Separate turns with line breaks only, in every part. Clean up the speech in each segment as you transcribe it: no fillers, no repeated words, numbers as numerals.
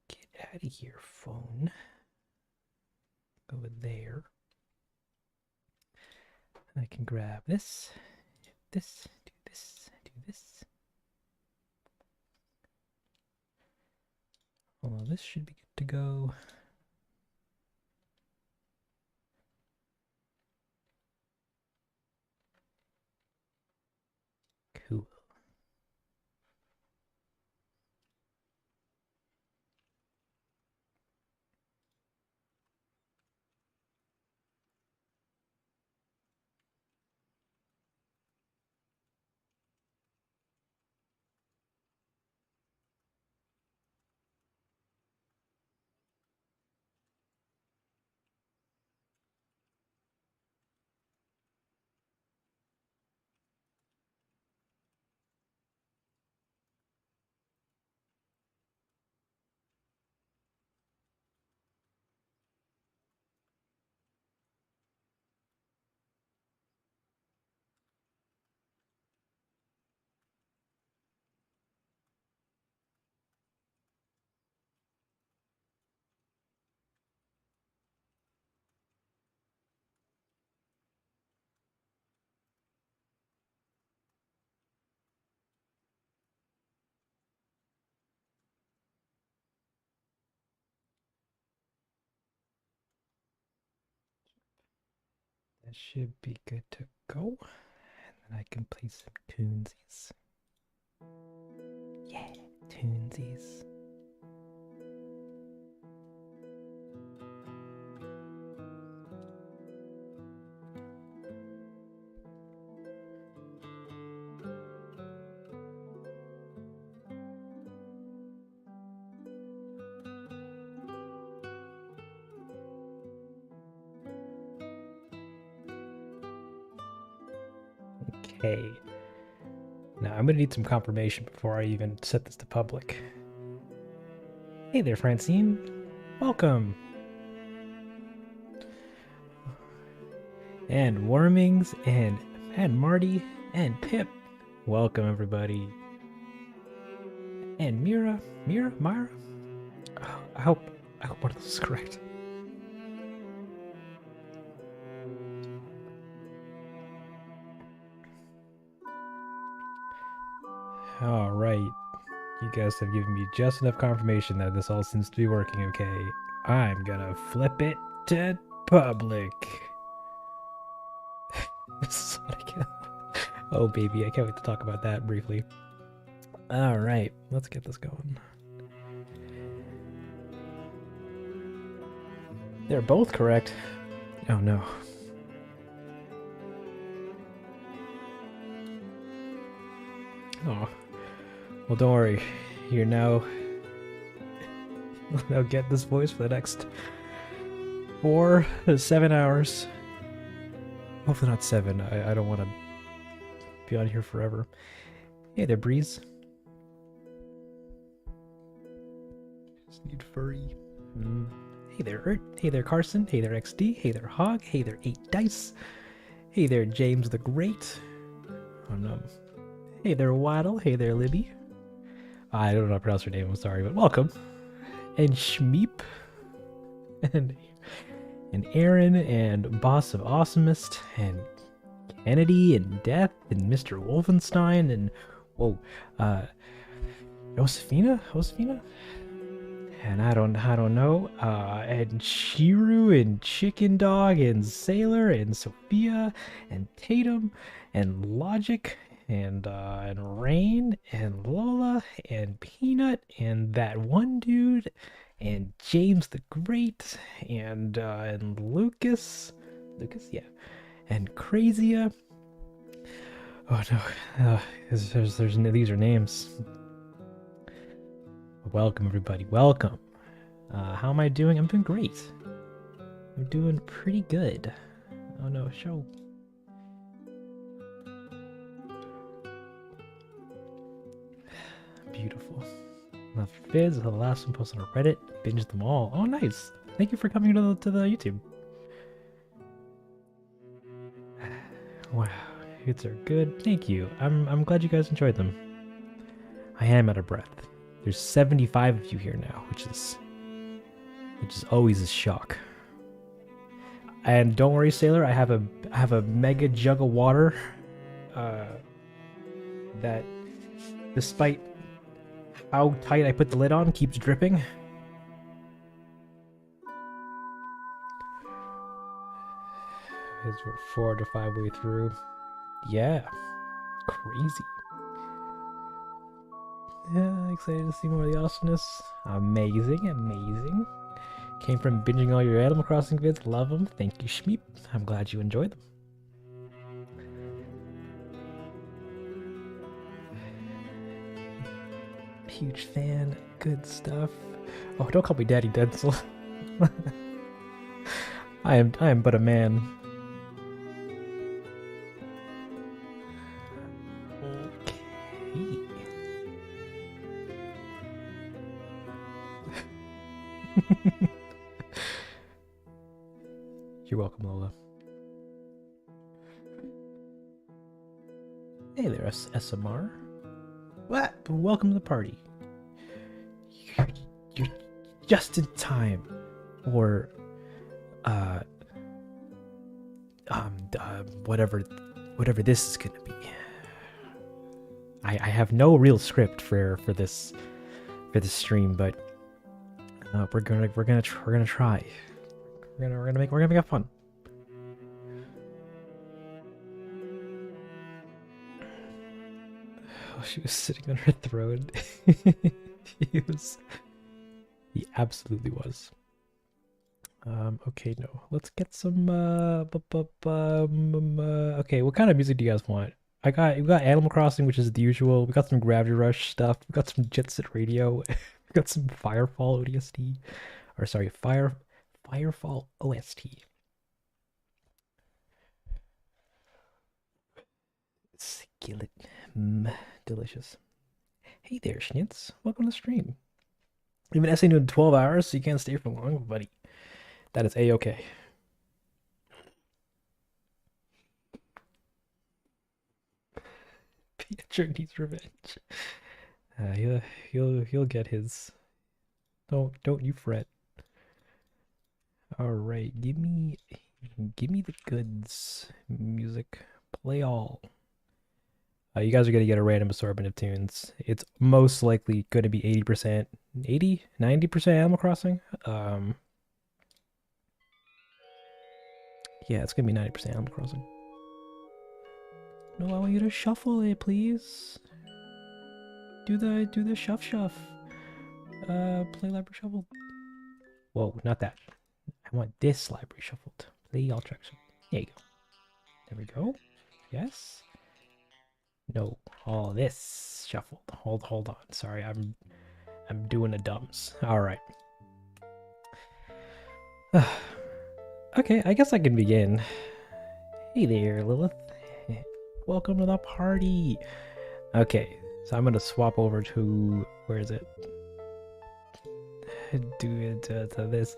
Get out of here, phone. Over there. I can grab this, do this, do this, do this. Although this should be good to go. Cool. That should be good to go. And then I can play some tunesies. Yeah, tunesies. Okay. Now I'm gonna need some confirmation before I even set this to public. Hey there, Francine. Welcome. And Wormings and Marty and Pip. Welcome everybody. And Myra. Oh, I hope one of those is correct. All right. You guys have given me just enough confirmation that this all seems to be working okay. I'm gonna flip it to public. Oh, baby, I can't wait to talk about that briefly. All right, let's get this going. They're both correct. Oh, no. Oh. Well, don't worry. You're now get this voice for the next 4 to 7 hours. Hopefully not 7. I don't want to be on here forever. Hey there, Breeze. Just need furry. Hey there, Ert. Hey there, Carson. Hey there, XD. Hey there, Hog. Hey there, 8 Dice. Hey there, James the Great. Oh no. Hey there, Waddle. Hey there, Libby. I don't know how to pronounce your name, I'm sorry, but welcome. And Shmeep. And Aaron, and Boss of Awesomest, and Kennedy, and Death, and Mr. Wolfenstein, and whoa, Josephina? And I don't know, and Shiru, and Chicken Dog, and Sailor, and Sophia, and Tatum, and Logic, and Rain, and Lola, and Peanut, and that one dude, and James the Great, and Lucas, yeah, and Crazia. Oh no, these are names. Welcome everybody, welcome. How am I doing? I'm doing great. I'm doing pretty good. Oh no, show. Beautiful. The vids, the last one posted on Reddit, binged them all. Oh nice. Thank you for coming to the YouTube. Wow, hits are good. Thank you. I'm glad you guys enjoyed them. I am out of breath. There's 75 of you here now, which is always a shock. And don't worry, Sailor, I have a mega jug of water. That, despite how tight I put the lid on, keeps dripping. It's 4 to 5 way through. Yeah, crazy. Yeah, excited to see more of the awesomeness. Amazing, amazing. Came from binging all your Animal Crossing vids. Love them. Thank you, Shmeep. I'm glad you enjoyed them. Huge fan. Good stuff. Oh, don't call me Daddy Densle. I am but a man. Okay. You're welcome, Lola. Hey there, SMR. What? Welcome to the party. You're just in time. Or, whatever this is gonna be. I have no real script for this stream, but we're gonna try. We're gonna make it fun. Oh, she was sitting on her throne. He absolutely was. Okay, no. Let's get some okay, what kind of music do you guys want? We got Animal Crossing, which is the usual. We got some Gravity Rush stuff. We got some Jet Set Radio. We got some Firefall ODST. Or sorry, Firefall OST. Skillet. Delicious. Hey there, Schnitz. Welcome to the stream. You've been essaying in 12 hours, so you can't stay for long, buddy. That is A-okay. Pietro needs revenge. He'll get his. Don't you fret. All right, give me the goods. Music, play all. You guys are gonna get a random assortment of tunes. It's most likely going to be 80%, 90% Animal Crossing. Yeah, it's gonna be 90% Animal Crossing. No, I want you to shuffle it, please. Do the shuff. Play library shuffled. Whoa, not that. I want this library shuffled. Play all tracks. There you go. There we go. Yes. No, all this shuffled. Hold on. Sorry, I'm doing the dumbs. All right. Okay, I guess I can begin. Hey there, Lilith. Welcome to the party. Okay, so I'm gonna swap over to where is it? Do it to this.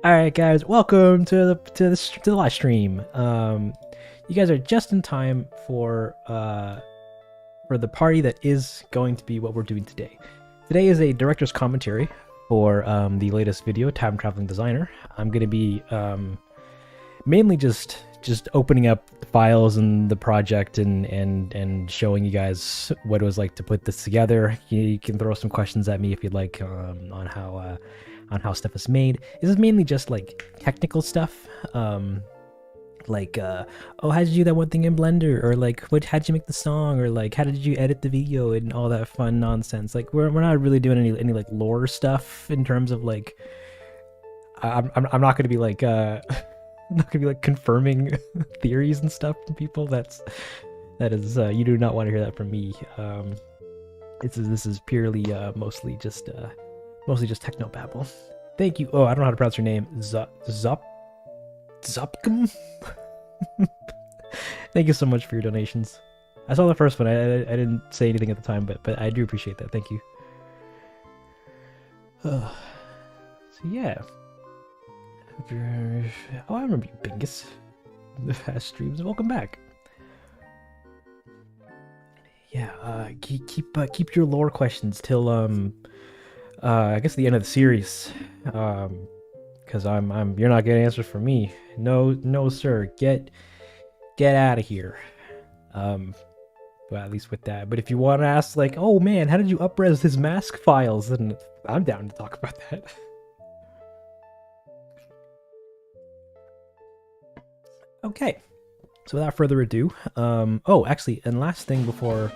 All right, guys, welcome to the live stream. You guys are just in time for the party that is going to be what we're doing today. Today is a director's commentary for the latest video, Time Traveling Designer. I'm gonna be mainly just opening up the files and the project and showing you guys what it was like to put this together. You can throw some questions at me if you'd like on how stuff is made. This is mainly just like technical stuff. Like oh, how did you do that one thing in Blender, or like how'd you make the song, or like how did you edit the video, and all that fun nonsense. Like we're not really doing any like lore stuff in terms of like I'm not gonna be like I'm not gonna be like confirming theories and stuff from people. That is you do not want to hear that from me. This is purely mostly just techno babble. Thank you. Oh, I don't know how to pronounce your name. Zupkum. Thank you so much for your donations. I saw the first one. I didn't say anything at the time, but I do appreciate that. Thank you. So yeah. Oh, I remember you, Bingus. The fast streams. Welcome back. yeah, keep your lore questions till I guess the end of the series, because I'm you're not getting answers from me. No, sir. Get out of here. Well, at least with that. But if you want to ask, like, oh man, how did you upres his mask files? Then I'm down to talk about that. Okay. So without further ado, oh, actually, and last thing before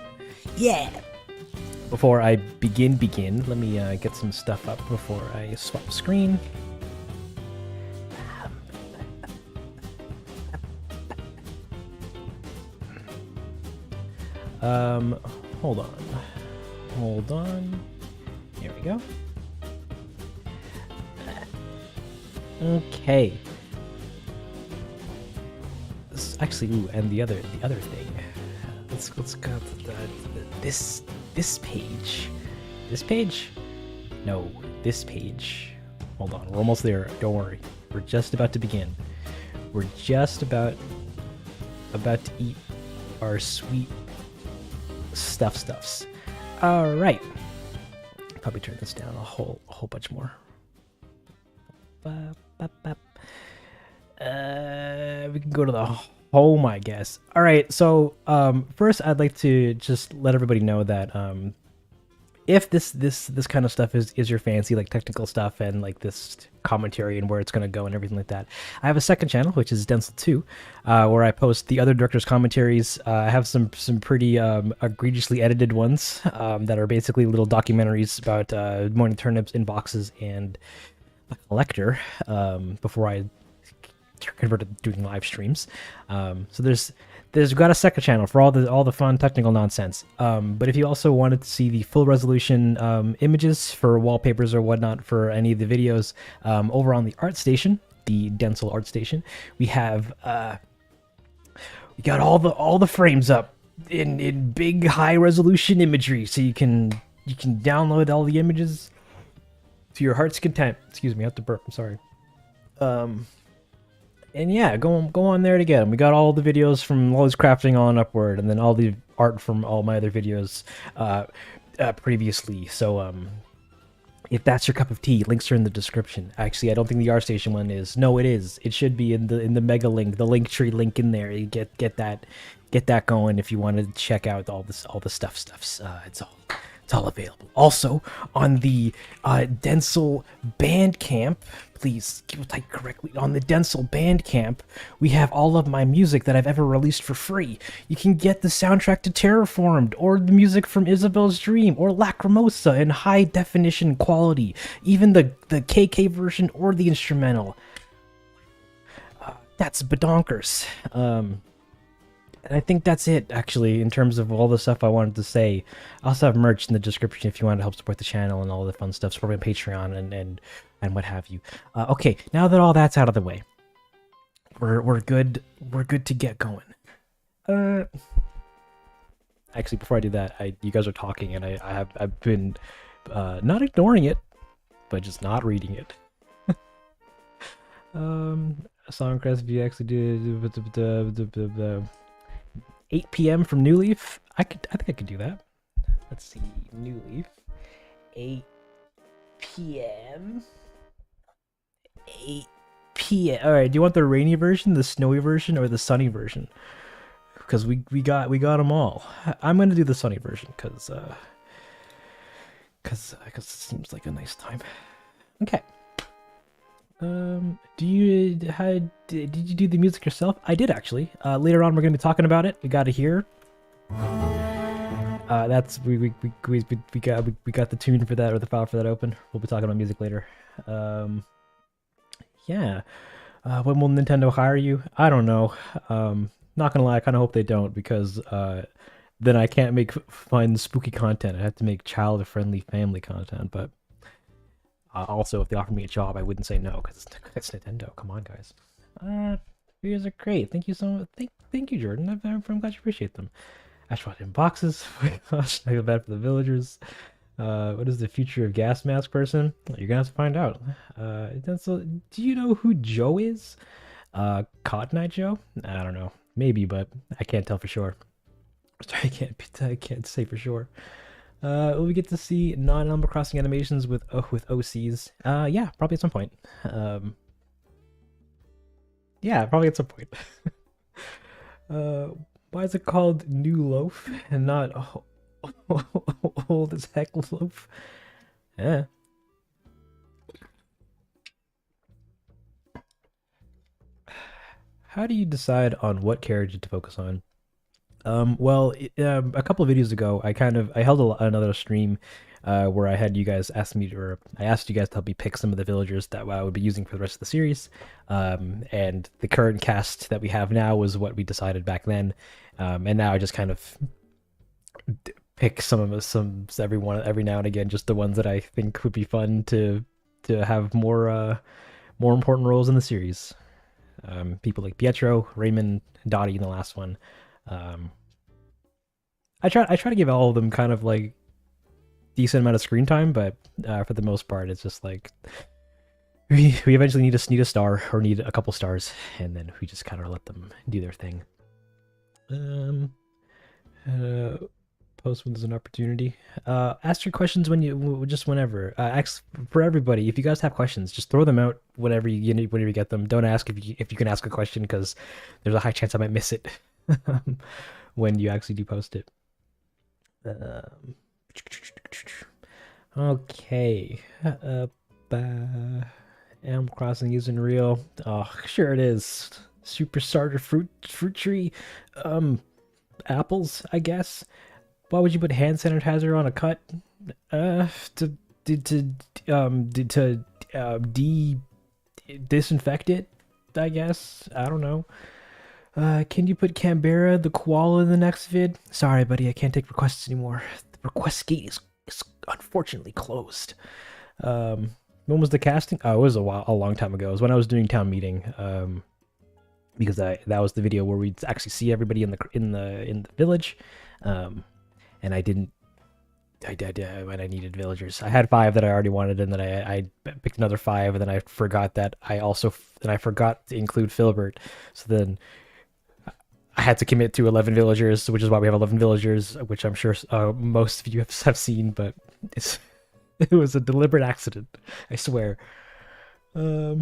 I begin, let me get some stuff up before I swap screen. Hold on. Here we go. Okay. Actually, ooh, and the other thing. Let's go to this page. This page? No, this page. Hold on, we're almost there. Don't worry. We're just about to begin. We're just about to eat our sweet stuffs. All right. Probably turn this down a whole bunch more. We can go to the home, I guess. All right. So first, I'd like to just let everybody know that if this kind of stuff is your fancy, like technical stuff and like this commentary and where it's going to go and everything like that, I have a second channel, which is Densle 2, where I post the other directors' commentaries. I have some pretty egregiously edited ones that are basically little documentaries about morning turnips in boxes and a collector before I converted to doing live streams. So there's got a second channel for all the fun technical nonsense. But if you also wanted to see the full resolution images for wallpapers or whatnot for any of the videos, over on the art station, the Densle art station, we have we got all the frames up in big high resolution imagery, so you can download all the images to your heart's content. Excuse me, I have to burp. I'm sorry. And yeah, go on there to get them. We got all the videos from Always Crafting on upward, and then all the art from all my other videos previously. So if that's your cup of tea, links are in the description. Actually, I don't think the art station one is. No, it is. It should be in the mega link, the link tree link in there. You get that going if you want to check out all the stuffs. It's all available. Also, on the Densle Bandcamp, please keep it typed correctly. On the Densle Bandcamp, we have all of my music that I've ever released for free. You can get the soundtrack to Terraformed, or the music from Isabel's Dream, or Lacrimosa in high definition quality, even the KK version or the instrumental. That's badonkers. And I think that's it, actually, in terms of all the stuff I wanted to say. I also have merch in the description if you want to help support the channel and all the fun stuff, support my Patreon and what have you. Okay, now that all that's out of the way, we're good to get going. Actually, before I do that, you guys are talking, and I've been not ignoring it, but just not reading it. A song request if you actually do 8 p.m. from New Leaf. I think I could do that. Let's see, New Leaf, 8 p.m. 8 p.m. All right. Do you want the rainy version, the snowy version, or the sunny version? Because we got them all. I'm gonna do the sunny version because it seems like a nice time. Okay. Did you do the music yourself? I did, actually. Later on we're gonna be talking about it. We got to hear. That's we got the tune for that, or the file for that open. We'll be talking about music later. Yeah. When will Nintendo hire you? I don't know. Not gonna lie, I kind of hope they don't, because then I can't make fun spooky content. I have to make child-friendly family content, but also, if they offered me a job, I wouldn't say no, because it's Nintendo. Come on, guys. Videos are great. Thank you so much. Thank you, Jordan. I'm glad you appreciate them. Astronaut in boxes. I feel bad for the villagers. What is the future of Gas Mask Person? You're gonna have to find out. Do you know who Joe is? Cotton Eye Joe? I don't know. Maybe, but I can't tell for sure. I can't say for sure. Will we get to see non-Animal Crossing animations with OCs? Yeah, probably at some point. Yeah, probably at some point. Uh, why is it called New Loaf and not old as heck loaf? Yeah. How do you decide on what character to focus on? Well, a couple of videos ago, I held another stream where I had you guys ask me to, or I asked you guys to help me pick some of the villagers that I would be using for the rest of the series. And the current cast that we have now was what we decided back then. And now I just kind of pick every now and again, just the ones that I think would be fun to have more important roles in the series. People like Pietro, Raymond, Dottie in the last one. Um, I try to give all of them kind of like decent amount of screen time, but for the most part, it's just like we eventually need a star or need a couple stars, and then we just kind of let them do their thing. Post when there's an opportunity. Ask your questions just whenever. Ask for everybody. If you guys have questions, just throw them out whenever you get them. Don't ask if you can ask a question because there's a high chance I might miss it when you actually do post it. Okay. Animal Crossing isn't real. Oh, sure it is. Super starter fruit tree. Apples, I guess. Why would you put hand sanitizer on a cut? To disinfect it, I guess. I don't know. Can you put Canberra the koala in the next vid? Sorry, buddy, I can't take requests anymore. The request gate is unfortunately closed. When was the casting? Oh, it was a long time ago. It was when I was doing town meeting. Because that was the video where we'd actually see everybody in the village. And I didn't. I did when I needed villagers. I had 5 that I already wanted, and then I picked another 5, and then I forgot that I forgot to include Filbert. So then I had to commit to 11 villagers, which is why we have 11 villagers, which I'm sure most of you have seen, but it was a deliberate accident. I swear. I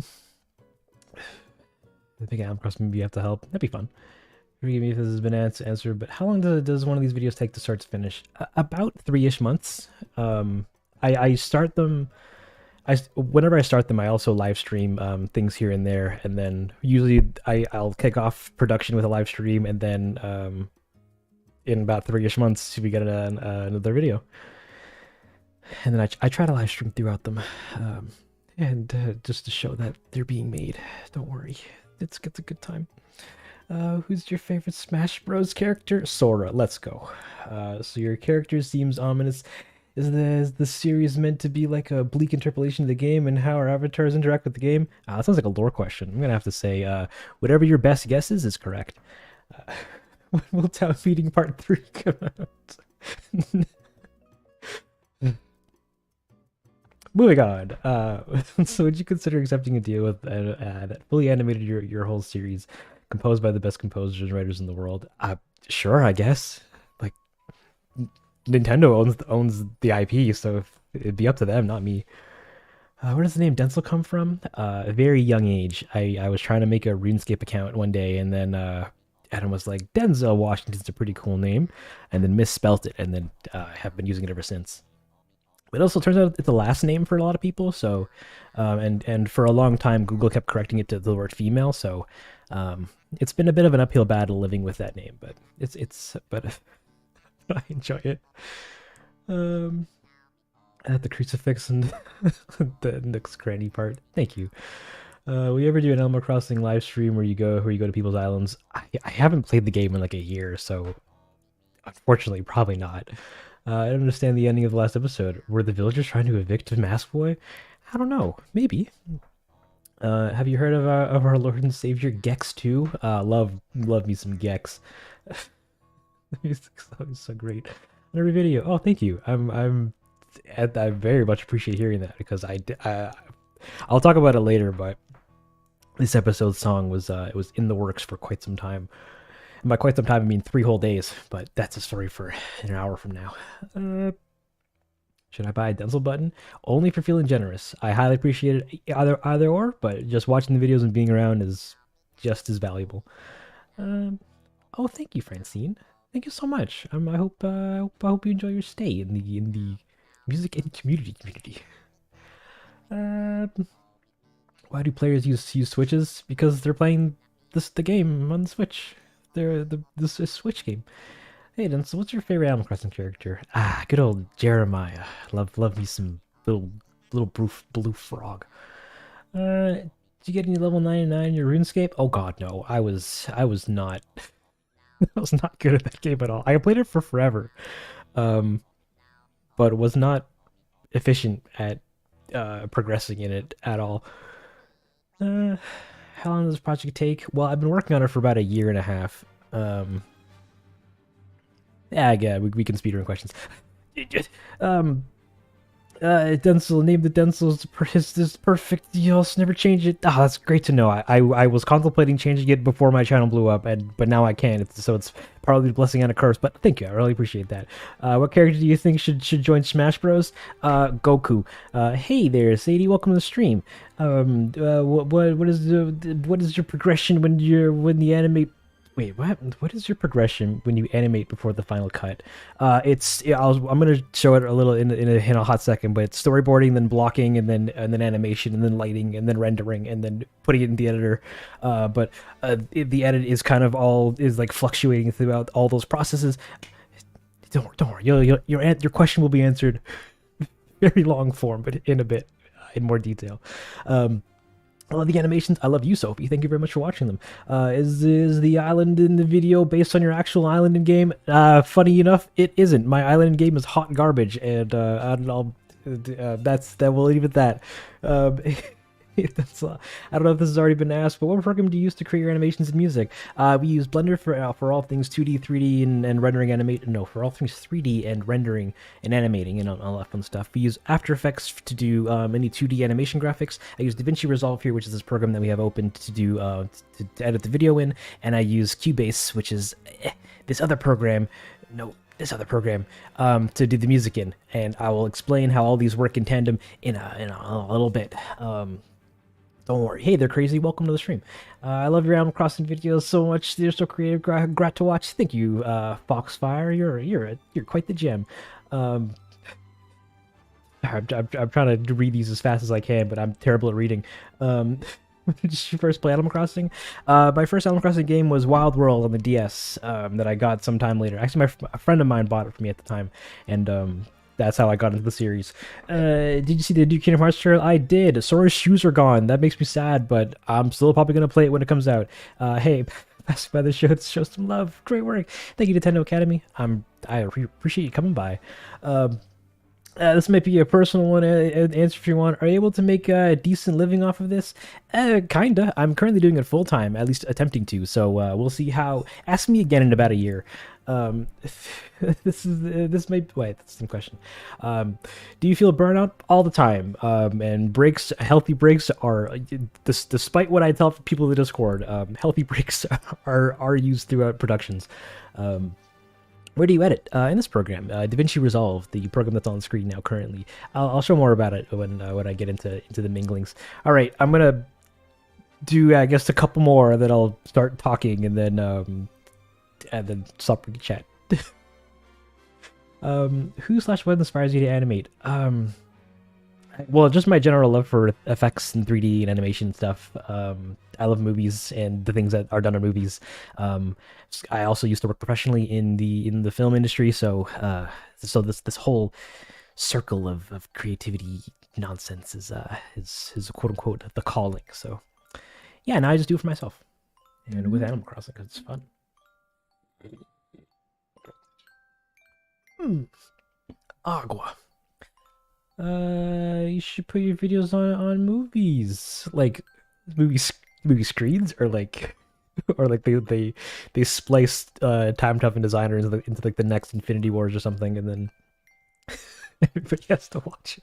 think Animal Crossing maybe you have to help. That'd be fun. Forgive me if this has been answered, but how long does one of these videos take to start to finish? About 3-ish months. I start them. Whenever I start them, I also live stream things here and there, and then usually I'll kick off production with a live stream, and then in about 3-ish months we get another video, and then I try to live stream throughout them, and just to show that they're being made. Don't worry, it's a good time. Who's your favorite Smash Bros character? Sora, let's go. So your character seems ominous. Is the series meant to be like a bleak interpolation of the game and how our avatars interact with the game? That sounds like a lore question. I'm gonna have to say, whatever your best guess is correct. When will Town Meeting Part 3 come out? Moving on. So would you consider accepting a deal with that fully animated your whole series, composed by the best composers and writers in the world? Sure, I guess. Like, Nintendo owns the IP, so it'd be up to them, not me. Where does the name Densle come from? A very young age. I was trying to make a RuneScape account one day, and then Adam was like, Denzel Washington's a pretty cool name, and then misspelt it, and then have been using it ever since. It also turns out it's a last name for a lot of people, so and for a long time Google kept correcting it to the word female, so it's been a bit of an uphill battle living with that name, but but I enjoy it. At the crucifix and the Nook's Cranny part. Thank you. We ever do an Animal Crossing live stream where you go to people's islands? I haven't played the game in like a year, so unfortunately, probably not. I don't understand the ending of the last episode. Were the villagers trying to evict Mask Boy? I don't know. Maybe. Have you heard of our Lord and Savior Gex 2? Love me some Gex. He's so great. On every video. Oh, thank you. I very much appreciate hearing that because I'll talk about it later, but this episode's song was it was in the works for quite some time. By quite some time, I mean 3 whole days, but that's a story for an hour from now. Should I buy a Densle button? Only for feeling generous. I highly appreciate it either or, but just watching the videos and being around is just as valuable. Um, oh, thank you, Francine. Thank you so much. I hope you enjoy your stay in the music and community. Uh, why do players use switches? Because they're playing the game on the Switch. This is a Switch game. Hey, then, so what's your favorite Animal Crossing character? Ah, good old Jeremiah. Love me some little blue frog. Did you get any level 99 in your RuneScape? Oh God, no. I was not I was not good at that game at all. I played it for forever, um, but was not efficient at progressing in it at all. Uh, how long does this project take? Well, I've been working on it for about a year and a half. Yeah, we can speedrun questions. um, Densle, name the Densle's this perfect. You'll never change it. Ah, that's great to know. I was contemplating changing it before my channel blew up, but now I can't. So it's probably a blessing and a curse. But thank you, I really appreciate that. What character do you think should join Smash Bros? Goku. Hey there, Sadie. Welcome to the stream. What is your progression when the anime? Wait, what? What is your progression when you animate before the final cut? I'm gonna show it a little in a hot second, but it's storyboarding, then blocking, and then animation, and then lighting, and then rendering, and then putting it in the editor. The edit is kind of all is like fluctuating throughout all those processes. Don't worry. Your question will be answered very long form, but in a bit, in more detail. I love the animations. I love you, Sophie. Thank you very much for watching them. Is the island in the video based on your actual island in game? Funny enough, it isn't. My island in game is hot garbage, and that we'll leave it at that. I don't know if this has already been asked, but what program do you use to create your animations and music? We use Blender for all things 2D, 3D, and rendering animate. No, for all things 3D and rendering and animating and all that fun stuff. We use After Effects to do any 2D animation graphics. I use Vinci Resolve here, which is this program that we have open to do to edit the video in, and I use Cubase, which is this other program. No, this other program to do the music in, and I will explain how all these work in tandem in a little bit. Don't worry. Hey, they're crazy. Welcome to the stream. I love your Animal Crossing videos so much. They're so creative. Great to watch. Thank you, Foxfire. You're quite the gem. I'm trying to read these as fast as I can, but I'm terrible at reading. Did you first play Animal Crossing? My first Animal Crossing game was Wild World on the DS that I got sometime later. Actually, a friend of mine bought it for me at the time, and that's how I got into the series. Did you see the new Kingdom Hearts trailer? I did. Sora's shoes are gone. That makes me sad, but I'm still probably going to play it when it comes out. Hey, passing by the show to show some love. Great work. Thank you, Nintendo Academy. I appreciate you coming by. This might be a personal one. Answer if you want. Are you able to make a decent living off of this? Kinda. I'm currently doing it full time, at least attempting to. So we'll see how. Ask me again in about a year. This may wait. That's the question. Do you feel burnout all the time? And breaks, healthy breaks are, despite what I tell people in the Discord, healthy breaks are used throughout productions. Where do you edit? In this program, DaVinci Resolve, the program that's on the screen now currently. I'll show more about it when I get into the minglings. All right, I'm gonna do I guess a couple more, and then I'll start talking, and then stop chat. Who/what inspires you to animate? Well, just my general love for effects and 3D and animation stuff. I love movies and the things that are done in movies. I also used to work professionally in the film industry, so this whole circle of creativity nonsense is quote unquote the calling. So yeah, now I just do it for myself and with Animal Crossing because it's fun. Agua. You should put your videos on movies, like movie screens, or like they splice Time Tough and Designer into like the next Infinity Wars or something, and then everybody has to watch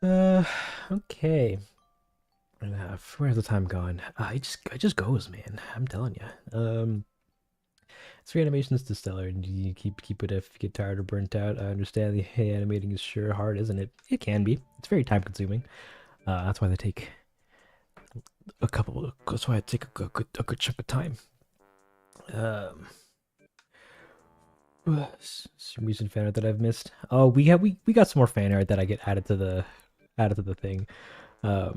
it. Okay. Where's the time gone? It just goes, man. I'm telling you. 3 animations to stellar, and you keep it if you get tired or burnt out. I understand the hey, animating is sure hard, isn't it? It can be. It's very time consuming. That's why they take a couple. That's why I take a good chunk of time. Some recent fan art that I've missed. Oh, we got some more fan art that I get added to the thing. But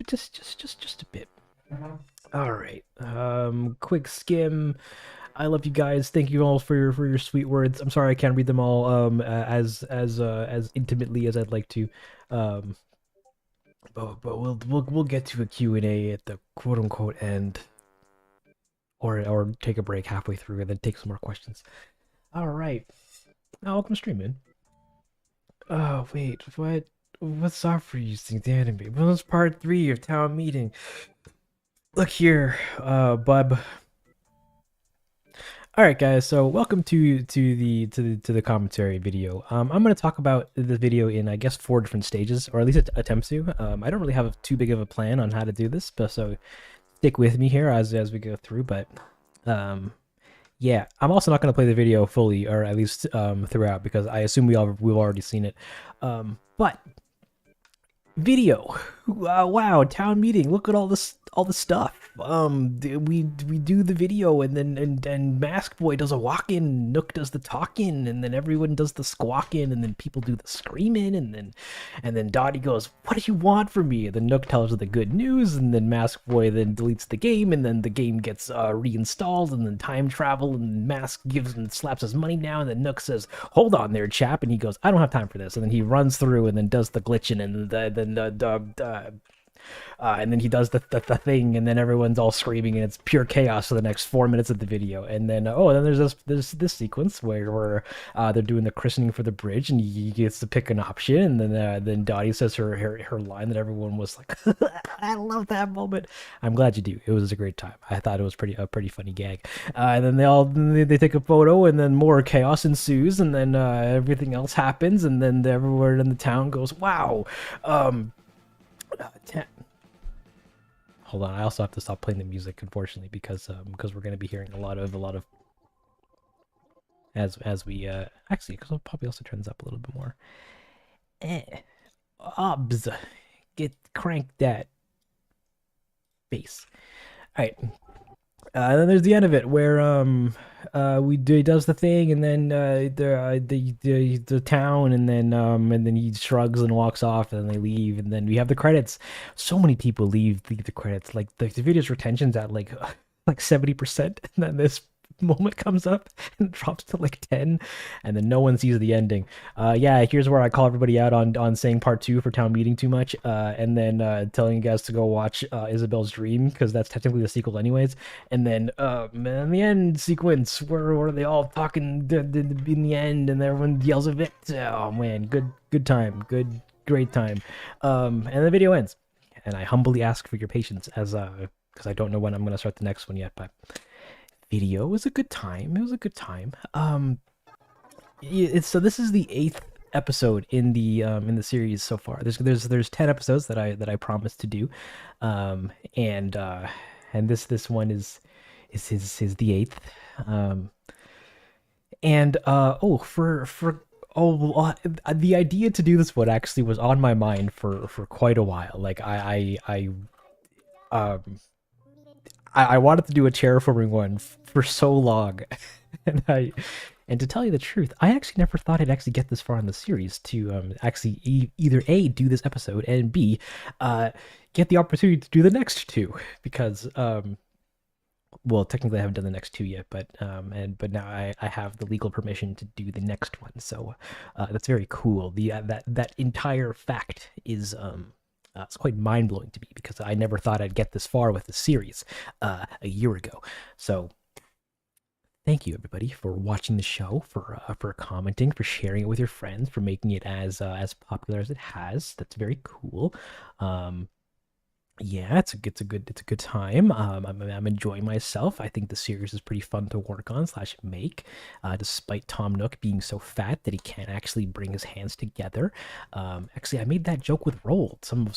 just a bit. All right. Quick skim. I love you guys. Thank you all for your sweet words. I'm sorry I can't read them all as intimately as I'd like to. Um, but we'll get to a Q&A at the quote unquote end, or take a break halfway through and then take some more questions. All right. Oh, welcome to stream, man. Oh wait, what software are you using to animate? Well, it's part 3 of town meeting. Look here, bub. All right, guys. So welcome to the commentary video. I'm going to talk about the video in, I guess, 4 different stages, or at least attempts to. I don't really have too big of a plan on how to do this, but so stick with me here as we go through. But yeah, I'm also not going to play the video fully, or at least throughout, because I assume we've already seen it. But video, wow, town meeting. Look at all the stuff. We do the video, and then and Mask Boy does a walk-in, Nook does the talking, and then everyone does the squawking, and then people do the screaming, and then Dottie goes, "What do you want from me?" And then Nook tells her the good news, and then Mask Boy then deletes the game, and then the game gets reinstalled, and then time travel, and Mask gives and slaps his money down, and then Nook says, "Hold on there, chap," and he goes, "I don't have time for this," and then he runs through and then does the glitching, and and then he does the thing, and then everyone's all screaming, and it's pure chaos for the next 4 minutes of the video. And then then there's this sequence where they're doing the christening for the bridge, and he gets to pick an option, and then Dottie says her line that everyone was like, "I love that moment." I'm glad you do. It was a great time. I thought it was a pretty funny gag. And then they take a photo, and then more chaos ensues, and then everything else happens, and then everyone in the town goes, "Wow." Hold on, I also have to stop playing the music, unfortunately, because we're going to be hearing a lot of as we actually, because I'll probably also turn this up a little bit more. Obs, get cranked that bass. All right. And then there's the end of it where he does the thing, and then the town, and then he shrugs and walks off, and then they leave, and then we have the credits. So many people leave the credits. Like the video's retention's at like 70%, and then this moment comes up and drops to like 10, and then no one sees the ending. Yeah, here's where I call everybody out on saying part 2 for town meeting too much, and then telling you guys to go watch Isabel's Dream, because that's technically the sequel anyways. And then man, the end sequence where they all talking in the end, and everyone yells a victory. Oh man, good time, great time. And the video ends, and I humbly ask for your patience as because I don't know when I'm gonna start the next one yet, but video was a good time. It was a good time. So this is the 8th episode in the series so far. There's 10 episodes that I promised to do, and this one is the 8th. The idea to do this one actually was on my mind for quite a while. Like I wanted to do a terraforming one for so long, and to tell you the truth, I actually never thought I'd actually get this far in the series to actually either A, do this episode, and B, get the opportunity to do the next 2, because well, technically I haven't done the next 2 yet, but now I have the legal permission to do the next one, so that's very cool. That entire fact is it's quite mind-blowing to me, because I never thought I'd get this far with the series a year ago. So thank you, everybody, for watching the show, for commenting, for sharing it with your friends, for making it as popular as it has. That's very cool. Yeah, it's a good time. I'm enjoying myself. I think the series is pretty fun to work on / make, despite Tom Nook being so fat that he can't actually bring his hands together. Actually, I made that joke with Roll. Some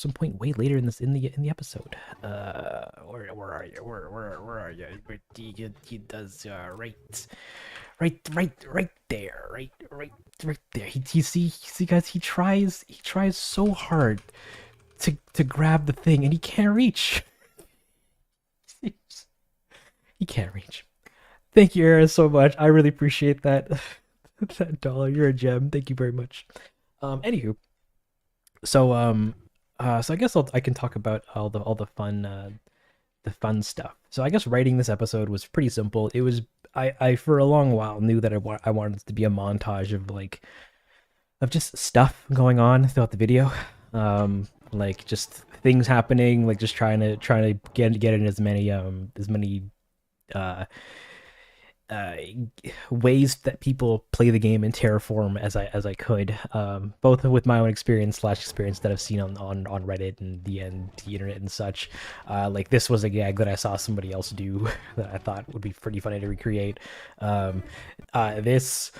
some point way later in the episode. Where are you? Where are you? He does right there, right there. He see guys. He tries so hard to grab the thing, and he can't reach. He can't reach. Thank you, Era, so much. I really appreciate that. That dollar, you're a gem. Thank you very much. Anywho, so so I guess I can talk about all the fun stuff. So I guess writing this episode was pretty simple. It was I for a long while knew that I wanted it to be a montage of just stuff going on throughout the video, like just things happening, like just trying to get in as many uh uh, ways that people play the game in Terraform as I could, both with my own experience that I've seen on Reddit and the internet and such. Like this was a gag that I saw somebody else do that I thought would be pretty funny to recreate. This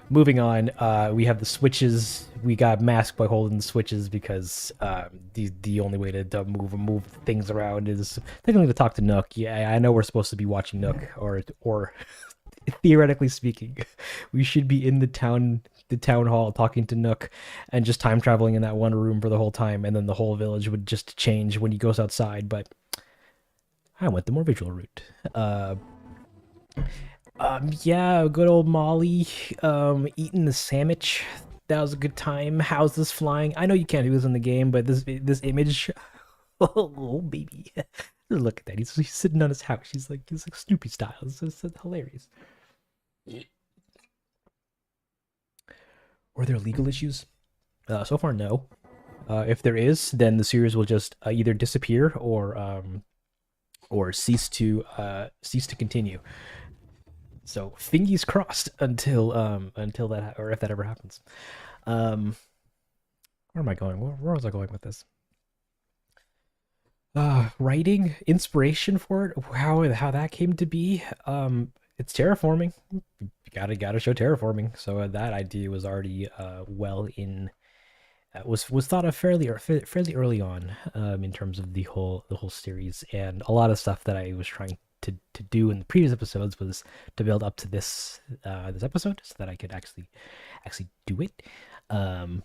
Moving on, we have the switches. We got masked by holding the switches because the only way to move things around is technically to talk to Nook. Yeah, I know we're supposed to be watching Nook, or theoretically speaking, we should be in the town hall talking to Nook and just time traveling in that one room for the whole time, and then the whole village would just change when he goes outside. But I went the more visual route. Yeah, good old Molly, eating the sandwich. That was a good time. How's this flying? I know you can't do this in the game, but this image, oh baby, look at that. He's sitting on his couch. He's like Snoopy style. It's hilarious. Were there legal issues? So far, no. If there is, then the series will just either disappear or cease to continue. So fingers crossed until that, or if that ever happens. Um, where am I going? Where was I going with this? Writing inspiration for it. How that came to be. It's terraforming. You gotta show terraforming. So that idea was already well in was thought of fairly early on, in terms of the whole series, and a lot of stuff that I was trying to do in the previous episodes was to build up to this episode so that I could actually do it. Um,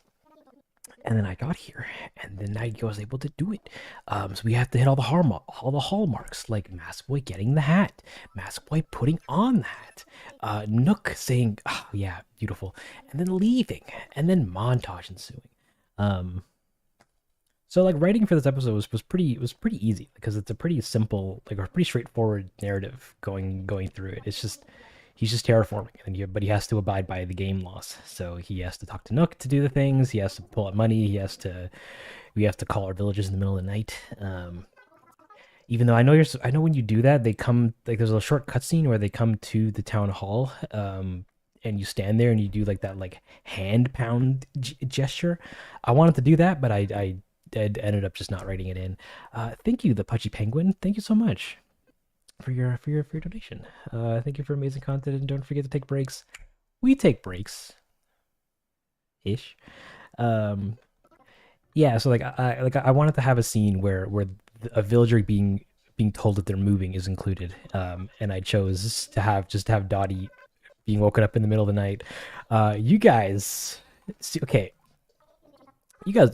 and then I got here, and then I was able to do it. So we have to hit all the hallmarks, like Mask Boy getting the hat, Mask Boy putting on the hat, Nook saying, "Oh yeah, beautiful," and then leaving, and then montage ensuing. Um, so like writing for this episode was pretty easy because it's a pretty simple, like a pretty straightforward narrative going through it. It's just he's just terraforming, but he has to abide by the game laws. So he has to talk to Nook to do the things. He has to pull out money. We have to call our villagers in the middle of the night. Even though I know when you do that, they come, like there's a short cutscene where they come to the town hall, and you stand there and you do like that like hand pound gesture. I wanted to do that, but I ended up just not writing it in. Thank you, the Pudgy Penguin. Thank you so much for your donation. Thank you for amazing content, and don't forget to take breaks. We take breaks, ish. Um, yeah. So I wanted to have a scene where a villager being told that they're moving is included. And I chose to have Dottie being woken up in the middle of the night. You guys, see, okay, you guys,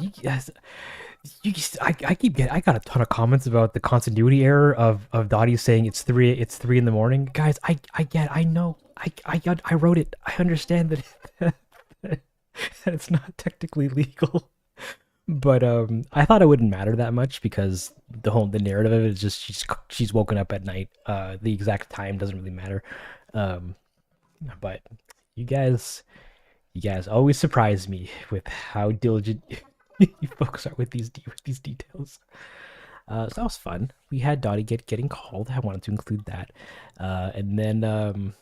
I got a ton of comments about the continuity error of Dottie saying it's three in the morning. Guys, I know, I wrote it. I understand that that it's not technically legal, but I thought it wouldn't matter that much because the narrative of it is just she's woken up at night. The exact time doesn't really matter. Um, but you guys you guys always surprise me with how diligent you folks are with these details. So that was fun. We had Dottie getting called. I wanted to include that, and then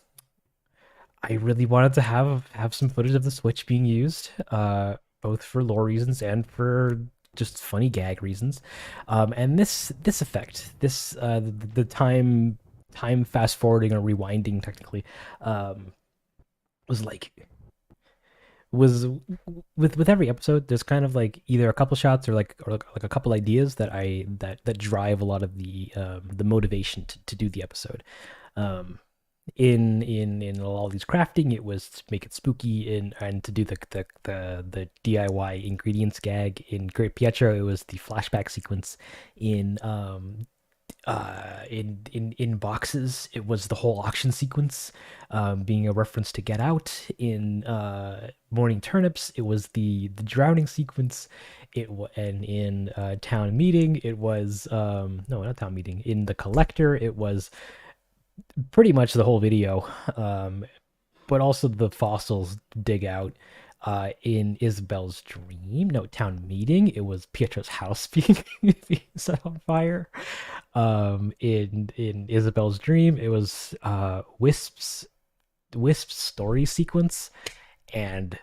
I really wanted to have some footage of the Switch being used, both for lore reasons and for just funny gag reasons. And this effect, the time fast forwarding or rewinding technically, was like was with every episode, there's kind of like either a couple shots or like a couple ideas that drive a lot of the motivation to do the episode. Um, in all these crafting, it was to make it spooky, and to do the DIY ingredients gag. In Great Pietro, it was the flashback sequence. In boxes, it was the whole auction sequence, being a reference to Get Out. In Morning Turnips, it was the drowning sequence. And in Town Meeting, it was no, not Town Meeting. In The Collector, it was pretty much the whole video, but also the fossils dig out. In Isabel's dream, no, Town Meeting, it was Pietro's house being set on fire. In Isabel's dream, it was Wisp's story sequence, and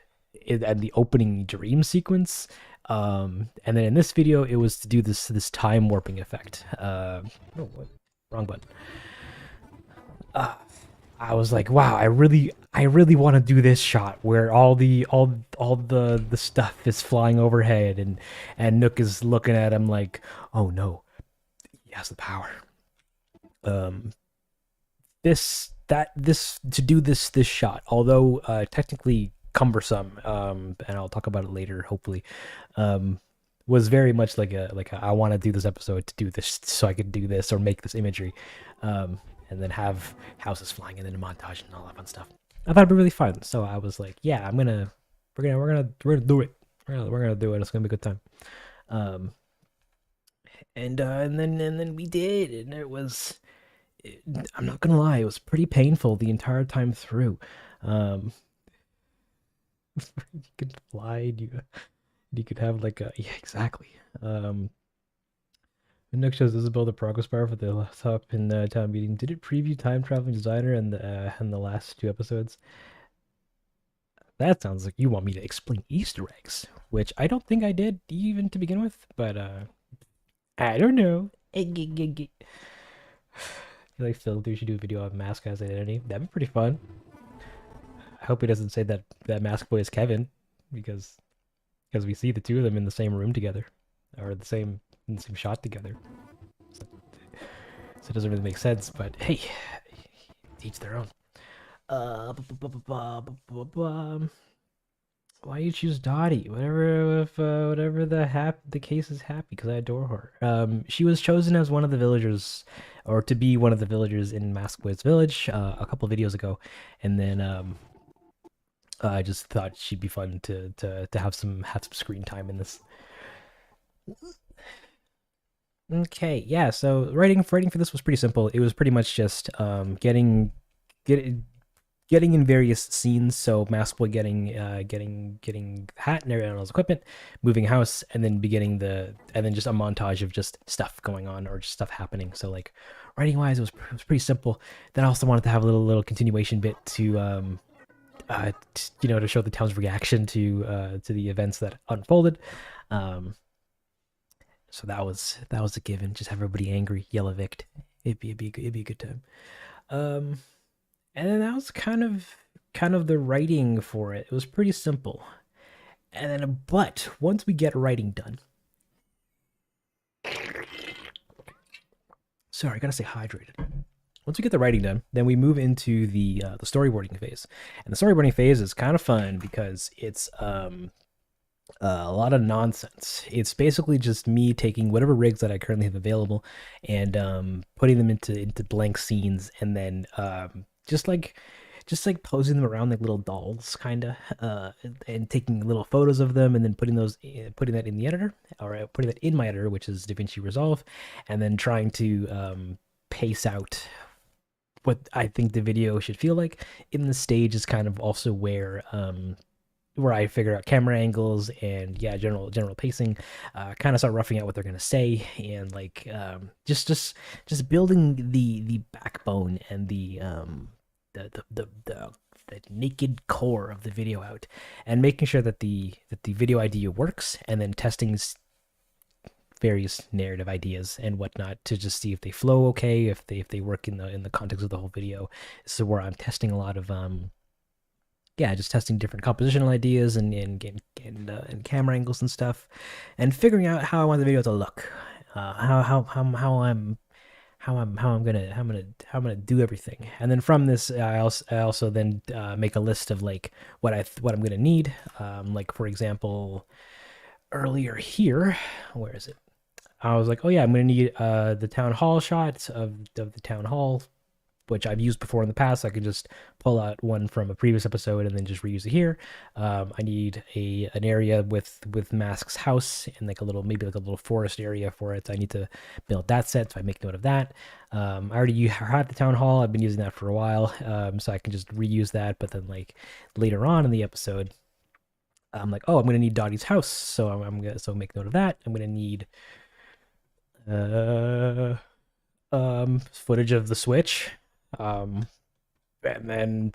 and the opening dream sequence. And then in this video, it was to do this time warping effect. Oh, what? Wrong button. I was like, wow, I really want to do this shot where all the stuff is flying overhead, and Nook is looking at him like, oh no, he has the power. Um, this to do this shot, although technically cumbersome, and I'll talk about it later, hopefully, um, was very much like a I want to do this episode to do this so I could do this or make this imagery, and then have houses flying and then a montage and all that fun stuff. I thought it'd be really fun, so I was like, yeah, we're gonna do it. We're gonna do it. It's gonna be a good time. Um, and then we did, and I'm not gonna lie, it was pretty painful the entire time through. Um, you could fly, and you could have like a yeah, exactly. Nook shows Isabel the progress bar for the laptop in the town meeting. Did it preview Time Traveling Designer and the last two episodes? That sounds like you want me to explain Easter eggs, which I don't think I did even to begin with, but I don't know. I feel like Phil should do a video of Mask as identity. That'd be pretty fun. I hope he doesn't say that Mask Boy is Kevin, because we see the two of them in the same room together, or in the same shot together. So, so it doesn't really make sense. But hey, each their own. Why you choose Dottie? Whatever the case is happy, because I adore her. She was chosen as one of the villagers, or to be one of the villagers in Maskboy's village a couple of videos ago, and then I just thought she'd be fun to have some screen time in this. Okay, yeah. So writing for this was pretty simple. It was pretty much just getting getting in various scenes. So Maskboy getting hat and all his equipment, moving house, and then and then just a montage of just stuff going on or just stuff happening. So like writing wise, it was pretty simple. Then I also wanted to have a little continuation bit to to show the town's reaction to the events that unfolded. Um, so that was a given. Just have everybody angry, yell evict. It'd be a good time. Um, and then that was kind of the writing for it. It was pretty simple. And then, but once we get writing done, sorry, I gotta stay hydrated. Once we get the writing done, then we move into the storyboarding phase. And the storyboarding phase is kind of fun because it's a lot of nonsense. It's basically just me taking whatever rigs that I currently have available and putting them into blank scenes, and then just like posing them around like little dolls, kind of, and taking little photos of them, and then putting that in the editor, or putting that in my editor, which is DaVinci Resolve, and then trying to pace out what I think the video should feel like. In the stage is kind of also where I figure out camera angles and yeah, general pacing, kind of start roughing out what they're gonna say, and like just building the backbone and the naked core of the video out, and making sure that the video idea works, and then testing various narrative ideas and whatnot to just see if they flow okay, if they work in the context of the whole video. So where I'm testing a lot of yeah, just testing different compositional ideas and camera angles and stuff, and figuring out how I want the video to look, how I'm gonna do everything. And then from this, I also then make a list of like what I'm gonna need. Like for example, earlier here, where is it? I was like, oh yeah, I'm gonna need the town hall shots of the town hall, which I've used before in the past. I could just pull out one from a previous episode and then just reuse it here. I need an area with Mask's house and like a little, maybe like a little forest area for it. I need to build that set, so I make note of that. I already had the town hall. I've been using that for a while, so I can just reuse that. But then like later on in the episode, I'm like, oh, I'm gonna need Dottie's house, so I'm gonna make note of that. I'm gonna need uh footage of the Switch. And then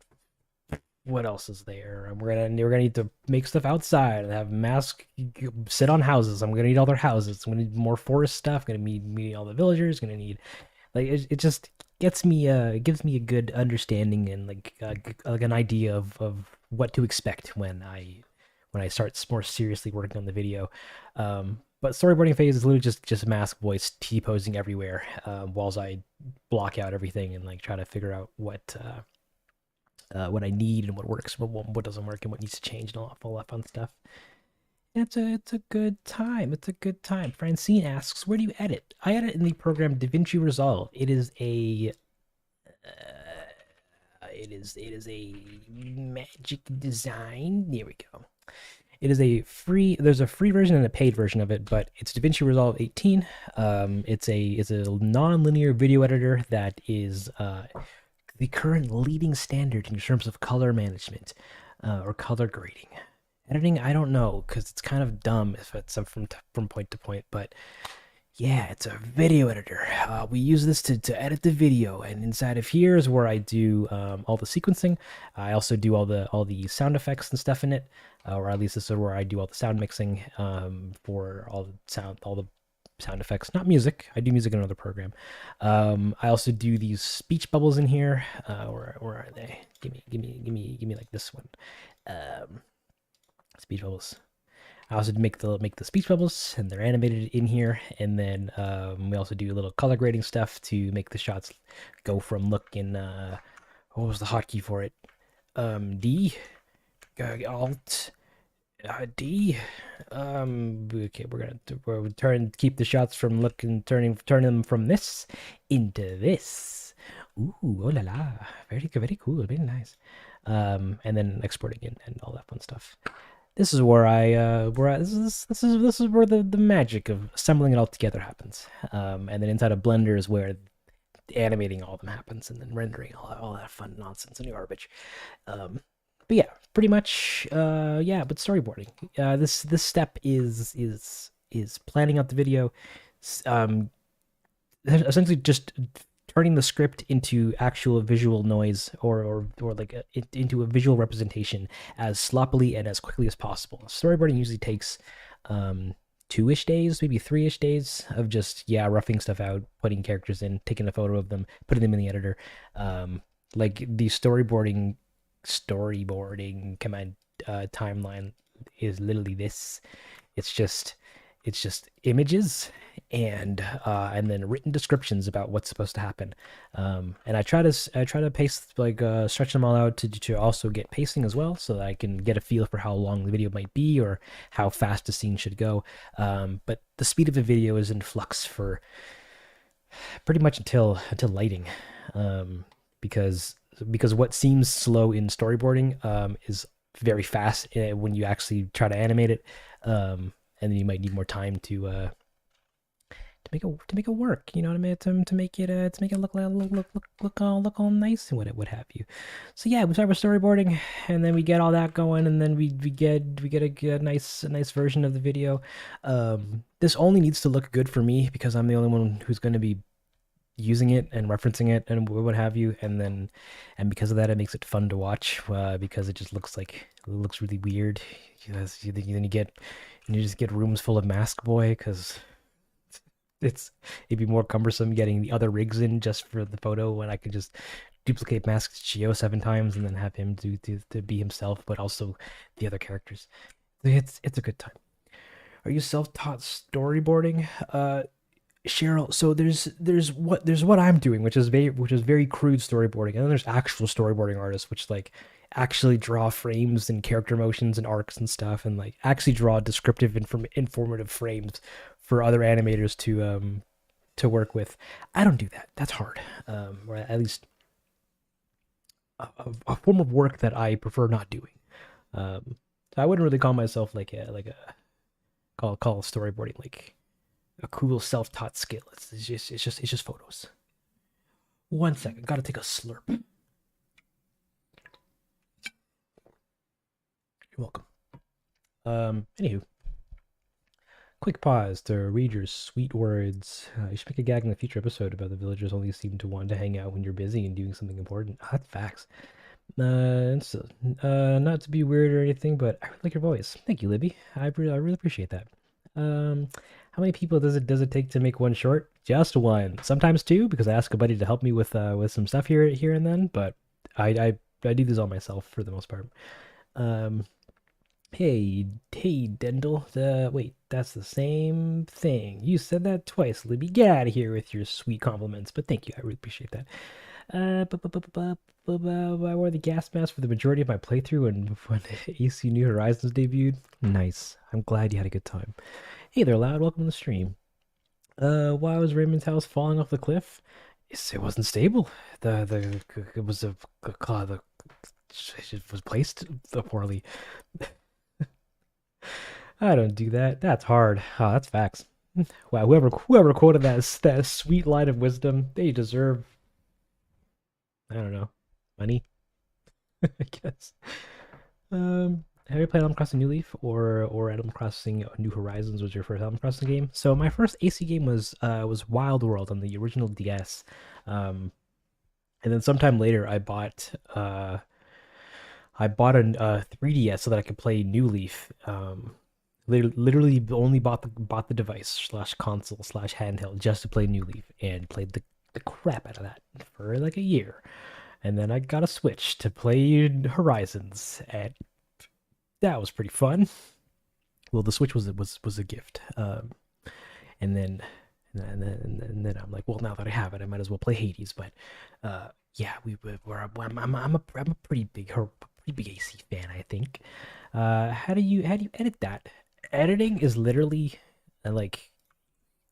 what else is there? We're gonna need to make stuff outside and have Mask sit on houses. I'm gonna need all their houses. I'm gonna need more forest stuff. I'm gonna need all the villagers. Gonna need like it just gives me a good understanding and like an idea of what to expect when I start more seriously working on the video. But storyboarding phase is literally just Mask voice T-posing everywhere, whilst I block out everything and like try to figure out what I need and what works, what doesn't work, and what needs to change, and all that fun stuff. It's a good time. It's a good time. Francine asks, "Where do you edit?" I edit in the program DaVinci Resolve. It is a magic design. There we go. It is a free. There's a free version and a paid version of it, but it's DaVinci Resolve 18. It's a non-linear video editor that is the current leading standard in terms of color management or color grading. Editing, I don't know, because it's kind of dumb if it's from point to point, but yeah, it's a video editor. We use this to edit the video, and inside of here is where I do all the sequencing. I also do all the sound effects and stuff in it, or at least this is where I do all the sound mixing for all the sound effects, not music. I do music in another program. I also do these speech bubbles in here. Where are they? Give me like this one. Speech bubbles. I also make the speech bubbles, and they're animated in here. And then we also do a little color grading stuff to make the shots go from looking. What was the hotkey for it? D, Alt, D. Okay, we're keep the shots from turn them from this into this. Ooh, oh la la, very cool, very nice. And then exporting and all that fun stuff. This is where this is where the magic of assembling it all together happens. And then inside of Blender is where animating all of them happens, and then rendering all that fun nonsense and garbage. But yeah, pretty much yeah. But storyboarding, this step is planning out the video, essentially just turning the script into actual visual noise or like into a visual representation as sloppily and as quickly as possible. Storyboarding usually takes 2-ish days, maybe 3-ish days of just roughing stuff out, putting characters in, taking a photo of them, putting them in the editor. Like the storyboarding command timeline is literally this. It's just images and then written descriptions about what's supposed to happen. And I try to pace stretch them all out to also get pacing as well, so that I can get a feel for how long the video might be or how fast a scene should go. But the speed of the video is in flux for pretty much until lighting, because what seems slow in storyboarding is very fast when you actually try to animate it. And then you might need more time to make it work. You know what I mean? To make it look all nice and what have you. So yeah, we start with storyboarding, and then we get all that going, and then we get a nice version of the video. This only needs to look good for me because I'm the only one who's going to be using it and referencing it and what have you, and because of that, it makes it fun to watch because it just looks really weird. Then you just get rooms full of Mask Boy because it'd be more cumbersome getting the other rigs in just for the photo when I could just duplicate Mask Geo 7 times and then have him do to be himself, but also the other characters. It's a good time. Are you self-taught storyboarding? Cheryl, so there's what I'm doing, which is very crude storyboarding, and then there's actual storyboarding artists, which like actually draw frames and character motions and arcs and stuff, and like actually draw descriptive, informative frames for other animators to work with. I don't do that. That's hard. Or at least a form of work that I prefer not doing. So I wouldn't really call myself like a call storyboarding like a cool self-taught skill. It's just photos. 1 second, gotta take a slurp. You're welcome. Anywho, quick pause to read your sweet words. You should make a gag in the future episode about the villagers only seem to want to hang out when you're busy and doing something important. That's facts. So, not to be weird or anything, but I really like your voice. Thank you, Libby. I really appreciate that. How many people does it take to make one short? Just one, sometimes two, because I ask a buddy to help me with some stuff here and then. But I do this all myself for the most part. Um, hey, Dendle. Wait, that's the same thing. You said that twice, Libby. Get out of here with your sweet compliments. But thank you, I really appreciate that. I wore the gas mask for the majority of my playthrough when AC New Horizons debuted. Nice. I'm glad you had a good time. Hey there, Loud. Welcome to the stream. Why was Raymond's house falling off the cliff? It wasn't stable. The it was the it was placed poorly. I don't do that. That's hard. Oh, that's facts. Wow, whoever quoted that sweet line of wisdom, they deserve, I don't know, money, I guess. Have you played Animal Crossing New Leaf or Animal Crossing New Horizons was your first Animal Crossing game? So my first AC game was Wild World on the original DS. And then sometime later I bought a 3DS so that I could play New Leaf. Literally only bought the device slash console slash handheld just to play New Leaf and played the crap out of that for like a year. And then I got a Switch to play Horizons, and that was pretty fun. Well, the Switch was a gift. And then and then I'm like, well, now that I have it, I might as well play Hades. But yeah, I'm a pretty big AC fan, I think. How do you edit that? Editing is literally like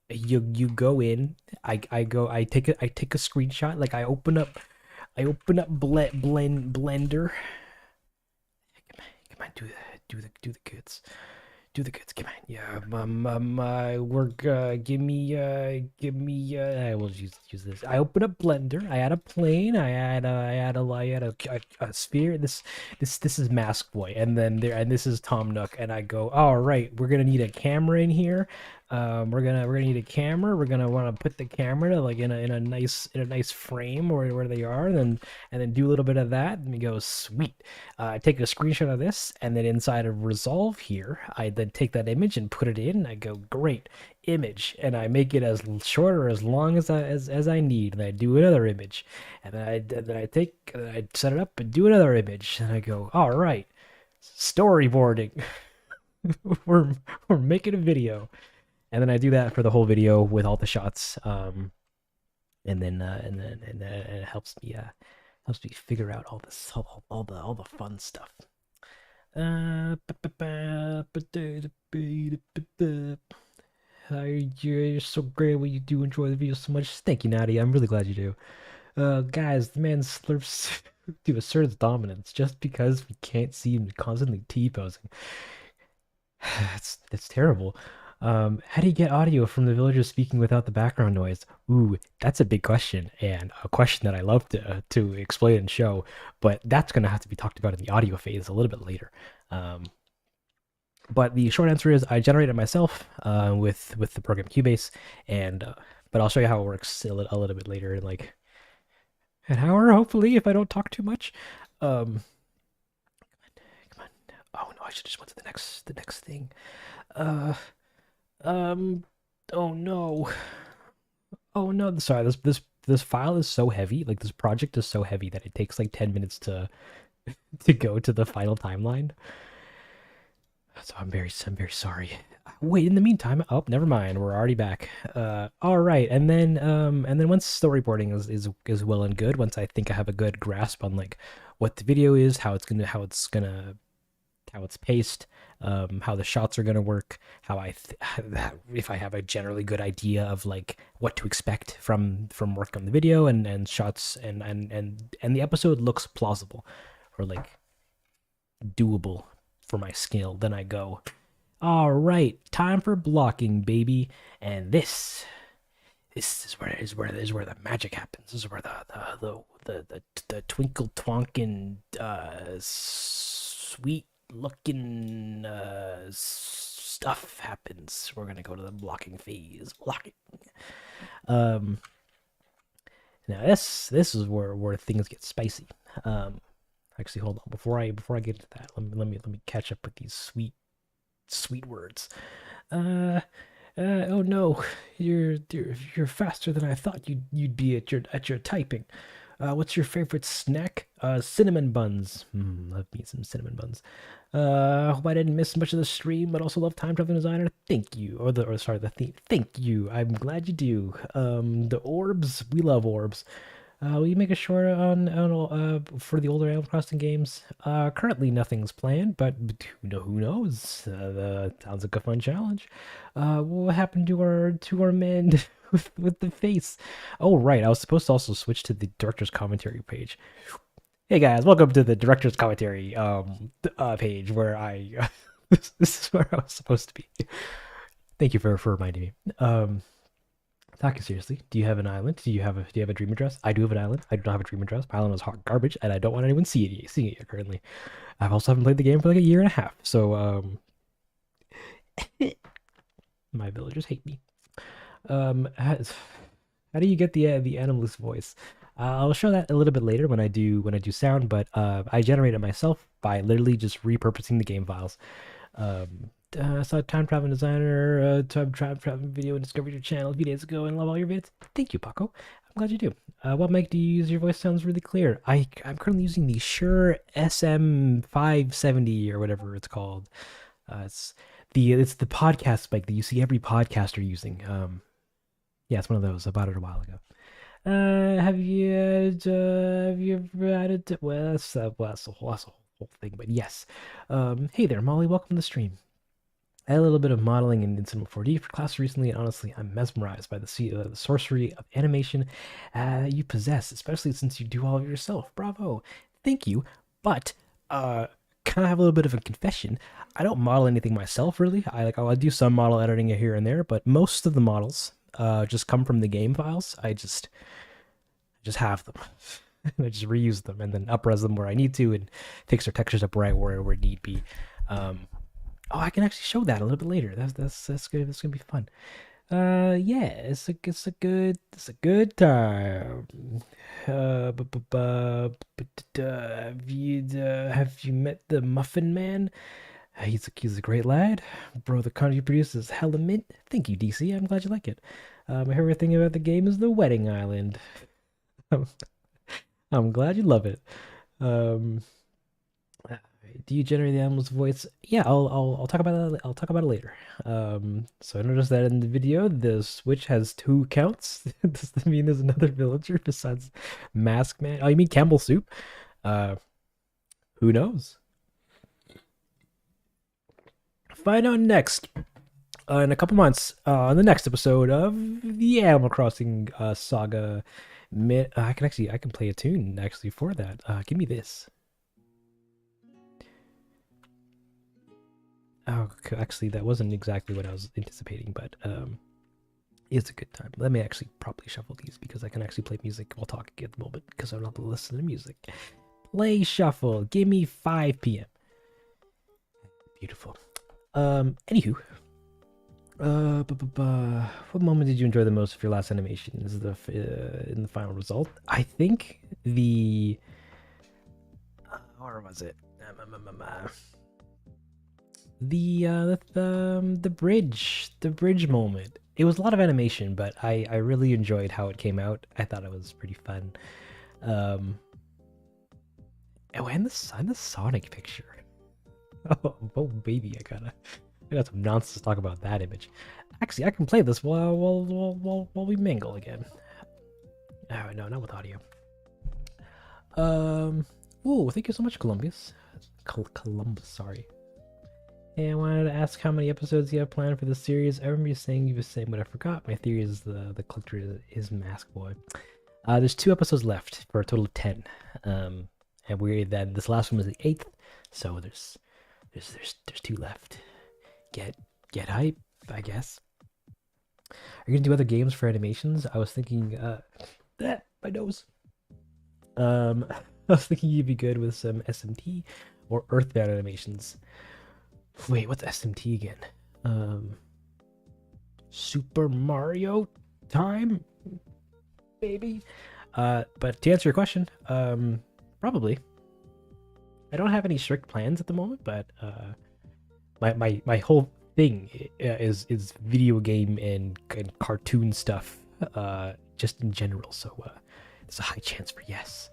you go in. I take a screenshot. Like I open up Blender. Come on, do the goods. Do the goods. Come on. Yeah. Work. Give me. I will use this. I open up Blender. I add a plane. I add a sphere. This is Mask Boy, and then and this is Tom Nook, and I go, all right, we're gonna need a camera in here. We're gonna need a camera. We're gonna want to put the camera like in a nice frame where they are, and then do a little bit of that. And we go, sweet. I take a screenshot of this, and then inside of Resolve here, I then take that image and put it in. I go, great image, and I make it as short or as long as I need. And I do another image, and I set it up and do another image, and I go, all right, storyboarding. we're we're making a video, and then I do that for the whole video with all the shots. And then it helps me figure out all the fun stuff. You're so great when you do enjoy the video so much. Thank you, Natty. I'm really glad you do. Guys, the man slurps to asserts dominance just because we can't see him constantly T-posing. That's terrible. How do you get audio from the villagers speaking without the background noise? Ooh, that's a big question, and a question that I love to explain and show, but that's gonna have to be talked about in the audio phase a little bit later. But the short answer is I generate it myself with the program Cubase, and but I'll show you how it works a little bit later in like an hour, hopefully, if I don't talk too much. Um, come on. Oh no, I should just went to the next thing. Uh, Um, oh no. Oh no, sorry, this this file is so heavy, like this project is so heavy that it takes like 10 minutes to go to the final timeline. So I'm very sorry. Wait, in the meantime, oh, never mind. We're already back. All right, and then once storyboarding is well and good, once I think I have a good grasp on like what the video is, how it's paced, how the shots are gonna work, if I have a generally good idea of like what to expect from work on the video and shots and the episode looks plausible or like doable for my skill, then I go, all right, time for blocking, baby. And this is where the magic happens. This is where the twinkle twonkin sweet looking stuff happens. We're gonna go to the blocking phase. Blocking. Um Now this is where things get spicy. Actually, hold on. Before I get to that, let me catch up with these sweet words. Oh no, you're faster than I thought you'd be at your typing. What's your favorite snack? Cinnamon buns. Love me some cinnamon buns. Hope I didn't miss much of the stream, but also love Time Traveling Designer. Thank you. Or sorry, the theme. Thank you. I'm glad you do. The orbs. We love orbs. Will you make a short on for the older Animal Crossing games? Currently nothing's planned, but who knows? Sounds like a fun challenge. What happened to our man with the face? Oh right, I was supposed to also switch to the director's commentary page. Hey guys, welcome to the director's commentary page where I this is where I was supposed to be. Thank you for reminding me. Talking seriously, do you have an island? Do you have a dream address? I do have an island. I do not have a dream address. My island is hot garbage, and I don't want anyone seeing it yet currently. I've also haven't played the game for like a year and a half, so my villagers hate me. How do you get the animalist voice? I'll show that a little bit later when I do sound, but I generate it myself by literally just repurposing the game files. I saw Time Traveling Designer, Time Traveling video and discovered your channel a few days ago and love all your vids. Thank you, Paco. I'm glad you do. What mic do you use? Your voice sounds really clear. I'm currently using the Shure SM570 or whatever it's called. It's the podcast mic that you see every podcaster using. Yeah, it's one of those. I bought it a while ago. Have you ever added? Well, that's a whole thing. But yes. Hey there, Molly. Welcome to the stream. I had a little bit of modeling in Cinema 4D for class recently, and honestly, I'm mesmerized by the sorcery of animation you possess, especially since you do all of it yourself. Bravo. Thank you. But can I have a little bit of a confession? I don't model anything myself, really. I'll do some model editing here and there, but most of the models just come from the game files. I just have them. I just reuse them and then upres them where I need to and fix their textures up right where need be. Oh, I can actually show that a little bit later. That's good. That's gonna be fun. Yeah, it's a good time. Have you met the Muffin Man? He's a great lad, bro. The content you produce is hella mint. Thank you, DC. I'm glad you like it. My favorite thing about the game is the wedding island. I'm glad you love it. Do you generate the animal's voice? Yeah, I'll talk about that. I'll talk about it later. So I noticed that in the video, the switch has 2 counts. Does that mean there's another villager besides Mask Man? Oh, you mean Campbell Soup? Who knows? Find out next in a couple months on the next episode of the Animal Crossing saga. I can play a tune actually for that. Give me this. Oh, actually, that wasn't exactly what I was anticipating, but it's a good time. Let me actually properly shuffle these because I can actually play music while talking at the moment because I'm not listening to music. Play shuffle. Give me 5 p.m. Beautiful. Anywho, what moment did you enjoy the most of your last animation? This is in the final result. I think where was it? The bridge moment. it was a lot of animation, but I really enjoyed how it came out. I thought it was pretty fun. Oh, and the Sonic picture. Oh baby, I got some nonsense to talk about that image. Actually, I can play this while we mingle again. Oh no, not with audio. Oh, thank you so much, Columbus. Columbus, sorry. And I wanted to ask how many episodes you have planned for this series. I remember you saying you were saying, but I forgot. My theory is the collector is Mask Boy. There's 2 episodes left for a total of 10. And this last one was the 8th, so there's 2 left. Get hype, I guess. Are you gonna do other games for animations? I was thinking, my nose. I was thinking you'd be good with some SMT or Earthbound animations. Wait, what's SMT again? Super Mario time, baby. But to answer your question, probably. I don't have any strict plans at the moment, but my whole thing is video game and cartoon stuff, just in general. So there's a high chance for yes.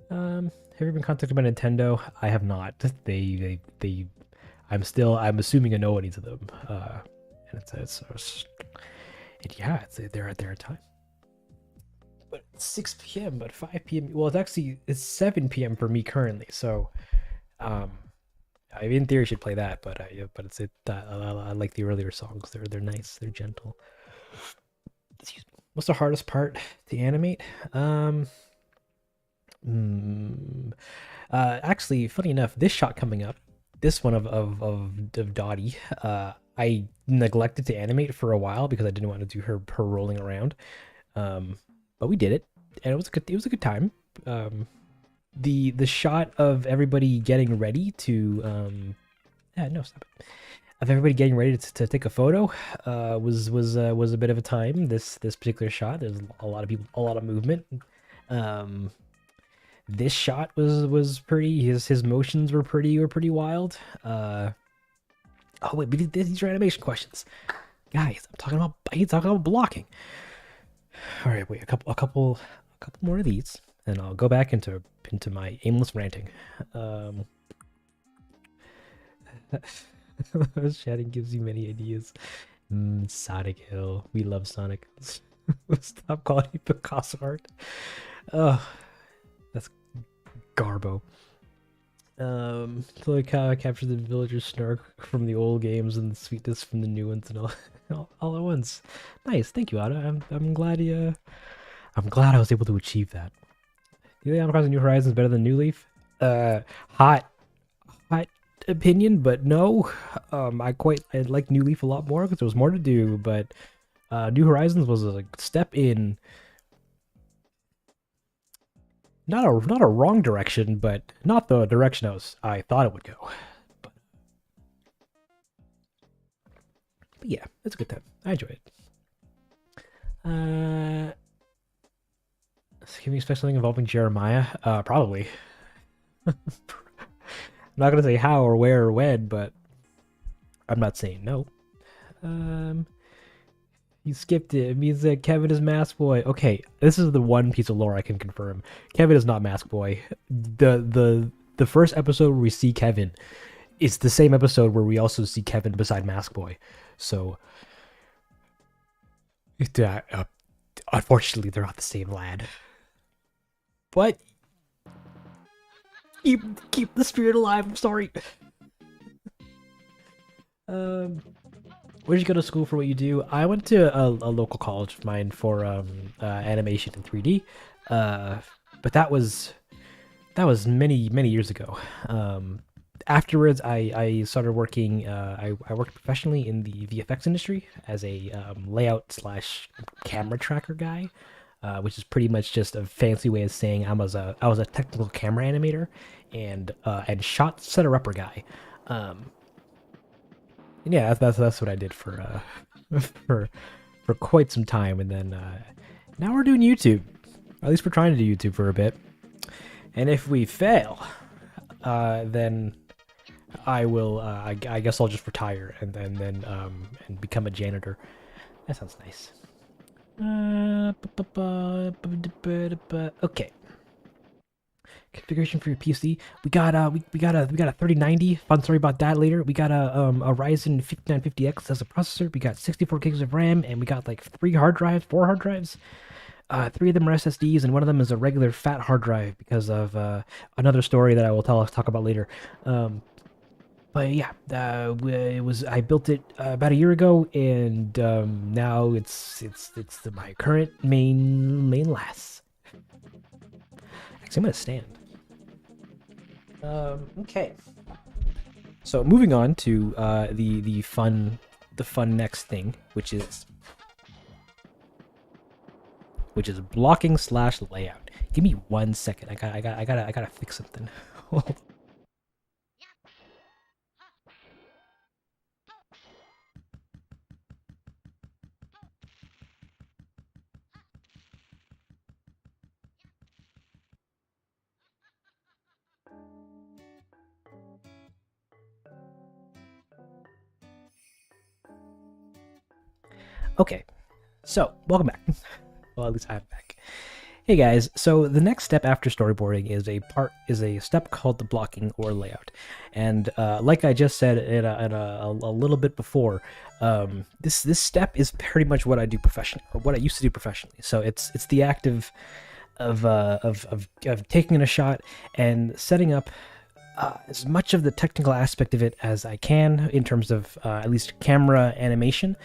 Have you been contacted by Nintendo? I have not. I'm assuming a no on each of them. And they're at their time. But it's 6 p.m. But 5 p.m. Well, it's 7 p.m. for me currently. So, I in theory should play that. But I like the earlier songs. They're nice. They're gentle. Excuse me. What's the hardest part to animate? Actually, funny enough, this shot coming up, this one of Dottie, I neglected to animate for a while because I didn't want to do her rolling around. But we did it, and it was a good time. The shot of everybody getting ready to stop it. Of everybody getting ready to take a photo was a bit of a time. This particular shot, there's a lot of people, a lot of movement. This shot was pretty. His motions were pretty wild. Oh wait, but these are animation questions, guys. I'm talking about blocking. All right, wait, a couple more of these, and I'll go back into my aimless ranting. Chatting gives you many ideas. Sonic Hill, we love Sonic. Stop calling it Picasso art. Oh, that's garbo. So like how I captured the villagers' snark from the old games and the sweetness from the new ones and all at once. Nice, thank you, Ada. I'm glad I was able to achieve that. Do you think Animal Crossing New Horizons better than New Leaf? Hot opinion, but no. I like New Leaf a lot more because there was more to do, but New Horizons was a step in not a wrong direction, but not the direction I thought it would go. But yeah, it's a good time. I enjoy it. Can we expect something involving Jeremiah? Probably. I'm not gonna say how or where or when, but I'm not saying no. You skipped it. It means that Kevin is Mask Boy. Okay, this is the one piece of lore I can confirm. Kevin is not Mask Boy. The first episode where we see Kevin is the same episode where we also see Kevin beside Mask Boy. So, unfortunately, they're not the same lad. But keep the spirit alive. I'm sorry. Where'd you go to school for what you do? I went to a local college of mine for animation in 3D, but that was many years ago. Afterwards, I started working. I worked professionally in the VFX industry as a layout / camera tracker guy, which is pretty much just a fancy way of saying I was a technical camera animator and shot setter upper guy. And yeah, that's what I did for for quite some time, and then now we're doing YouTube. At least we're trying to do YouTube for a bit. And if we fail, then I will. I guess I'll just retire and then become a janitor. That sounds nice. Okay. Configuration for your PC. We got a 3090. Fun story about that later. We got a Ryzen 5950X as a processor. We got 64 gigs of RAM, and we got like 4 hard drives. 3 of them are SSDs, and one of them is a regular fat hard drive because of another story that I will talk about later. But yeah, I built it about a year ago, and now it's my current main LAS. Actually, I'm gonna stand. Okay. So moving on to the fun next thing, which is blocking / layout. Give me 1 second. I gotta fix something. Okay, so welcome back. Well, at least I'm back. Hey guys, so the next step after storyboarding is a step called the blocking or layout, and like I just said a little bit before, this step is pretty much what I do professionally, or what I used to do professionally. So it's the act of taking a shot and setting up as much of the technical aspect of it as I can in terms of at least camera animation,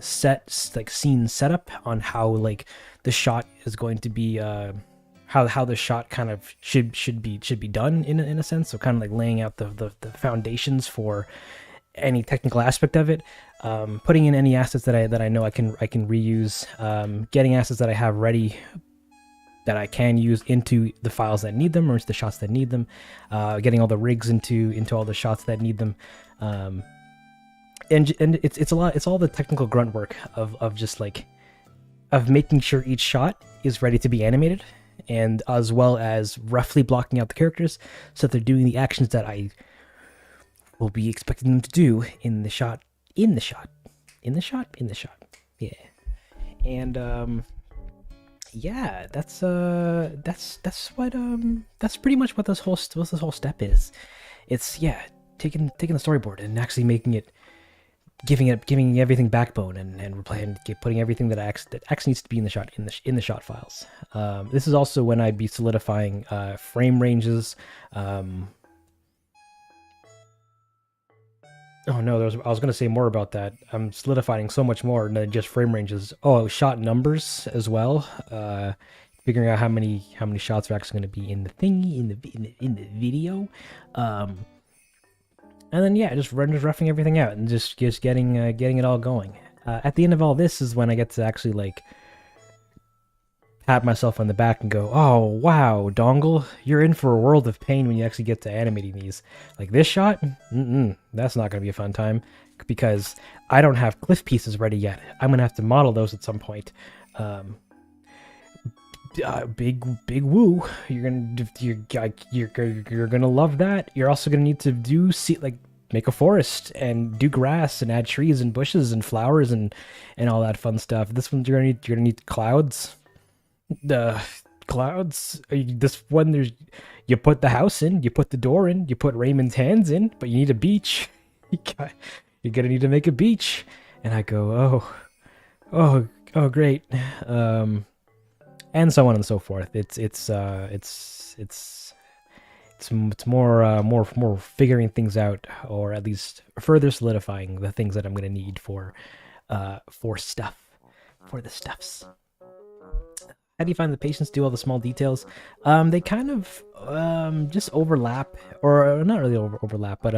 scene setup on how like the shot is going to be, how the shot kind of should be done in a sense. So kind of like laying out the foundations for any technical aspect of it, putting in any assets that I know I can reuse, getting assets that I have ready that I can use into the files that need them, or into the shots that need them, getting all the rigs into all the shots that need them, and it's a lot. It's all the technical grunt work of just like of making sure each shot is ready to be animated, and as well as roughly blocking out the characters so that they're doing the actions that I will be expecting them to do in the shot. Yeah, and yeah, that's pretty much what this whole step is. It's taking the storyboard and actually making it, giving everything backbone, and putting everything that actually needs to be in the shot in the shot files. This is also when I'd be solidifying frame ranges. Oh no, I was going to say more about that. I'm solidifying so much more than just frame ranges. Oh, shot numbers as well. Figuring out how many shots are actually going to be in the thingy, in the video. And then just roughing everything out and just getting it all going. At the end of all this is when I get to actually like pat myself on the back and go, oh wow, Dongle, you're in for a world of pain when you actually get to animating these. Like this shot, that's not going to be a fun time because I don't have cliff pieces ready yet. I'm going to have to model those at some point. Big woo. You're gonna love that. You're also gonna need to make a forest and do grass and add trees and bushes and flowers and all that fun stuff. This one you're gonna need clouds. The clouds. This one you put the house in, you put the door in, you put Raymond's hands in, but you need a beach. You're gonna need to make a beach. And I go, oh great. And so on and so forth. It's more figuring things out, or at least further solidifying the things that I'm gonna need for the stuffs. How do you find the patience to do all the small details? They kind of just overlap, or not really overlap, but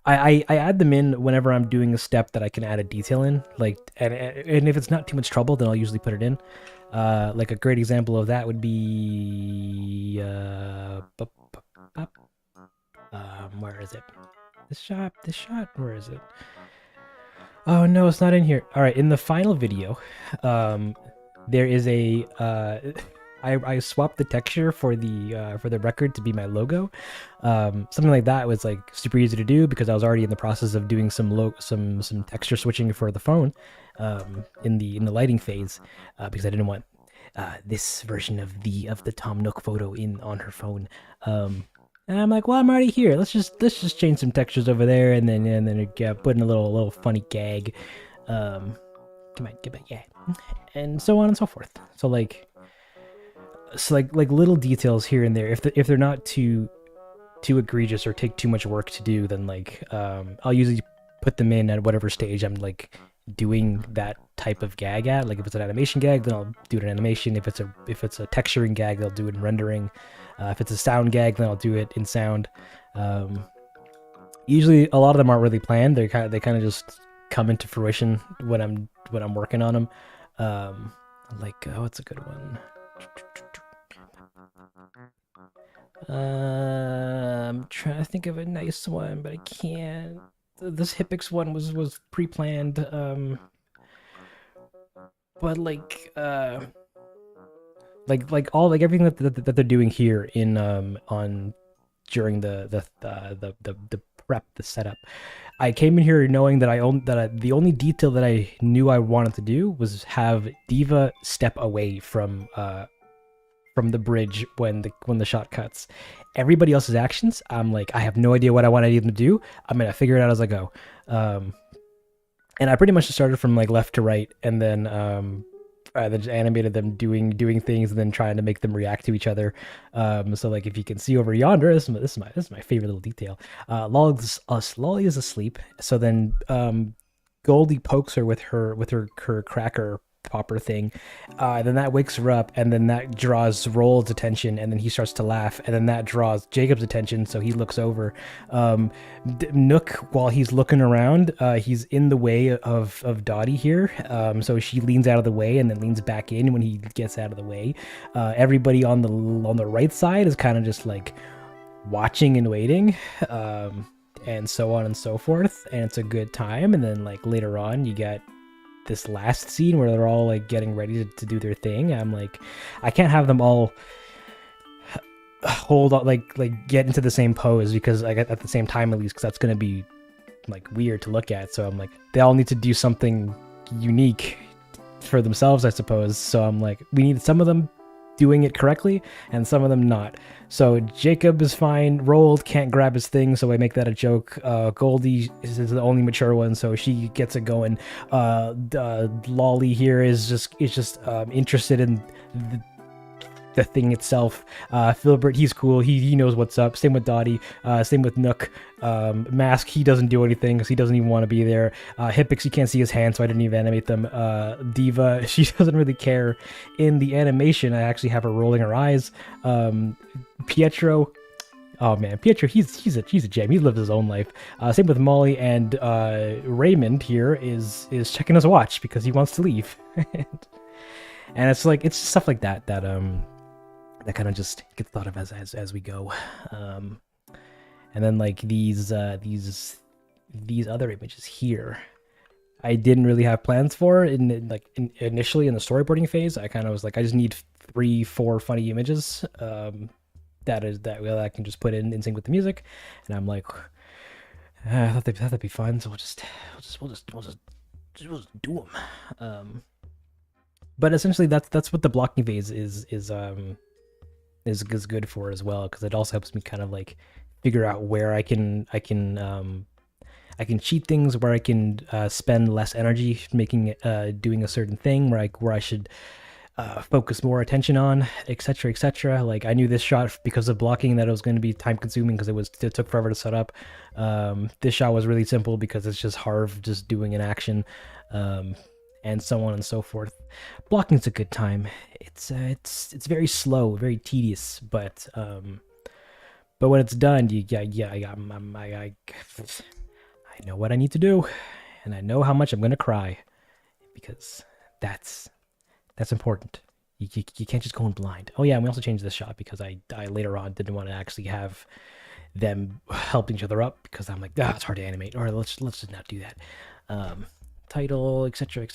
I add them in whenever I'm doing a step that I can add a detail in. Like, and if it's not too much trouble, then I'll usually put it in. Like a great example of that would be where is it? This shot, where is it? Oh no, it's not in here. All right, in the final video, there is a I swapped the texture for the record to be my logo. Something like that was like super easy to do because I was already in the process of doing some texture switching for the phone. in the lighting phase, because I didn't want this version of the Tom Nook photo on her phone. And I'm like, well, I'm already here. Let's just change some textures over there, and then put in a little funny gag. Come on, get back, yeah, and so on and so forth. So like little details here and there. If they're not too egregious or take too much work to do, then like I'll usually put them in at whatever stage I'm like doing that type of gag at. Like if it's an animation gag, then I'll do it in animation. If it's a texturing gag, I'll do it in rendering. If it's a sound gag, then I'll do it in sound. Usually, a lot of them aren't really planned. They kind of just come into fruition when I'm working on them. What's a good one? I'm trying to think of a nice one, but I can't. This Hippix one was pre-planned. But everything that they're doing here in on during the prep, the setup. I came in here knowing that the only detail that I knew I wanted to do was have Diva step away from the bridge when the shot cuts. Everybody else's actions, I'm like, I have no idea what I want them to do. I'm gonna figure it out as I go. And I pretty much just started from like left to right, and then just animated them doing things, and then trying to make them react to each other. So like if you can see over yonder, this is my favorite little detail. Lolly is asleep, so then Goldie pokes her with her cracker popper thing, then that wakes her up, and then that draws Roll's attention, and then he starts to laugh, and then that draws Jacob's attention, so he looks over. Nook, while he's looking around, he's in the way of Dottie here, so she leans out of the way and then leans back in when he gets out of the way. Everybody on the right side is kind of just like watching and waiting, and so on and so forth, and it's a good time. And then like later on, you get this last scene where they're all like getting ready to do their thing. I'm like, I can't have them all hold on, like get into the same pose, because like at the same time, at least, because that's gonna be like weird to look at. So I'm like, they all need to do something unique for themselves, I suppose. So I'm like, we need some of them doing it correctly and some of them not. So Jacob is fine. Roald can't grab his thing, so I make that a joke. Goldie is the only mature one, so she gets it going. Lolly here is just interested in the thing itself. Filbert, he's cool. He knows what's up. Same with Dottie. Same with Nook. Mask, he doesn't do anything because he doesn't even want to be there. Hippix, you can't see his hand, so I didn't even animate them. Diva, she doesn't really care. In the animation, I actually have her rolling her eyes. Pietro, oh man, Pietro, he's a gem. He lives his own life. Same with Molly, and Raymond here is checking his watch because he wants to leave. And it's like, it's stuff like that that kind of just gets thought of as we go. And then like these other images here, I didn't really have plans for initially in the storyboarding phase. I kind of was like, I just need 3-4 funny images that I can just put in sync with the music. And I'm like, I thought that'd be fun, so we'll just do them. But essentially, that's what the blocking phase is good for as well, because it also helps me kind of like figure out where I can cheat things, where I can spend less energy making doing a certain thing, where I should focus more attention on, etc., etc. Like I knew this shot because of blocking that it was going to be time consuming because it took forever to set up. This shot was really simple because it's just Harv just doing an action. And so on and so forth. Blocking's a good time. It's very slow, very tedious, but when it's done, I know what I need to do, and I know how much I'm gonna cry, because that's important. You can't just go in blind. Oh yeah, and we also changed this shot because I later on didn't want to actually have them helping each other up, because I'm like, it's hard to animate, or let's just not do that. Title, etc.,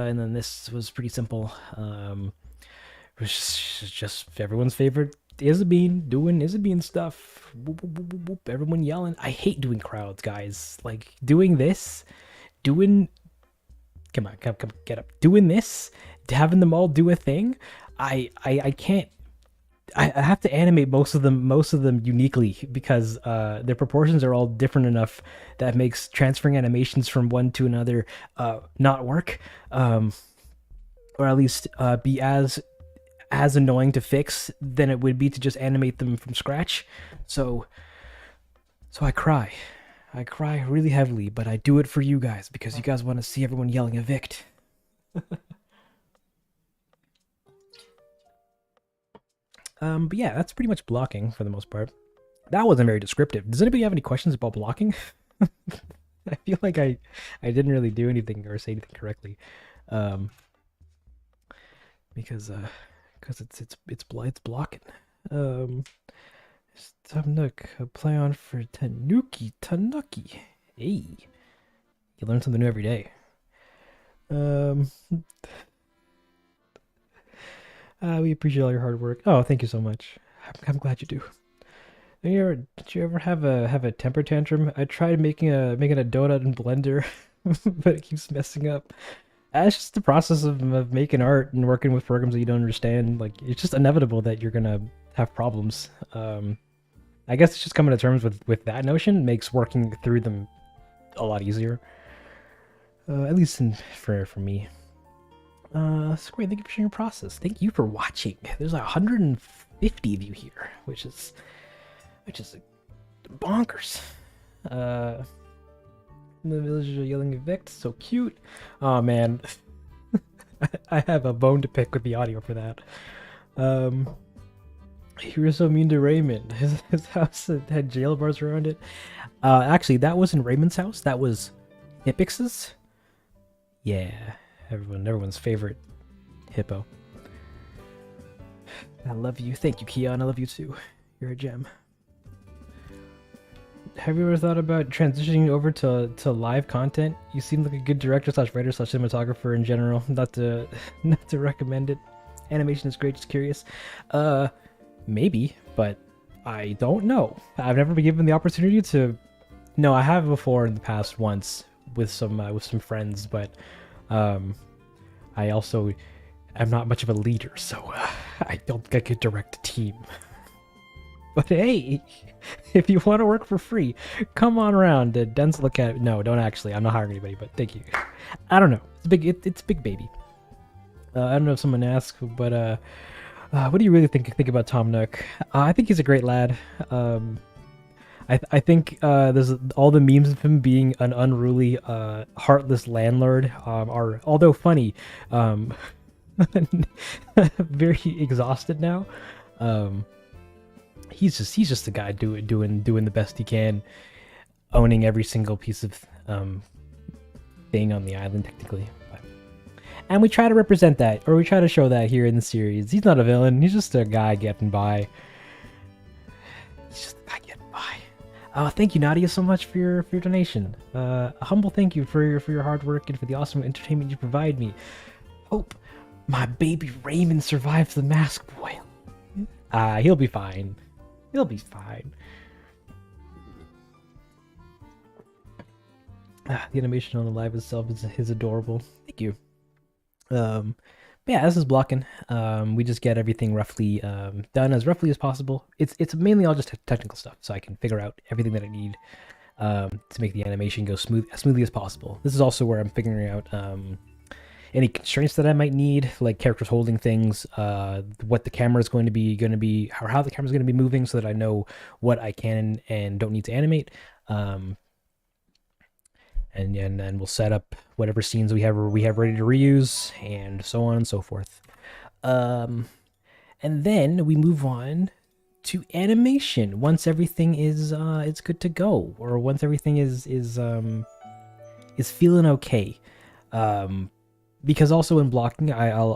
and then this was pretty simple. It was just everyone's favorite Isabine doing Isabine stuff. Whoop, whoop, whoop, whoop, everyone yelling. I hate doing crowds, guys. Like doing Come on, come, get up. Doing this, having them all do a thing. I can't. I have to animate most of them uniquely because their proportions are all different enough that makes transferring animations from one to another not work, or at least be as annoying to fix than it would be to just animate them from scratch. So I cry. I cry really heavily, but I do it for you guys because you guys want to see everyone yelling evict. But yeah, that's pretty much blocking for the most part. That wasn't very descriptive. Does anybody have any questions about blocking? I feel like I didn't really do anything or say anything correctly, because it's blocking. Nook, a play on for Tanuki. Hey, you learn something new every day. We appreciate all your hard work. Oh, thank you so much. I'm glad you do. Did you ever have a temper tantrum? I tried making a donut in Blender, but it keeps messing up. It's just the process of making art and working with programs that you don't understand. Like, it's just inevitable that you're gonna have problems. I guess it's just coming to terms with that notion makes working through them a lot easier. At least for me. Square, thank you for sharing your process. Thank you for watching. There's 150 of you here, which is bonkers. The villagers are yelling evict, so cute. Oh man, I have a bone to pick with the audio for that. You were so mean to Raymond. His house had jail bars around it. Actually, that wasn't Raymond's house. That was Hippix's. Yeah, everyone's favorite hippo. I love you. Thank you, Keon. I love you too. You're a gem. Have you ever thought about transitioning over to live content? You seem like a good director / writer / cinematographer in general. Not to recommend it. Animation is great. Just curious. Maybe, but I don't know. I've never been given the opportunity to. No, I have before in the past once with some friends, but I also am not much of a leader, so I don't think I could direct a team. But hey, if you want to work for free, come on around to Densle Academy. No, don't actually. I'm not hiring anybody, but thank you. I don't know. It's big. It's big baby. I don't know if someone asked, but what do you really think about Tom Nook? I think he's a great lad. I think there's all the memes of him being an unruly, heartless landlord are, although funny, very exhausted now. He's just a guy doing the best he can, owning every single piece of thing on the island technically. And we try to represent that, or we try to show that here in the series. He's not a villain. He's just a guy getting by. He's just a guy getting by. Thank you, Nadia, so much for your donation. A humble thank you for your hard work and for the awesome entertainment you provide me. Hope my baby Raymond survives the mask boil. He'll be fine. He'll be fine. The animation on the live itself is adorable. Thank you. But yeah, this is blocking. We just get everything roughly done as roughly as possible. It's mainly all just technical stuff, so I can figure out everything that I need to make the animation go as smoothly as possible. This is also where I'm figuring out any constraints that I might need, like characters holding things, what the camera is going to be, or how the camera is going to be moving, so that I know what I can and don't need to animate. And then we'll set up whatever scenes we have ready to reuse, and so on and so forth. And then we move on to animation once everything is it's good to go, or once everything is feeling okay. Because also in blocking, I'm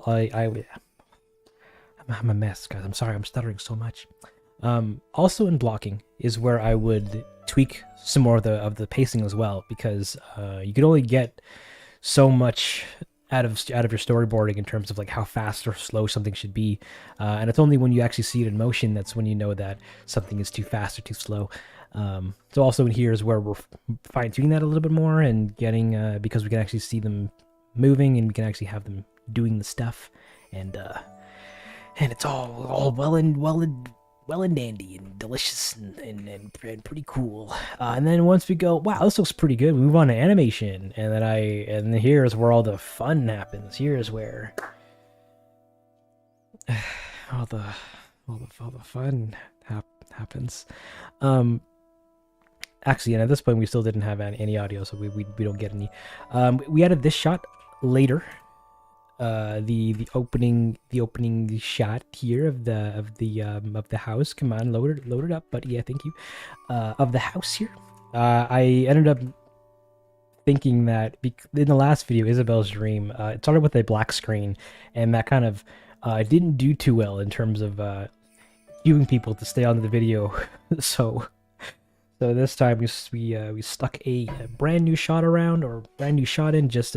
a mess, guys. I'm sorry, I'm stuttering so much. Also in blocking is where I would tweak some more of the pacing as well, because you can only get so much out of your storyboarding in terms of like how fast or slow something should be, and it's only when you actually see it in motion that's when you know that something is too fast or too slow. So also in here is where we're fine-tuning that a little bit more and getting because we can actually see them moving, and we can actually have them doing the stuff, and it's all well and dandy and delicious and pretty cool. And then once we go, wow, this looks pretty good, we move on to animation, and then here's where all the fun happens. Here's where all the fun happens. Actually, and at this point we still didn't have any audio, so we don't get any. We added this shot later. The opening shot here of the house. Come on, load it up, buddy. Yeah, thank you. Of the house here. I ended up thinking that in the last video, Isabel's dream, it started with a black screen, and that kind of didn't do too well in terms of cueing people to stay on the video. So this time we stuck a brand new shot around, or brand new shot in, just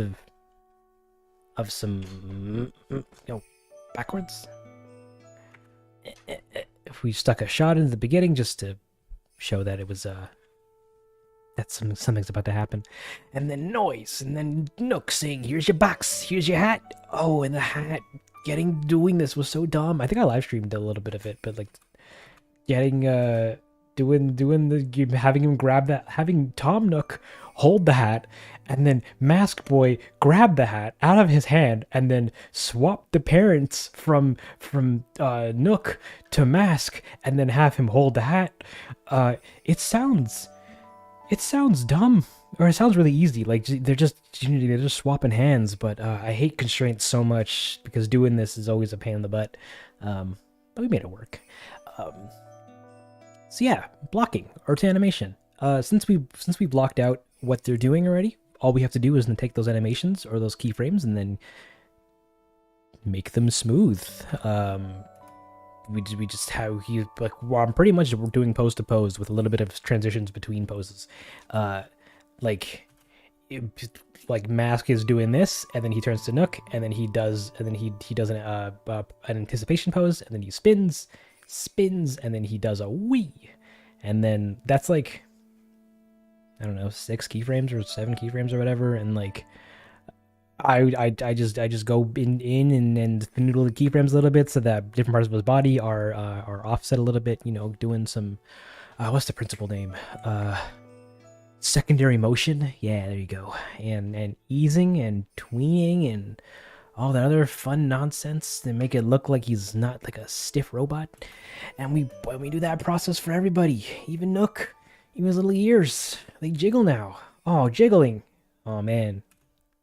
of some, backwards. If we stuck a shot in the beginning just to show that it was that something's about to happen, and then noise, and then Nook saying, "Here's your box, here's your hat." Oh, and the hat. Doing this was so dumb. I think I live streamed a little bit of it, but like getting having him grab that, having Tom Nook hold the hat, and then Mask Boy grab the hat out of his hand, and then swap the parents from Nook to Mask, and then have him hold the hat. It sounds dumb, or it sounds really easy. Like they're just swapping hands. But I hate constraints so much, because doing this is always a pain in the butt. But we made it work. So yeah, blocking or to animation. Since we blocked out what they're doing already, all we have to do is then take those animations or those keyframes and then make them smooth. We just have I'm pretty much doing pose to pose with a little bit of transitions between poses. Like Mask is doing this, and then he turns to Nook, and then he does an anticipation pose, and then he spins, and then he does a wee, and then that's like, I don't know, 6 keyframes or 7 keyframes or whatever, and like I just go in and noodle the keyframes a little bit so that different parts of his body are offset a little bit, doing some what's the principal name, secondary motion. Yeah, there you go. And easing and tweening and all that other fun nonsense to make it look like he's not like a stiff robot. And we do that process for everybody, even Nook, even his little ears, they jiggle now. Oh, jiggling. Oh man,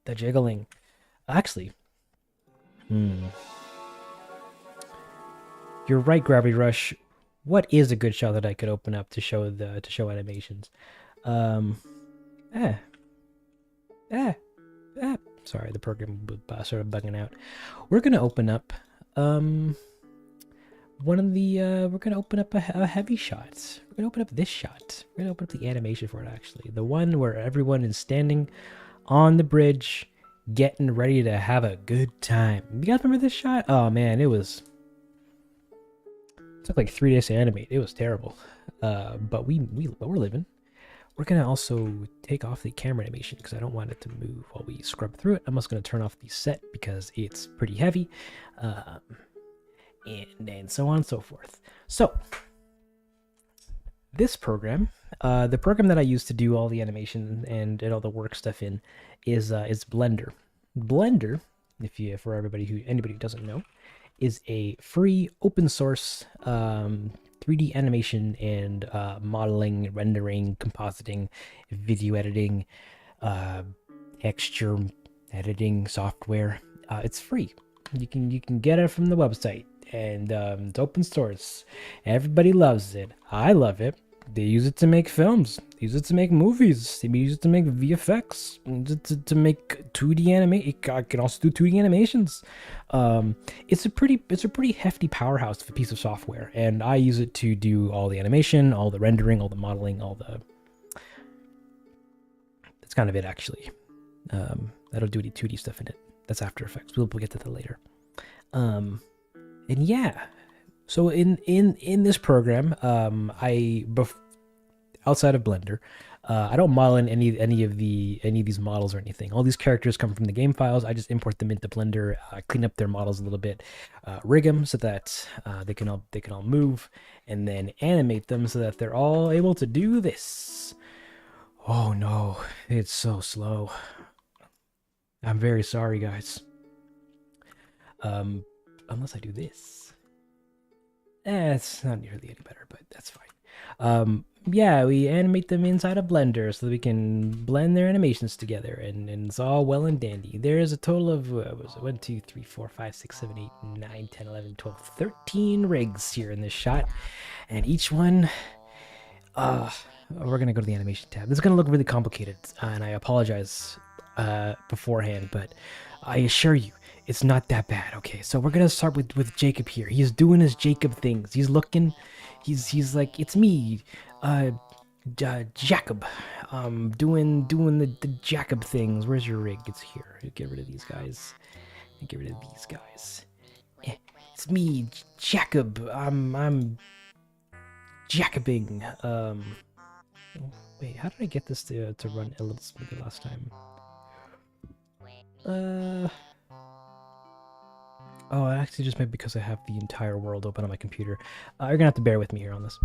the jiggling. Actually, you're right, Gravity Rush. What is a good shot that I could open up to show animations? Sorry, the program was sort of bugging out. We're gonna open up we're gonna open up a heavy shot. We're gonna open up this shot. We're gonna open up the animation for it, actually. The one where everyone is standing on the bridge, getting ready to have a good time. You guys remember this shot? Oh man, it took like 3 days to animate. It was terrible. But we're living. We're gonna also take off the camera animation because I don't want it to move while we scrub through it. I'm just gonna turn off the set because it's pretty heavy, and so on and so forth. So this program, the program that I use to do all the animation and all the work stuff in, is Blender. Blender, for anybody who doesn't know, is a free open source 3D animation and modeling, rendering, compositing, video editing, texture editing software. It's free. You can get it from the website, and it's open source. Everybody loves it. I love it. They use it to make films. They use it to make movies. They use it to make VFX. To make 2D animation. I can also do 2D animations. It's a pretty hefty powerhouse of a piece of software, and I use it to do all the animation, all the rendering, all the modeling, That's kind of it, actually. I don't do any 2D stuff in it. That's After Effects. We'll get to that later. And yeah. So in this program, outside of Blender. I don't model in any of these models or anything. All these characters come from the game files. I just import them into Blender, clean up their models a little bit, rig them so that they can all move, and then animate them so that they're all able to do this. Oh no, it's so slow. I'm very sorry, guys. Unless I do this. It's not nearly any better, but that's fine. Yeah, we animate them inside of Blender so that we can blend their animations together, and it's all well and dandy. There is a total of 1, 2, 3, 4, 5, 6, 7, 8, 9, 10, 11, 12, 13 rigs here in this shot, and each one, we're gonna go to the animation tab. This is gonna look really complicated, and I apologize beforehand, but I assure you, it's not that bad. Okay, so we're gonna start with Jacob here. He's doing his Jacob things. He's looking, he's like, it's me, Jacob, doing the Jacob things. Where's your rig? It's here. Get rid of these guys. Get rid of these guys. It's me, Jacob. I'm Jacobing. Wait, how did I get this to run a little smoother last time? Oh, actually just maybe because I have the entire world open on my computer. You're gonna have to bear with me here on this.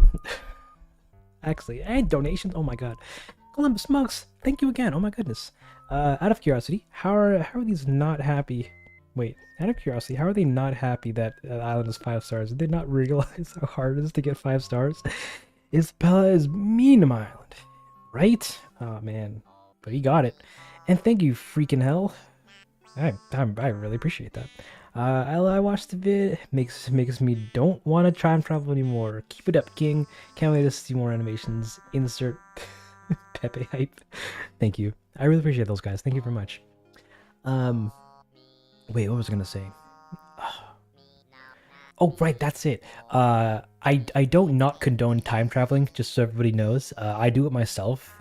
Actually, and donations. Oh my god, Columbus Mugs, thank you again. Oh my goodness. Out of curiosity, how are these not happy? Wait, out of curiosity, how are they not happy that Island is 5 stars? Did they not realize how hard it is to get 5 stars? Isabella is mean to my island, right? Oh man, but he got it. And thank you, freaking hell. I really appreciate that. I watched the vid. Makes me don't want to time travel anymore. Keep it up, King. Can't wait to see more animations. Insert Pepe hype. Thank you. I really appreciate those guys. Thank you very much. Wait, what was I gonna say? Oh, right, that's it. I don't not condone time traveling, just so everybody knows. I do it myself.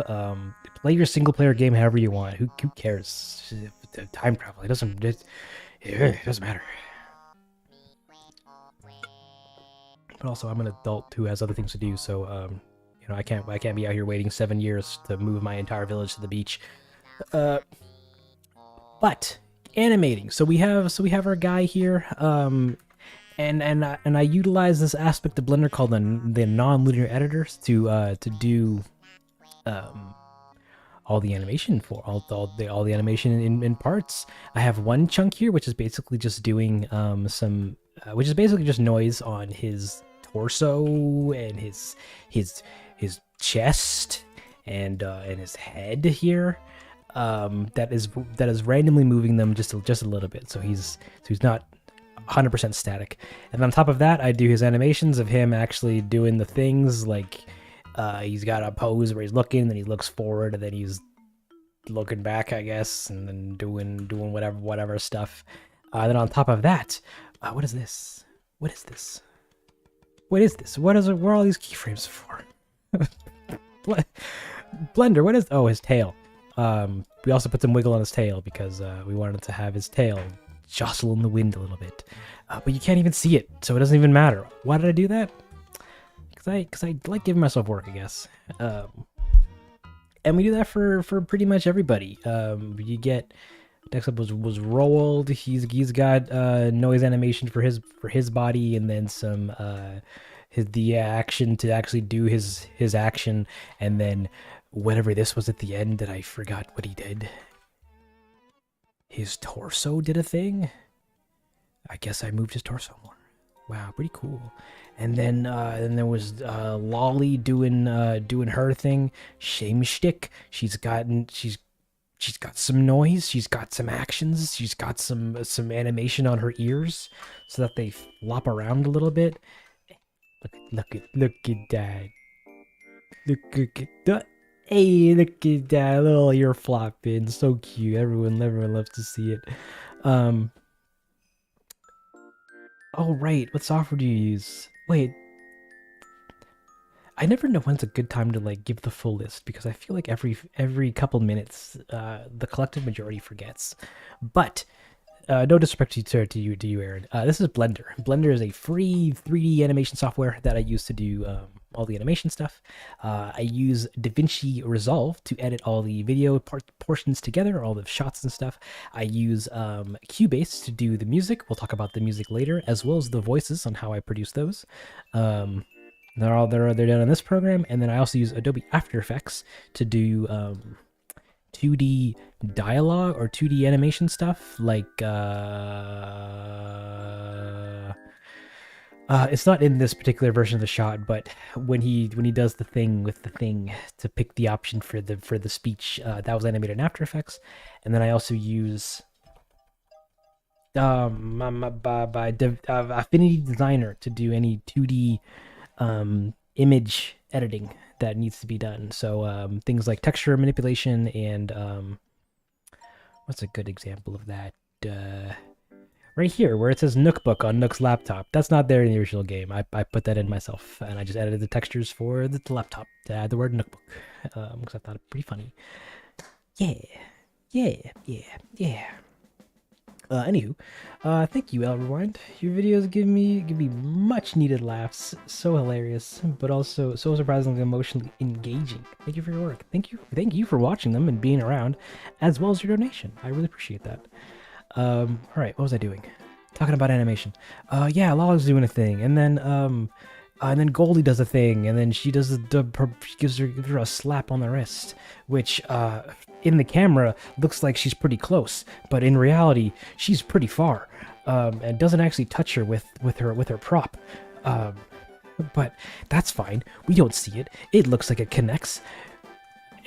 Play your single player game however you want. Who cares? Time travel. It doesn't matter. But also, I'm an adult who has other things to do, so you know, I can't be out here waiting 7 years to move my entire village to the beach. But animating. So we have our guy here. And I utilize this aspect of Blender called the non-linear editors to do all the animation for all the animation in parts. I have one chunk here which is basically just doing which is basically just noise on his torso and his chest and his head here. That is randomly moving them just a little bit. So he's not 100% static. And on top of that, I do his animations of him actually doing the things, like he's got a pose where he's looking, then he looks forward, and then he's looking back, I guess, and then doing whatever stuff. Then on top of that, what is this? What is this? What is this? What are all these keyframes for? Blender, what is? Oh, his tail. We also put some wiggle on his tail because we wanted to have his tail jostle in the wind a little bit, but you can't even see it, so it doesn't even matter. Why did I do that? Because I like giving myself work, I guess. And we do that for pretty much everybody. You get next up was Roald. He's got noise animation for his body, and then some the action to actually do his action, and then whatever this was at the end that I forgot what he did. His torso did a thing. I guess I moved his torso more. Wow, pretty cool. And then there was Lolly doing her thing. Shamestick. She's got some noise. She's got some actions. She's got some animation on her ears so that they flop around a little bit. Look at that. Look at that. Hey, look at that little ear flopping. So cute. Everyone loves to see it. Oh, right. What software do you use? Wait. I never know when's a good time to like give the full list because I feel like every couple minutes the collective majority forgets. But no disrespect to you, Aaron. This is Blender. Blender is a free 3D animation software that I use to do all the animation stuff. I use DaVinci Resolve to edit all the video portions together, all the shots and stuff. I use Cubase to do the music. We'll talk about the music later, as well as the voices on how I produce those. They're done in this program, and then I also use Adobe After Effects to do 2D dialogue or 2D animation stuff. Like it's not in this particular version of the shot, but when he does the thing with the thing to pick the option for the speech, that was animated in After Effects, and then I also use Affinity Designer to do any 2D image editing that needs to be done. So things like texture manipulation and what's a good example of that? Right here, where it says Nookbook on Nook's laptop. That's not there in the original game. I put that in myself, and I just edited the textures for the laptop to add the word Nookbook, because I thought it pretty funny. Yeah. Anywho, thank you, El Rewind. Your videos give me much needed laughs. So hilarious, but also so surprisingly emotionally engaging. Thank you for your work. Thank you for watching them and being around, as well as your donation. I really appreciate that. All right, what was I doing? Talking about animation. Yeah, Lala's doing a thing, and then Goldie does a thing, and then she does she gives her a slap on the wrist, which in the camera looks like she's pretty close, but in reality she's pretty far, and doesn't actually touch her with her prop. But that's fine. We don't see it. It looks like it connects.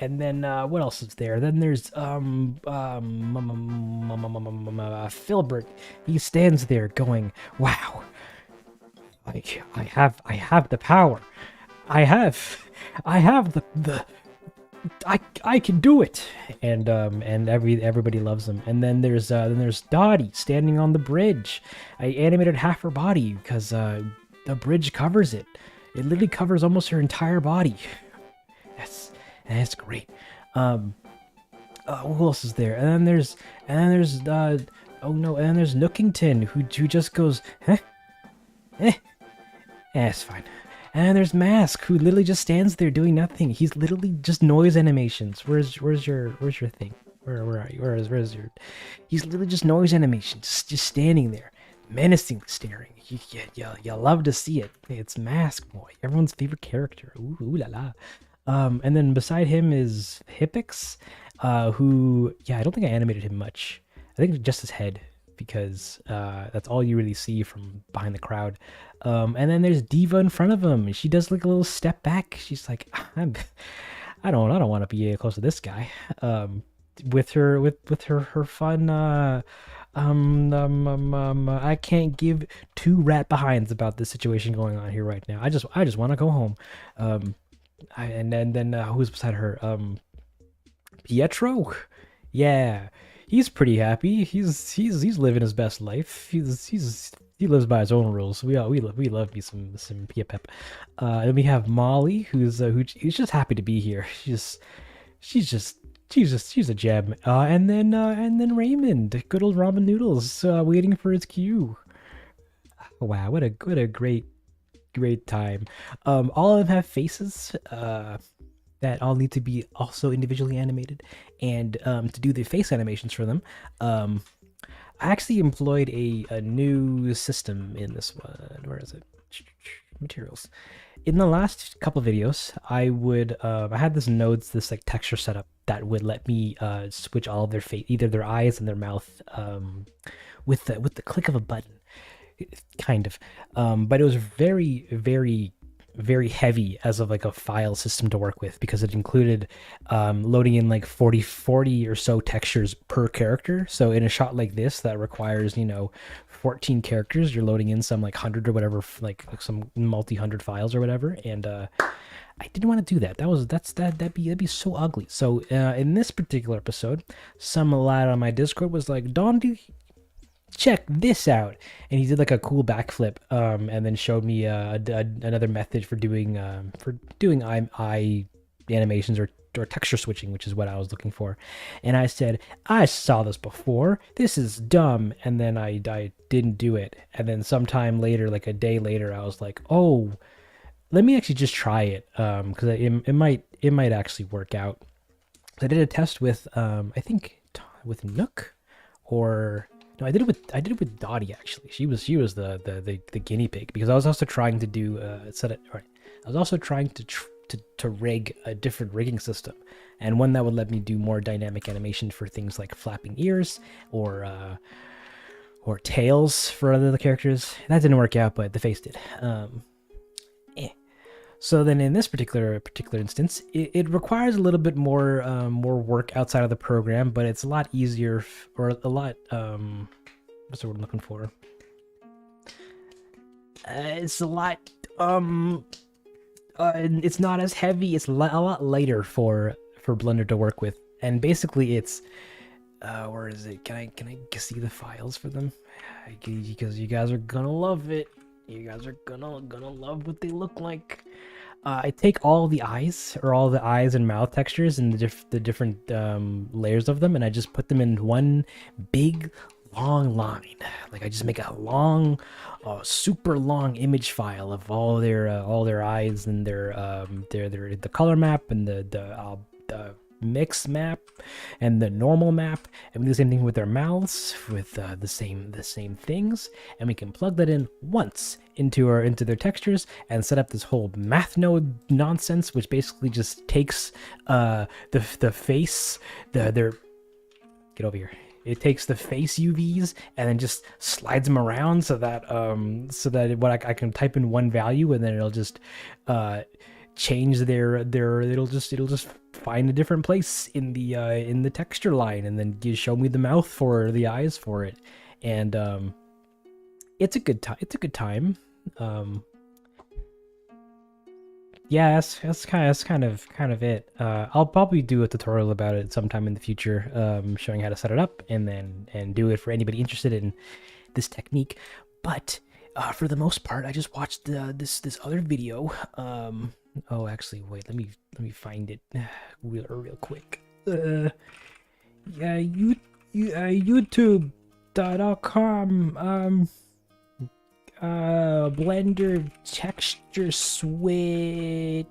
And then what else is there? Then there's Filbert. He stands there going, "Wow, I have the power. I can do it." And everybody loves him. And then there's Dottie standing on the bridge. I animated half her body because the bridge covers it. It literally covers almost her entire body. That's great. Who else is there? And then there's Nookington who just goes, huh? It's fine. And then there's Mask who literally just stands there doing nothing. He's literally just noise animations. Where's your thing? Where are you? Where is your? He's literally just noise animations, just standing there, menacingly staring. You love to see it. It's Mask Boy, everyone's favorite character. Ooh la la. And then beside him is Hippix, who, I don't think I animated him much. I think just his head, because that's all you really see from behind the crowd. And then there's Diva in front of him, and she does like a little step back. She's like, I don't want to be close to this guy. With her fun. I can't give two rat behinds about this situation going on here right now. I just want to go home. And then who's beside her? Pietro? Yeah, he's pretty happy. He's living his best life. He lives by his own rules. We love me some Pia Pep. And we have Molly, who's just happy to be here. She's a gem. And then Raymond, good old ramen noodles, waiting for his cue. Wow, what a great time. All of them have faces that all need to be also individually animated, and to do the face animations for them, I actually employed a new system in this one. Where is it? Materials. In the last couple of videos, I had this like texture setup that would let me switch all of their face, either their eyes and their mouth, with the click of a button. Kind of, but it was very, very, very heavy as of like a file system to work with, because it included loading in like 40 or so textures per character. So in a shot like this that requires 14 characters, you're loading in some like 100 or whatever, like some multi-hundred files or whatever, and I didn't want to do that. That'd be so ugly. So in this particular episode, some lad on my Discord was like, "Don, check this out," and he did like a cool backflip, and then showed me another method for doing eye animations or texture switching, which is what I was looking for. And I said, I saw this before. This is dumb. And then I didn't do it. And then sometime later, like a day later, I was like, oh, let me actually just try it, because it might actually work out. I did a test with I think with Nook, or no, I did it with Dottie actually. She was the guinea pig, because I was also trying to do set it right. I was also trying to rig a different rigging system, and one that would let me do more dynamic animation for things like flapping ears or tails for other characters. That didn't work out, but the face did. So then in this particular instance, it requires a little bit more work outside of the program, but it's a lot easier, or a lot, what's the word I'm looking for? It's a lot, it's not as heavy, it's a lot lighter for Blender to work with. And basically it's, where is it? Can I see the files for them? Because you guys are gonna love it. You guys are gonna love what they look like. I take all the eyes and mouth textures and the different layers of them, and I just put them in one big long line. Like I just make a long, super long image file of all their eyes and their the color map and the mix map and the normal map, and we do the same thing with their mouths with the same things, and we can plug that in once into their textures and set up this whole math node nonsense, which basically just takes the face, their get over here. It takes the face UVs and then just slides them around so that I can type in one value, and then it'll just change their it'll just find a different place in the texture line, and then show me the mouth for the eyes for it. And it's a good time. Yeah, that's kind of it. I'll probably do a tutorial about it sometime in the future, showing how to set it up, and do it for anybody interested in this technique. But for the most part, I just watched this other video. Oh, actually, wait. Let me find it real quick. Yeah, YouTube.com. Blender texture switching.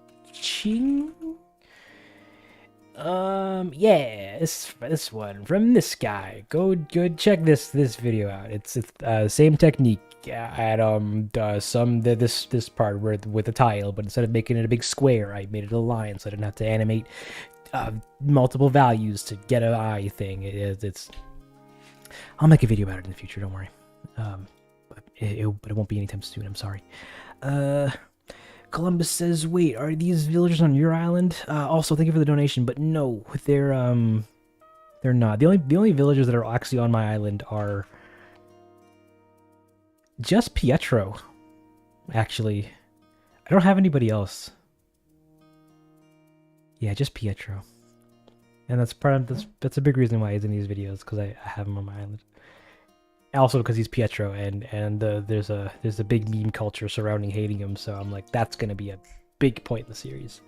Yeah, this one from this guy. Go check this video out. It's same technique. At this part with the tile, but instead of making it a big square, I made it a line, so I didn't have to animate multiple values to get an eye thing. It's I'll make a video about it in the future. Don't worry. But it won't be anytime soon. I'm sorry. Columbus says, "Wait, are these villagers on your island?" Also, thank you for the donation, but no, they're not. The only villagers that are actually on my island are just Pietro, actually. I don't have anybody else. Yeah, just Pietro. And that's a big reason why he's in these videos, because I have him on my island. Also because he's Pietro, and there's a big meme culture surrounding hating him, so I'm like, that's gonna be a big point in the series.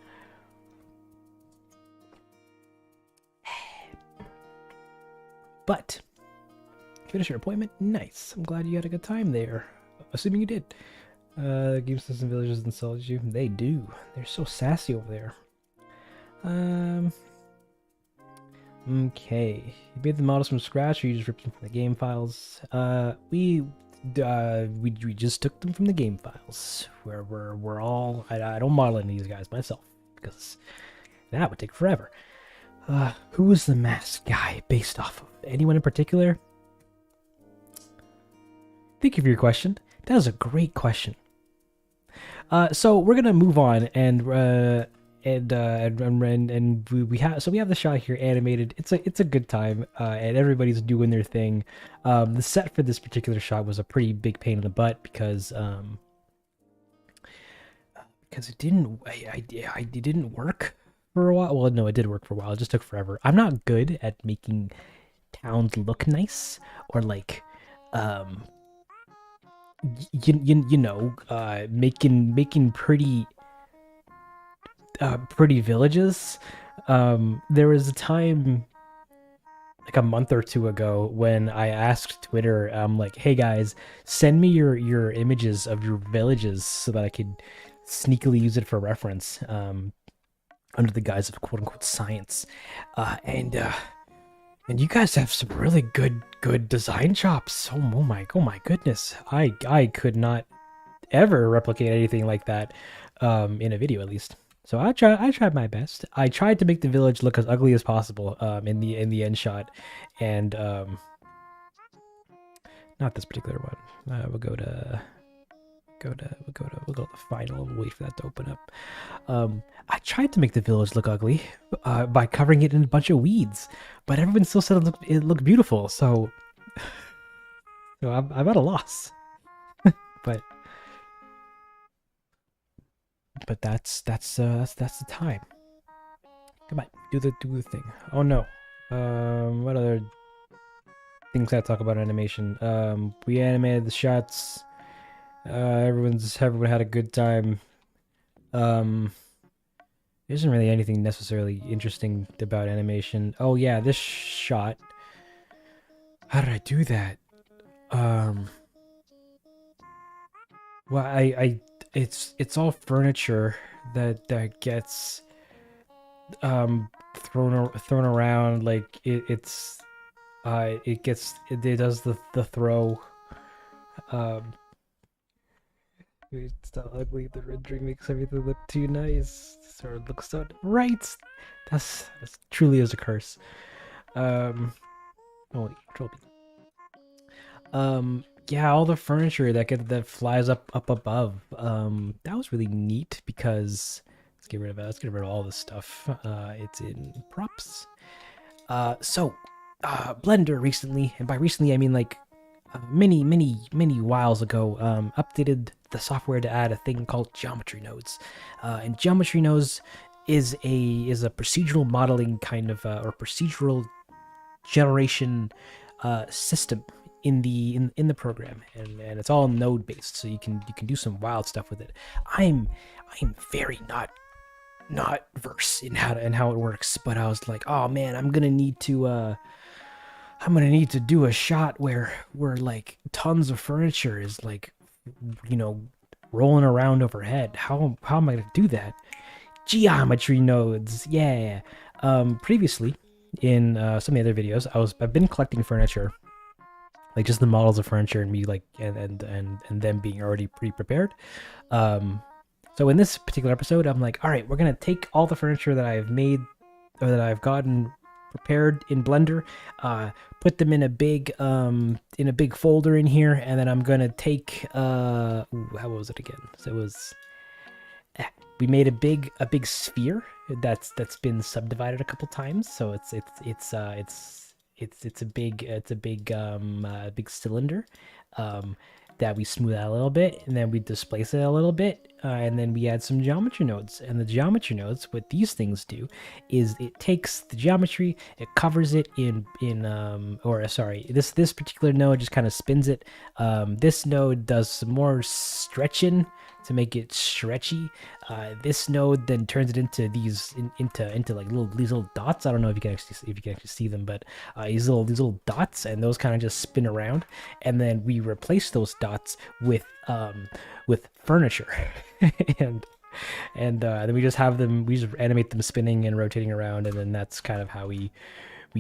But finish your appointment? Nice. I'm glad you had a good time there. Assuming you did. Game system villagers insulted you. They do. They're so sassy over there. Okay. You made the models from scratch, or you just ripped them from the game files? We just took them from the game files. Where we're all. I don't model any of these guys myself, because that would take forever. Who is the masked guy based off of? Anyone in particular? Thank you for your question. That is a great question. So we're gonna move on, and we have the shot here animated. It's a good time, and everybody's doing their thing. The set for this particular shot was a pretty big pain in the butt because it didn't work for a while. Well, no, it did work for a while. It just took forever. I'm not good at making towns look nice, or like making pretty pretty villages. There was a time like a month or two ago when I asked Twitter, like, "Hey guys, send me your images of your villages so that I could sneakily use it for reference." Under the guise of quote unquote science, and you guys have some really good design chops. Oh my goodness, I could not ever replicate anything like that, in a video at least. So I tried my best. I tried to make the village look as ugly as possible, in the end shot, and not this particular one. We'll go to the final. We'll wait for that to open up. I tried to make the village look ugly, by covering it in a bunch of weeds, but everyone still said it looked beautiful. So, I'm at a loss. but that's the time. Come on, do the thing. Oh no. What other things I talk about animation? We animated the shots. Everyone had a good time. There isn't really anything necessarily interesting about animation. Oh yeah, this shot. How did I do that? Well, it's all furniture that gets thrown around. Like it does the throw. It's not ugly. The rendering makes everything look too nice, or it looks so right. That's truly is a curse. Holy control B. Yeah, all the furniture that flies up above. That was really neat because let's get rid of it. Let's get rid of all this stuff. It's in props. Blender recently, and by recently I mean like many whiles ago, updated the software to add a thing called geometry nodes. And geometry nodes is a procedural modeling kind of or procedural generation system in the program, and it's all node based, so you can do some wild stuff with it. I'm very not verse in how it works, but I was like, oh man, I'm gonna need to do a shot where like tons of furniture is like, rolling around overhead. How am I gonna do that? Geometry nodes, yeah. Previously in some of the other videos, I've been collecting furniture, like just the models of furniture, and me like and them being already pre-prepared. So in this particular episode, I'm like, all right, we're gonna take all the furniture that I've made or that I've gotten prepared in Blender, put them in a big folder in here, and then I'm gonna take how was it again? So it was we made a big sphere that's been subdivided a couple times, so it's a big cylinder that we smooth out a little bit, and then we displace it a little bit, and then we add some geometry nodes. And the geometry nodes, what these things do is it takes the geometry, it covers it this particular node just kind of spins it. This node does some more stretching to make it stretchy. This node then turns it into into like these little dots. I don't know if you can actually see them, but these little dots, and those kind of just spin around, and then we replace those dots with furniture, and then we just animate them spinning and rotating around, and then that's kind of how we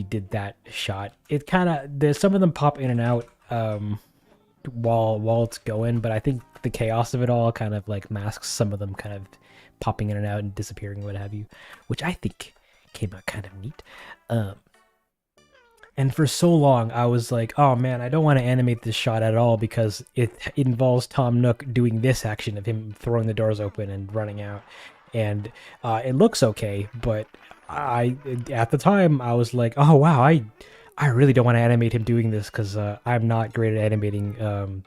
did that shot. It kind of, there's some of them pop in and out while it's going, but I think the chaos of it all kind of like masks some of them kind of popping in and out and disappearing, what have you, which I think came out kind of neat. And for so long I was like, oh man, I don't want to animate this shot at all because it involves Tom Nook doing this action of him throwing the doors open and running out, and it looks okay, but at the time I was like, oh wow, I really don't want to animate him doing this because I'm not great at animating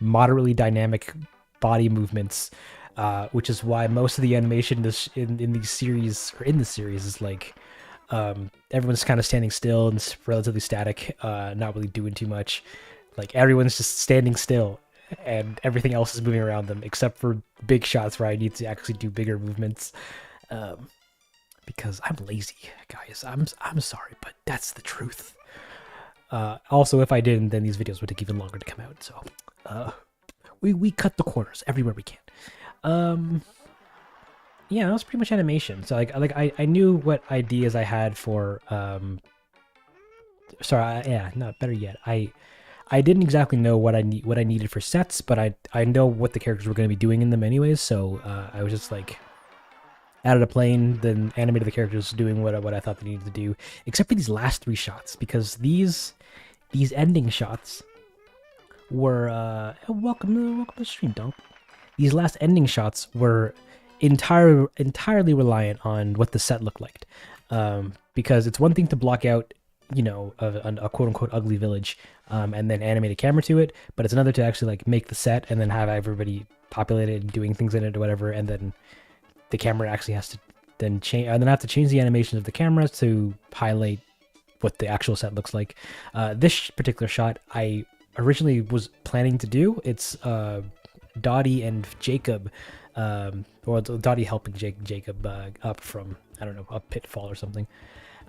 moderately dynamic body movements, which is why most of the animation in the series is like everyone's kind of standing still and it's relatively static, not really doing too much. Like everyone's just standing still and everything else is moving around them except for big shots where I need to actually do bigger movements. because I'm lazy, guys. I'm sorry, but that's the truth. Also, if I didn't, then these videos would take even longer to come out. So, we cut the corners everywhere we can. Yeah, that was pretty much animation. So I knew what ideas I had for sorry, yeah, not better yet. I didn't exactly know what I needed for sets, but I know what the characters were going to be doing in them anyways. So I was just like added a plane, then animated the characters doing what I thought they needed to do, except for these last 3 shots, because these ending shots were welcome to the stream, Dunk. These last ending shots were entirely reliant on what the set looked like, because it's one thing to block out, you know, a quote unquote ugly village, and then animate a camera to it, but it's another to actually like make the set and then have everybody populated and doing things in it or whatever, and then the camera actually has to then change, and then I have to change the animations of the cameras to highlight what the actual set looks like. This particular shot I originally was planning to do. It's Dottie and Jacob, or Dottie helping Jacob up from, I don't know, a pitfall or something.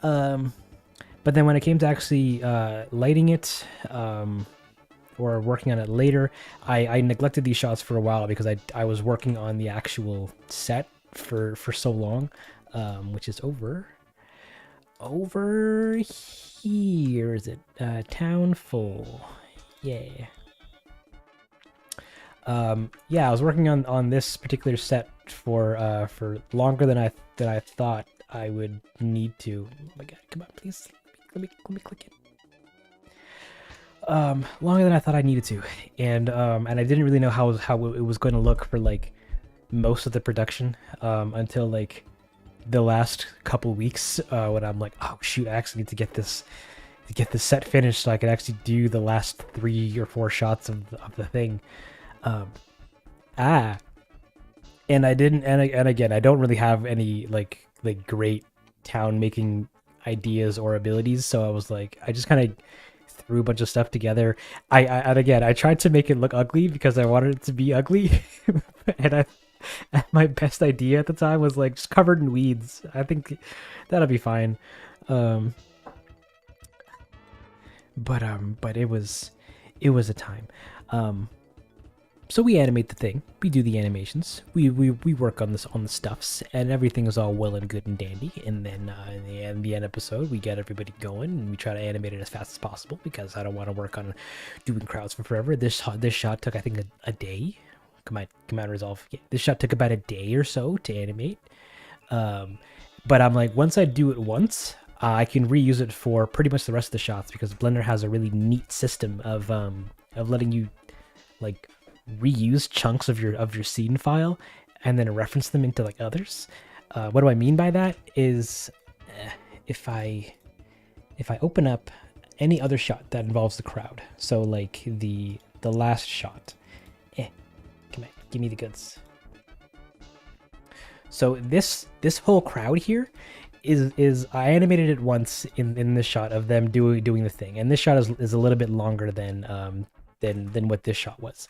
But then when it came to actually lighting it, or working on it later, I neglected these shots for a while because I was working on the actual set for so long, which is over here. Is it town full? Yeah. Yeah, I was working on this particular set for longer than I thought I would need to. Oh my god, come on, please. Let me click it. Longer than I thought I needed to, and I didn't really know how it was going to look for like most of the production, until like the last couple weeks, when I'm like, oh shoot, I actually need to get this set finished so I could actually do the last 3 or 4 shots of the thing. And I didn't, and again, I don't really have any like great town making ideas or abilities, so I was like, I just kind of threw a bunch of stuff together. And again, I tried to make it look ugly because I wanted it to be ugly, and my best idea at the time was like just covered in weeds. I think that'll be fine. But it was a time. So we animate the thing, we do the animations, we work on the stuffs, and everything is all well and good and dandy. And then in the end episode, we get everybody going, and we try to animate it as fast as possible because I don't want to work on doing crowds for forever. This shot took, I think, a day. Command Resolve. Yeah, this shot took about a day or so to animate. But I'm like, once I do it once, I can reuse it for pretty much the rest of the shots because Blender has a really neat system of letting you like reuse chunks of your scene file and then reference them into like others. What do I mean by that is if I open up any other shot that involves the crowd, so like the last shot, come on, give me the goods. So this whole crowd here is I animated it once in this shot of them doing the thing, and this shot is a little bit longer than what this shot was.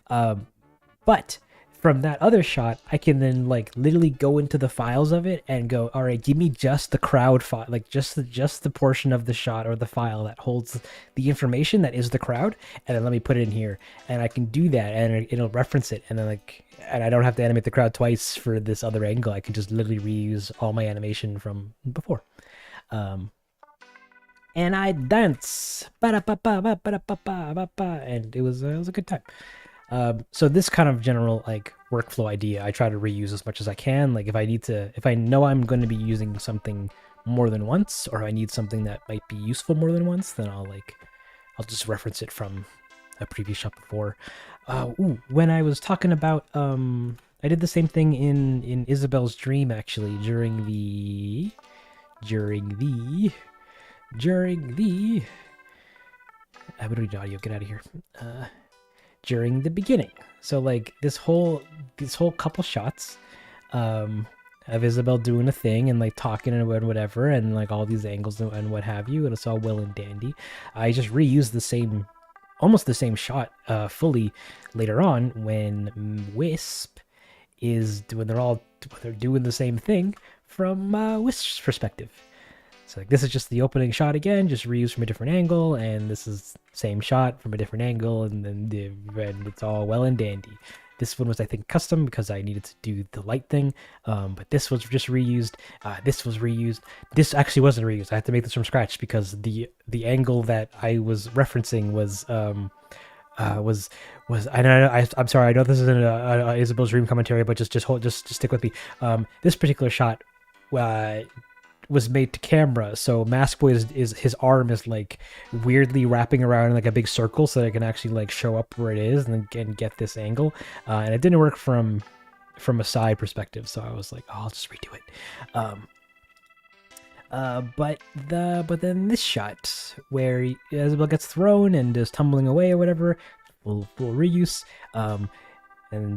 But from that other shot, I can then like literally go into the files of it and go, all right, give me just the crowd file, like just the portion of the shot or the file that holds the information that is the crowd, and then let me put it in here, and I can do that, and it'll reference it, and then and I don't have to animate the crowd twice for this other angle. I can just literally reuse all my animation from before. And I dance, and it was a good time. So this kind of general like workflow idea, I try to reuse as much as I can. Like if I know I'm going to be using something more than once, or I need something that might be useful more than once, then I'll just reference it from a previous shot before. When I was talking about, I did the same thing in Isabel's dream actually during the I would read audio. Get out of here. During the beginning, so like this whole couple shots of Isabel doing a thing and like talking and whatever, and like all these angles and what have you, and it's all well and dandy. I just reused almost the same shot fully later on when Wisp is when they're doing the same thing from Wisk's perspective. So like this is just the opening shot again, just reused from a different angle, and this is same shot from a different angle, and it's all well and dandy. This one was, I think, custom because I needed to do the light thing, but this was just reused. This was reused. This actually wasn't reused. I had to make this from scratch because the angle that I was referencing was I'm sorry. I know this isn't a Isabel's Dream commentary, but just stick with me. This particular shot was made to camera, so Mask Boy is his arm is like weirdly wrapping around in like a big circle, so that I can actually like show up where it is and get this angle. And it didn't work from a side perspective, so I was like, oh, I'll just redo it. But then this shot where Isabel gets thrown and is tumbling away or whatever, full reuse. And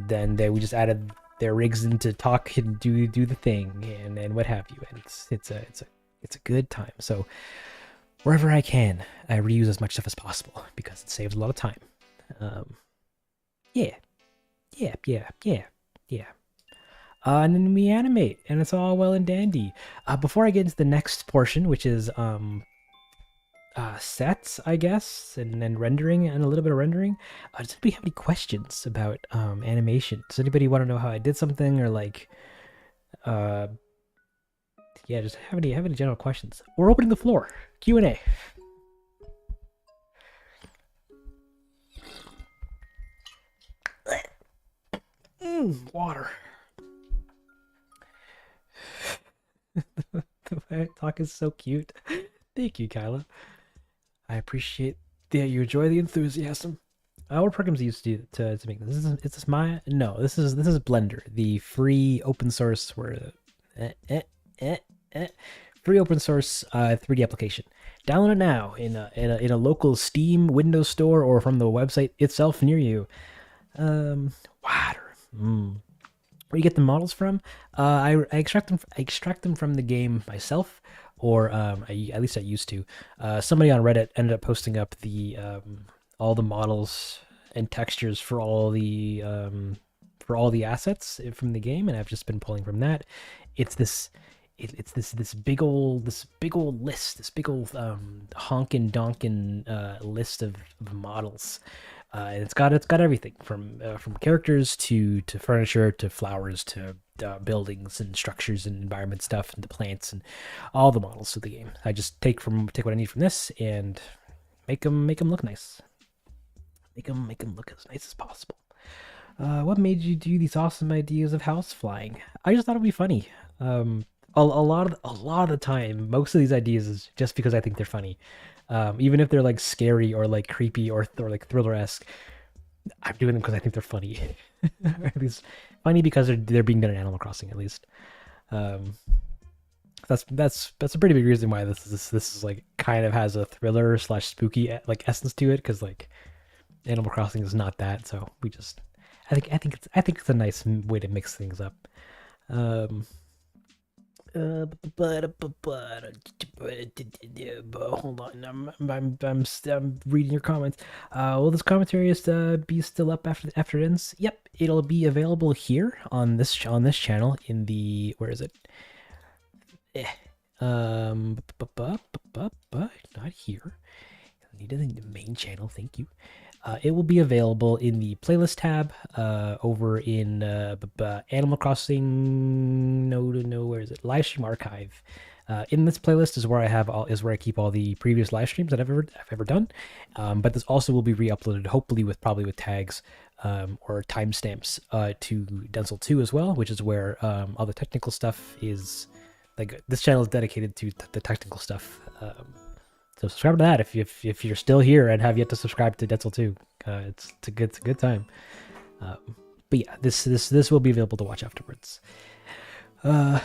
then we just added their rigs in to talk and do the thing and what have you. And it's a good time. So wherever I can, I reuse as much stuff as possible because it saves a lot of time. Yeah. And then we animate, and it's all well and dandy. Before I get into the next portion, which is sets, I guess, and then rendering and a little bit of rendering. Does anybody have any questions about animation? Does anybody want to know how I did something, or like, yeah, just have any general questions? We're opening the floor. Q&A. Water. The way I talk is so cute. Thank you, Kyla. I appreciate that you enjoy the enthusiasm. What programs do you use to make this? Is this Maya? No, this is Blender, the free open source free open source 3D application. Download it now in a local Steam, Windows Store, or from the website itself near you. Water. Where you get the models from? I extract them from the game myself, or at least I used to. Somebody on Reddit ended up posting up the all the models and textures for all the assets from the game, and I've just been pulling from that. It's this big old list, this big old honkin' donkin' list of models. And it's got everything from characters to furniture to flowers to buildings and structures and environment stuff and the plants and all the models of the game. I just take what I need from this and make them look nice. Make them look as nice as possible. What made you do these awesome ideas of house flying? I just thought it'd be funny. A lot of the time, most of these ideas is just because I think they're funny. Even if they're like scary or like creepy or like thriller-esque, I'm doing them because I think they're funny. At least funny because they're being done in Animal Crossing, at least. That's a pretty big reason why this is like kind of has a thriller / spooky like essence to it, because like Animal Crossing is not that. So we just I think it's a nice way to mix things up. Hold on, I'm reading your comments. Will this commentary be still up after it ends? Yep, it'll be available here on this channel in the, where is it? Not here. I need it in the main channel. Thank you. It will be available in the playlist tab over in Animal Crossing. No, where is it? Livestream archive. In this playlist is where I keep all the previous live streams that I've ever done. But this also will be re-uploaded, hopefully probably with tags or timestamps to Densle 2 as well, which is where all the technical stuff is. Like this channel is dedicated to the technical stuff. So subscribe to that if you're still here and have yet to subscribe to Densle 2. It's a good time. But yeah, this will be available to watch afterwards. Nice.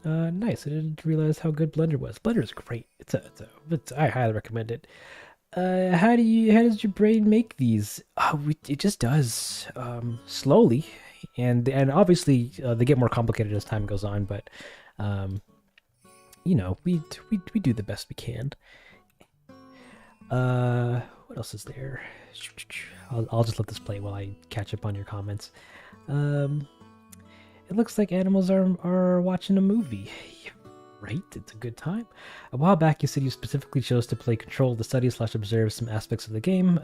I didn't realize how good Blender was. Blender is great. I highly recommend it. How does your brain make these? It just does slowly, and obviously they get more complicated as time goes on. But you know, we do the best we can. What else is there? I'll just let this play while I catch up on your comments. It looks like animals are watching a movie. Right? It's a good time. A while back, you said you specifically chose to play Control to study/observe some aspects of the game.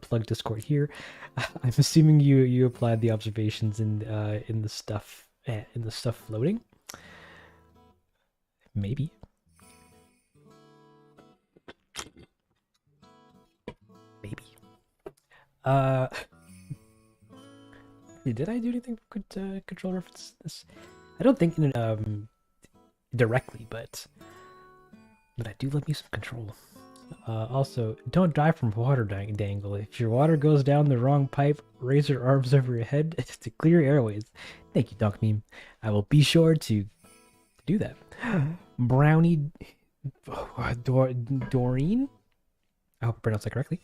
Plug Discord here. I'm assuming you applied the observations in the stuff floating. Maybe. Did I do anything for Control reference this? I don't think directly, but I do love me some Control. Also, don't die from water dangle. If your water goes down the wrong pipe, raise your arms over your head to clear airways. Thank you, Dunk Meme. I will be sure to do that. Brownie Doreen, I hope I pronounced that correctly,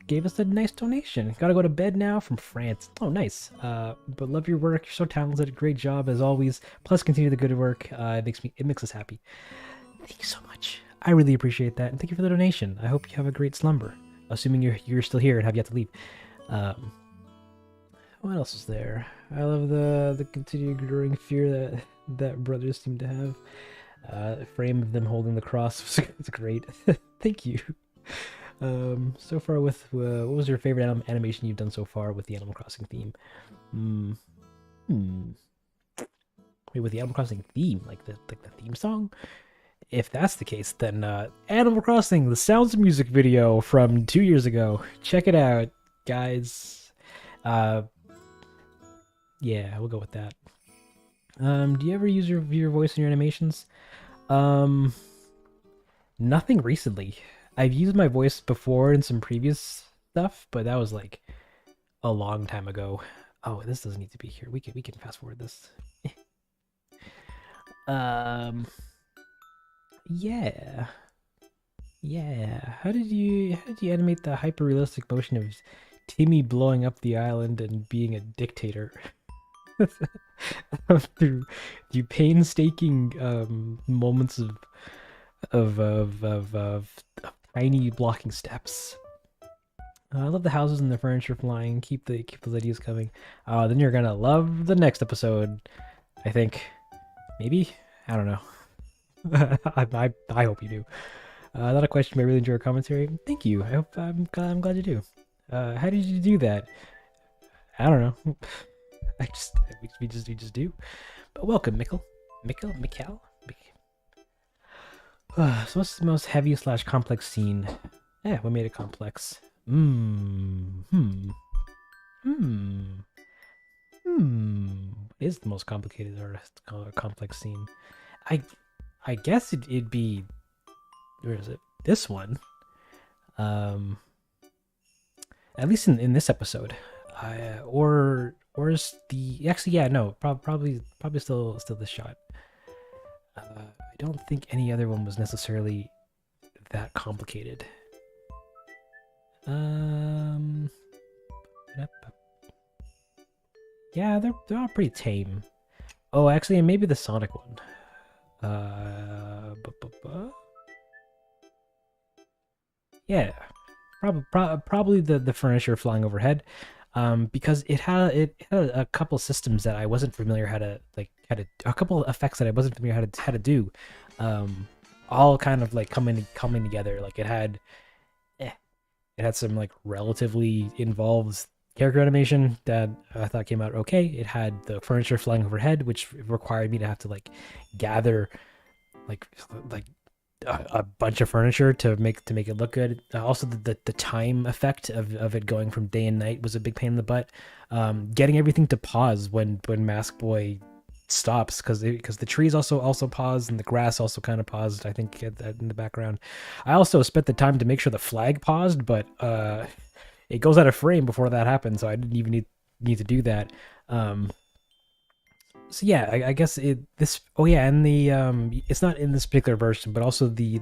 gave us a nice donation. Gotta go to bed now from France. Oh, nice. But love your work. You're so talented. Great job as always. Plus, continue the good work. It makes us happy. Thank you so much. I really appreciate that, and thank you for the donation. I hope you have a great slumber. Assuming you're still here and have yet to leave. What else is there? I love the continued growing fear that brothers seem to have. The frame of them holding the cross was great. Thank you. So far with what was your favorite animation you've done so far with the Animal Crossing theme? Wait, with the Animal Crossing theme, like the theme song? If that's the case, then Animal Crossing, the Sounds of Music video from 2 years ago. Check it out, guys. Yeah, we'll go with that. Do you ever use your voice in your animations? Nothing recently. I've used my voice before in some previous stuff, but that was like a long time ago. Oh, this doesn't need to be here. We can fast forward this. Yeah. How did you animate the hyper realistic motion of Timmy blowing up the island and being a dictator? through painstaking moments of tiny blocking steps. I love the houses and the furniture flying. Keep those ideas coming. Then you're gonna love the next episode. I think, maybe, I don't know. I hope you do. Not a question, but I really enjoy your commentary. Thank you. I'm glad you do. How did you do that? I don't know. We just do. But welcome, Mikkel. So what's the most heavy / complex scene? Yeah, what made it complex? What is the most complicated or complex scene? I guess it'd be, where is it? This one. At least in this episode. Or is the, actually, yeah, no, probably still this shot. I don't think any other one was necessarily that complicated. Yeah, they're all pretty tame. Oh, actually, maybe the Sonic one. Yeah, probably the furniture flying overhead. Because it had a couple systems that I wasn't familiar how to a couple effects that I wasn't familiar how to do, all kind of like coming together. Like it had some like relatively involved character animation that I thought came out okay. It had the furniture flying overhead, which required me to have to like gather like a bunch of furniture to make it look good. Also, the time effect of it going from day and night was a big pain in the butt. Getting everything to pause when Mask Boy stops, because the trees also paused and the grass also kind of paused. I think in the background. I also spent the time to make sure the flag paused, but it goes out of frame before that happened, so I didn't even need to do that. So yeah, I guess this. Oh yeah, and the it's not in this particular version, but also the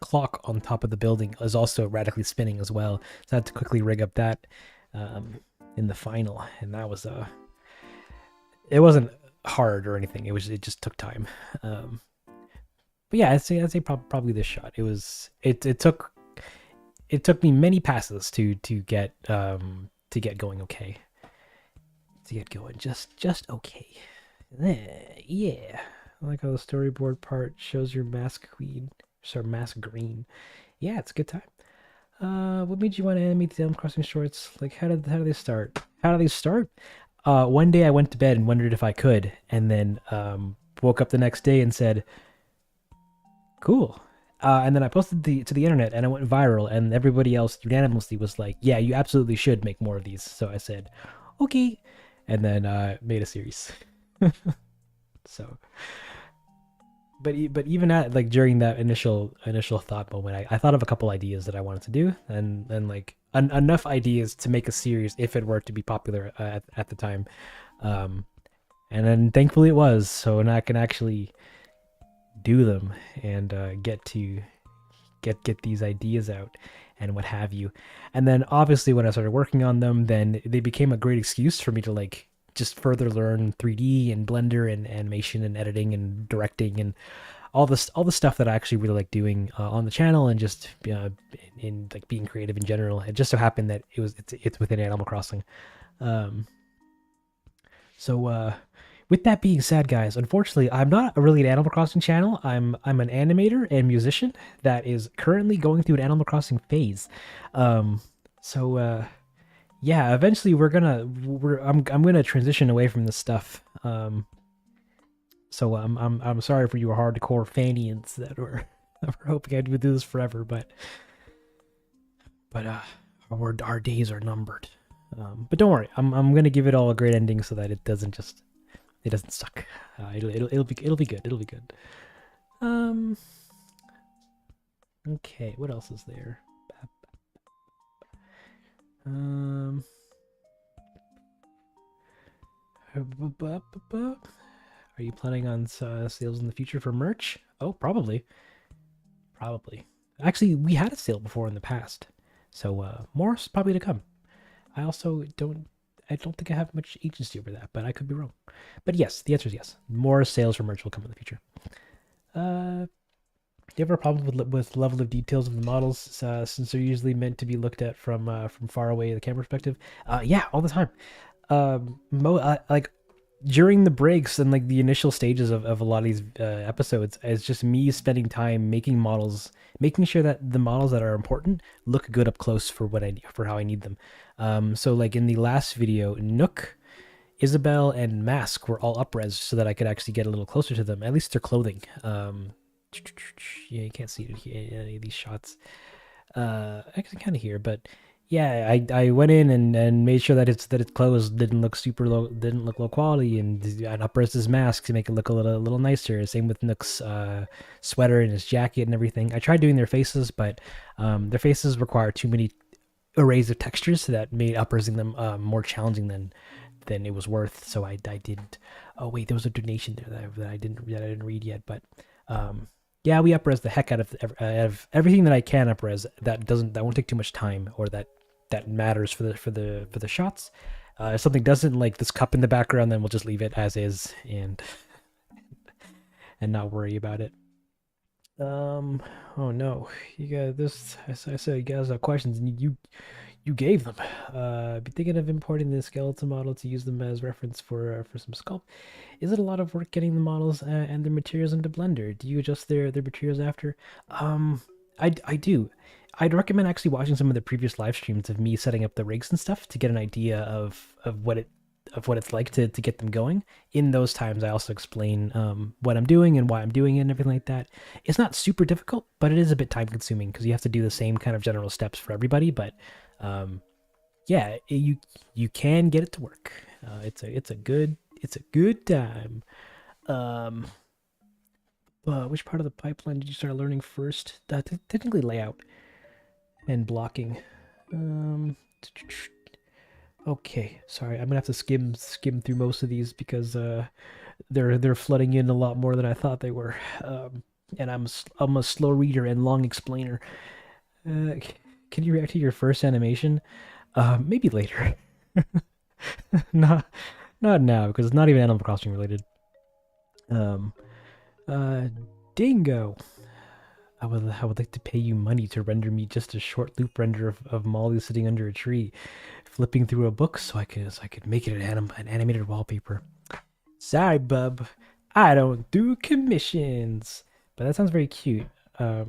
clock on top of the building is also radically spinning as well. So I had to quickly rig up that in the final, and that was it wasn't hard or anything. It just took time. But yeah, I'd say probably this shot. It took it took me many passes to get going okay. To get going just okay. Yeah. I like how the storyboard part shows your mask queen. Sorry, mask green. Yeah, it's a good time. What made you want to animate the Animal Crossing shorts? Like, how did they start? How did they start? One day I went to bed and wondered if I could, and then woke up the next day and said, "Cool." And then I posted to the internet, and it went viral, and everybody else unanimously was like, "Yeah, you absolutely should make more of these." So I said, "Okay," and then made a series. So, but even at like during that initial thought moment, I thought of a couple ideas that I wanted to do, and like enough ideas to make a series if it were to be popular at the time. And then thankfully it was, so now I can actually do them and get to get these ideas out and what have you. And then obviously when I started working on them, then they became a great excuse for me to like just further learn 3D and Blender and animation and editing and directing and all the stuff that I actually really like doing on the channel and just in like being creative in general. It just so happened that it's within Animal Crossing. Um, so with that being said, guys, unfortunately, I'm not really an Animal Crossing channel. I'm an animator and musician that is currently going through an Animal Crossing phase. Um, so yeah, eventually I'm gonna transition away from this stuff. So I'm sorry for you hardcore fanians that were that were hoping I'd do this forever, but our days are numbered. But don't worry, I'm gonna give it all a great ending so that it doesn't suck. It'll be good. It'll be good. Um. Okay, what else is there? Um. Are you planning on sales in the future for merch? Oh, probably. Probably. Actually, we had a sale before in the past, so more probably to come. I also don't think I have much agency over that, but I could be wrong. But yes, the answer is yes. More sales for merch will come in the future. Do you have a problem with level of details of the models since they're usually meant to be looked at from far away the camera perspective? Yeah, all the time. Like during the breaks and like the initial stages of a lot of these episodes, it's just me spending time making models, making sure that the models that are important look good up close for how I need them. So like in the last video, Nook, Isabel, and Mask were all up-res so that I could actually get a little closer to them, at least their clothing. Yeah, you can't see it in any of these shots. I can kind of hear, but yeah, I went in and made sure that its clothes didn't look super low, didn't look low quality, and upres his mask to make it look a little nicer. Same with Nook's sweater and his jacket and everything. I tried doing their faces, but their faces require too many arrays of textures, so that made upresing them more challenging than it was worth. So I didn't. Oh wait, there was a donation there that I didn't read yet, but yeah, we upres the heck out of everything that I can upres that won't take too much time or that matters for the shots. If something doesn't, like this cup in the background, then we'll just leave it as is and not worry about it. Oh no, you got this. I said you guys have questions and you gave them. Be thinking of importing the skeleton model to use them as reference for some sculpt. Is it a lot of work getting the models and their materials into Blender? Do you adjust their materials after? I do. I'd recommend actually watching some of the previous live streams of me setting up the rigs and stuff to get an idea of what it's like to get them going. In those times, I also explain what I'm doing and why I'm doing it and everything like that. It's not super difficult, but it is a bit time consuming because you have to do the same kind of general steps for everybody. But yeah, you can get it to work. It's a good time. Which part of the pipeline did you start learning first? Technically layout and blocking. Okay, sorry, I'm gonna have to skim through most of these because they're flooding in a lot more than I thought they were. And I'm a slow reader and long explainer. Can you react to your first animation? Maybe later. not now because it's not even Animal Crossing related. Um, Dingo. I would like to pay you money to render me just a short loop render of Molly sitting under a tree, flipping through a book so I could make it an animated wallpaper. Sorry, bub. I don't do commissions. But that sounds very cute. Yeah,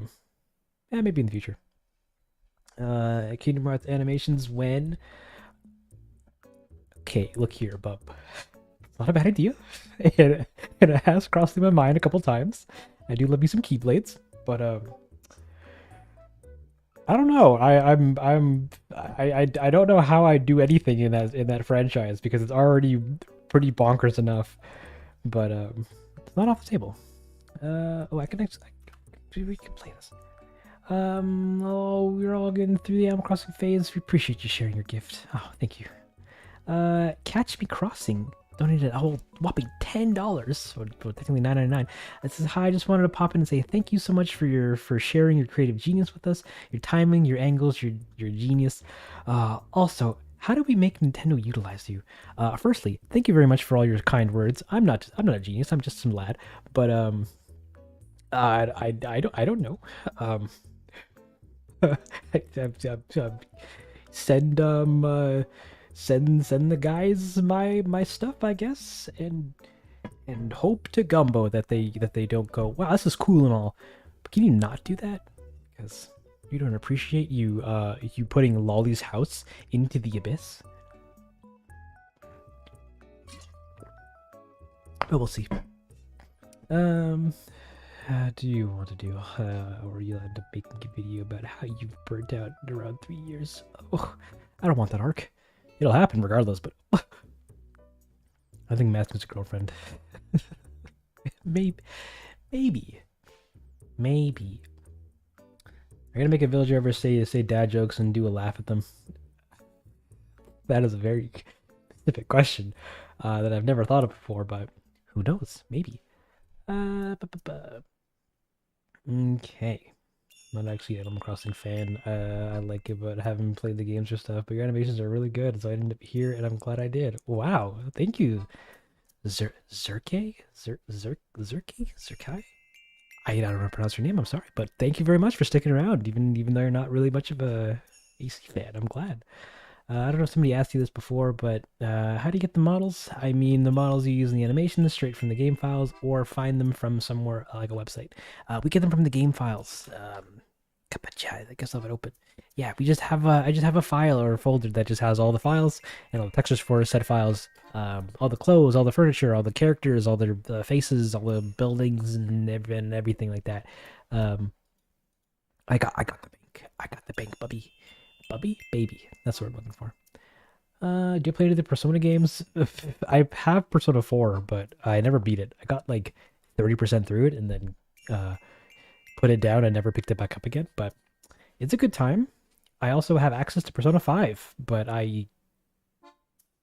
maybe in the future. Kingdom Hearts animations when. Okay, look here, bub. It's not a bad idea. It has crossed through my mind a couple times. I do love me some Keyblades, but I don't know. I don't know how I do anything in that franchise because it's already pretty bonkers enough. But it's not off the table. Oh, I can actually we can play this. Oh, we're all getting through the Animal Crossing phase. We appreciate you sharing your gift. Oh, thank you. Catch Me Crossing donated a whole whopping $10, or technically $9.99. It says, "Hi, I just wanted to pop in and say thank you so much for sharing your creative genius with us, your timing, your angles, your genius. Also, how do we make Nintendo utilize you? Firstly, thank you very much for all your kind words. I'm not a genius. I'm just some lad, but I don't know. Send send the guys my stuff, I guess, and hope to Gumbo that they don't go, wow, this is cool and all, but can you not do that? Because you don't appreciate you putting Lolly's house into the abyss. But we'll see. Do you want to do, or you end up making a video about how you've burnt out in around 3 years? Oh, I don't want that arc. It'll happen regardless, but I think Matthew's a girlfriend. maybe. I'm gonna make a villager ever say dad jokes and do a laugh at them. That is a very specific question that I've never thought of before, but who knows? Maybe. Okay. Not actually an Animal Crossing fan. I like it, but I haven't played the games or stuff. But your animations are really good, so I ended up here, and I'm glad I did. Wow, thank you, Zerke? Zerkai? I don't know how to pronounce your name. I'm sorry, but thank you very much for sticking around, even though you're not really much of a AC fan. I'm glad. I don't know if somebody asked you this before, but how do you get the models? I mean, the models you use in the animations straight from the game files, or find them from somewhere like a website. We get them from the game files. I guess I'll have it open. Yeah, I just have a file or a folder that just has all the files and all the textures for set files, all the clothes, all the furniture, all the characters, all their faces, all the buildings, and everything like that. I got the bank. I got the bank, Bubby. Baby. That's what I'm looking for. Do you play any of the Persona games? I have Persona 4, but I never beat it. I got like 30% through it and then put it down and never picked it back up again. But it's a good time. I also have access to Persona 5, but I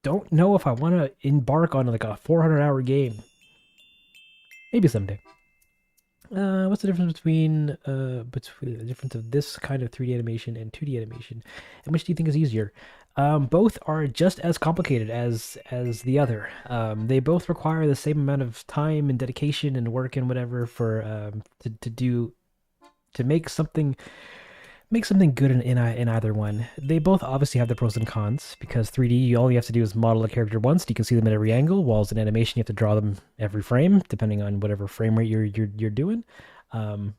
don't know if I want to embark on like a 400-hour game. Maybe someday. What's the difference between the difference of this kind of 3D animation and 2D animation, and which do you think is easier? Both are just as complicated as the other. They both require the same amount of time and dedication and work and whatever for to make something good in either one. They both obviously have the pros and cons, because 3D, all you have to do is model a character once, you can see them at every angle, whilst in animation you have to draw them every frame, depending on whatever frame rate you're doing. It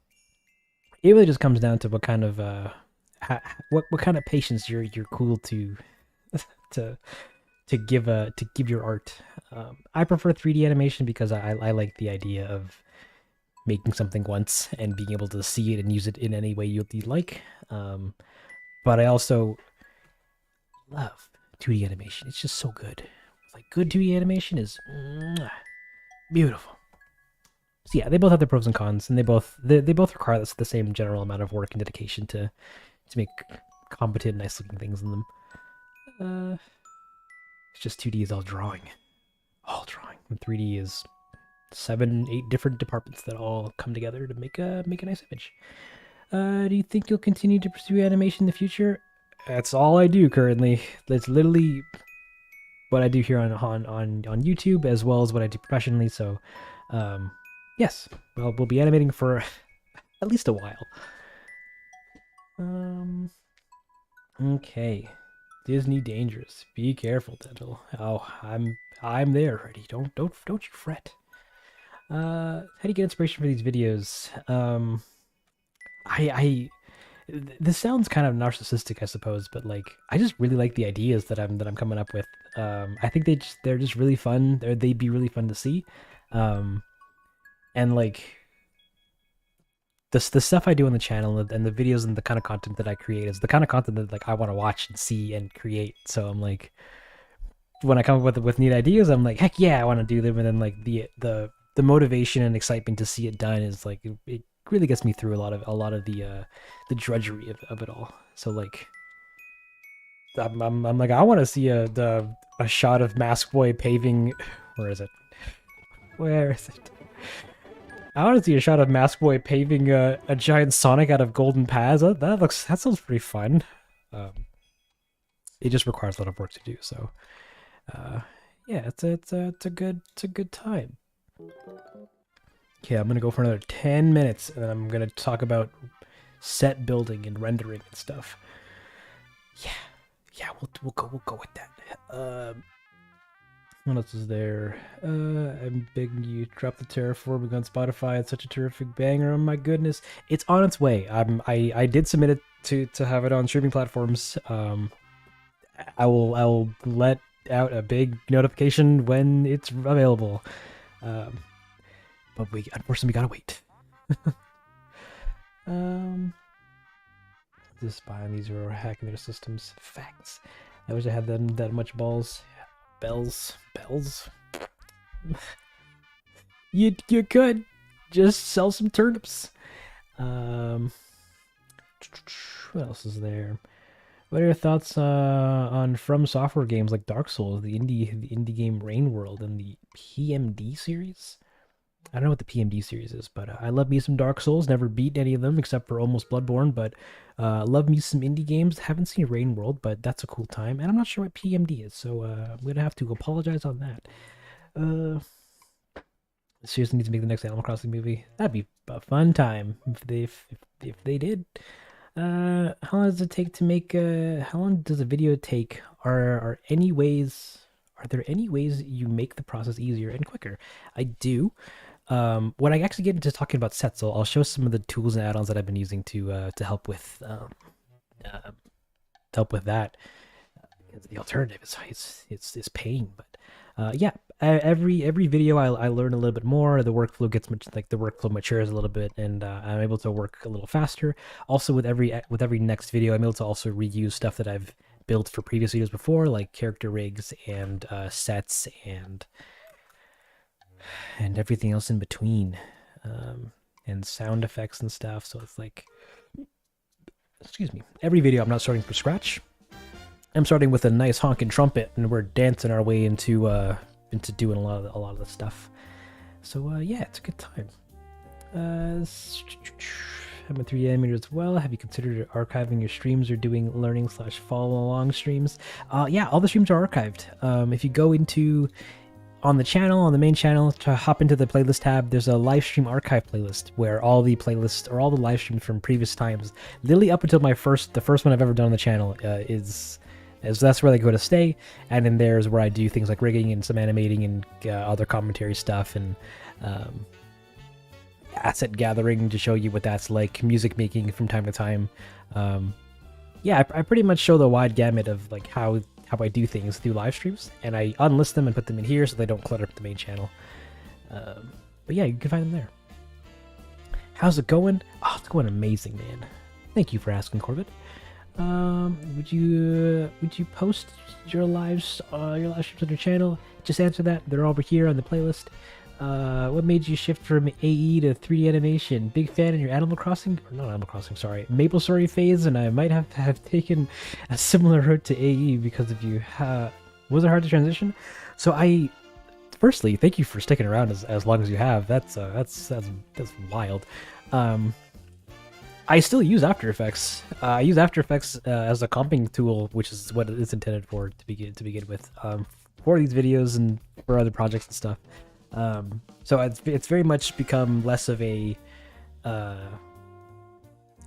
really just comes down to what kind of what kind of patience you're cool to to give your art. I prefer 3D animation because I like the idea of making something once and being able to see it and use it in any way you'd like. But I also love 2D animation. It's just so good. Like, good 2D animation is beautiful. So yeah, they both have their pros and cons, and they both require the same general amount of work and dedication to make competent, nice looking things in them. It's just 2D is all drawing, and 3D is 7, 8 different departments that all come together to make a nice image. Do you think you'll continue to pursue animation in the future? That's all I do currently. That's literally what I do here on YouTube, as well as what I do professionally. So, yes, well, we'll be animating for at least a while. Okay. Disney Dangerous. Be careful, Densle. Oh, I'm there already. Don't you fret. How do you get inspiration for these videos? I this sounds kind of narcissistic, I suppose, but like I just really like the ideas that I'm coming up with. I think they're just really fun. They'd be really fun to see. And like the stuff I do on the channel and the videos and the kind of content that I create is the kind of content that like I want to watch and see and create. So I'm like, when I come up with neat ideas, I'm like, heck yeah, I want to do them. And then like the motivation and excitement to see it done is like it really gets me through a lot of the drudgery of it all. So like I'm like I want to see a shot of Mask Boy paving. Where is it? Where is it? I want to see a shot of Mask Boy paving a giant Sonic out of golden paths. That sounds pretty fun. It just requires a lot of work to do. So, yeah, it's a good time. Okay, I'm gonna go for another 10 minutes, and then I'm gonna talk about set building and rendering and stuff. Yeah, we'll go with that. What else is there? I'm begging you, drop the terraforming on Spotify. It's such a terrific banger. Oh my goodness, it's on its way. I did submit it to have it on streaming platforms. I will let out a big notification when it's available. But we unfortunately gotta wait. Just buying these or hacking their systems. Facts. I wish I had them that much balls. Bells. you could just sell some turnips. What else is there? What are your thoughts on From Software games like Dark Souls, the indie game Rain World, and the PMD series? I don't know what the PMD series is, but I love me some Dark Souls. Never beat any of them except for Almost Bloodborne, but love me some indie games. Haven't seen Rain World, but that's a cool time. And I'm not sure what PMD is, so I'm going to have to apologize on that. Seriously need to make the next Animal Crossing movie. That'd be a fun time if they did. How long does it take to make how long does a video take? Are there any ways you make the process easier and quicker? I do. When I actually get into talking about sets, I'll show some of the tools and add-ons that I've been using to help with that. Because the alternative is pain, but yeah, every video I learn a little bit more. The workflow gets the workflow matures a little bit, and I'm able to work a little faster. Also, with every next video, I'm able to also reuse stuff that I've built for previous videos before, like character rigs and sets and everything else in between, and sound effects and stuff. So it's like, excuse me, every video I'm not starting from scratch. I'm starting with a nice honking trumpet, and we're dancing our way into doing a lot of the stuff. So yeah, it's a good time. I'm a 3D animator as well. Have you considered archiving your streams or doing learning/follow along streams? Yeah, all the streams are archived. If you go on the main channel, to hop into the playlist tab, there's a live stream archive playlist where all the playlists or all the live streams from previous times, literally up until the first one I've ever done on the channel, that's where they go to stay. And then there's where I do things like rigging and some animating and other commentary stuff and asset gathering to show you what that's like, music making from time to time. Yeah, I pretty much show the wide gamut of like how I do things through live streams, and I unlist them and put them in here so they don't clutter up the main channel. But yeah, you can find them there. How's it going? Oh, it's going amazing, man. Thank you for asking, Corbett. Would you post your live streams on your channel? Just answer that. They're over here on the playlist. What made you shift from AE to 3D animation? Big fan in your Maple Story phase, and I might have taken a similar route to AE because of you. Was it hard to transition? So firstly, thank you for sticking around as long as you have. That's wild. I still use After Effects. I use After Effects as a comping tool, which is what it's intended for to begin with, for these videos and for other projects and stuff. So it's very much become less of a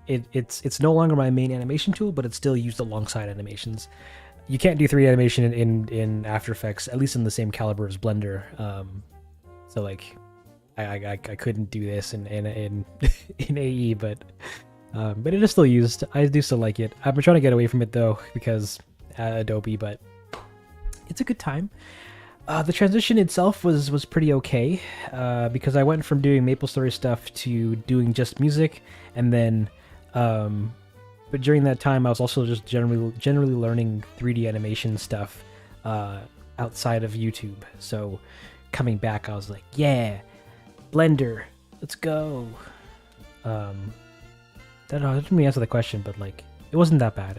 it's no longer my main animation tool, but it's still used alongside animations. You can't do 3D animation in After Effects, at least in the same caliber as Blender. So like, I couldn't do this in AE, but it is still used. I do still like it. I've been trying to get away from it though because Adobe, but it's a good time. The transition itself was pretty okay because I went from doing MapleStory stuff to doing just music, and then but during that time I was also just generally learning 3D animation stuff outside of YouTube. So coming back, I was like, yeah, Blender, let's go. That didn't really answer the question, but like, it wasn't that bad.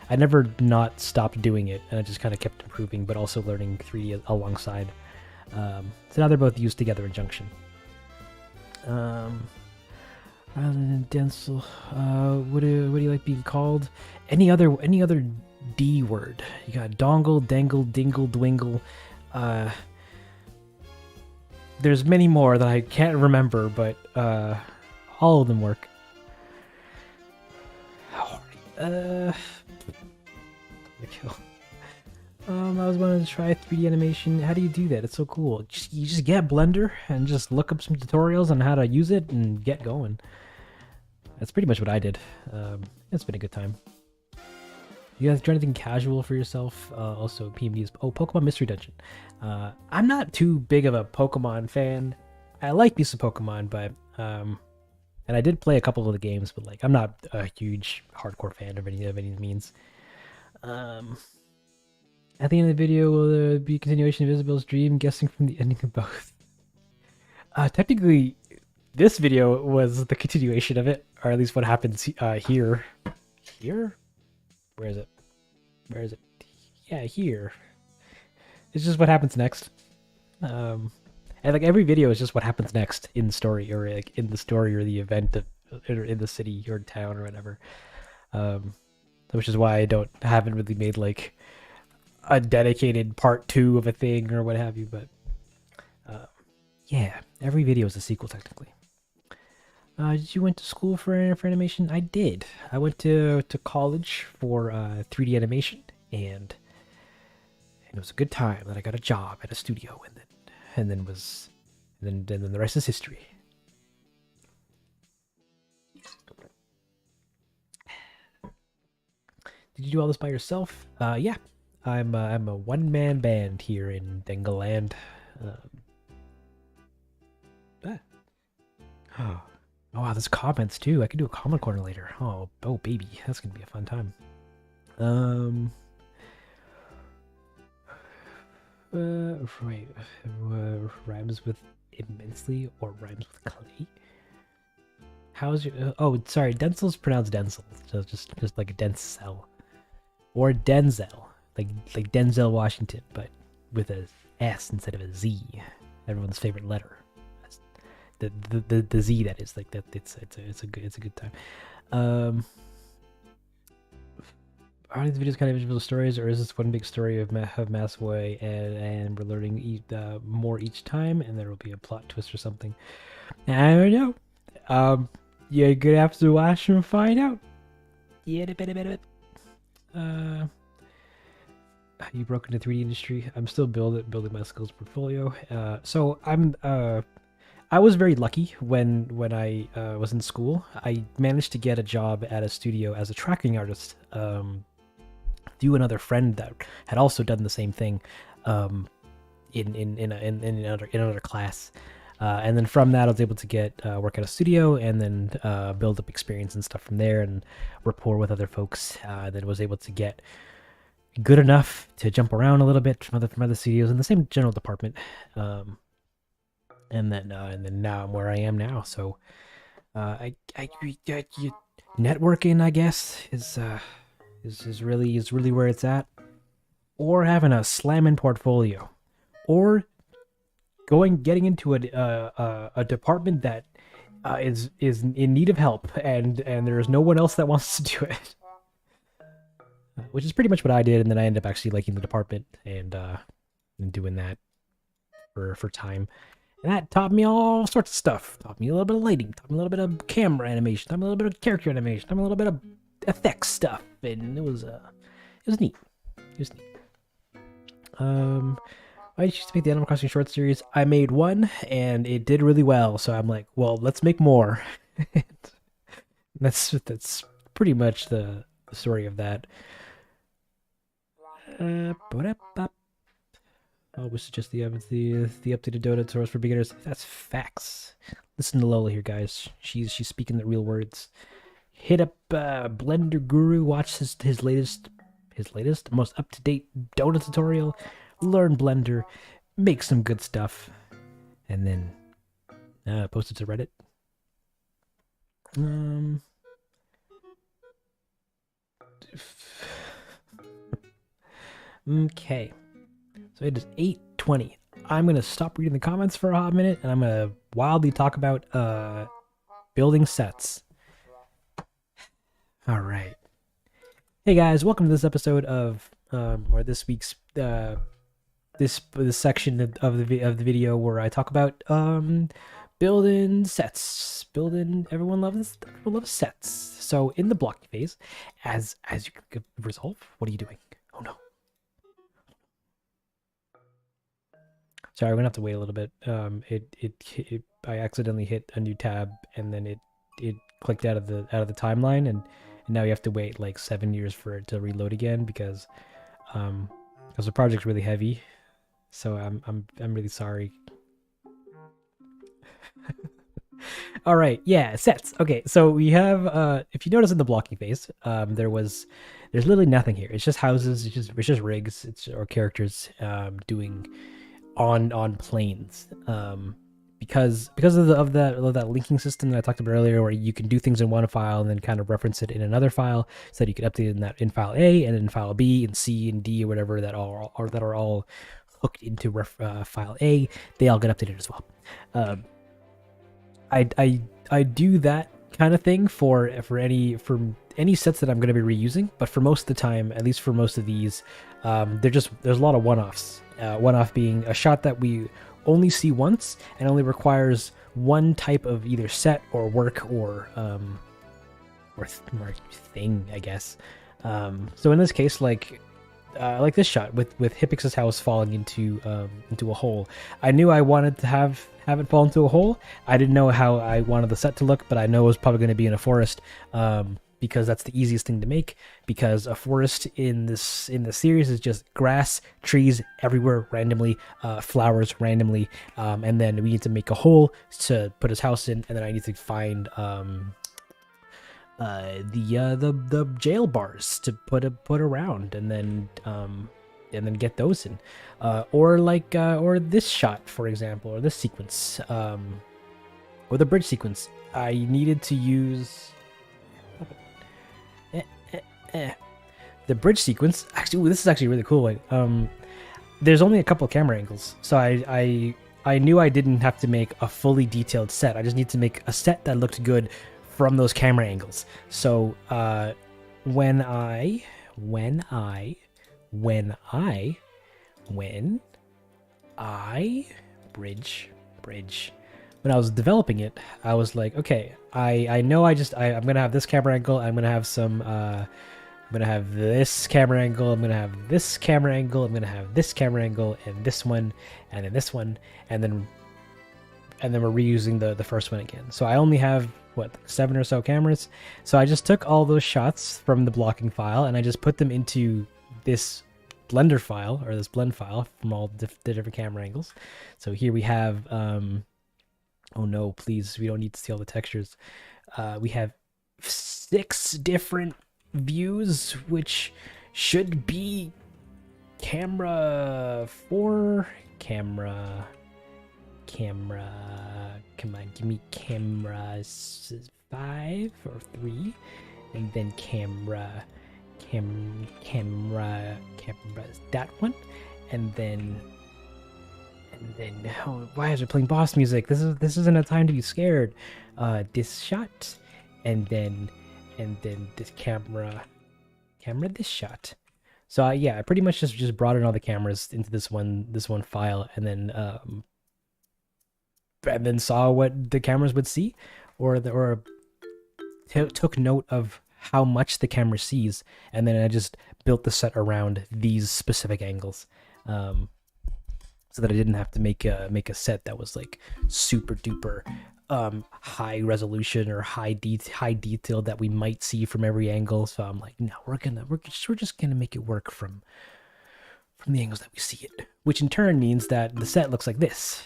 I never not stopped doing it, and I just kind of kept improving, but also learning 3D alongside. So now they're both used together in Junction. Densle, what do you like being called? Any other D word? You got dongle, dangle, dingle, dwingle. There's many more that I can't remember, but all of them work. I was wanting to try 3D animation. How do you do that? It's so cool. You just get Blender and just look up some tutorials on how to use it and get going. That's pretty much what I did. It's been a good time. You guys do anything casual for yourself? Also, PMD's Pokemon Mystery Dungeon. I'm not too big of a Pokemon fan. I like me some Pokemon, but and I did play a couple of the games, but like I'm not a huge hardcore fan of any means. At the end of the video, will there be a continuation of Isabel's dream? Guessing from the ending of both. Technically, this video was the continuation of it, or at least what happens here. Here? Where is it? Where is it? Yeah, here. It's just what happens next. And like every video is just what happens next in the story, or like in the story or the event of, or in the city or town or whatever. Which is why I haven't really made like a dedicated part 2 of a thing or what have you, but yeah, every video is a sequel technically. Did you went to school for animation? I did. I went to college for 3D animation, and it was a good time. That I got a job at a studio, and then the rest is history. Did you do all this by yourself? Yeah. I'm a one-man band here in Densle. Oh wow, there's comments too. I can do a comment corner later. Oh baby, that's gonna be a fun time. Rhymes with immensely or rhymes with clay? How's your? Oh, sorry. Densle's pronounced Densle, so just like a Densle or Densle. Like Denzel Washington, but with a S instead of a Z. Everyone's favorite letter. The Z, that is, like that. It's a good time. Are these videos kind of individual stories, or is this one big story of Mass Way, and we're learning more each time, and there will be a plot twist or something? I don't know. You're gonna have to watch and find out. Yeah, you broke into 3D industry. I'm still building my skills portfolio. So I was very lucky when I was in school. I managed to get a job at a studio as a tracking artist. Through another friend that had also done the same thing, in another class. And then from that, I was able to get work at a studio, and then build up experience and stuff from there, and rapport with other folks. Then was able to get good enough to jump around a little bit from other studios in the same general department, and then now I'm where I am now. So networking, I guess, is really where it's at, or having a slamming portfolio, or getting into a department that is in need of help, and there's no one else that wants to do it. Which is pretty much what I did, and then I ended up actually liking the department and doing that for time. And that taught me all sorts of stuff. Taught me a little bit of lighting, taught me a little bit of camera animation, taught me a little bit of character animation, taught me a little bit of effects stuff, and it was neat. It was neat. I used to make the Animal Crossing short series. I made one, and it did really well. So I'm like, well, let's make more. That's pretty much the story of that. Oh, this is just the updated Dota tutorials for beginners. That's facts. Listen to Lola here, guys. She's speaking the real words. Hit up Blender Guru. Watch his latest most up to date Dota tutorial. Learn Blender, make some good stuff, and then post it to Reddit. Okay. So it is 8:20. I'm gonna stop reading the comments for a hot minute, and I'm gonna wildly talk about building sets. All right. Hey guys, welcome to this episode of or this week's this section of the video where I talk about building sets. Everyone loves sets. So in the blocking phase, as you can resolve, what are you doing? Oh no. Sorry, we're gonna have to wait a little bit. I accidentally hit a new tab and then it clicked out of the timeline, and now you have to wait like 7 years for it to reload again because the project's really heavy. So I'm really sorry. All right, yeah, sets. Okay, so we have if you notice in the blocking phase, there's literally nothing here. It's just houses. It's just rigs. Or characters doing on planes. Because of that linking system that I talked about earlier, where you can do things in one file and then kind of reference it in another file, so that you can update it in file A and in file B and C and D or whatever that are all hooked into file A. They all get updated as well. I do that kind of thing for any sets that I'm going to be reusing, but for most of the time, at least for most of these, there's a lot of one-offs. One-off being a shot that we only see once and only requires one type of either set or work or thing, I guess. So in this case, like this shot with Hippix's house falling into a hole. I knew I wanted to have it fall into a hole. I didn't know how I wanted the set to look, but I know it was probably going to be in a forest. Because that's the easiest thing to make, because a forest in the series is just grass, trees everywhere randomly, flowers randomly, and then we need to make a hole to put his house in, and then I need to find the jail bars to put around, and then get those in, or this shot, for example, or this sequence, or the bridge sequence. I needed to use the bridge sequence. Actually, this is actually a really cool one. There's only a couple camera angles, so I knew I didn't have to make a fully detailed set. I just need to make a set that looked good from those camera angles. So when I when I was developing it, I was like, okay, I know I'm gonna have this camera angle. I'm gonna have some. I'm gonna have this camera angle. I'm gonna have this camera angle. I'm gonna have this camera angle and this one, and then this one, and then we're reusing the first one again. So I only have 7 or so cameras. So I just took all those shots from the blocking file and I just put them into this Blender file, or this blend file, from all the different camera angles. So here we have. Oh no, please, we don't need to see all the textures. We have 6 different views, which should be camera 4, camera, come on, give me camera 5 or 3, and then camera that one, and then oh, why is it playing boss music? This isn't a time to be scared. This shot, and then this camera this shot. So yeah, I pretty much just brought in all the cameras into this one file, and then saw what the cameras would see, or took note of how much the camera sees, and then I just built the set around these specific angles, so that I didn't have to make a set that was like super duper high resolution or high detail that we might see from every angle. So I'm like, no, we're just gonna make it work from the angles that we see it, which in turn means that the set looks like this.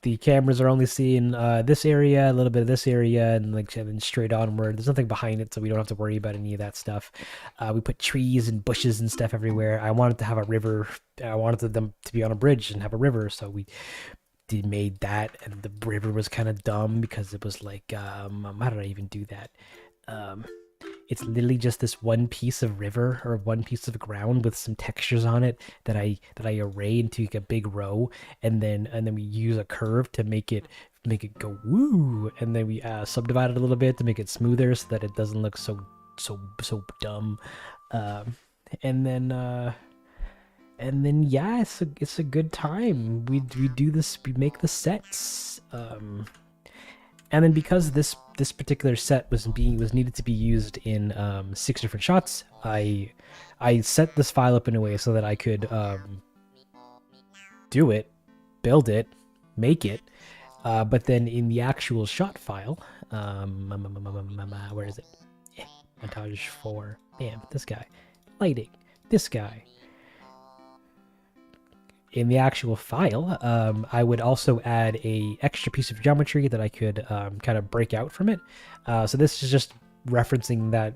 The cameras are only seeing this area, a little bit of this area, and like then straight onward. There's nothing behind it, so we don't have to worry about any of that stuff. We put trees and bushes and stuff everywhere. I wanted to have a river. I wanted them to be on a bridge and have a river, so we made that. And the river was kind of dumb because it was like, how did I even do that? It's literally just this one piece of river or one piece of ground with some textures on it that I array into like a big row, and then we use a curve to make it go woo, and then we subdivide it a little bit to make it smoother so that it doesn't look so dumb, and then yeah, it's a good time. We do this, we make the sets, and then because this particular set was needed to be used in 6 different shots, I set this file up in a way so that I could do it, build it, make it, but then in the actual shot file, where is it? Montage 4. Bam, this guy. Lighting. This guy. In the actual file, I would also add a extra piece of geometry that I could kind of break out from it. So this is just referencing that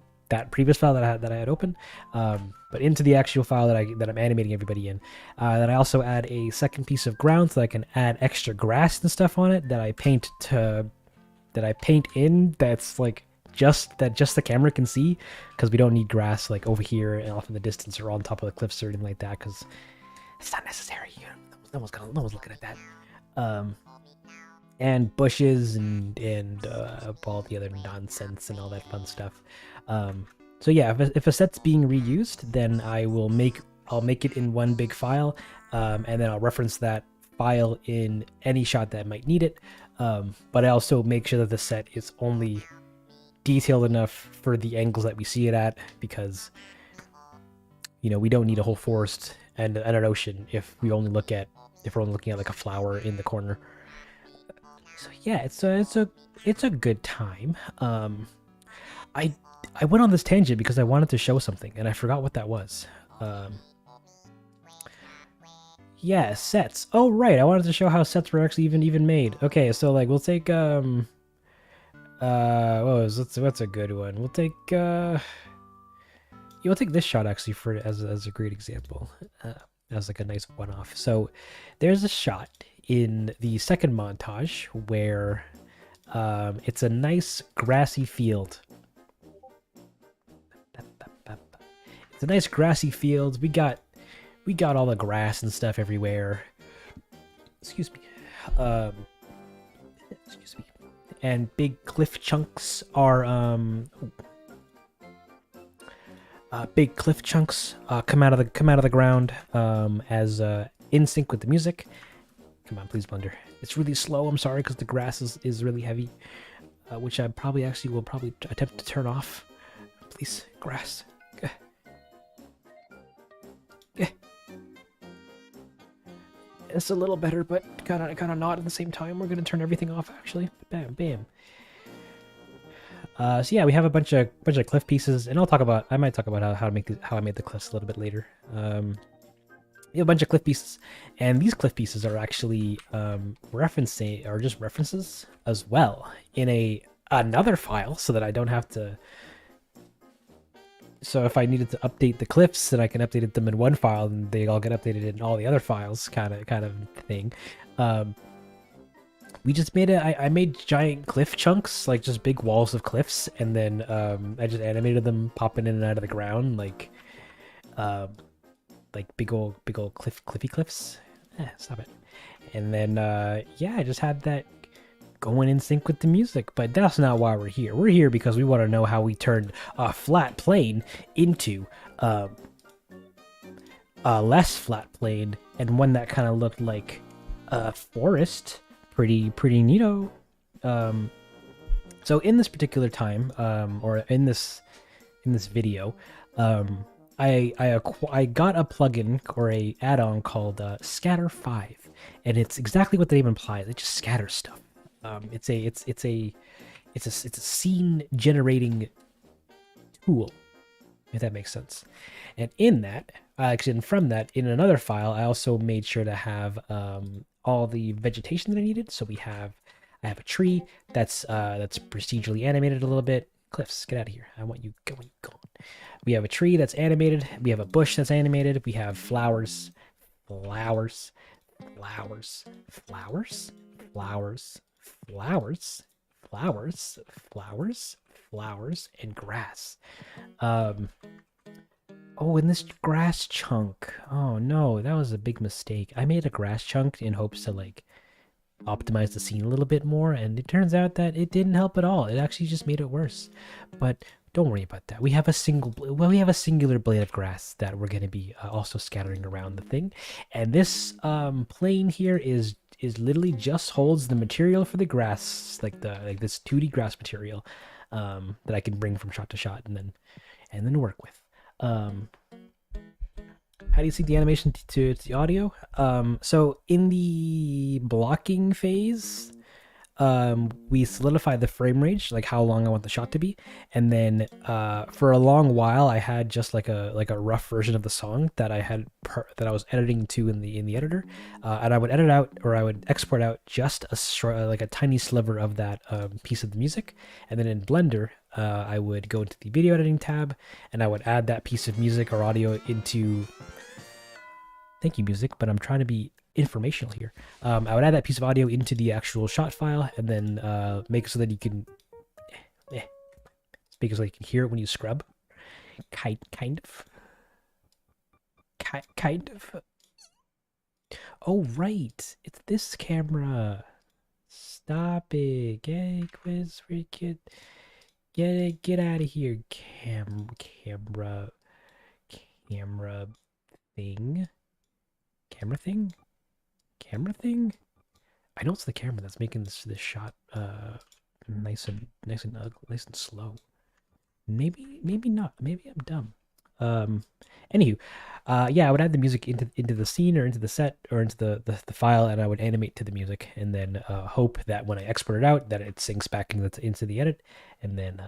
previous file that I had open, but into the actual file that I'm animating everybody in. Then I also add a second piece of ground so that I can add extra grass and stuff on it that I paint in. That's like just the camera can see, because we don't need grass like over here and off in the distance or on top of the cliffs or anything like that, because it's not necessary. No one's looking at that. And bushes and all the other nonsense and all that fun stuff. So yeah, if a set's being reused, then I'll make it in one big file, and then I'll reference that file in any shot that might need it. But I also make sure that the set is only detailed enough for the angles that we see it at, because we don't need a whole forest and an ocean if we're only looking at like a flower in the corner. So yeah, it's a good time. I went on this tangent because I wanted to show something and I forgot what that was. Yeah, sets. Oh right, I wanted to show how sets were actually even made. Okay, so like we'll take what's a good one? We'll take you'll take this shot actually as a great example, as like a nice one-off. So there's a shot in the second montage where it's a nice grassy field. It's a nice grassy field. We got all the grass and stuff everywhere. Excuse me. Excuse me. And big cliff chunks are come out of the ground as in sync with the music. Come on, please, Blender. It's really slow. I'm sorry, because the grass is really heavy, which I will probably attempt to turn off. Please, grass. It's a little better, but kind of not at the same time. We're gonna turn everything off actually. Bam, bam. So yeah, we have a bunch of cliff pieces, and I might talk about how I made the cliffs a little bit later. We have a bunch of cliff pieces, and these cliff pieces are actually references as well in another file, so that I don't have to. So if I needed to update the cliffs, then I can update them in one file, and they all get updated in all the other files, kind of thing. We just I made giant cliff chunks, like just big walls of cliffs, and then I just animated them popping in and out of the ground, like big old cliffy cliffs. Stop it. And then yeah, I just had that going in sync with the music, but that's not why we're here. We're here because we want to know how we turned a flat plane into a less flat plane, and one that kind of looked like a forest, pretty neato. So in this particular time, or in this video, I got a plugin or a add-on called Scatter 5, and it's exactly what the name implies. It just scatters stuff. It's a scene generating tool, if that makes sense. And in that, actually, and from that, in another file, I also made sure to have all the vegetation that I needed. So I have a tree that's procedurally animated a little bit. Cliffs, get out of here. I want you going. We have a tree that's animated. We have a bush that's animated. We have flowers, flowers, flowers, flowers, flowers, flowers, flowers, flowers, flowers, and grass. Oh, and this grass chunk. Oh no, that was a big mistake. I made a grass chunk in hopes to like optimize the scene a little bit more, and it turns out that it didn't help at all. It actually just made it worse. But don't worry about that. We have a singular blade of grass that we're going to be also scattering around the thing, and this plane here is literally just holds the material for the grass, like this 2D grass material that I can bring from shot to shot and then work with. How do you sync the animation to the audio? So in the blocking phase, we solidify the frame range, like how long I want the shot to be, and then for a long while I had just like a rough version of the song that I was editing to in the editor, and I would edit out, or I would export out just like a tiny sliver of that piece of the music, and then in Blender I would go into the video editing tab and I would add that piece of music or audio into. Thank you, music, but I'm trying to be informational here. I would add that piece of audio into the actual shot file and then make it so that you can make it so you can hear it when you scrub. Kind of. Oh, right. It's this camera. Stop it. Get out of here. Camera thing. Camera thing. I know it's the camera that's making this shot nice and ugly, nice and slow. Maybe not. Maybe I'm dumb. Anywho, yeah, I would add the music into the scene or into the set or into the file, and I would animate to the music, and then hope that when I export it out, that it syncs back into the edit, and then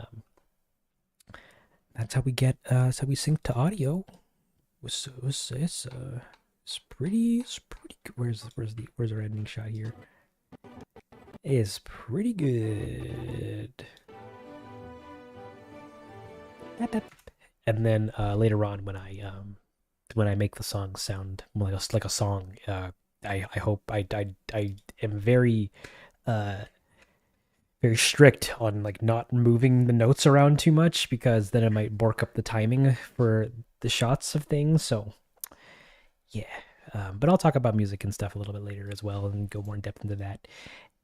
that's how we get. That's how we sync to audio. It's pretty good. Where's our ending shot here? It's pretty good. And then later on, when I make the song sound like a song, I hope I am very very strict on like not moving the notes around too much, because then it might bork up the timing for the shots of things. So yeah, but I'll talk about music and stuff a little bit later as well and go more in depth into that.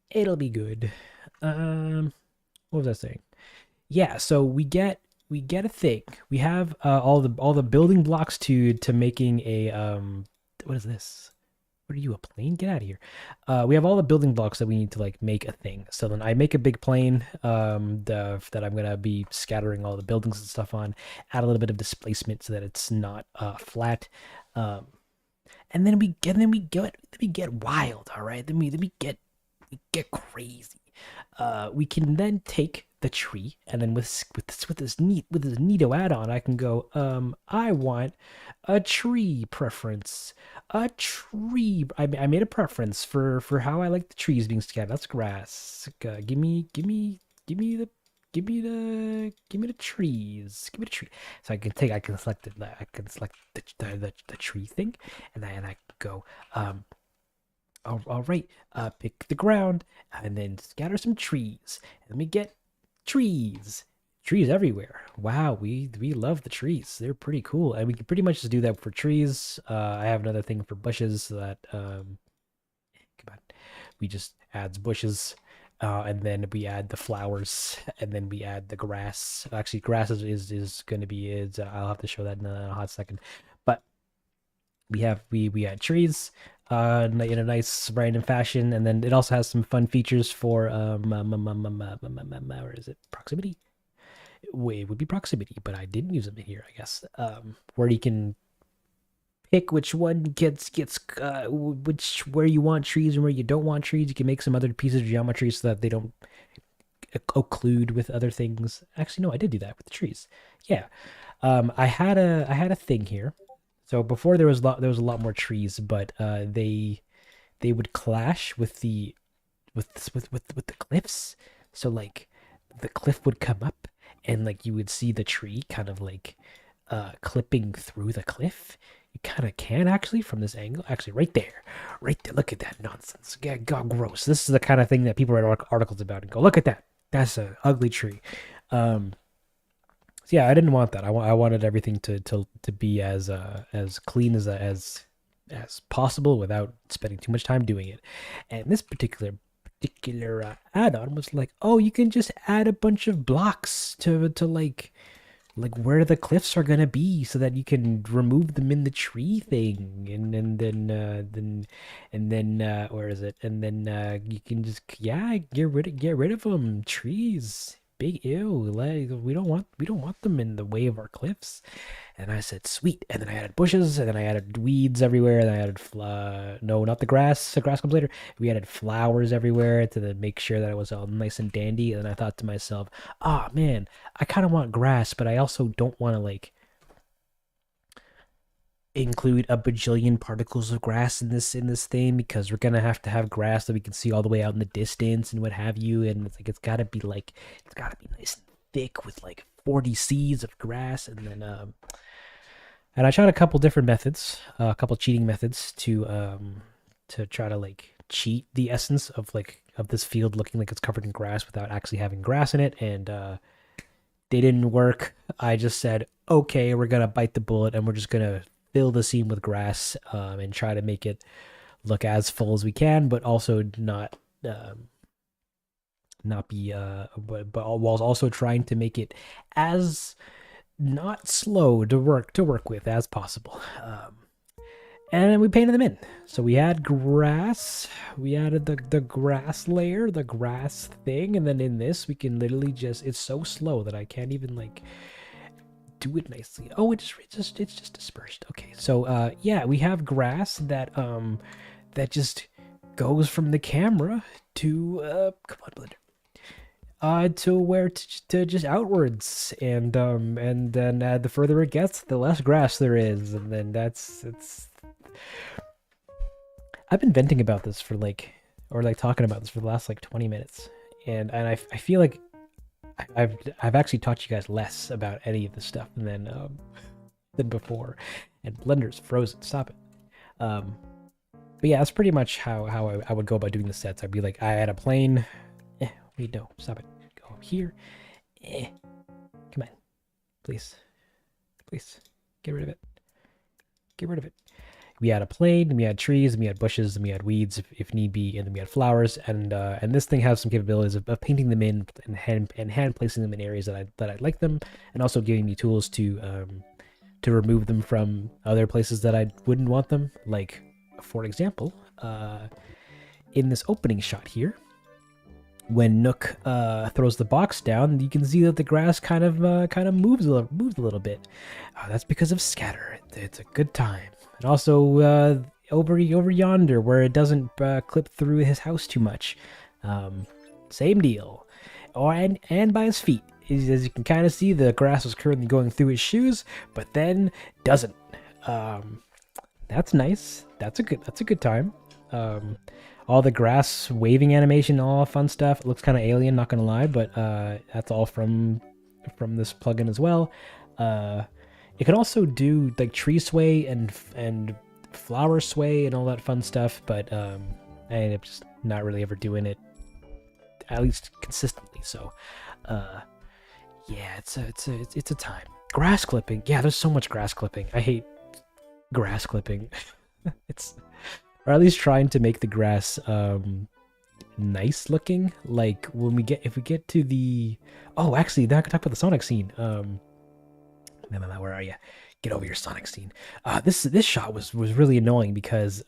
It'll be good. What was I saying? Yeah, so we get a thing. We have all the building blocks to making a what is this? What are you, a plane? Get out of here. We have all the building blocks that we need to like make a thing. So then I make a big plane that I'm gonna be scattering all the buildings and stuff on. Add a little bit of displacement so that it's not flat. And then we get wild. All right. Then we get crazy. We can then take the tree, and then with this neato add-on, I can go. I want a tree preference. A tree. I made a preference for how I like the trees being scattered. That's grass. Give me the trees. Give me the tree. So I can select the tree thing, and I go. All right, pick the ground and then scatter some trees. And we get trees everywhere. Wow, we love the trees. They're pretty cool, and we can pretty much just do that for trees. I have another thing for bushes that come on, we just adds bushes, and then we add the flowers, and then we add the grass. Actually, grass is going to be I'll have to show that in a hot second, but we add trees. in a nice random fashion, and then it also has some fun features for where is it? Proximity. It would be proximity, but I didn't use them in here, I guess. Where you can pick which one gets which where you want trees and where you don't want trees. You can make some other pieces of geometry so that they don't occlude with other things. Actually, no, I did do that with the trees. Yeah, I had a thing here. So before there was a lot more trees, but they would clash with with the cliffs. So like the cliff would come up and like you would see the tree kind of like clipping through the cliff. You kind of can actually from this angle. Actually, right there, right there. Look at that nonsense. Yeah, God, gross. This is the kind of thing that people write articles about and go, look at that. That's an ugly tree. So yeah, I didn't want that. I wanted everything to be as clean as possible without spending too much time doing it. And this particular add-on was like, oh, you can just add a bunch of blocks to like where the cliffs are gonna be, so that you can remove them in the tree thing, and then where is it? And then you can just get rid of them. Trees, big ew. Like we don't want them in the way of our cliffs. And I said, sweet. And then I added bushes, and then I added weeds everywhere. And I added, no, not the grass. The grass comes later. We added flowers everywhere to make sure that it was all nice and dandy. And I thought to myself, ah, oh, man, I kind of want grass, but I also don't want to, like, include a bajillion particles of grass in this thing, because we're gonna have to have grass that we can see all the way out in the distance and what have you. And it's like it's gotta be nice and thick with like 40 seeds of grass. And then and I tried a couple different methods, a couple cheating methods to try to like cheat the essence of this field looking like it's covered in grass without actually having grass in it. And they didn't work. I just said, okay, we're gonna bite the bullet and we're just gonna fill the scene with grass, and try to make it look as full as we can, but also not be but while also trying to make it as not slow to work with as possible. And then we painted them in. So we had grass. We added the grass layer, the grass thing, and then in this we can literally just, it's so slow that I can't even like do it nicely. Oh, it's just dispersed. Okay, so yeah, we have grass that that just goes from the camera to come on, Blender, to where to just outwards, and then the further it gets, the less grass there is, and then it's. I've been venting about this for talking about this for the last like 20 minutes, and I feel like I've actually taught you guys less about any of this stuff than before, and Blender's frozen. Stop it. But yeah, that's pretty much how I would go about doing the sets. I'd be like, I had a plane. Wait, no, stop it. Go up here. Come on, please, get rid of it. Get rid of it. We had a plane, and we had trees, and we had bushes, and we had weeds if need be, and then we had flowers, and this thing has some capabilities of painting them in and hand placing them in areas that I like them, and also giving me tools to remove them from other places that I wouldn't want them. Like, for example, in this opening shot here, when Nook throws the box down, you can see that the grass kind of moves a little bit. That's because of scatter. It's a good time. And also over yonder, where it doesn't clip through his house too much, same deal. And by his feet, as you can kind of see, the grass is currently going through his shoes, but then doesn't. That's nice. That's a good time. All the grass waving animation, all fun stuff. It looks kind of alien, not gonna lie, but that's all from this plugin as well. It can also do like tree sway and flower sway and all that fun stuff, but I end up just not really ever doing it, at least consistently. So yeah, it's a time. Grass clipping, yeah, there's so much grass clipping. I hate grass clipping. Or at least trying to make the grass nice looking. Like if we get to the, oh, actually, then I could talk about the Sonic scene. Where are you? Get over your Sonic scene. This shot was really annoying because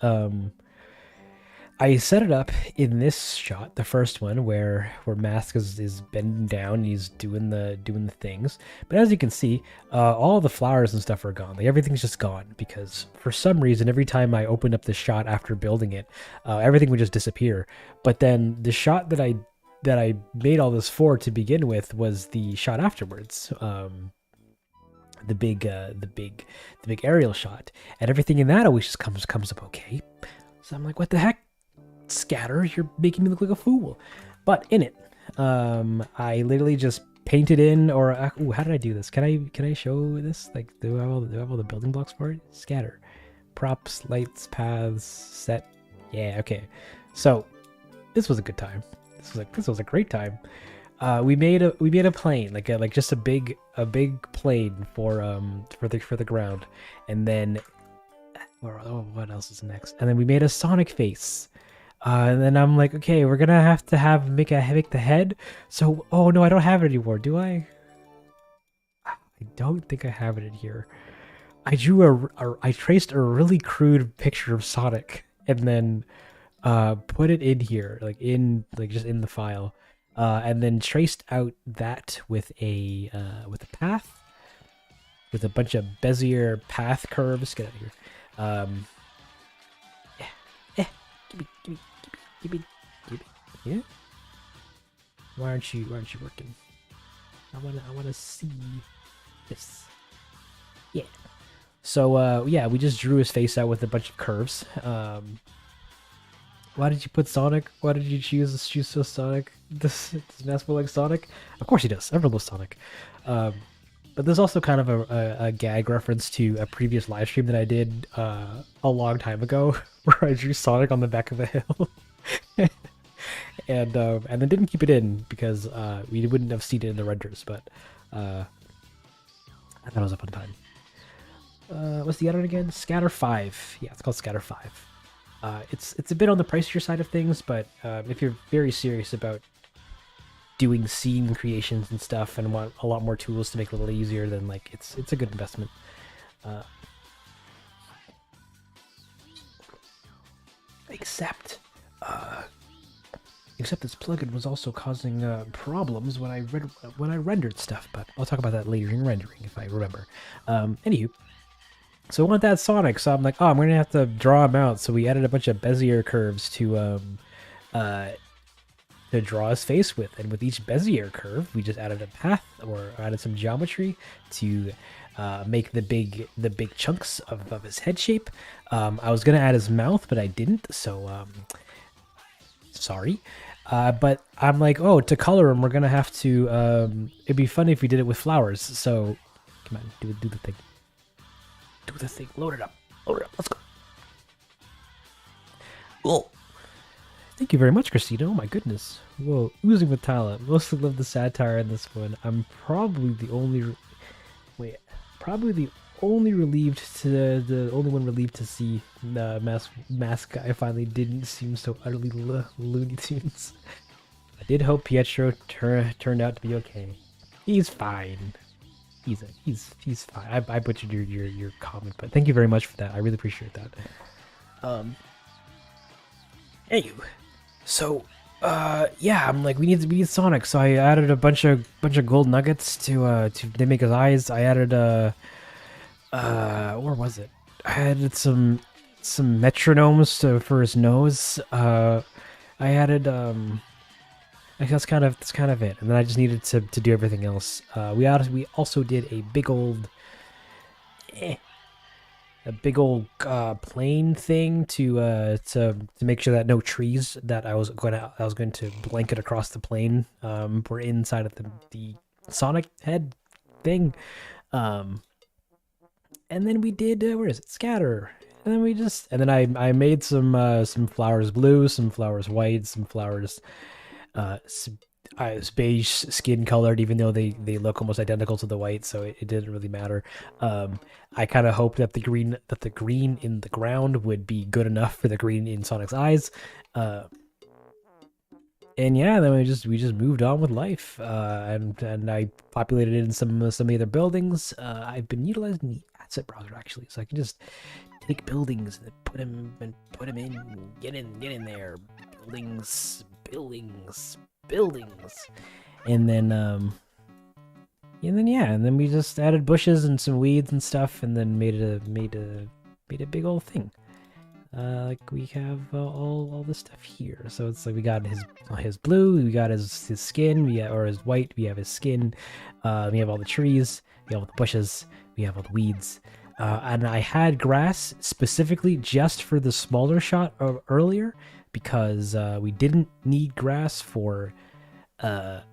I set it up in this shot, the first one, where Mask is bending down and he's doing the things. But as you can see, all the flowers and stuff are gone. Like everything's just gone because for some reason, every time I opened up the shot after building it, everything would just disappear. But then the shot that I made all this for to begin with was the shot afterwards. The big aerial shot, and everything in that always just comes up okay. So I'm like, what the heck? Scatter, you're making me look like a fool. But in it, I literally just painted in, or how did I do this? Can I show this? Like, do I have all the building blocks for it? Scatter, props, lights, paths, set. Yeah, okay. So this was a good time. This was a great time. We made a plane, like just a big plane for the ground, and then what else is next? And then we made a Sonic face. And then I'm like, okay, we're gonna have to make the head. So, oh no, I don't have it anymore, do I? I don't think I have it in here. I drew I traced a really crude picture of Sonic and then put it in here, just in the file, and then traced out that with a path, with a bunch of Bezier path curves. Get out of here. Give me. Yeah. Why aren't you working? I wanna see this. Yeah. So yeah, we just drew his face out with a bunch of curves. Why did you put Sonic? Why did you choose Sonic? Does Mask look like Sonic? Of course he does. Everyone loves Sonic. But there's also kind of a gag reference to a previous live stream that I did a long time ago, where I drew Sonic on the back of a hill. and then didn't keep it in because we wouldn't have seen it in the renders, but I thought it was a fun time. What's the edit again? Scatter 5. Yeah, it's called Scatter 5. It's a bit on the pricier side of things, but if you're very serious about doing scene creations and stuff and want a lot more tools to make it a little easier, then like it's a good investment. Except this plugin was also causing problems when I rendered stuff, but I'll talk about that later in rendering if I remember. Anywho, so I want that Sonic, so I'm like, oh, I'm gonna have to draw him out. So we added a bunch of Bezier curves to draw his face with, and with each Bezier curve, we just added a path or added some geometry to make the big chunks of his head shape. I was gonna add his mouth, but I didn't, so sorry. But I'm like, oh, to color him, we're gonna have to. It'd be funny if we did it with flowers. So come on, do the thing. Do the thing. Load it up. Let's go. Oh. Thank you very much, Christina. Oh my goodness. Whoa, oozing with talent. Mostly love the satire in this one. I'm probably the only one relieved to see the mask guy finally didn't seem so utterly Looney Tunes. I did hope Pietro turned out to be okay. He's fine. He's fine. I butchered your comment, but thank you very much for that. I really appreciate that. Anyway, so yeah, I'm like, we need Sonic, so I added a bunch of gold nuggets to make his eyes. I added where was it? I added some metronomes for his nose. I added that's kind of it, and then I just needed to do everything else. We also did a big old plane thing to make sure that no trees that I was going to blanket across the plane were inside of the Sonic head thing. And then we did where is it? Scatter. And then I made some flowers blue, some flowers white, some flowers beige skin colored, even though they look almost identical to the white, so it didn't really matter. I kind of hoped that the green in the ground would be good enough for the green in Sonic's eyes. And yeah, then we just moved on with life, and I populated it in some of the other buildings. I've been utilizing the asset browser actually, so I can just take buildings and put them in. Get in there. Buildings. And then yeah, and then we just added bushes and some weeds and stuff, and then made a big old thing. Like we have all this stuff here. So it's like we got his blue, we got his skin, or his white. We have his skin. We have all the trees. We have all the bushes. We have all the weeds. And I had grass specifically just for the smaller shot earlier because we didn't need grass for the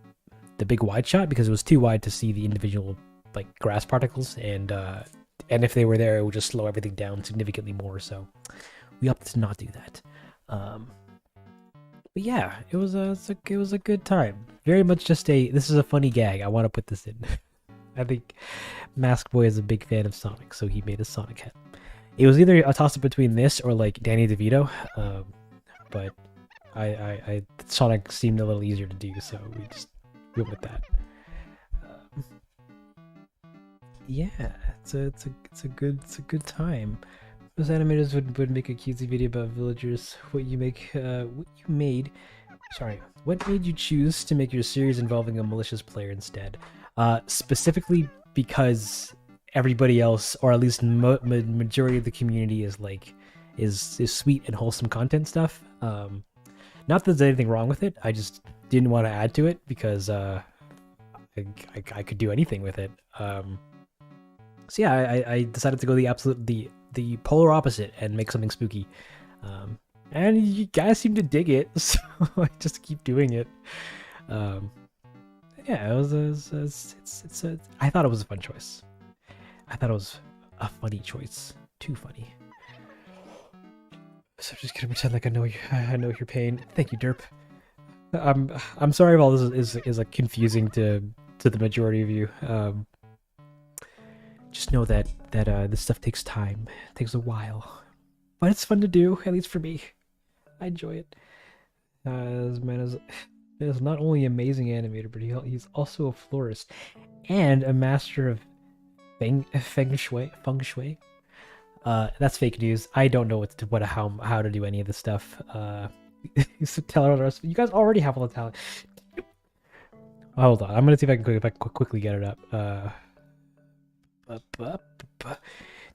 big wide shot because it was too wide to see the individual like grass particles, and if they were there, it would just slow everything down significantly more. So we opted to not do that. But yeah, it was a good time. Very much just this is a funny gag. I want to put this in. I think Mask Boy is a big fan of Sonic, so he made a Sonic hat. It was either a toss-up between this or like Danny DeVito, but I Sonic seemed a little easier to do, so we just went with that. Yeah, it's a good time. Those animators would make a cutesy video about villagers. What made you choose to make your series involving a malicious player instead? Specifically because everybody else, or at least majority of the community, is sweet and wholesome content stuff. Not that there's anything wrong with it. I just didn't want to add to it because I could do anything with it. So yeah, I decided to go the polar opposite and make something spooky. And you guys seem to dig it, so I just keep doing it. Yeah, I thought it was a fun choice. I thought it was a funny choice. Too funny. So I'm just gonna pretend like I know your pain. Thank you, Derp. I'm sorry if all this is like confusing to the majority of you. Just know that this stuff takes time. It takes a while, but it's fun to do. At least for me, I enjoy it. This man is not only an amazing animator, but he's also a florist and a master of feng shui. That's fake news. I don't know how to do any of this stuff. Tell the rest. You guys already have all the talent. Hold on, I'm gonna see if I can quickly get it up.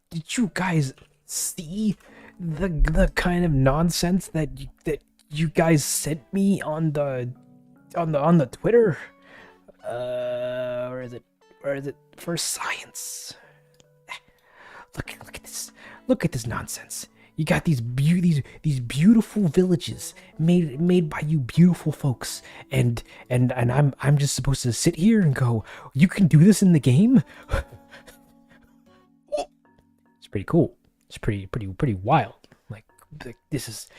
Did you guys see the kind of nonsense that you guys sent me on the Twitter? Where is it? For science. Look at this. Look at this nonsense. You got these beautiful villages made by you beautiful folks, and I'm just supposed to sit here and go, you can do this in the game? It's pretty cool. It's pretty wild. Like this is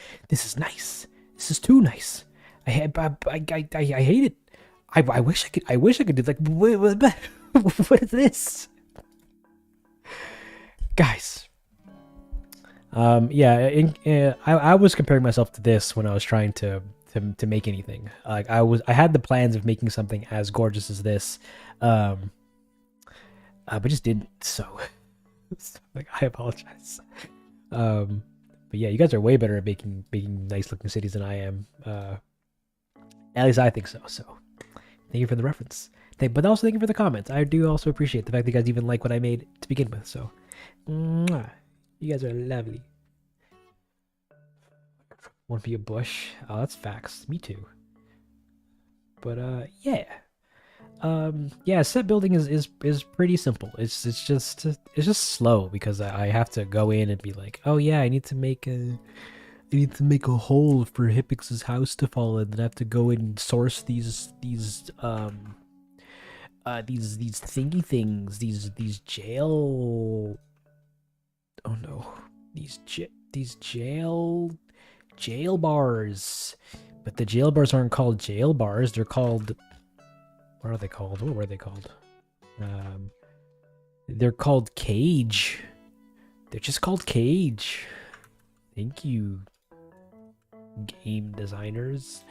nice. This is too nice. I hate it. I wish I could do like what is this? Guys. Yeah, I was comparing myself to this when I was trying to make anything. Like I had the plans of making something as gorgeous as this, but just didn't. So, like, I apologize. But yeah, you guys are way better at making nice looking cities than I am. At least I think so. So, thank you for the reference. But also thank you for the comments. I do also appreciate the fact that you guys even like what I made to begin with. So, mwah. You guys are lovely. Want to be a bush? Oh, that's facts. Me too. But yeah. Yeah, set building is pretty simple. It's just slow because I have to go in and be like, oh yeah, I need to make a hole for Hippix's house to fall in. Then I have to go and source these thingy things, these jail. Oh no, these jail bars. But the jail bars aren't called jail bars. They're called. What are they called? What were they called? They're called cage. They're just called cage. Thank you, game designers.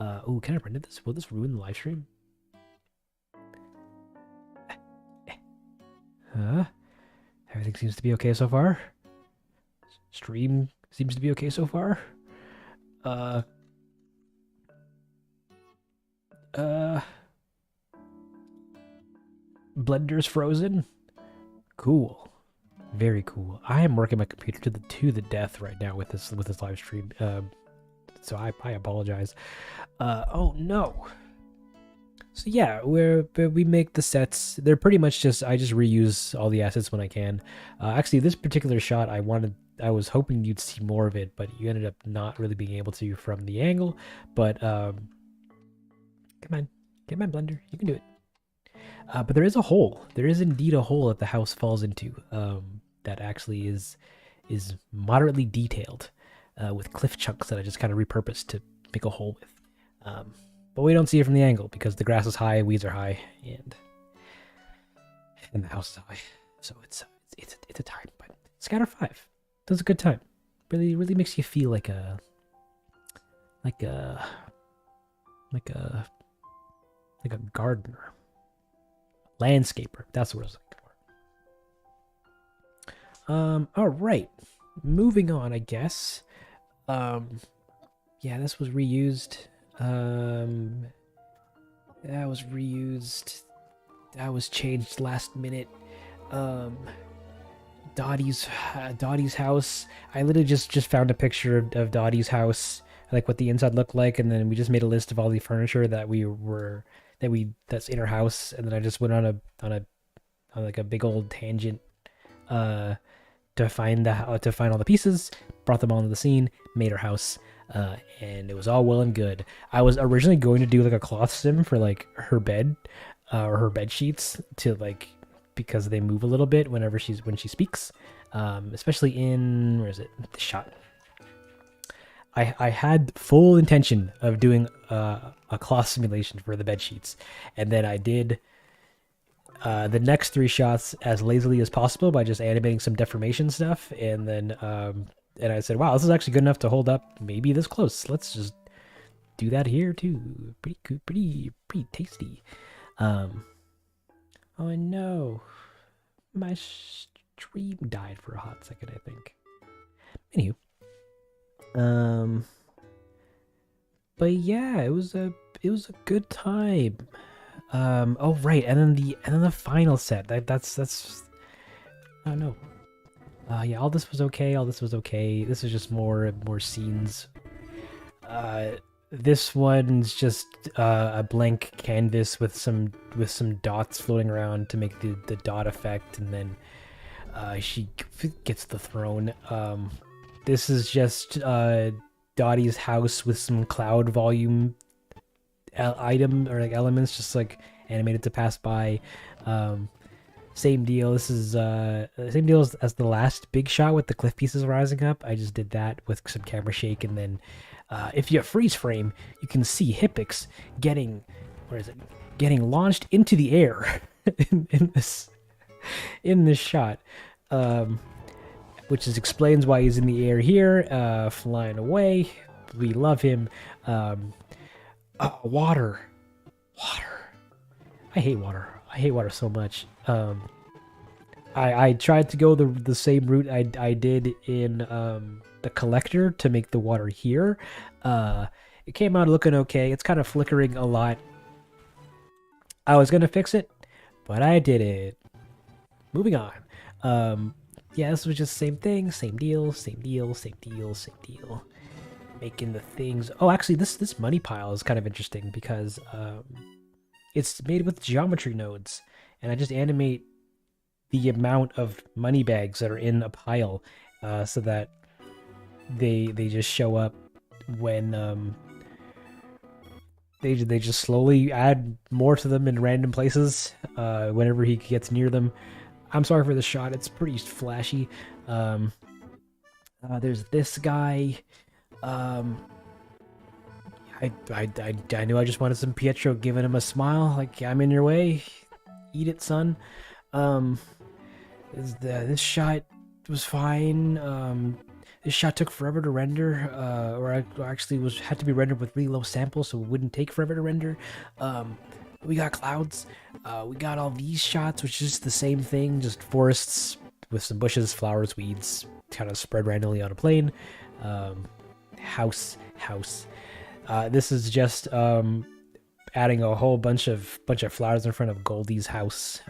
Oh, can I print this? Will this ruin the live stream? Huh? Everything seems to be okay so far. Stream seems to be okay so far. Blender's frozen. Cool. Very cool. I am working my computer to the death right now with this live stream. So I apologize. Oh no. So yeah, we make the sets. They're pretty much just I just reuse all the assets when I can. Actually, this particular shot I was hoping you'd see more of it, but you ended up not really being able to from the angle. But come on, Blender, you can do it. But there is a hole. There is indeed a hole that the house falls into. That actually is moderately detailed, with cliff chunks that I just kind of repurposed to make a hole with. But we don't see it from the angle because the grass is high, weeds are high, and the house is high. So it's a time. But Scatter 5 does a good time. Really makes you feel like a gardener, landscaper. That's what I was looking for. All right, moving on. I guess. Yeah, this was reused. That was reused. That was changed last minute. Dottie's house. I literally just found a picture of Dottie's house, like what the inside looked like, and then we just made a list of all the furniture that's in her house, and then I just went on like a big old tangent to find all the pieces, brought them all into the scene, made her house. And it was all well and good. I was originally going to do like a cloth sim for like her bed, or her bed sheets because they move a little bit when she speaks, especially in where is it the shot. I had full intention of doing a cloth simulation for the bed sheets, and then I did the next 3 shots as lazily as possible by just animating some deformation stuff, and then and I said, wow, this is actually good enough to hold up maybe this close. Let's just do that here too. Pretty good, pretty tasty. Oh no, my stream died for a hot second, I think. Anywho, but yeah, it was a good time. Oh right, and then the final set. That's I don't know. Yeah, all this was okay. This is just more scenes. This one's just a blank canvas with some dots floating around to make the dot effect, and then she gets the throne. This is just Dottie's house with some cloud volume item or like elements just like animated to pass by. Same deal. This is same deal as the last big shot with the cliff pieces rising up. I just did that with some camera shake, and then if you freeze frame, you can see Hippix getting launched into the air in this shot, which explains why he's in the air here, flying away. We love him. Water. I hate water. I hate water so much. I tried to go the same route I did in the collector to make the water here. It came out looking okay. It's kind of flickering a lot. I was gonna fix it, but I did it. Moving on. Yeah, this was just same thing, same deal. Making the things. Oh, actually, this money pile is kind of interesting because it's made with geometry nodes, and I just animate the amount of money bags that are in a pile, so that they just show up when they just slowly add more to them in random places whenever he gets near them. I'm sorry for the shot; it's pretty flashy. There's this guy. I knew I just wanted some Pietro giving him a smile, like I'm in your way. Eat it, son. This shot was fine. This shot took forever to render, or actually had to be rendered with really low samples, so it wouldn't take forever to render. We got clouds. We got all these shots, which is the same thing, just forests with some bushes, flowers, weeds, kind of spread randomly on a plane. House. This is just adding a whole bunch of flowers in front of Goldie's house.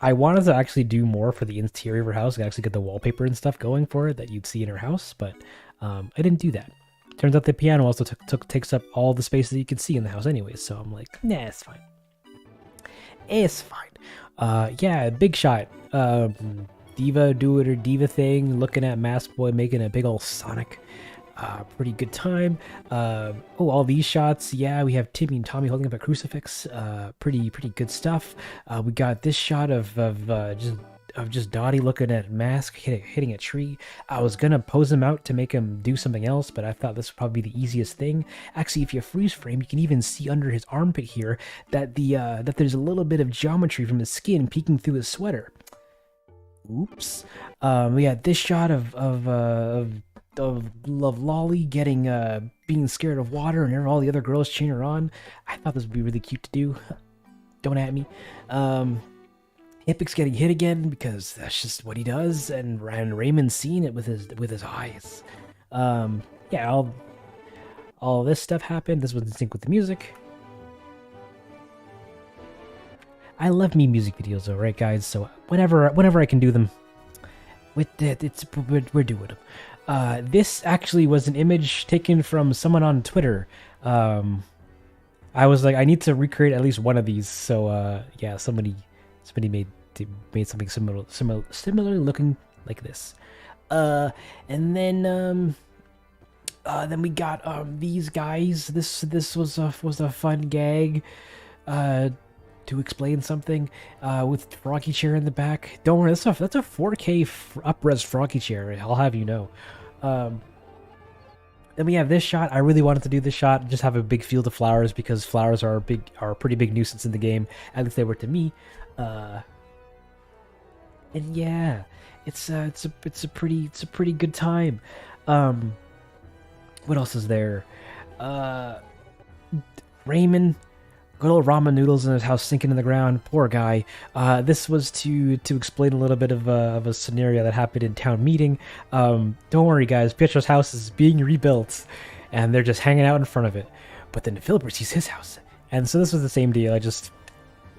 I wanted to actually do more for the interior of her house and actually get the wallpaper and stuff going for it that you'd see in her house, but I didn't do that. Turns out the piano also takes up all the space that you can see in the house anyways, so I'm like, nah, it's fine. It's fine. Yeah, big shot. Diva doing her diva thing, looking at Mask Boy making a big old Sonic. Pretty good time. All these shots. Yeah, we have Timmy and Tommy holding up a crucifix. Pretty good stuff. We got this shot of just Dottie looking at Mask hitting a tree. I was gonna pose him out to make him do something else, but I thought this would probably be the easiest thing. Actually, if you freeze frame, you can even see under his armpit here that that there's a little bit of geometry from his skin peeking through his sweater. Oops. We got this shot of Lolly being scared of water and all the other girls cheering her on. I thought this would be really cute to do. Don't at me. Hipix getting hit again because that's just what he does, and Raymond's seeing it with his eyes. Yeah, all this stuff happened. This was in sync with the music. I love me music videos though, right guys? So whenever I can do them, we're doing them. This actually was an image taken from someone on Twitter. I was like, I need to recreate at least one of these. So yeah, somebody made something similarly looking like this. And then we got these guys. This was a fun gag. To explain something with Froggy Chair in the back. Don't worry, that's a 4K up-res Froggy Chair, I'll have you know. Then we have this shot. I really wanted to do this shot, just have a big field of flowers because flowers are a pretty big nuisance in the game. At least they were to me. And yeah, it's a pretty good time. What else is there? Raymond. Good old ramen noodles in his house sinking in the ground. Poor guy. This was to explain a little bit of a scenario that happened in town meeting. Don't worry, guys. Pietro's house is being rebuilt, and they're just hanging out in front of it. But then Philibert sees his house, and so this was the same deal. I just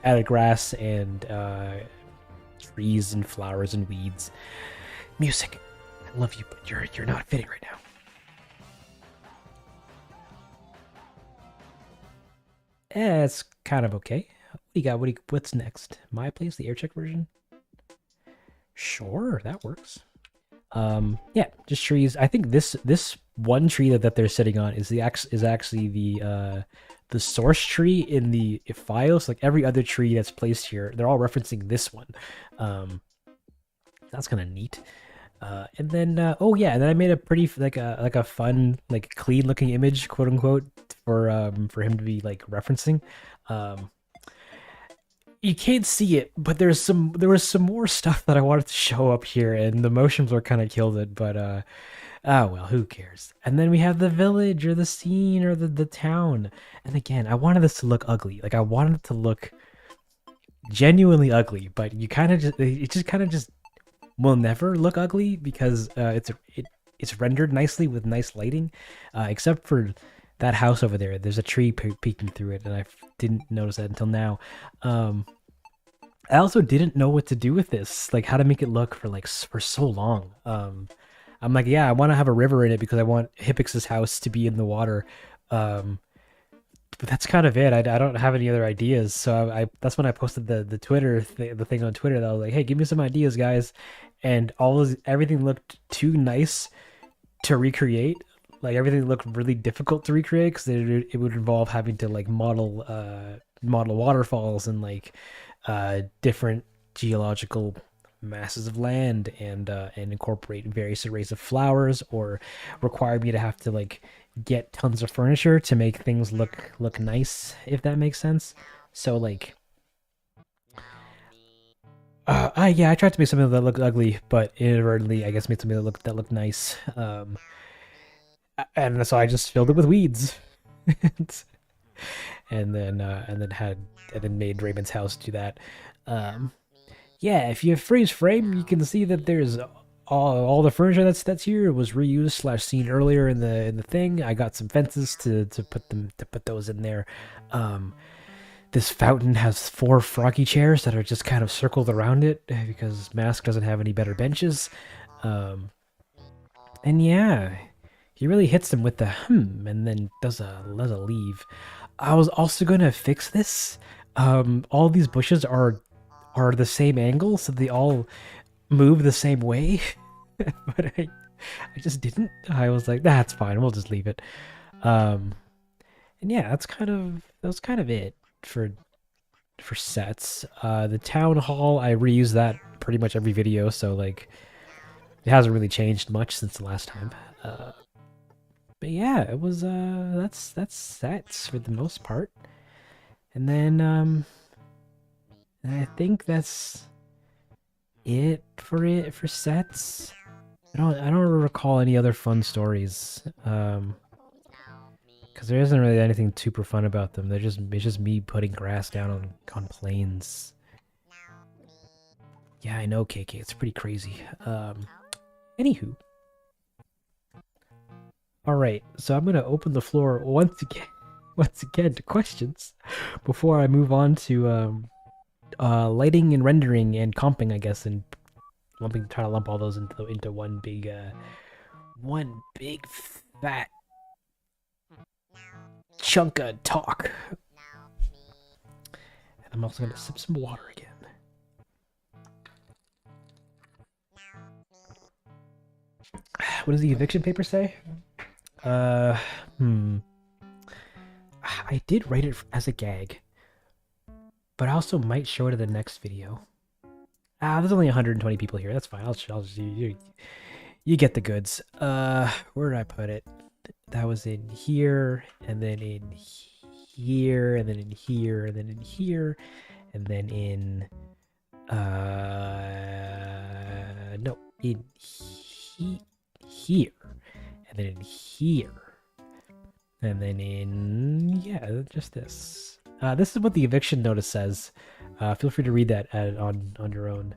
added grass and trees and flowers and weeds. Music. I love you, but you're not fitting right now. It's kind of okay. What do you got? What's next? My place, the air check version? Sure, that works. Yeah, just trees. I think this one tree that they're sitting on is actually the source tree in the files. Like every other tree that's placed here, they're all referencing this one. That's kind of neat. And then oh yeah, and then I made a pretty like a fun, like clean looking image, quote unquote, for him to be like referencing. You can't see it, but there was some more stuff that I wanted to show up here, and the motions were kind of killed it, but oh well, who cares? And then we have the village or the scene or the town. And again, I wanted this to look ugly. Like I wanted it to look genuinely ugly, but it just kind of just will never look ugly because it's rendered nicely with nice lighting, except for that house over there. There's a tree peeking through it, and I didn't notice that until now. I also didn't know what to do with this, like how to make it look for so long. I'm like, yeah, I want to have a river in it because I want Hippix's house to be in the water. But that's kind of it. I don't have any other ideas. So that's when I posted the thing on Twitter that I was like, hey, give me some ideas, guys. And everything looked too nice to recreate. Like everything looked really difficult to recreate because it would involve having to like model waterfalls and like different geological masses of land and incorporate various arrays of flowers, or require me to have to like get tons of furniture to make things look nice, if that makes sense. So like I tried to make something that looked ugly, but inadvertently I guess made something that looked nice. And so I just filled it with weeds. and then made Raymond's house do that. yeah, if you freeze frame, you can see that there's all the furniture that's here was reused slash seen earlier in the thing. I got some fences to put those in there. This fountain has 4 froggy chairs that are just kind of circled around it because Mask doesn't have any better benches. And yeah, he really hits them with the and then does a leave. I was also gonna fix this. All these bushes are the same angle, so they all move the same way. But I just didn't. I was like, that's fine. We'll just leave it. And yeah, that was kind of it for sets. The town hall, I reuse that pretty much every video, so like it hasn't really changed much since the last time. But yeah, it was that's sets for the most part. And then I think that's it for sets. I don't recall any other fun stories. Because there isn't really anything super fun about them. It's just me putting grass down on planes. Yeah, I know, KK. It's pretty crazy. Anywho. Alright, so I'm gonna open the floor once again to questions before I move on to lighting and rendering and comping, I guess, and trying to lump all those into one big fat chunk of talk. And I'm also gonna sip some water again. What does the eviction paper say? I did write it as a gag, but I also might show it in the next video. There's only 120 people here. That's fine. I'll just you get the goods. Where did I put it? That was in here, and then in here, and then in here, and then in here, and then in no, in here, and then in here, and then in just this. This is what the eviction notice says. Feel free to read that on your own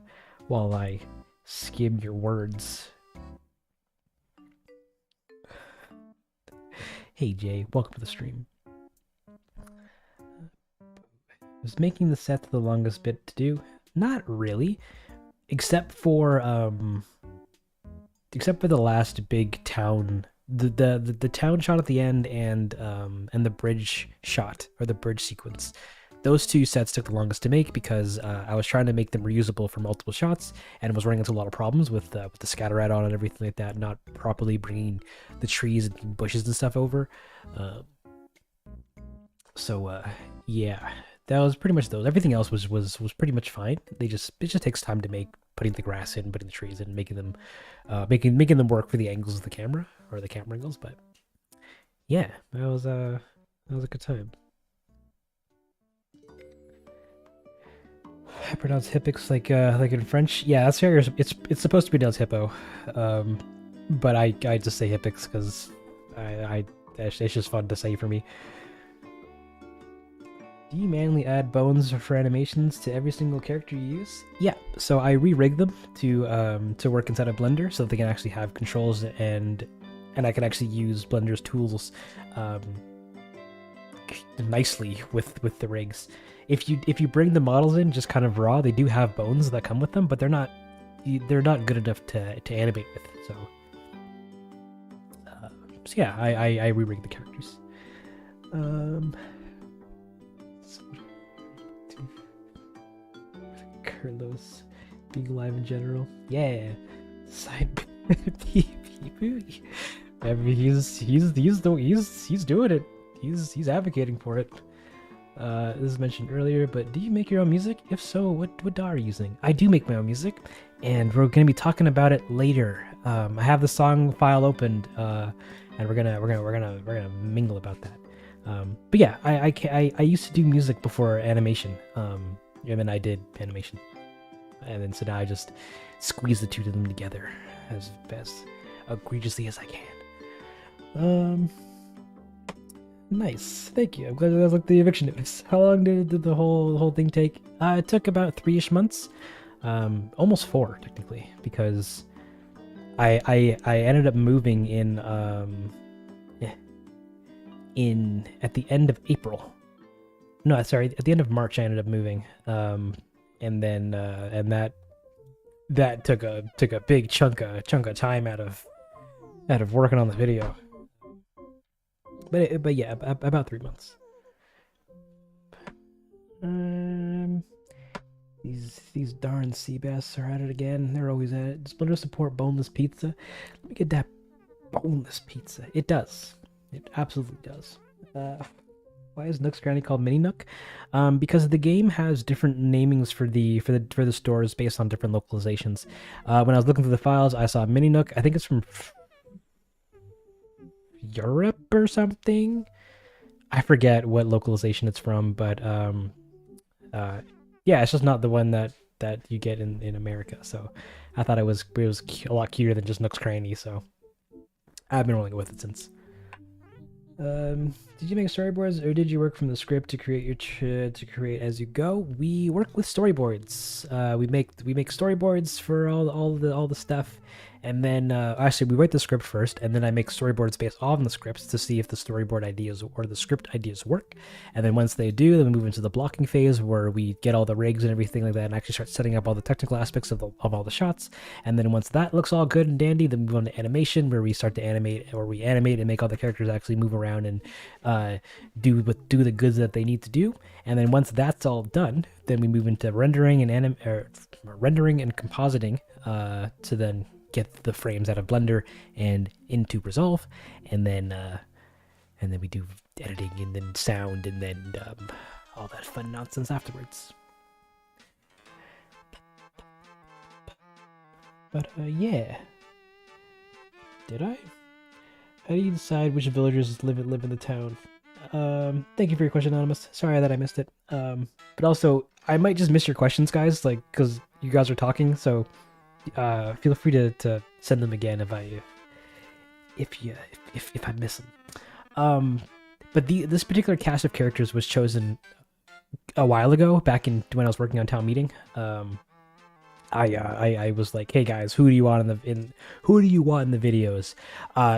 while I skim your words. Hey Jay, welcome to the stream. Was making the set the longest bit to do? Not really, except for the last big town, the town shot at the end and the bridge shot or the bridge sequence. Those 2 sets took the longest to make because I was trying to make them reusable for multiple shots and was running into a lot of problems with the scatter add-on and everything like that, not properly bringing the trees and bushes and stuff over. Yeah, that was pretty much those. Everything else was pretty much fine. It just takes time to make, putting the grass in, putting the trees in, making them making them work for the angles of the camera or the camera angles. But yeah, that was a good time. I pronounce hippix like in French. Yeah, that's fair. It's supposed to be pronounced hippo, but I just say hippix because it's just fun to say for me. Do you manually add bones for animations to every single character you use? Yeah, so I re-rig them to work inside of Blender so that they can actually have controls and I can actually use Blender's tools nicely with the rigs. If you bring the models in just kind of raw, they do have bones that come with them, but they're not good enough to animate with. So yeah, I re-rig the characters. Carlos being live in general. Yeah, side booty. I mean, he's doing it. He's advocating for it. This was mentioned earlier, but do you make your own music? If so, what DAW are you using? I do make my own music, and we're gonna be talking about it later. I have the song file opened, and we're gonna mingle about that. But yeah, I used to do music before animation, and then I did animation, and then so now I just squeeze the 2 of them together as egregiously as I can. Nice, thank you. I'm glad that was like the eviction notice. How long did the whole thing take? It took about 3-ish months. almost 4 technically, because I ended up moving in at the end of April. No, sorry, at the end of March I ended up moving, and then and that took a big chunk of time out of working on the video. But yeah, about 3 months. These darn sea bass are at it again. They're always at it. Does Blender support boneless pizza? Let me get that boneless pizza. It does. It absolutely does. Why is Nook's Granny called Mini Nook? Because the game has different namings for the stores based on different localizations. When I was looking through the files, I saw Mini Nook. I think it's from Europe or something. I forget what localization it's from, but yeah, it's just not the one that you get in America. So I thought it was a lot cuter than just Nook's Cranny. So I've been rolling with it since. Did you make storyboards, or did you work from the script to create to create as you go? We work with storyboards. We make storyboards for all the stuff, and then actually we write the script first, and then I make storyboards based on the scripts to see if the storyboard ideas or the script ideas work. And then once they do, then we move into the blocking phase where we get all the rigs and everything like that, and actually start setting up all the technical aspects of all the shots. And then once that looks all good and dandy, then we move on to animation, where we start to animate, or we animate and make all the characters actually move around and do the goods that they need to do. And then once that's all done, then we move into rendering and rendering and compositing to then get the frames out of Blender and into Resolve, and then we do editing and then sound and then all that fun nonsense afterwards. But yeah, did I? How do you decide which villagers live in the town? Thank you for your question, Anonymous. Sorry that I missed it. But also, I might just miss your questions, guys, like, because you guys are talking, so feel free to send them again if I miss them. But this particular cast of characters was chosen a while ago, back in when I was working on Town Meeting. I was like, hey guys, who do you want in the videos?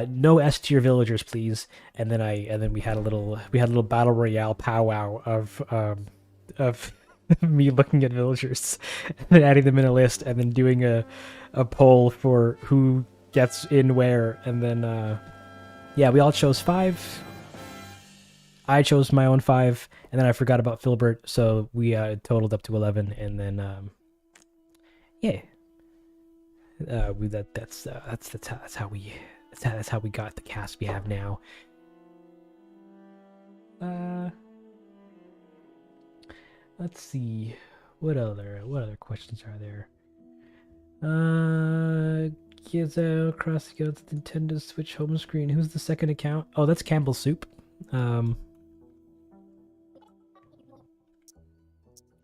No S tier villagers, please. And then we had a little battle royale powwow of me looking at villagers and then adding them in a list and then doing a poll for who gets in where. And then yeah, we all chose 5. I chose my own 5, and then I forgot about Filbert, so we totaled up to 11, and then yeah, that's how we got the cast we have now. Let's see, what other questions are there? Gets out across the Nintendo Switch home screen. Who's the second account? Oh, that's Campbell Soup.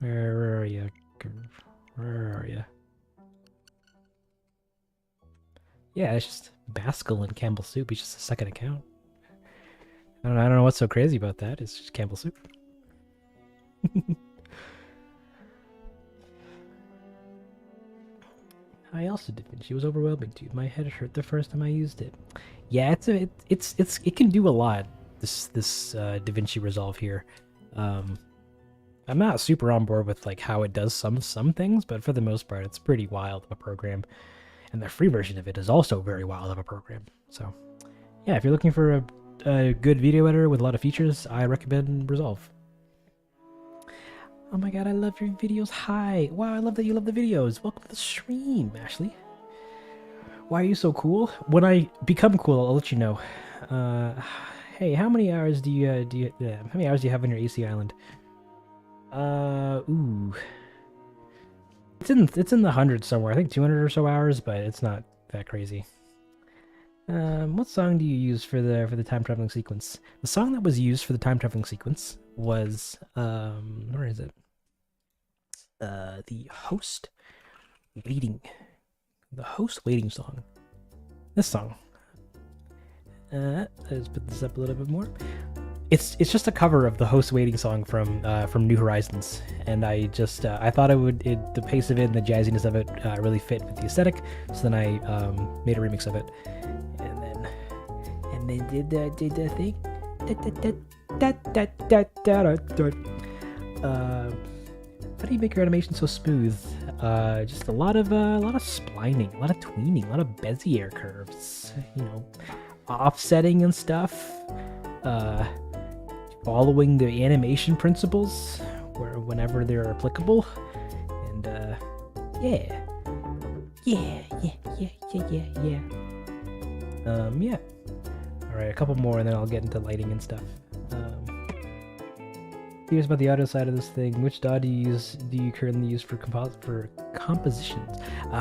Where are you? Where are you? Yeah, it's just Baskel and Campbell Soup. He's just a second account. I don't know what's so crazy about that. It's just Campbell Soup. I also did Vinci. It was overwhelming, dude. My head hurt the first time I used it. Yeah, it can do a lot. This DaVinci Resolve here. I'm not super on board with like how it does some things, but for the most part, it's pretty wild of a program. And the free version of it is also very wild of a program. So, yeah, if you're looking for a good video editor with a lot of features, I recommend Resolve. Oh my god, I love your videos. Hi. Wow, I love that you love the videos. Welcome to the stream, Ashley. Why are you so cool? When I become cool, I'll let you know. Hey, how many hours do you how many hours do you have on your AC island? Ooh. It's in the hundreds somewhere. I think 200 or so hours, but it's not that crazy. What song do you use for the time traveling sequence? The song that was used for the time traveling sequence was where is it? The host waiting song. This song. Let's put this up a little bit more. it's just a cover of the Host Waiting song from New Horizons, and I just I thought the pace of it and the jazziness of it really fit with the aesthetic. So then I made a remix of it, and then did the thing. How do you make your animation so smooth? Just a lot of splining, a lot of tweening, a lot of Bezier curves, offsetting and stuff. Following the animation principles whenever they're applicable, and yeah. All right, a couple more, and then I'll get into lighting and stuff. Here's about the audio side of this thing. Which DAW do you currently use for compositions?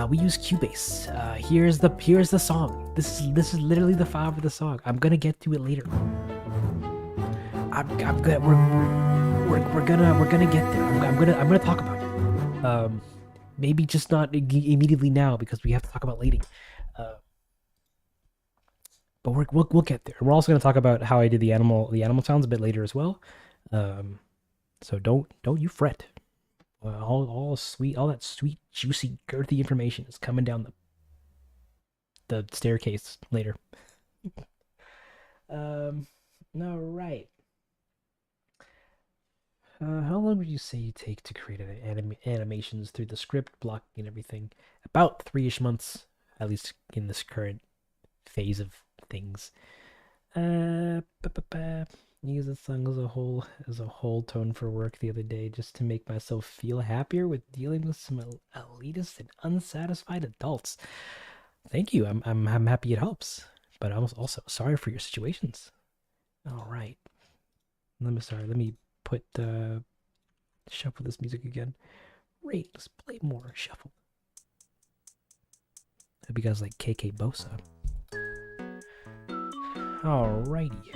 We use Cubase. Here's the song. This is literally the file for the song. I'm gonna get to it later. We're gonna get there. I'm gonna talk about it. Maybe just not immediately now because we have to talk about lighting. But we'll get there. We're also gonna talk about how I did the animal sounds a bit later as well. So don't you fret. All that sweet, juicy, girthy information is coming down the staircase later. All right. How long would you say you take to create animations through the script, blocking, and everything? About 3-ish months, at least in this current phase of things. Use the song as a whole tone for work the other day, just to make myself feel happier with dealing with some elitist and unsatisfied adults. Thank you. I'm happy it helps, but I'm also sorry for your situations. All right. Let me put shuffle this music again. Ratings, play more, shuffle. Hope you guys like KK Bosa. Alrighty.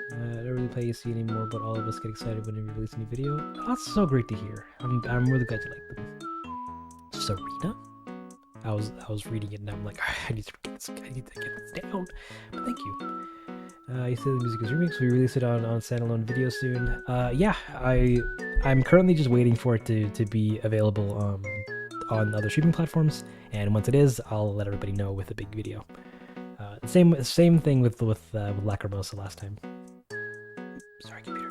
I don't really play AC anymore, but all of us get excited when we release a new video. Oh, that's so great to hear. I'm really glad you like them. Serena? I was reading it and I'm like, I need to get this down. But thank you. You said the music is remixed. We release it on standalone video soon. Yeah, I'm currently just waiting for it to be available on other streaming platforms, and once it is, I'll let everybody know with a big video. Same thing with Lacrimosa last time. Sorry, computer.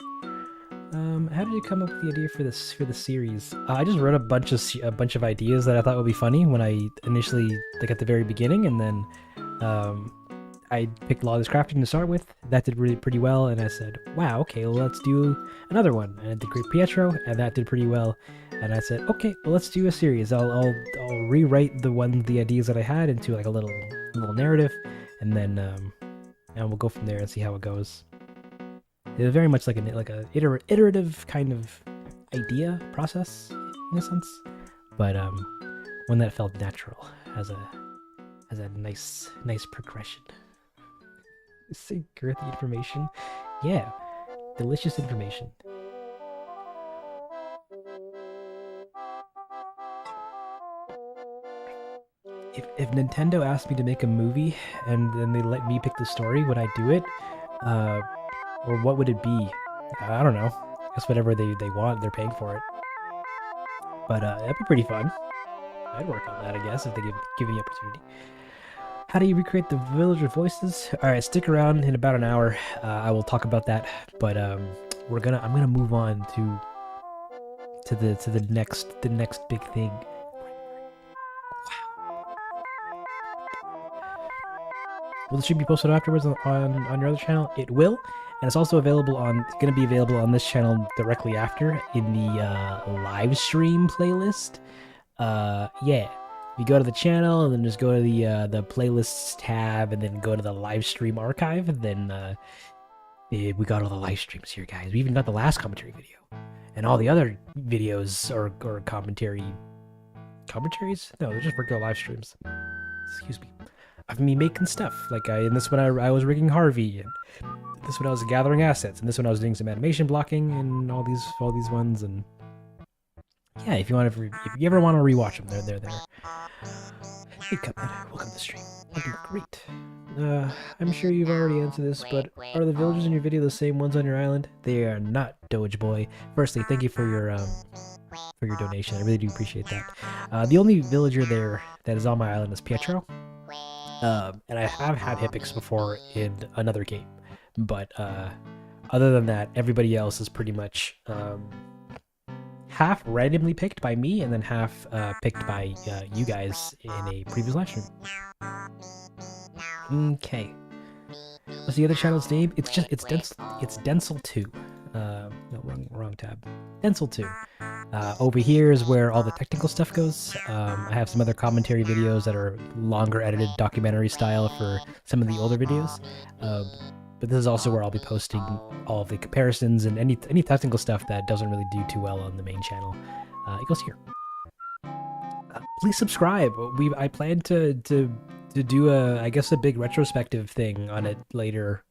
How did you come up with the idea for the series? I just wrote a bunch of ideas that I thought would be funny when I initially, like at the very beginning, and then I picked a lot of this crafting to start with. That did really pretty well, and I said, wow, okay, well, let's do another one. And I did Great Pietro, and that did pretty well. And I said, okay, well, let's do a series. I'll rewrite the ideas that I had into like a little narrative, and then and we'll go from there and see how it goes. It was very much like a iterative kind of idea process in a sense, but one that felt natural as a nice progression. Say girthy information. Yeah, delicious information. If Nintendo asked me to make a movie and then they let me pick the story, would I do it? Or what would it be? I don't know. I guess whatever they want, they're paying for it. But that'd be pretty fun. I'd work on that, I guess, if they give me the opportunity. How do you recreate the villager voices? All right, stick around. In about an hour, I will talk about that. But I'm gonna move on to the next big thing. Will the stream be posted afterwards on your other channel? It will, and it's also available on. It's gonna be available on this channel directly after in the live stream playlist. Yeah. If you go to the channel and then just go to the playlists tab and then go to the live stream archive, and then we got all the live streams here, guys. We even got the last commentary video, and all the other videos or commentaries. No, they're just regular live streams. Excuse me. Of me making stuff like in this one I was rigging Harvey, and this one I was gathering assets, and this one I was doing some animation blocking, and all these ones, and yeah, if you ever want to rewatch them, they're there. Hey, Cuphead, welcome to the stream. I'm doing great. I'm sure you've already answered this, but are the villagers in your video the same ones on your island? They are not, Doge Boy. Firstly, thank you for your donation. I really do appreciate that. The only villager there that is on my island is Pietro. And I have had Hippix before in another game, but other than that, everybody else is pretty much half randomly picked by me, and then half picked by you guys in a previous live stream. Okay. What's the other channel's name? It's Densle 2. No, wrong tab. Densle 2. Over here is where all the technical stuff goes. I have some other commentary videos that are longer edited documentary style for some of the older videos. But this is also where I'll be posting all of the comparisons and any technical stuff that doesn't really do too well on the main channel. It goes here. Please subscribe. I plan to do I guess a big retrospective thing on it later.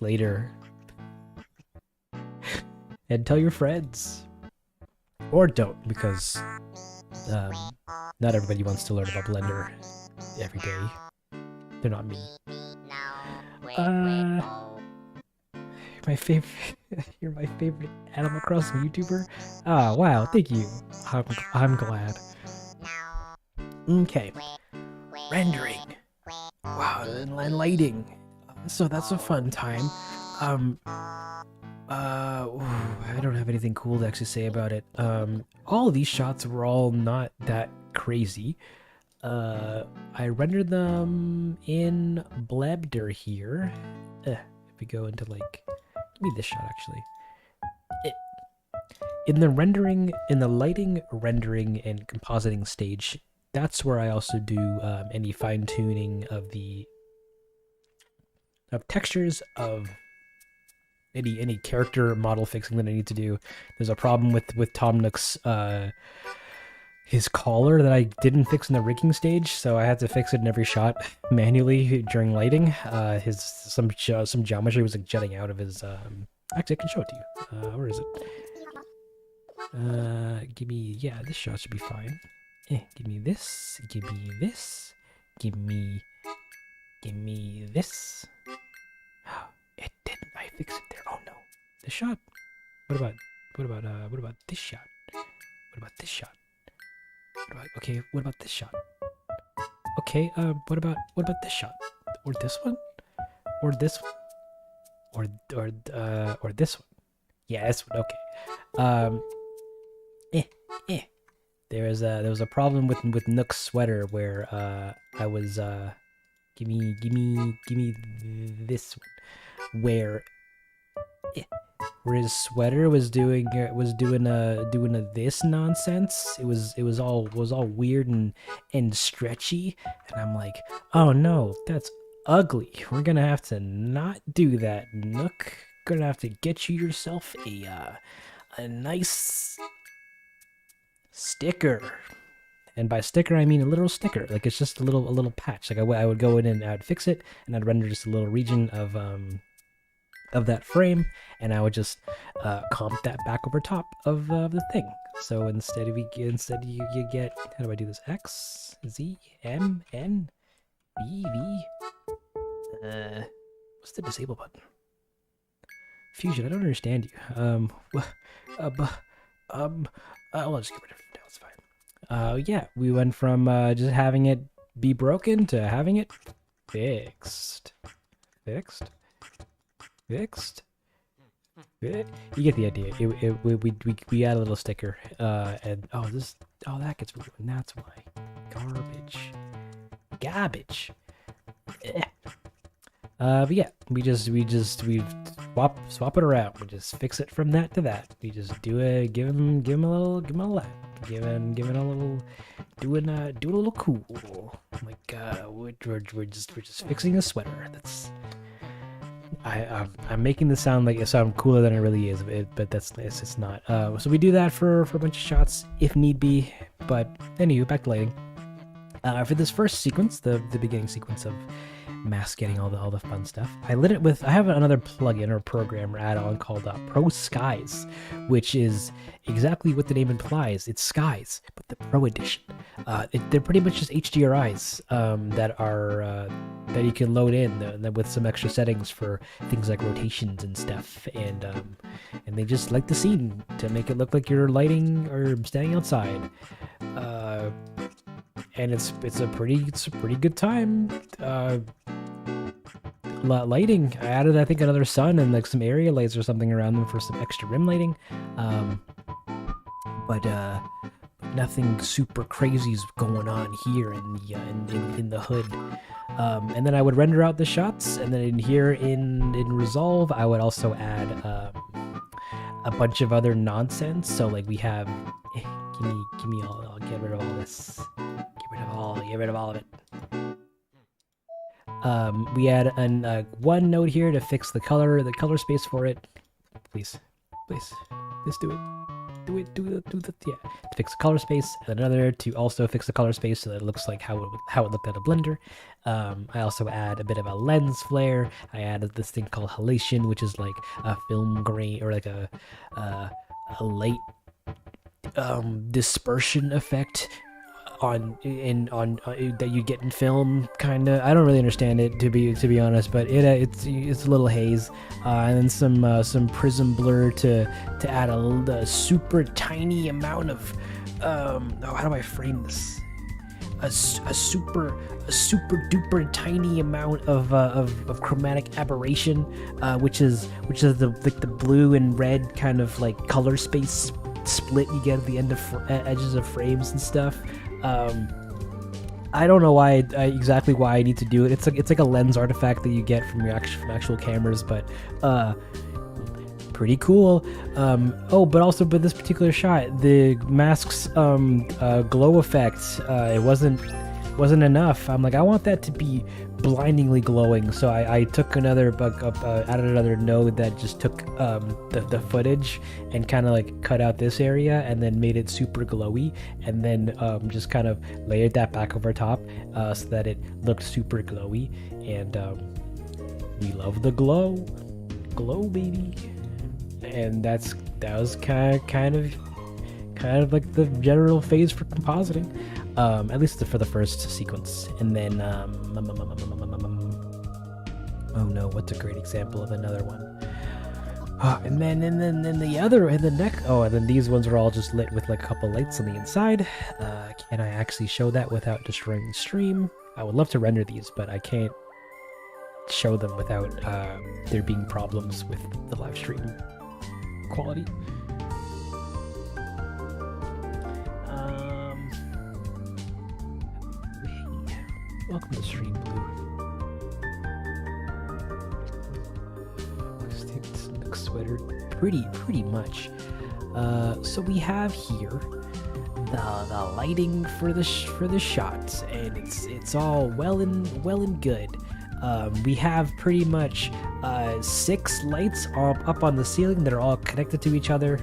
Later. And tell your friends. Or don't, because not everybody wants to learn about Blender every day. They're not me. You're my favorite Animal Crossing YouTuber. Ah, wow, thank you. I'm glad. Okay. Rendering. Wow, and lighting. So that's a fun time. I don't have anything cool to actually say about it. All of these shots were all not that crazy. I rendered them in Blender here. If we go into like, give me this shot actually. In the lighting, rendering, and compositing stage, that's where I also do any fine tuning of textures, of any character model fixing that I need to do. There's a problem with Tom Nook's his collar that I didn't fix in the rigging stage, so I had to fix it in every shot manually during lighting. Some geometry was like jutting out of his. Actually, I can show it to you. Where is it? Give me, this shot should be fine. Give me this. Give me this. Give me this. It didn't. I fixed it there. Oh no, this shot. What about this shot? What about this shot? Okay, what about this shot? Okay, what about this shot? Or this one? Or this one? Or this one? Yeah, this one. Okay. There was a problem with Nook's sweater where I was give me this one, where his sweater was doing a this nonsense. It was all weird and stretchy, and I'm like, oh no, that's ugly. We're gonna have to not do that, Nook. Gonna have to get you yourself a nice sticker. And by sticker, I mean a literal sticker. Like, it's just a little patch. Like, I would go in and I'd fix it, and I'd render just a little region of that frame, and I would just comp that back over top of the thing. So instead you get, how do I do this? X, Z, M, N, B, V. What's the disable button? Fusion, I don't understand you. I'll just get rid of it now. It's fine. Yeah, we went from just having it be broken to having it fixed. You get the idea. We add a little sticker, and that gets ruined. That's why. Garbage. But yeah, we swap it around. We just fix it from that to that. We just give him a little lap. Give him a little, doing a little cool. Like we're just fixing a sweater. That's. I'm making this sound cooler than it really is, but it's not. So we do that for a bunch of shots if need be. But anywho, back to lighting. For this first sequence, the beginning sequence of mask getting all the fun stuff, I lit it with, I have another plugin or program or add-on called Pro Skies, which is exactly what the name implies. It's skies, but the Pro Edition. They're pretty much just HDRIs that are that you can load in with some extra settings for things like rotations and stuff, and they just light the scene to make it look like you're lighting or standing outside. And it's a pretty good time. Lighting, I added I think another sun and like some area lights or something around them for some extra rim lighting, but nothing super crazy is going on here in the hood. And then I would render out the shots, and then in here in Resolve I would also add a bunch of other nonsense. So like we have give me all, I'll get rid of all this. Get rid of all of it. We add one node here to fix the color space for it. Please do it. Yeah, to fix the color space, and another to also fix the color space so that it looks like how it looked at a blender. I also add a bit of a lens flare. I added this thing called halation, which is like a film grain or like a light dispersion effect on that you get in film, kind of. I don't really understand it to be honest, but it's a little haze, and then some prism blur to add a super tiny amount of how do I frame this? A super duper tiny amount of chromatic aberration, which is the blue and red kind of like color space split you get at the end of edges of frames and stuff. I don't know exactly why I need to do it. It's like a lens artifact that you get from actual cameras, but pretty cool. But this particular shot, the mask's glow effect, it wasn't enough. I'm like, I want that to be blindingly glowing, so I took added another node that just took the footage and kind of like cut out this area and then made it super glowy, and then just kind of layered that back over top so that it looked super glowy. And we love the glow baby. And that was kind of like the general phase for compositing, at least for the first sequence. And then oh no, what's a great example of another one? And then these ones are all just lit with like a couple lights on the inside. Can I actually show that without destroying the stream? I would love to render these, but I can't show them without there being problems with the live stream quality. Welcome to Stream Blue. Nick sweater, pretty much. So we have here the lighting for the shots, and it's all well and good. We have pretty much 6 lights up on the ceiling that are all connected to each other.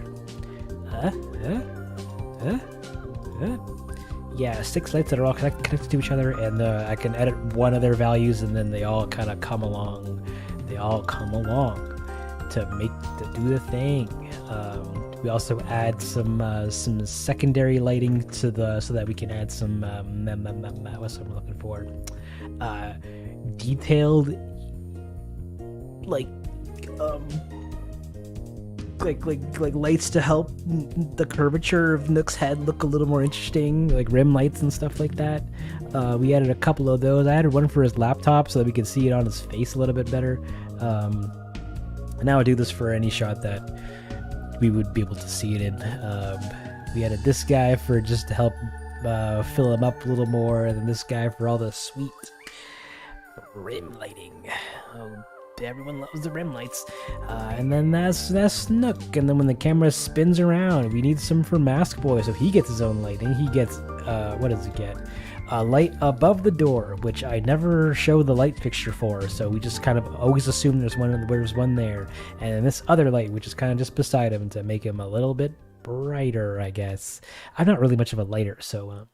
Yeah, 6 lights that are all connected to each other, and I can edit one of their values, and then they all kind of come along. They all come along to do the thing. We also add some secondary lighting so that we can add some what's what I'm looking for? Detailed like lights to help the curvature of Nook's head look a little more interesting, like rim lights and stuff like that. We added a couple of those. I added one for his laptop so that we could see it on his face a little bit better. And now I do this for any shot that we would be able to see it in. We added this guy for just to help fill him up a little more, and then this guy for all the sweet rim lighting. Everyone loves the rim lights. And then that's Nook. And then when the camera spins around, we need some for Mask Boy, so he gets his own lighting. He gets what does he get? A light above the door, which I never show the light fixture for, so we just kind of always assume there's one there. And then this other light, which is kind of just beside him to make him a little bit brighter, I guess. I'm not really much of a lighter, so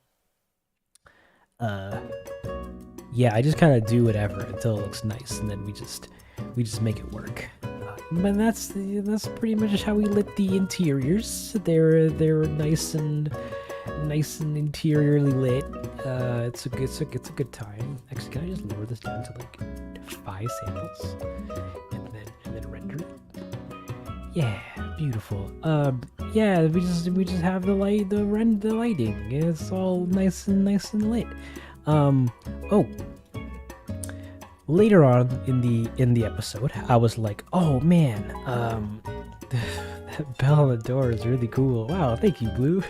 Yeah, I just kind of do whatever until it looks nice, and then we just make it work. But that's pretty much how we lit the interiors. They're nice and interiorly lit. It's a good time. Actually, can I just lower this down to like 5 samples and then render it? Yeah, beautiful. Yeah, we just have the lighting. It's all nice and lit. Oh, later on in the episode, I was like, oh man, that bell on the door is really cool. Wow, thank you, Blue.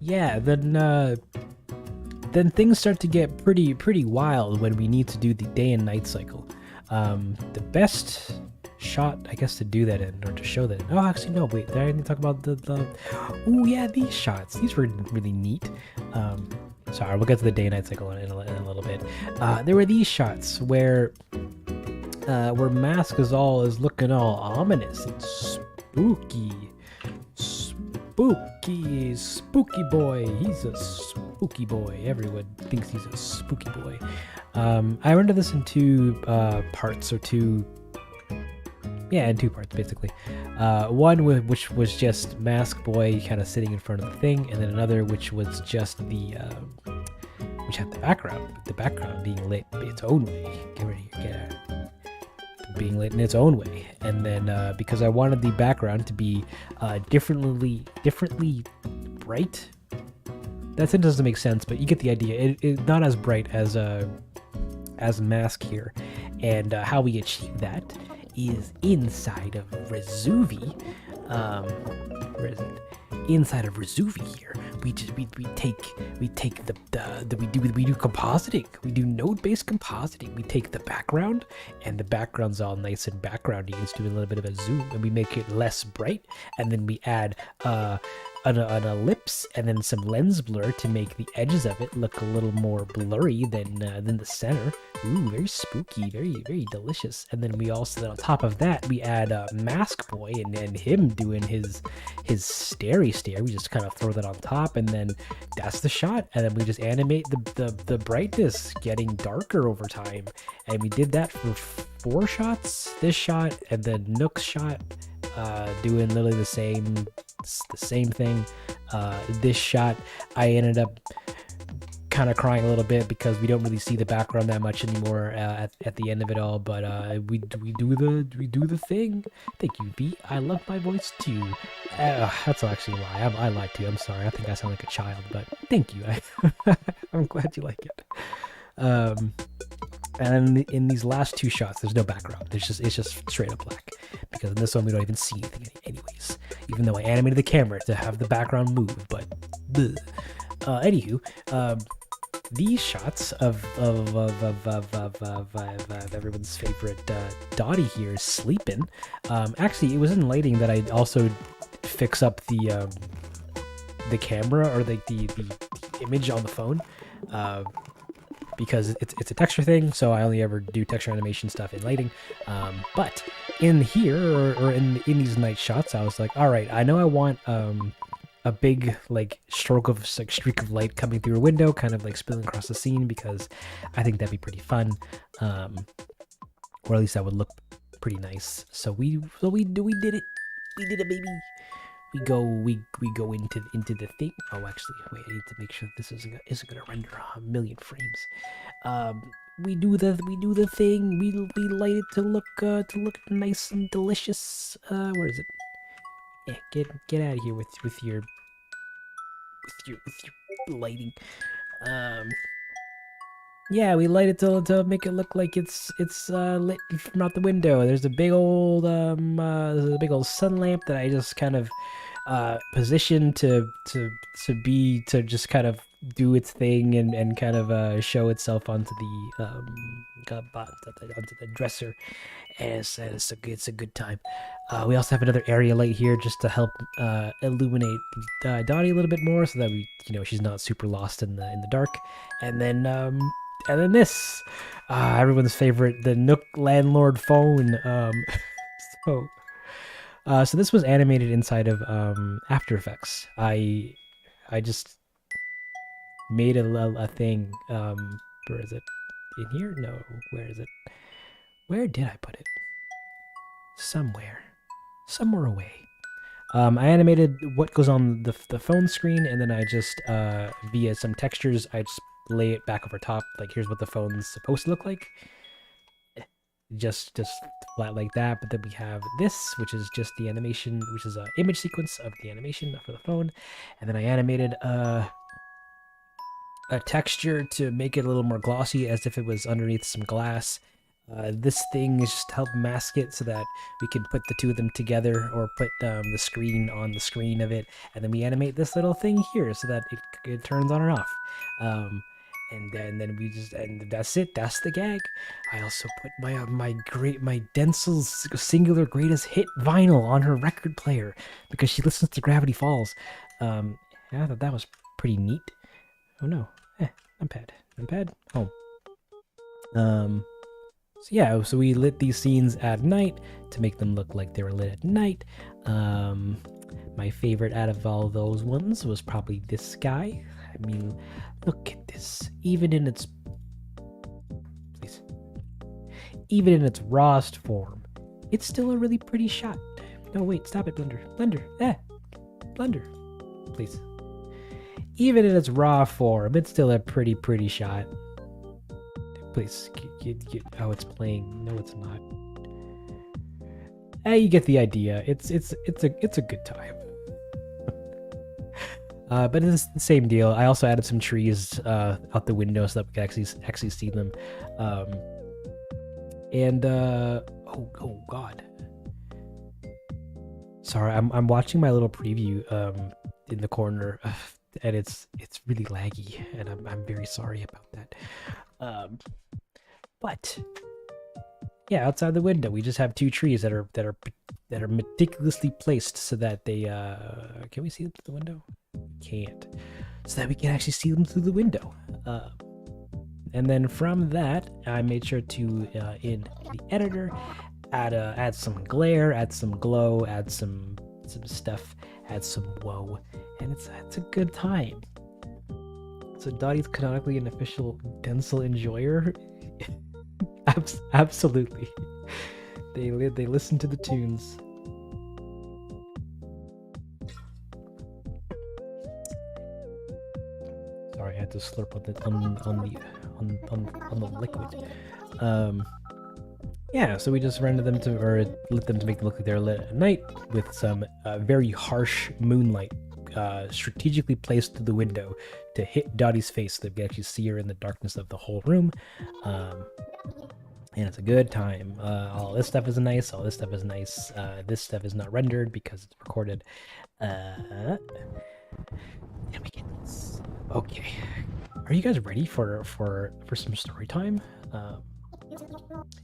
Yeah, then things start to get pretty wild when we need to do the day and night cycle. The best shot, I guess, to do that in, or to show that in. Oh, actually, no, wait, I didn't talk about the oh yeah, these shots. These were really neat. Sorry, we'll get to the day and night cycle in a little bit. There were these shots where Mask is looking all ominous and spooky boy. He's a spooky boy. Everyone thinks he's a spooky boy. I rendered this in 2 parts, or 2. Yeah, in 2 parts basically. One which was just Mask Boy kind of sitting in front of the thing, and then another which was just which had the background being lit its own way. Get ready, get out. Being lit in its own way, and then because I wanted the background to be differently bright. That sentence doesn't make sense, but you get the idea. It not as bright as Mask here, and how we achieve that is inside of Resolve. Where is it? Inside of Resolve here, we do compositing. We do node-based compositing. We take the background, and the background's all nice and backgroundy. It's doing a little bit of a zoom, and we make it less bright, and then we add an ellipse and then some lens blur to make the edges of it look a little more blurry than the center. Ooh, very spooky, very delicious. And then we also, then on top of that, we add Mask Boy and him doing his starey stare. We just kind of throw that on top, and then that's the shot. And then we just animate the brightness getting darker over time. And we did that for 4 shots. This shot, and then Nook's shot, doing literally the same thing. This shot, I ended up kind of crying a little bit because we don't really see the background that much anymore at the end of it all. But we do the thing. Thank you, B. I love my voice too. That's actually a lie. I lied to you. I'm sorry. I think I sound like a child, but thank you. I'm glad you like it. And in these last 2 shots, there's no background. It's just straight up black, because in this one we don't even see anything anyways. Even though I animated the camera to have the background move, but anywho, these shots of everyone's favorite Dottie here sleeping. Actually, it was in lighting that I also fix up the camera, or the image on the phone. Because it's a texture thing, so I only ever do texture animation stuff in lighting. But in here, or in these night shots, I was like, all right, I know I want a big streak of light coming through a window, kind of like spilling across the scene, because I think that'd be pretty fun, or at least that would look pretty nice. So we did it, baby. We go into the thing. Oh, actually, wait, I need to make sure this isn't gonna render 1,000,000 frames. We do the thing. We light it to look nice and delicious. Where is it? Yeah, get out of here with your lighting. Yeah, we light it to make it look like it's lit from out the window. There's a big old sun lamp that I just kind of positioned to just kind of do its thing and kind of show itself onto the dresser, and it's a good time. We also have another area light here just to help illuminate Dottie a little bit more, so that she's not super lost in the dark. And then this, everyone's favorite, the Nook landlord phone. So So this was animated inside of After Effects. I just made a thing. Where is it? In here? No. Where is it? Where did I put it? Somewhere away. I animated what goes on the phone screen, and then I just via some textures, I just lay it back over top. Like, here's what the phone's supposed to look like. Just flat like that. But then we have this, which is just the animation, which is an image sequence of the animation for the phone, and then I animated a texture to make it a little more glossy, as if it was underneath some glass. This thing is just to help mask it so that we can put the two of them together, or put the screen on the screen of it, and then we animate this little thing here so that it turns on and off. And then we just, and that's it. That's the gag. I also put my Densle's singular greatest hit vinyl on her record player because she listens to Gravity Falls. I thought that was pretty neat. Oh no, numpad, home. So yeah, so we lit these scenes at night to make them look like they were lit at night. My favorite out of all those ones was probably this guy. I mean, look at this. Even in its rawest form, it's still a really pretty shot. No, wait, stop it, Blender. Blender, please. Even in its raw form, it's still a pretty shot. Please, oh, it's playing. No, it's not. You get the idea. It's a good time. But it's the same deal. I also added some trees out the window so that we could actually see them. Oh god. Sorry, I'm watching my little preview in the corner, and it's really laggy, and I'm very sorry about that. But yeah, outside the window, we just have two trees that are meticulously placed so that they can we see them through the window? Can't. So that we can actually see them through the window. And then from that, I made sure to in the editor add some glare, add some glow, add some stuff, add some whoa, and it's a good time. So Dottie's canonically an official Densle enjoyer. Absolutely. They listen to the tunes. Sorry, I had to slurp on the liquid. Yeah, so we just rendered them to, or lit them to make them look like they're lit at night with some very harsh moonlight strategically placed through the window to hit Dottie's face so that we actually see her in the darkness of the whole room. And it's a good time. All this stuff is nice. All this stuff is nice. This stuff is not rendered because it's recorded. Let me get this. Okay. Are you guys ready for some story time?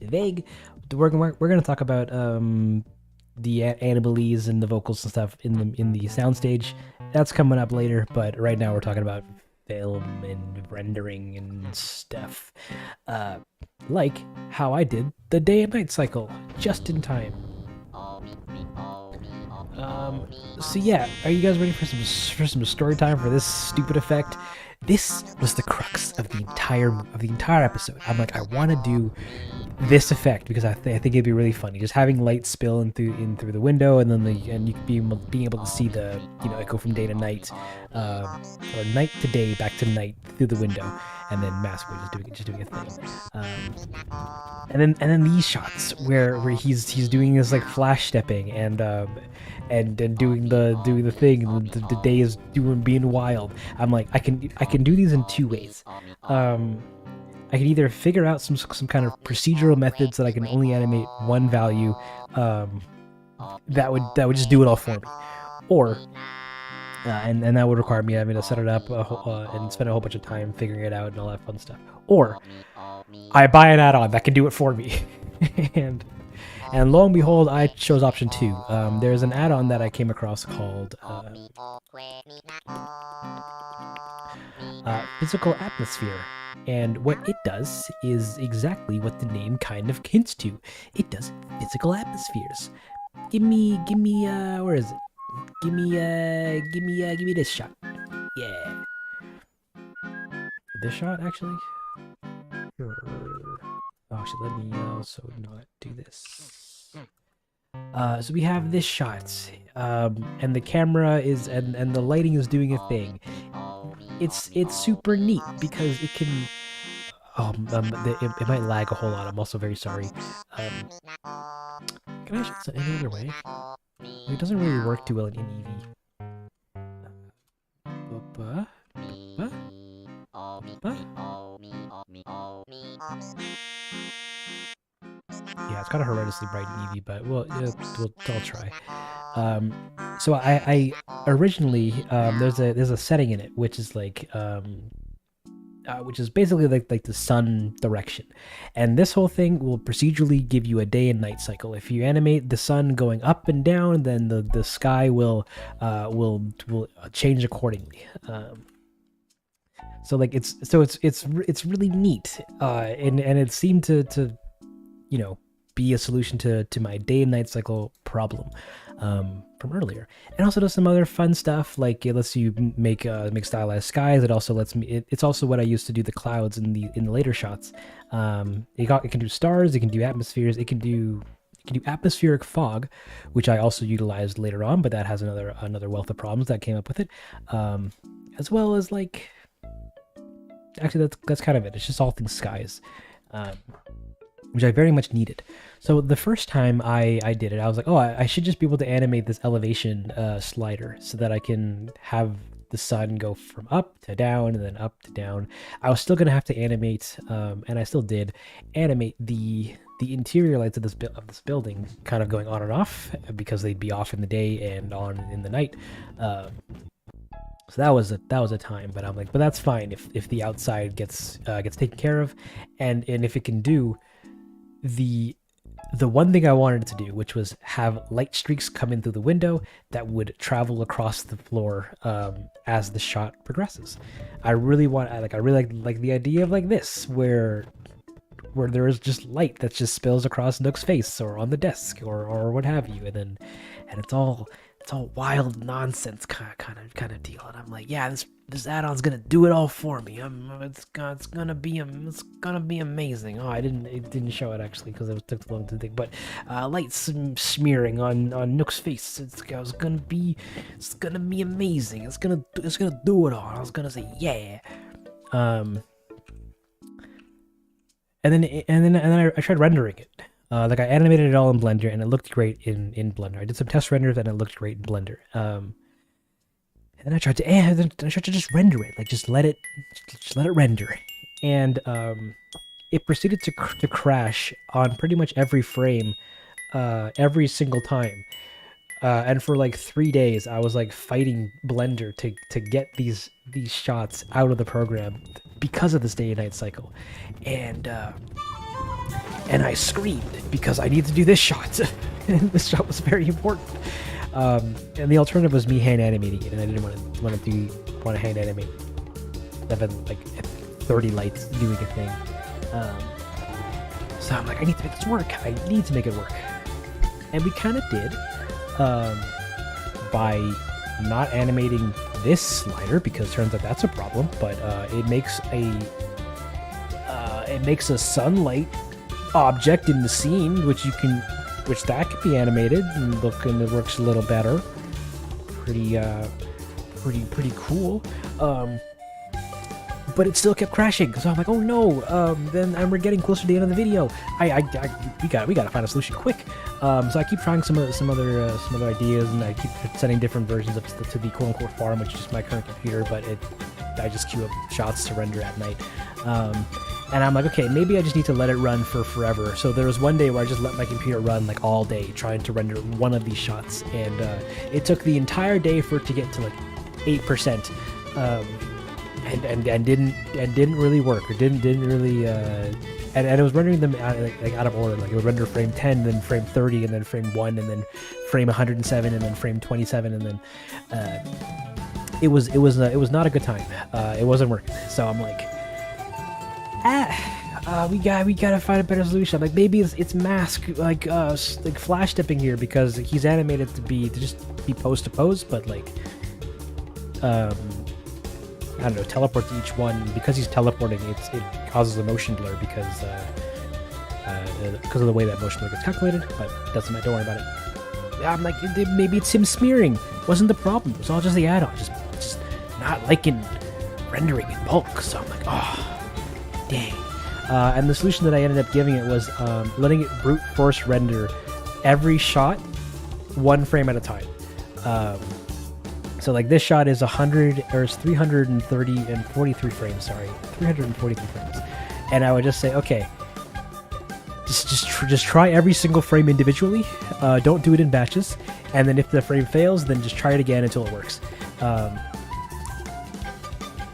Vague. We're gonna talk about the animalese and the vocals and stuff in the soundstage. That's coming up later, but right now we're talking about film and rendering and stuff. Like how I did the day and night cycle just in time. So yeah, are you guys ready for some story time for this stupid effect? This was the crux of the entire episode. I'm like, I want to do this effect because I think it'd be really funny, just having light spill in through the window, and then you could being able to see the it go from day to night, or night to day back to night through the window, and then Maskway just doing a thing, and then these shots where he's doing this like flash stepping and doing the thing, and the day is being wild. I'm like, I can do these in two ways. I can either figure out some kind of procedural methods that I can only animate one value, that would just do it all for me, or and that would require me having to set it up and spend a whole bunch of time figuring it out and all that fun stuff. Or I buy an add-on that can do it for me, and lo and behold, I chose option 2. There's an add-on that I came across called Physical Atmosphere. And what it does is exactly what the name kind of hints to. It does physical atmospheres. Give me, where is it? Give me this shot. Yeah. This shot, actually? Oh, actually, let me also not do this. So we have this shot, and the camera is, and the lighting is doing a thing. It's super neat because it can, it might lag a whole lot. I'm also very sorry. Can I shoot it any other way? It doesn't really work too well in Eevee. Yeah, it's kind of horrendously bright in Eevee, but I'll try. So I originally there's a setting in it which is like which is basically like the sun direction, and this whole thing will procedurally give you a day and night cycle. If you animate the sun going up and down, then the sky will change accordingly. So like it's really neat, and it seemed to be a solution to my day and night cycle problem from earlier. It also does some other fun stuff, like it lets you make stylized skies. It also lets me. It's also what I used to do the clouds in the later shots. It can do stars. It can do atmospheres. It can do atmospheric fog, which I also utilized later on, but that has another wealth of problems that came up with it, as well as like. Actually, that's kind of it. It's just all things skies. Which I very much needed. So the first time I did it, I was like, oh, I should just be able to animate this elevation slider so that I can have the sun go from up to down and then up to down. I was still going to have to animate, and I still did, animate the interior lights of this building kind of going on and off because they'd be off in the day and on in the night. So that was a time, but I'm like, but that's fine if the outside gets taken care of, and if it can do the one thing I wanted it to do, which was have light streaks come in through the window that would travel across the floor as the shot progresses. I really like the idea of like this, where there is just light that just spills across Nook's face or on the desk or what have you, and it's all wild nonsense kind of deal. And I'm like, yeah, this add-on's gonna do it all for me. It's gonna be amazing. Oh, it didn't show it actually because it took too long to think. But light smearing on Nook's face. It's gonna be amazing. It's gonna do it all. I was gonna say yeah. And then I tried rendering it. Like I animated it all in Blender and it looked great in Blender. I did some test renders and it looked great in Blender. And then I tried to just render it, like just let it render, and it proceeded to crash on pretty much every frame, every single time. And for like 3 days, I was like fighting Blender to get these shots out of the program because of this day and night cycle, and I screamed because I need to do this shot, and this shot was very important. And the alternative was me hand animating it, and I didn't want to hand animate. I've been like 30 lights doing a thing. So I'm like, I need to make this work. I need to make it work, and we kind of did by not animating this slider because it turns out that's a problem. But it makes a sunlight object in the scene, which that could be animated and it works a little better. Pretty cool. But it still kept crashing, so I'm like, oh no. Then we're getting closer to the end of the video. We gotta find a solution quick. So I keep trying some other ideas, and I keep sending different versions of to the quote unquote farm, which is my current computer, but I just queue up shots to render at night. And I'm like, okay, maybe I just need to let it run for forever. So there was one day where I just let my computer run like all day trying to render one of these shots, and it took the entire day for it to get to like 8%, and didn't really work, or didn't really and it was rendering them out of order. Like it would render frame 10, then frame 30, and then frame 1, and then frame 107, and then frame 27, and then it was not a good time. It wasn't working. So I'm like, we gotta find a better solution. Like maybe it's mask like flash dipping here because he's animated to just be pose to pose, but like I don't know, teleport to each one. Because he's teleporting, it causes a motion blur because of the way that motion blur gets calculated. But doesn't matter. Don't worry about it. I'm like, maybe it's him smearing. Wasn't the problem? It was all just the add-on. Just not liking rendering in bulk. So I'm like, oh, dang. And the solution that I ended up giving it was letting it brute force render every shot 1 frame at a time. So like this shot is 330 and 43 frames. Sorry, 343 frames. And I would just say, okay, just try every single frame individually. Don't do it in batches. And then if the frame fails, then just try it again until it works.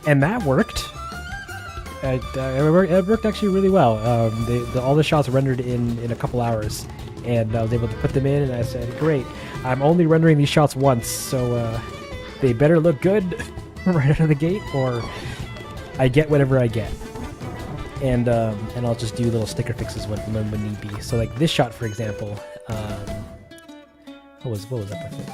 And that worked. It worked actually really well. All the shots rendered in a couple hours, and I was able to put them in, and I said, great, I'm only rendering these shots once, so they better look good right out of the gate, or I get whatever I get. And I'll just do little sticker fixes when need be. So like this shot, for example, what was up with it?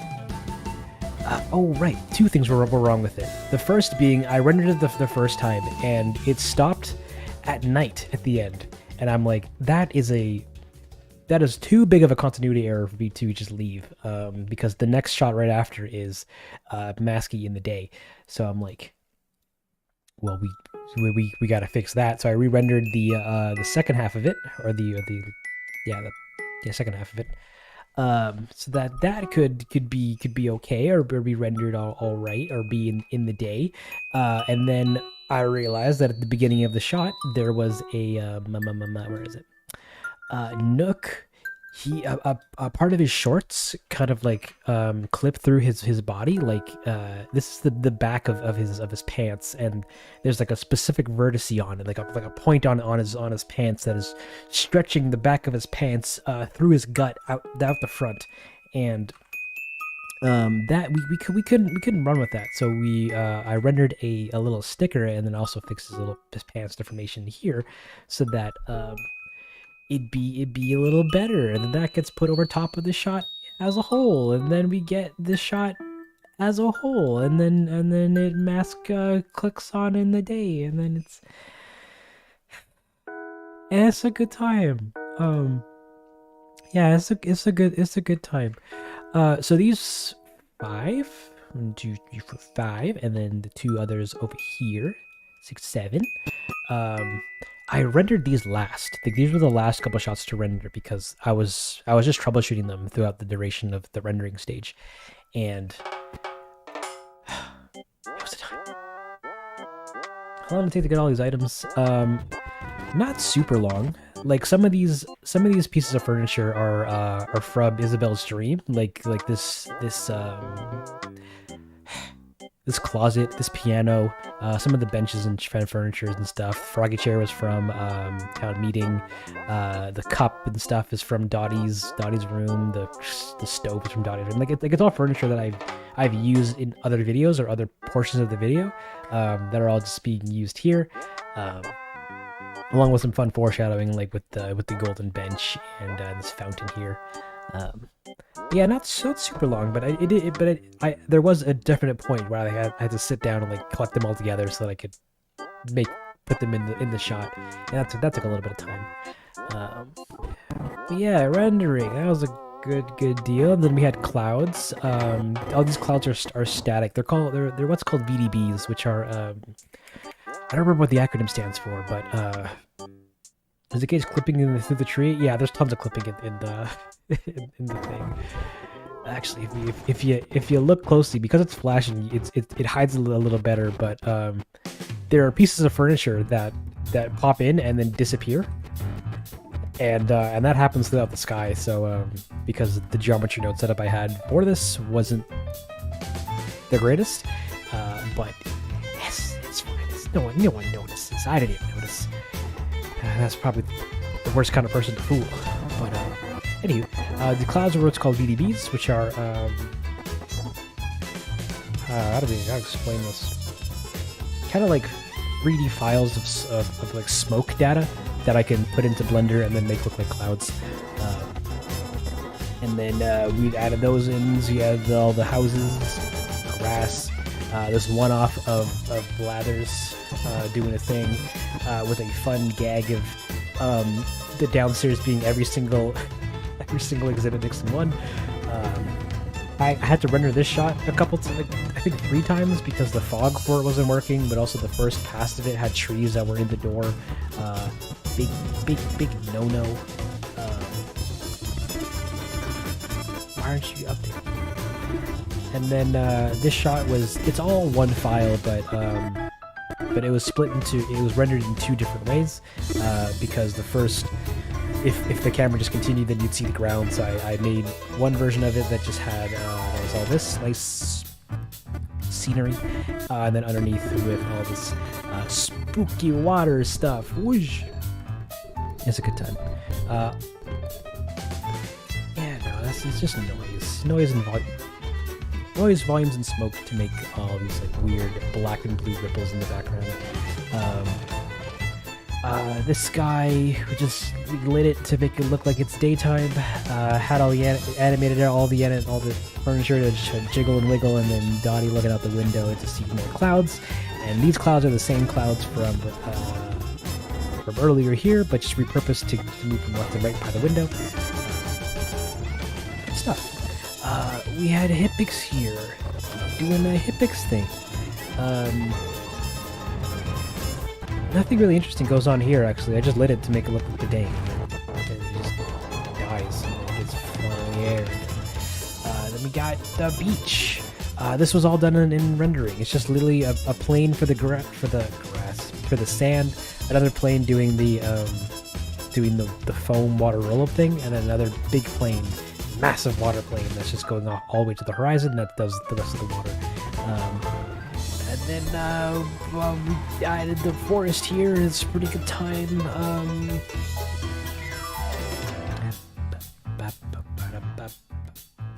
Oh, right. 2 things were wrong with it. The first being I rendered it the first time, and it stopped at night at the end. And I'm like, that is too big of a continuity error for me to just leave, because the next shot right after is masky in the day. So I'm like, well, we got to fix that. So I re-rendered the second half of it, or the second half of it. So that could be okay, or be rendered all right, or be in the day. And then I realized that at the beginning of the shot there was a where is it? Nook. A part of his shorts kind of like clipped through his body, like this is the back of his pants, and there's like a specific vertice on it, like a point on his pants that is stretching the back of his pants through his gut out the front, and that we couldn't run with that, so I rendered a little sticker, and then also fixed his pants deformation here, so that it'd be a little better, and then that gets put over top of the shot as a whole, and then we get the shot as a whole, and then it mask clicks on in the day, and then it's a good time. Yeah, it's a good time. So these 5, 1, 2, 3, 4, 5, and then the 2 others over here, 6, 7. I rendered these last. Like, these were the last couple shots to render because I was just troubleshooting them throughout the duration of the rendering stage, and it was the time. How long did it take to get all these items? Not super long. Like some of these pieces of furniture are from Isabel's dream. Like this closet, this piano, some of the benches and furniture and stuff. Froggy chair was from Town Meeting. The cup and stuff is from Dottie's room. The stove is from Dottie's room. Like it's all furniture that I've used in other videos or other portions of the video that are all just being used here. Along with some fun foreshadowing, like with the golden bench and this fountain here. Yeah, not super long, but there was a definite point where I had to sit down and like collect them all together so that I could put them in the shot, and that took a little bit of time. But yeah, rendering, that was a good deal. And then we had clouds. All these clouds are static. They're what's called VDBs, which are I don't remember what the acronym stands for, but is the case clipping through the tree? Yeah, there's tons of clipping in the in the thing. Actually, if you look closely, because it's flashing, it hides a little better. But there are pieces of furniture that pop in and then disappear, and that happens throughout the sky. So because the geometry node setup I had for this wasn't the greatest, but yes, it's fine. No one notices. I didn't even notice. That's probably the worst kind of person to fool. But anywho, the clouds are what's called VDBs, which are how do I explain this? Kind of like 3D files of like smoke data that I can put into Blender and then make look like clouds. And then we added those in. So you have all the houses, grass. This one-off of Blathers doing a thing with a fun gag of the downstairs being every single exhibit mixed in one. I had to render this shot I think 3 times because the fog for it wasn't working, but also the first pass of it had trees that were in the door. Big no-no. Why aren't you up there? And then this shot it's all one file, but it was rendered in 2 different ways because the first, if the camera just continued, then you'd see the ground. So I made one version of it that just had there was all this nice scenery, and then underneath with all this spooky water stuff. Whoosh! It's a good time. Yeah, no, it's just noise and volume. Noise, volumes, and smoke to make all these like weird black and blue ripples in the background. This guy, we just lit it to make it look like it's daytime. Had all the animated all the furniture to jiggle and wiggle, and then Dottie looking out the window to see more clouds. And these clouds are the same clouds from earlier here, but just repurposed to move from left to right by the window. Good stuff. We had Hippix here, doing a Hippix thing. Nothing really interesting goes on here, actually. I just lit it to make it look like the day. It just dies and it gets flown in the air. Then we got the beach. This was all done in rendering. It's just literally a plane for the sand, another plane doing the foam water roll-up thing, and then another big plane, massive water plane that's just going off all the way to the horizon that does the rest of the water. And then we added the forest here. It's a pretty good time.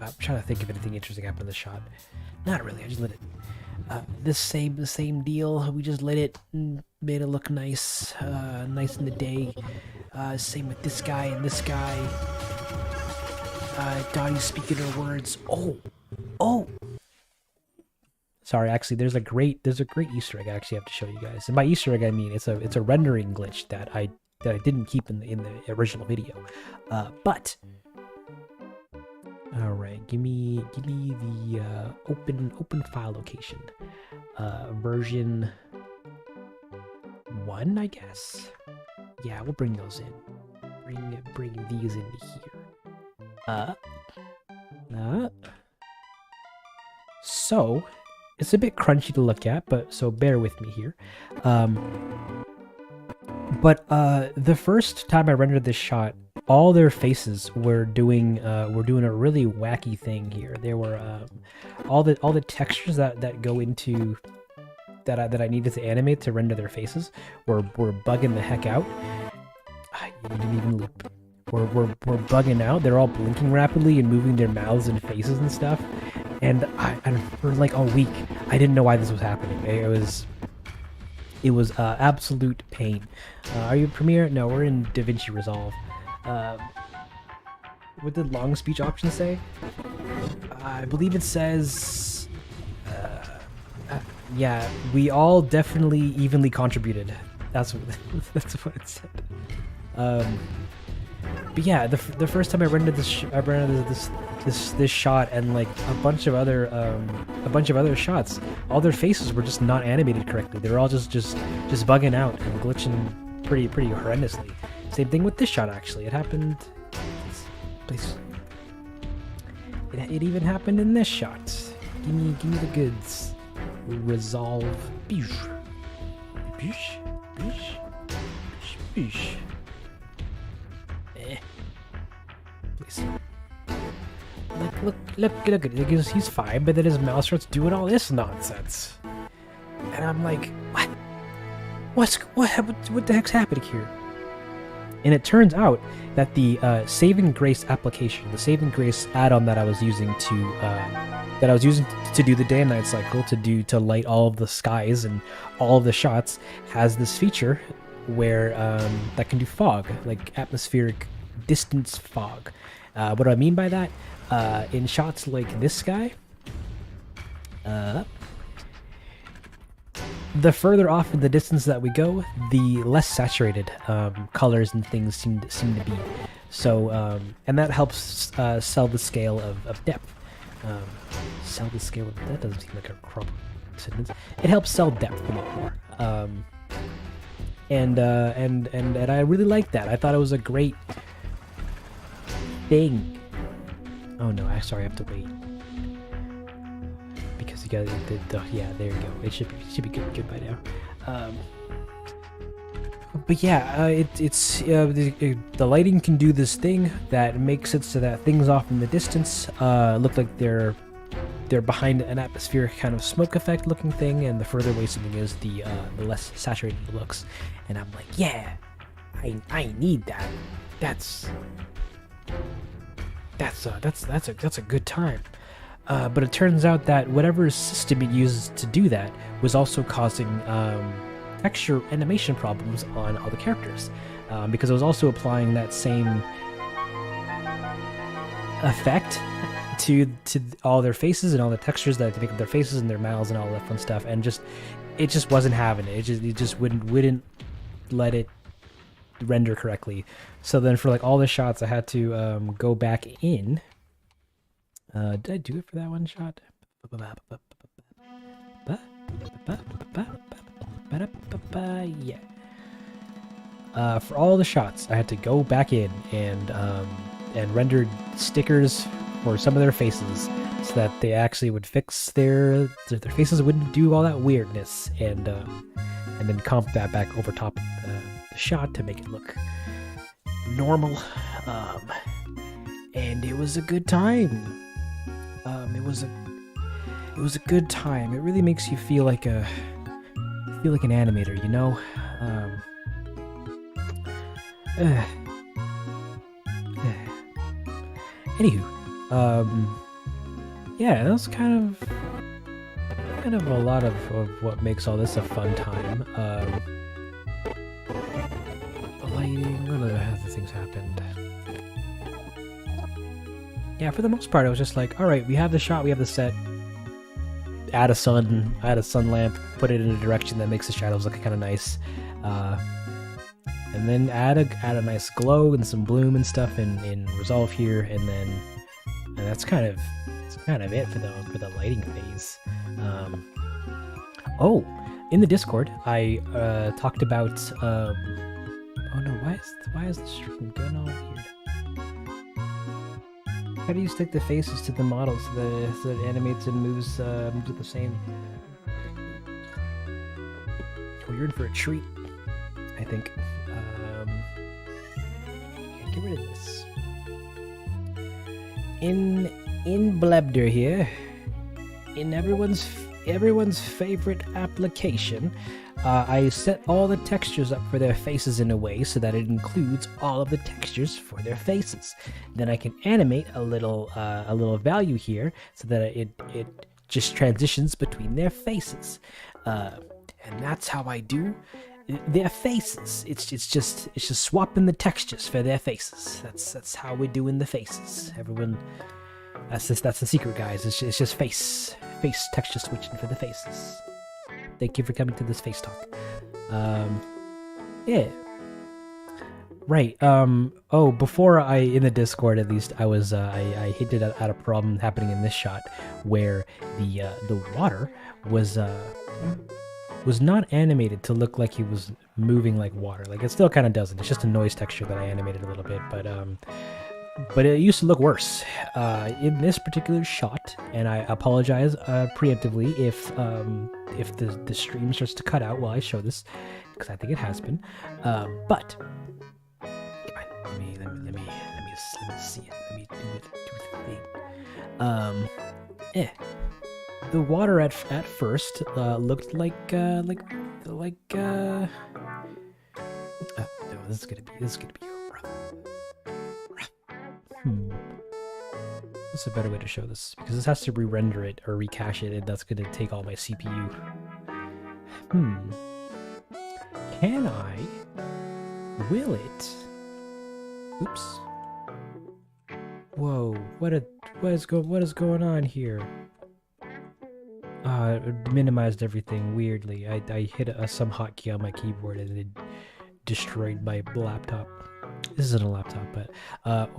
I'm trying to think if anything interesting happened in the shot. Not really. I just lit it. The same deal. We just lit it and made it look nice, nice in the day. Same with this guy and this guy. Dottie's speaking her words. Oh. Sorry, actually, there's a great Easter egg I actually have to show you guys. And by Easter egg, I mean it's a rendering glitch that I didn't keep in the original video. But all right, give me the open file location, version 1, I guess. Yeah, we'll bring those in. Bring these in here. So it's a bit crunchy to look at, but so bear with me here. But the first time I rendered this shot, all their faces were doing a really wacky thing here. There were all the textures that go into that I needed to animate to render their faces were bugging the heck out. You didn't even loop. We're bugging out. They're all blinking rapidly and moving their mouths and faces and stuff. And for like a week, I didn't know why this was happening. It was absolute pain. Are you in Premiere? No, we're in Vinci Resolve. What did long speech option say? I believe it says, yeah, we all definitely evenly contributed. That's what it said. But yeah, the first time I rendered this shot and like a bunch of other shots, all their faces were just not animated correctly. They were all just bugging out and glitching pretty horrendously. Same thing with this shot, actually. It happened. Please. It even happened in this shot. Give me the goods. Resolve. Bish. Bish. Bish. Bish. Please. Look at it. He's fine, but then his mouse starts doing all this nonsense. And I'm like, what? What the heck's happening here? And it turns out that the Saving Grace application, the Saving Grace add-on that I was using to that I was using to do the day and night cycle to light all of the skies and all of the shots has this feature where that can do fog, like atmospheric distance fog. What do I mean by that? In shots like this sky, the further off in the distance that we go, the less saturated colors and things seem to be. So, and that helps sell the scale of depth. Sell the scale of that doesn't seem like a crop sentence. It helps sell depth a lot more. And I really like that. I thought it was a great thing. Oh no, sorry, I have to wait. Because you got yeah, there you go. It should be good by now. But yeah, the lighting can do this thing that makes it so that things off in the distance look like they're behind an atmospheric kind of smoke effect looking thing, and the further away something is, the less saturated it looks. And I'm like, yeah, I need that. That's a good time. But it turns out that whatever system it uses to do that was also causing texture animation problems on all the characters, because it was also applying that same effect to all their faces and all the textures that they make of their faces and their mouths and all that fun stuff, and it just wasn't having it. It just wouldn't let it render correctly. So then for like all the shots, I had to go back in. Did I do it for that one shot? Yeah. For all the shots, I had to go back in and rendered stickers for some of their faces, so that they actually would fix their faces wouldn't do all that weirdness, and then comp that back over top the shot to make it look normal. And it was a good time. It was a good time. It really makes you feel like an animator, you know. Anywho, yeah, that was kind of a lot of what makes all this a fun time. The lighting, what other things happened? Yeah, for the most part, I was just like, all right, we have the shot, we have the set. Add a sun lamp, put it in a direction that makes the shadows look kind of nice, and then add a nice glow and some bloom and stuff in Resolve here, and that's kind of it for the lighting phase. Oh, in the Discord, I talked about. Oh no, why is the stream going on here? How do you stick the faces to the model so that it animates and moves at the same? Oh, you're in for a treat, I think. Get rid of this. In Blebder here, in everyone's favorite application, I set all the textures up for their faces in a way so that it includes all of the textures for their faces. Then I can animate a little value here so that it just transitions between their faces, and that's how I do their faces. It's just swapping the textures for their faces. That's how we're doing the faces. Everyone, that's the secret, guys. It's just face texture switching for the faces. Thank you for coming to this face talk. Yeah. Right. Oh, before in the Discord, at least, I was I hinted at a problem happening in this shot where the water was not animated to look like he was moving like water. Like, it still kind of doesn't. It's just a noise texture that I animated a little bit, but it used to look worse in this particular shot, and I apologize preemptively if the stream starts to cut out while I show this, because I think it has been. But let me see it. Let me do the thing. The water at first looked like no, this is gonna be rough. what's a better way to show this? Because this has to re-render it or recache it, and that's going to take all my CPU. Can I? Will it? Oops. Whoa! What is going on here? It minimized everything weirdly. I hit some hotkey on my keyboard and it destroyed my laptop. This isn't a laptop, but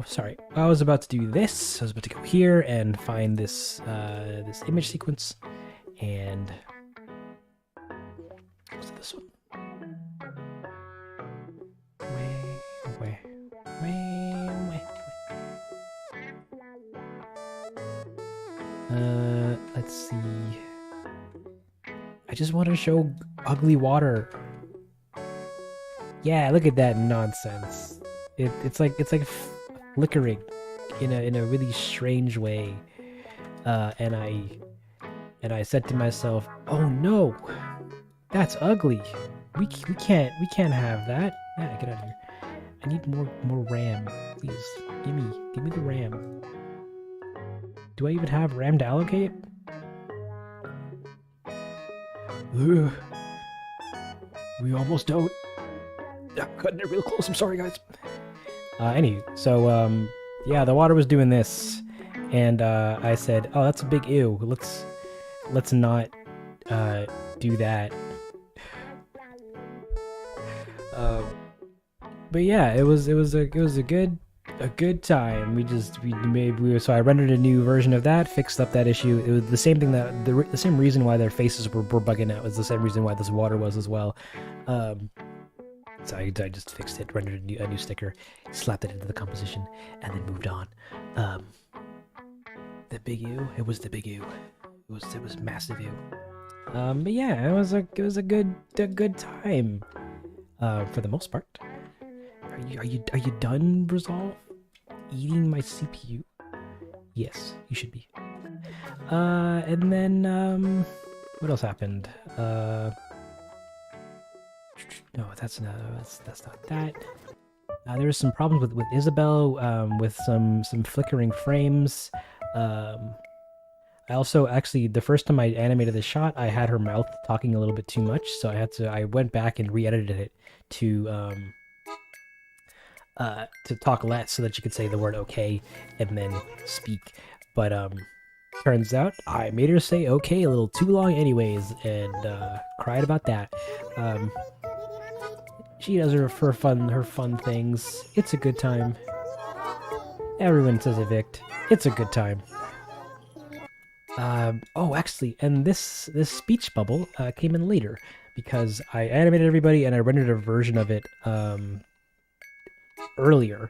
sorry. I was about to do this. I was about to go here and find this this image sequence, and what's this one? Where? Let's see. I just want to show ugly water. Yeah, look at that nonsense. It's like flickering in a really strange way. And I said to myself, "Oh no, that's ugly. We can't have that. Yeah, get out of here. I need more RAM, please. Give me the RAM. Do I even have RAM to allocate?" Ugh. We almost don't. I'm cutting it real close. I'm sorry, guys. So yeah, the water was doing this, and I said, "Oh, that's a big ew. Let's not do that." But yeah, it was a good time. So I rendered a new version of that, fixed up that issue. It was the same thing that the same reason why their faces were bugging out was the same reason why this water was as well. So I just fixed it, rendered a new sticker, slapped it into the composition, and then moved on. The big U, it was the big U. It was massive U. But yeah, it was a good time. For the most part. Are you done, Resolve? Eating my CPU? Yes, you should be. And then what else happened? No, that's not that. There was some problems with Isabel, with some flickering frames. I also actually, the first time I animated the shot, I had her mouth talking a little bit too much, so I went back and re-edited it to talk less so that you could say the word okay and then speak. But turns out I made her say okay a little too long anyways, and cried about that. She does her fun things. It's a good time. Everyone says evict. It's a good time. Oh, actually, and this speech bubble came in later because I animated everybody and I rendered a version of it earlier,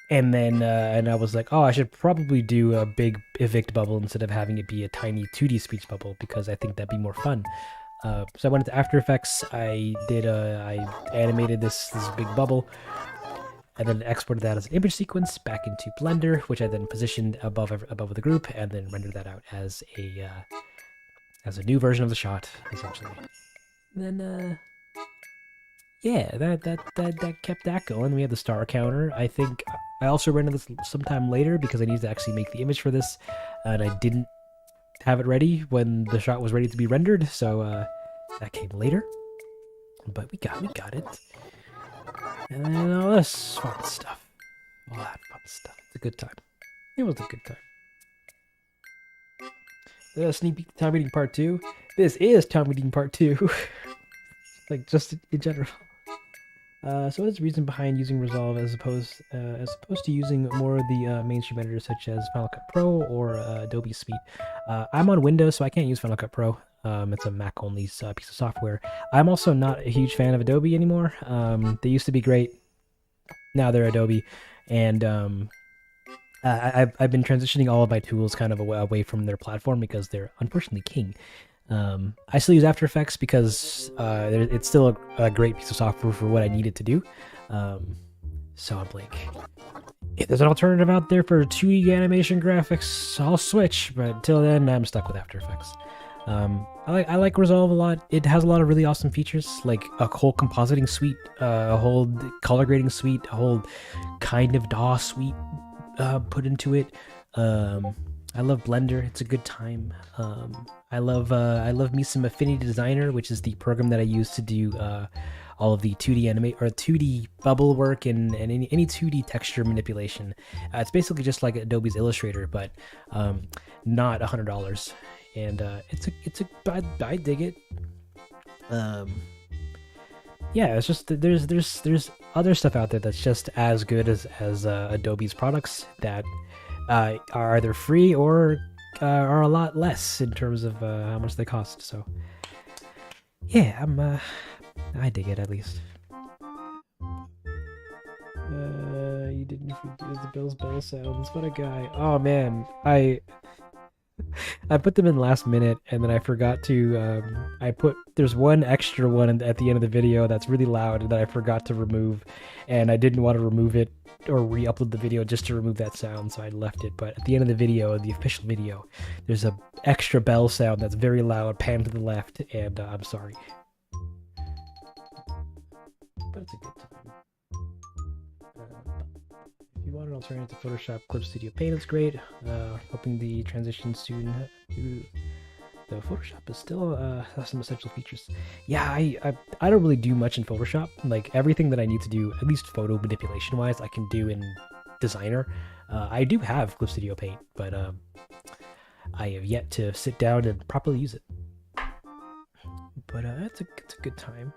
and then and I was like, oh, I should probably do a big evict bubble instead of having it be a tiny 2D speech bubble because I think that'd be more fun. So I went into After Effects. I animated this big bubble, and then exported that as an image sequence back into Blender, which I then positioned above the group, and then rendered that out as a new version of the shot, essentially. Then yeah, that kept that going. We had the star counter. I think I also rendered this sometime later because I needed to actually make the image for this, and I didn't have it ready when the shot was ready to be rendered, so that came later. But we got it. And then all this fun stuff. All that fun stuff. It's a good time. It was a good time. Sneak peek Town Meeting Part 2. This is Town Meeting Part 2. Like, just in general. So what is the reason behind using Resolve as opposed to using more of the mainstream editors such as Final Cut Pro or Adobe Suite? I'm on Windows, so I can't use Final Cut Pro. It's a Mac-only piece of software. I'm also not a huge fan of Adobe anymore. They used to be great. Now they're Adobe. And I've been transitioning all of my tools kind of away from their platform because they're unfortunately king. I still use After Effects because it's still a great piece of software for what I need it to do. So I'm like, if there's an alternative out there for 2D animation graphics, I'll switch. But until then, I'm stuck with After Effects. I like Resolve a lot. It has a lot of really awesome features, like a whole compositing suite, a whole color grading suite, a whole kind of DAW suite put into it. I love Blender. It's a good time. I love me some Affinity Designer, which is the program that I use to do all of the 2D animate or 2D bubble work and any 2D texture manipulation. It's basically just like Adobe's Illustrator, but not $100. And I dig it. Yeah, it's just there's other stuff out there that's just as good as Adobe's products that are either free or are a lot less in terms of how much they cost. So yeah, I dig it at least. You didn't use the Bill's bell sounds. What a guy! Oh man, I put them in last minute, and then I forgot to. There's one extra one at the end of the video that's really loud that I forgot to remove, and I didn't want to remove it or re-upload the video just to remove that sound, so I left it. But at the end of the video, the official video, there's a extra bell sound that's very loud, pan to the left, and I'm sorry. But it's a good time. If you want an alternative to Photoshop, Clip Studio Paint is great. Hoping the transition soon. Though Photoshop is still has some essential features. Yeah, I don't really do much in Photoshop. Like everything that I need to do, at least photo manipulation wise, I can do in Designer. I do have Clip Studio Paint, but I have yet to sit down and properly use it. But it's a good time.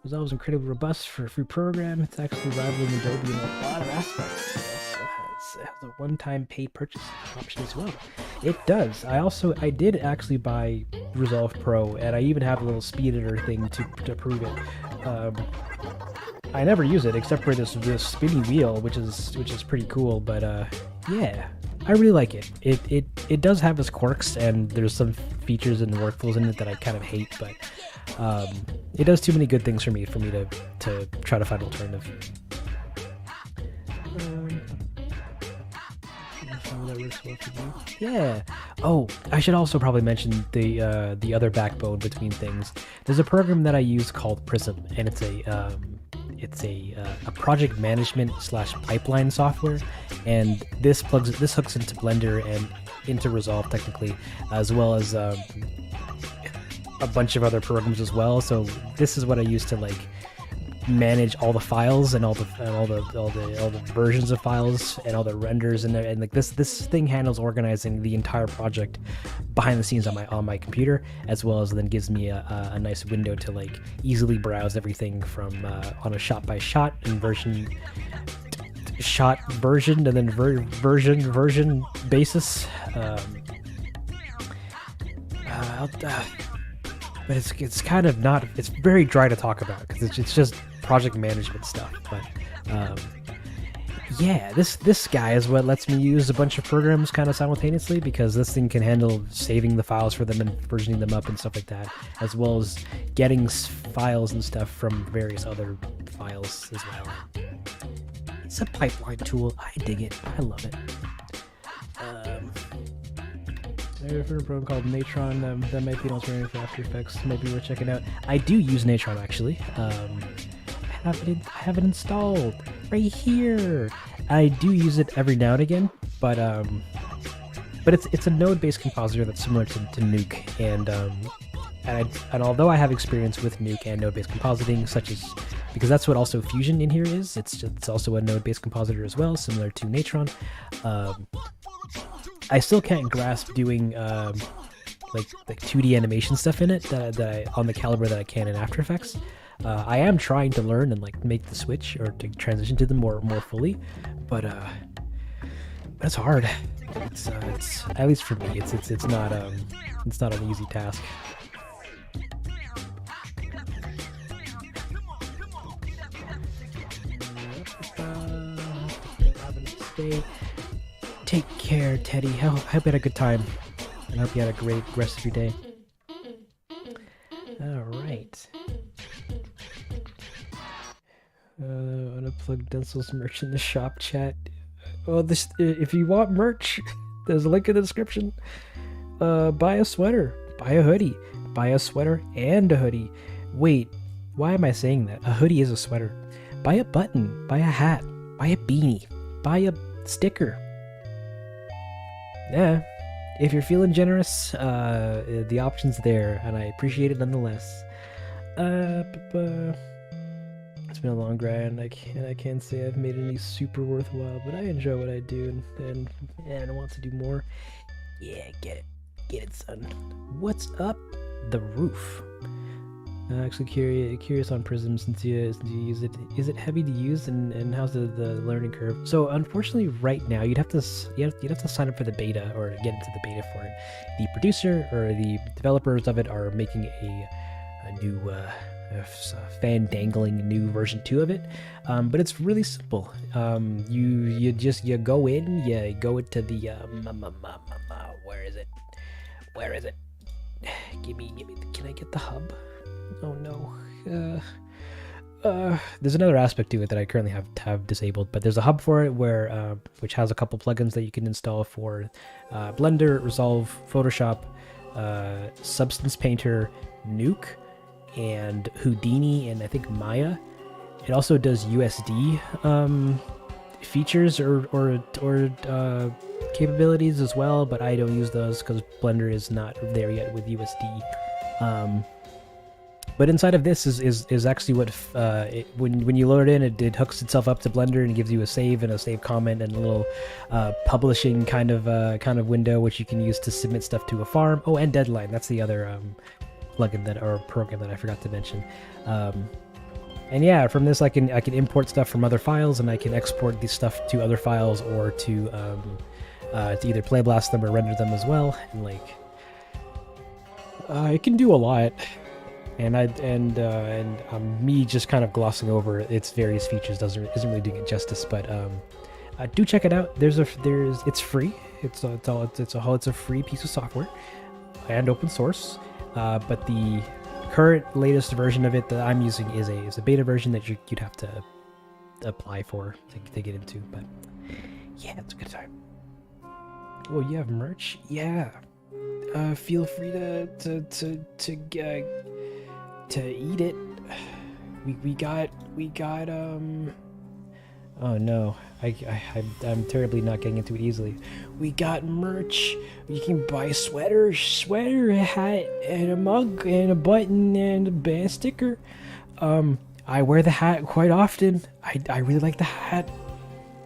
Resolve is incredibly robust for a free program. It's actually rivaling Adobe in a lot of aspects. It has a one-time paid purchase option as well. It does. I did actually buy Resolve Pro, and I even have a little speed editor thing to prove it. I never use it except for this spinny wheel, which is pretty cool. But yeah, I really like it. It does have its quirks, and there's some features and workflows in it that I kind of hate, but it does too many good things for me to try to find an alternative. Yeah. Oh, I should also probably mention the other backbone between things. There's a program that I use called Prism, and it's a project management / pipeline software, and this hooks into Blender and into Resolve technically, as well as a bunch of other programs as well. So this is what I use to like manage all the files and all the versions of files and all the renders and like this thing handles organizing the entire project behind the scenes on my computer, as well as then gives me a nice window to like easily browse everything from on a shot by shot and shot version and then version basis. But it's kind of not. It's very dry to talk about because it's just project management stuff. But yeah, this guy is what lets me use a bunch of programs kind of simultaneously, because this thing can handle saving the files for them and versioning them up and stuff like that, as well as getting files and stuff from various other files as well. It's a pipeline tool. I dig it. I love it. There's a program called Natron that might be an alternative for After Effects. Maybe we're checking out. I do use Natron actually. I have it installed right here. I do use it every now and again, but it's a node-based compositor that's similar to Nuke, and although I have experience with Nuke and node-based compositing, because that's what also Fusion in here is. It's also a node-based compositor as well, similar to Natron. I still can't grasp doing like 2D animation stuff in it that I on the caliber that I can in After Effects. I am trying to learn and like make the switch or to transition to them more fully, but it's hard. It's at least for me. It's not an easy task. Take care, Teddy. I hope you had a good time, and I hope you had a great rest of your day. Alright. I'm gonna plug Densle's merch in the shop chat. Oh, if you want merch, there's a link in the description. Buy a sweater, buy a hoodie, buy a sweater and a hoodie. Wait, why am I saying that? A hoodie is a sweater. Buy a button, buy a hat, buy a beanie, buy a sticker. yeah, if you're feeling generous, the option's there, and I appreciate it nonetheless. It's been a long grind. I can't say I've made any super worthwhile, but I enjoy what I do, and I want to do more. Yeah, get it, son. What's up? The roof. Actually curious on Prism since you use it. Is it heavy to use, and how's the learning curve? So unfortunately, right now you'd have to sign up for the beta or get into the beta for it. The producer or the developers of it are making a new fan dangling new version 2 of it, but it's really simple. You go in, you go into the where is it? Give me. Can I get the hub? Oh no. There's another aspect to it that I currently have disabled, but there's a hub for it where which has a couple plugins that you can install for Blender, Resolve, Photoshop, Substance Painter, Nuke, and Houdini, and I think Maya. It also does USD features or capabilities as well, but I don't use those because Blender is not there yet with USD. But inside of this is actually what when you load it in, it hooks itself up to Blender and gives you a save and a save comment and a little publishing kind of window which you can use to submit stuff to a farm. Oh, and Deadline. That's the other plugin or program that I forgot to mention. And yeah, from this I can import stuff from other files, and I can export these stuff to other files or to either play blast them or render them as well. And like it can do a lot. And me just kind of glossing over its various features isn't really doing it justice. But do check it out. It's free. It's a free piece of software and open source. But the current latest version of it that I'm using is a beta version that you'd have to apply for to get into. But yeah, it's a good time. Oh, you have merch? Yeah. Feel free to eat it. We got oh no, I'm terribly not getting into it easily. We got merch. You can buy a sweater, a hat, and a mug, and a button, and a band sticker. I wear the hat quite often. I really like the hat,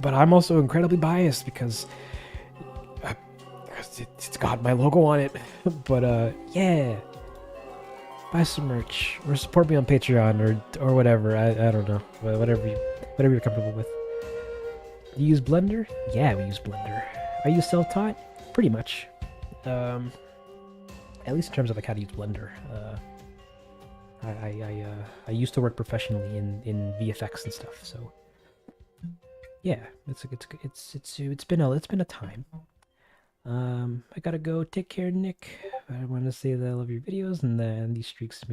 but I'm also incredibly biased because it's got my logo on it. But yeah. Buy some merch or support me on Patreon or whatever. I don't know. Whatever you're comfortable with. You use Blender? Yeah, we use Blender. Are you self-taught? Pretty much. At least in terms of like how to use Blender. I used to work professionally in VFX and stuff, so yeah, it's been a time. I gotta go. Take care, Nick. I want to say that I love your videos and these streaks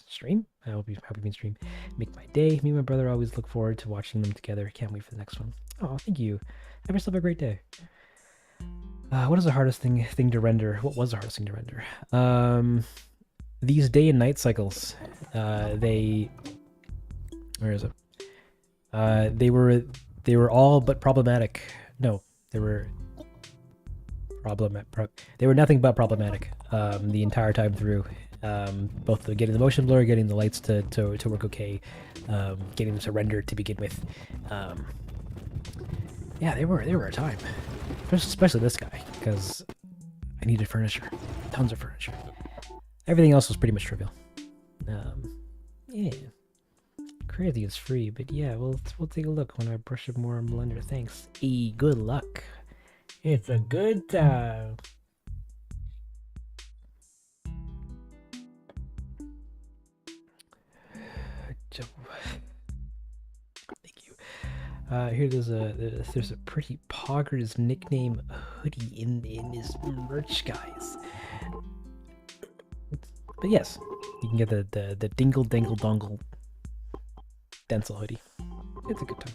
stream. I hope you've been stream. Make my day. Me and my brother always look forward to watching them together. Can't wait for the next one. Oh, thank you. Have yourself a great day. What is the hardest thing to render? What was the hardest thing to render? These day and night cycles. Where is it? They were all but problematic. No, they were nothing but problematic the entire time through. Both getting the motion blur, getting the lights to work okay, getting them to render to begin with. Yeah, they were a time, especially this guy, because I needed furniture, tons of furniture. Everything else was pretty much trivial. Yeah, crazy is free, but yeah, we'll take a look when I brush up more on Blender. Thanks. Good luck. It's a good time. Thank you. Here there's a pretty poggers nickname hoodie in his merch, guys. But yes, you can get the dingle dangle dongle Densle hoodie. It's a good time.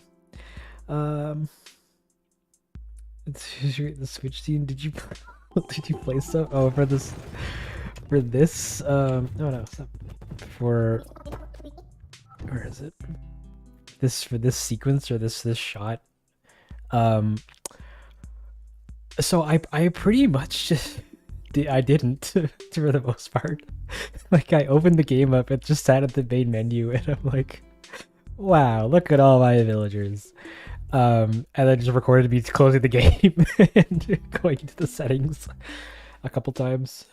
The Switch team. Did you play stuff? Oh, for this. No, stop. Where is it? For this sequence or this shot. So I pretty much just I didn't for the most part. Like I opened the game up, it just sat at the main menu, and I'm like, wow, look at all my villagers. And then just recorded me closing the game and going into the settings a couple times.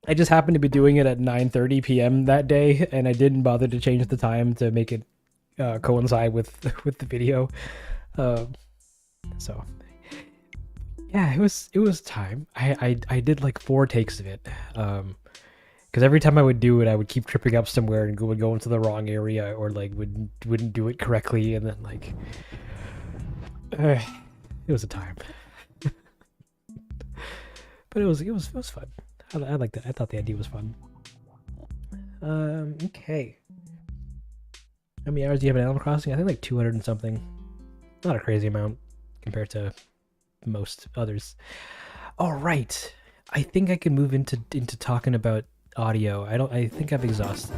I just happened to be doing it at 9:30 p.m. that day, and I didn't bother to change the time to make it coincide with the video. Um, so yeah, it was time. I did like 4 takes of it. Because every time I would do it, I would keep tripping up somewhere and would go into the wrong area, or like wouldn't do it correctly, and then like it was a time. But it was fun. I liked it. I thought the idea was fun. Okay. How many hours do you have in Animal Crossing? I think like 200 and something. Not a crazy amount compared to most others. All right. I think I can move into talking about audio. I think I've exhausted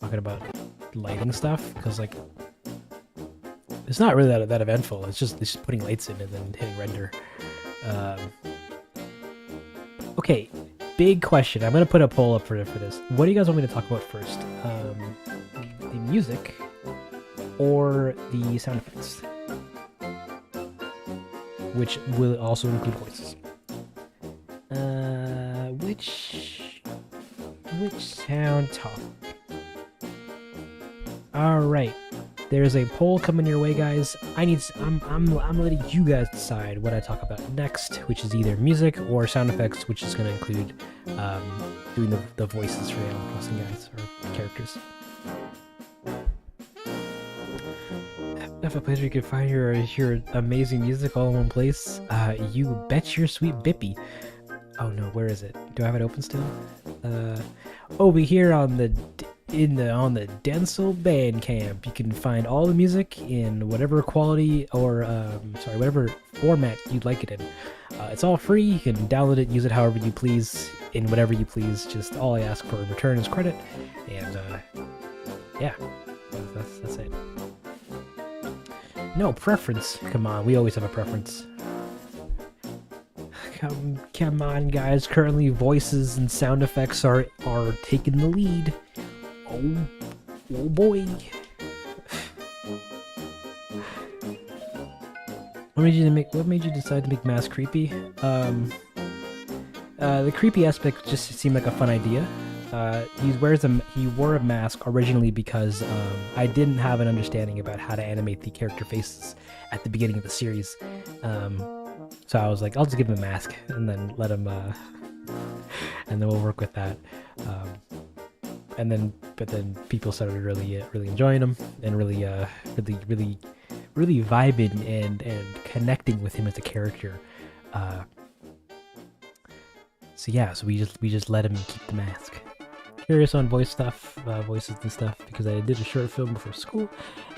talking about lighting stuff, because like it's not really that eventful. It's just putting lights in and then hitting render. Okay, big question. I'm gonna put a poll up for this. What do you guys want me to talk about first? The music or the sound effects, which will also include voices. Which sound topic? All right. There's a poll coming your way, guys. I'm letting you guys decide what I talk about next, which is either music or sound effects, which is going to include doing the voices for Animal Crossing guys or characters. If a place where you can find your amazing music all in one place, you bet your sweet Bippy. Oh no, where is it? Do I have it open still? Over here on the Densle Bandcamp, you can find all the music in whatever quality or whatever format you'd like it in. It's all free. You can download it, use it however you please, in whatever you please. Just all I ask for in return is credit, and yeah, that's it. No preference. Come on, we always have a preference. Come on, guys. Currently, voices and sound effects are taking the lead. Oh boy. What made you decide to make Mask creepy? The creepy aspect just seemed like a fun idea. He wore a mask originally because I didn't have an understanding about how to animate the character faces at the beginning of the series. So I was like, I'll just give him a mask and then let him, and then we'll work with that. But then people started really enjoying him and really vibing and connecting with him as a character. So we just let him keep the mask. Curious on voices and stuff, because I did a short film before school,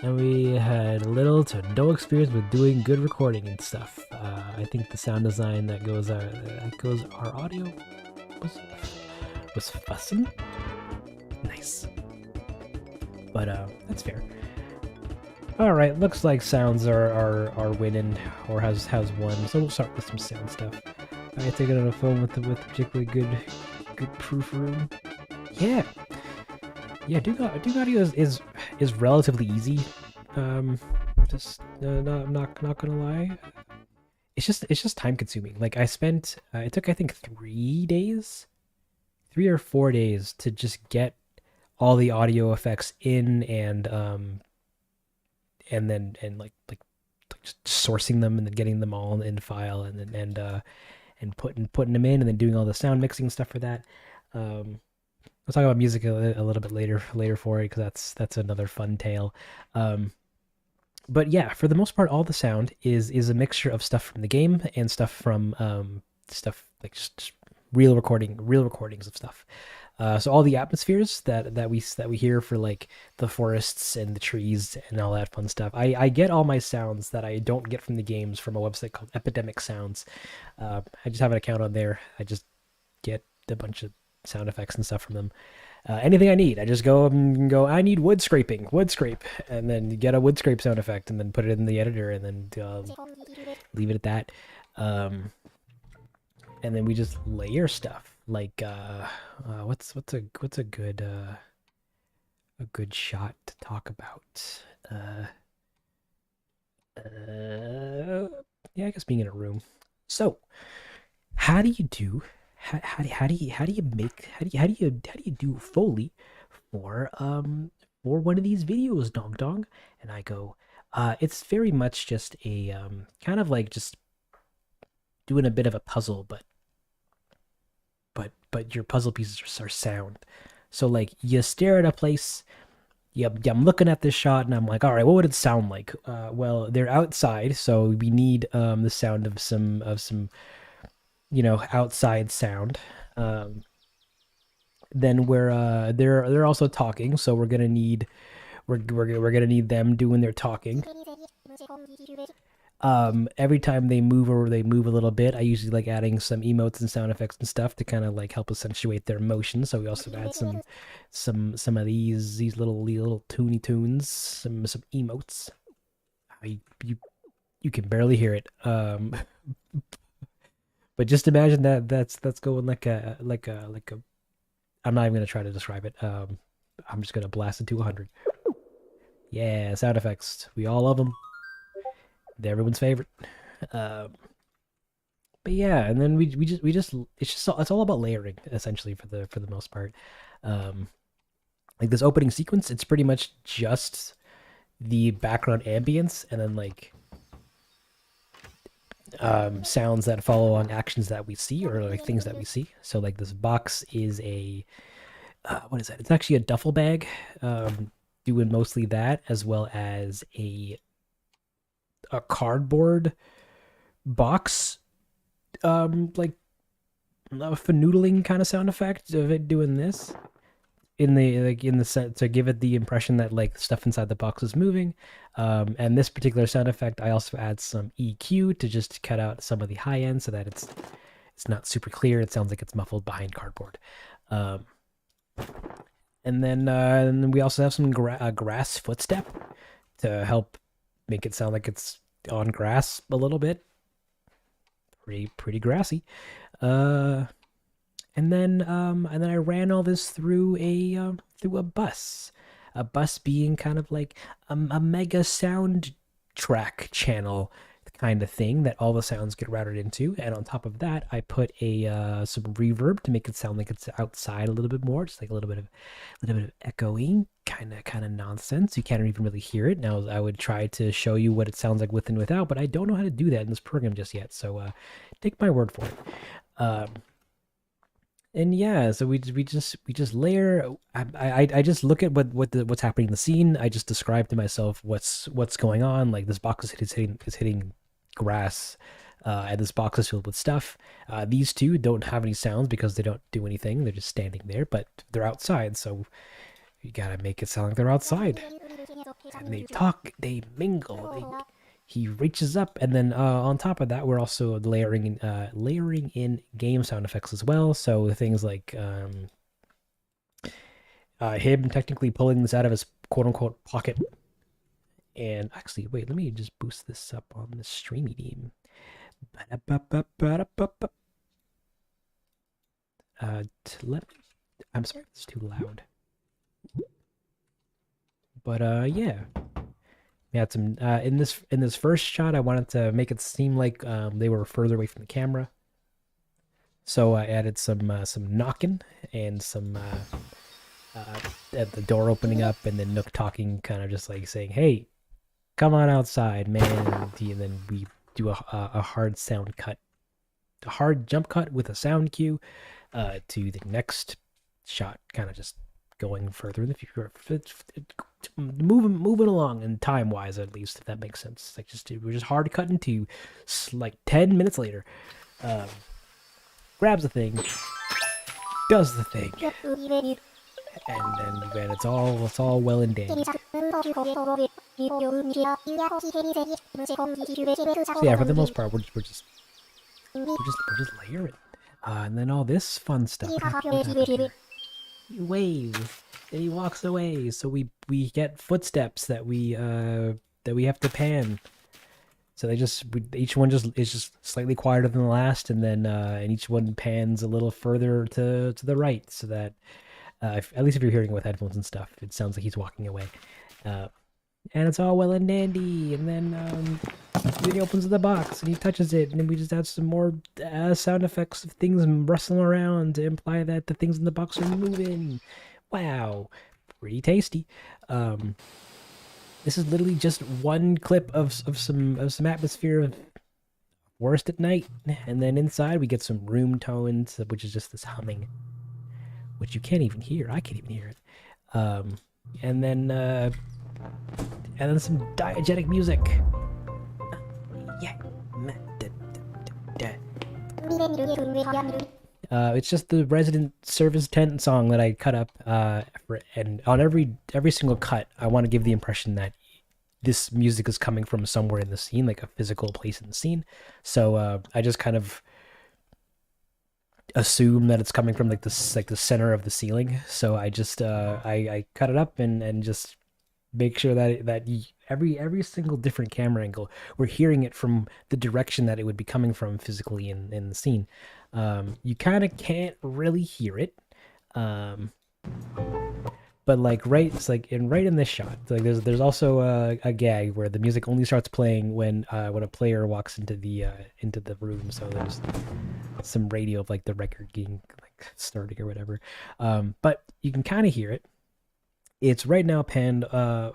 and we had little to no experience with doing good recording and stuff. I think the sound design that goes our audio was fussing. Nice, but that's fair. All right, looks like sounds are winning, or has won. So we'll start with some sound stuff. I take it on a phone with particularly good proof room. Yeah, doing audio is relatively easy. Just not gonna lie, it's just time consuming. Like I spent it took I think 3 or 4 days to just get all the audio effects in, and just sourcing them and then getting them all in file, and putting them in, and then doing all the sound mixing stuff for that. I'll talk about music a little bit later for it, because that's another fun tale. But yeah, for the most part, all the sound is a mixture of stuff from the game and stuff from stuff like just real recordings of stuff. So all the atmospheres that we hear for like the forests and the trees and all that fun stuff. I get all my sounds that I don't get from the games from a website called Epidemic Sounds. I just have an account on there. I just get a bunch of sound effects and stuff from them. Anything I need, I just go and go, I need wood scraping, wood scrape, and then you get a wood scrape sound effect, and then put it in the editor, and then leave it at that. And then we just layer stuff. Like, what's a good shot to talk about? Yeah, I guess being in a room. So, how do you do? How do you make how do you do Foley for one of these videos, dong dong? And I go, it's very much just a kind of like just doing a bit of a puzzle, but your puzzle pieces are sound. So like you stare at a place. Yeah, I'm looking at this shot and I'm like, all right, what would it sound like? Well, they're outside, so we need the sound of some outside sound. Then they're also talking, so we're gonna need them doing their talking. Every time they move or they move a little bit, I usually like adding some emotes and sound effects and stuff to kind of like help accentuate their motion. So we also add some of these little toony tunes, some emotes. You can barely hear it. But just imagine that's going like a I'm not even gonna try to describe it. I'm just gonna blast it to 100. Yeah, sound effects. We all love them. They're everyone's favorite. But yeah, and then we just it's all about layering essentially for the most part. Like this opening sequence, it's pretty much just the background ambience and then like sounds that follow on actions that we see or like things that we see. So like this box is a what is that? It's actually a duffel bag, doing mostly that as well as a cardboard box, like a fanoodling kind of sound effect of it doing this in the set to give it the impression that like stuff inside the box is moving. And this particular sound effect, I also add some EQ to just cut out some of the high end so that it's not super clear. It sounds like it's muffled behind cardboard. And then we also have some grass footstep to help make it sound like it's on grass a little bit. Pretty grassy. And then I ran all this through a bus. A bus being kind of like a mega sound track channel kind of thing that all the sounds get routed into. And on top of that, I put some reverb to make it sound like it's outside a little bit more, just like a little bit of echoing kind of nonsense. You can't even really hear it. Now I would try to show you what it sounds like with and without, but I don't know how to do that in this program just yet. So take my word for it. And yeah, so we just layer. I just look at what's happening in the scene. I just describe to myself what's going on. Like this box is hitting grass, and this box is filled with stuff. These two don't have any sounds because they don't do anything. They're just standing there, but they're outside, so you gotta make it sound like they're outside. And they talk, they mingle. He reaches up, and then on top of that, we're also layering in game sound effects as well. So things like him technically pulling this out of his quote unquote pocket. And actually, wait, let me just boost this up on the streamy team. I'm sorry, it's too loud. But yeah. We had some in this first shot. I wanted to make it seem like they were further away from the camera, so I added some knocking and some at the door opening up, and then Nook talking, kind of just like saying, "Hey, come on outside, man!" And then we do a hard sound cut, a hard jump cut with a sound cue to the next shot, kind of just going further in the future, moving along, and time wise at least, if that makes sense. Like we're just hard cutting to like 10 minutes later. Grabs the thing, does the thing, and then it's all well and dandy. So yeah, for the most part, we're just layering, and then all this fun stuff. You wave, and he walks away. So we get footsteps that we have to pan. So each one just is just slightly quieter than the last, and then and each one pans a little further to the right, so that at least if you're hearing it with headphones and stuff, it sounds like he's walking away. And it's all well and dandy, and then he opens the box and he touches it, and then we just have some more sound effects of things rustling around to imply that the things in the box are moving. Wow, pretty tasty. This is literally just one clip of some atmosphere of Forest at Night, and then inside we get some room tones, which is just this humming, which you can't even hear. I can't even hear it. And then some diegetic music. Yeah. It's just the resident service tent song that I cut up, and on every single cut, I want to give the impression that this music is coming from somewhere in the scene, like a physical place in the scene. So I just kind of assume that it's coming from like the center of the ceiling. So I just I cut it up and just make sure that every single different camera angle, we're hearing it from the direction that it would be coming from physically in the scene. You kind of can't really hear it, but like right in this shot, like there's also a gag where the music only starts playing when a player walks into the room. So there's some radio of like the record getting like starting or whatever, but you can kind of hear it. It's right now panned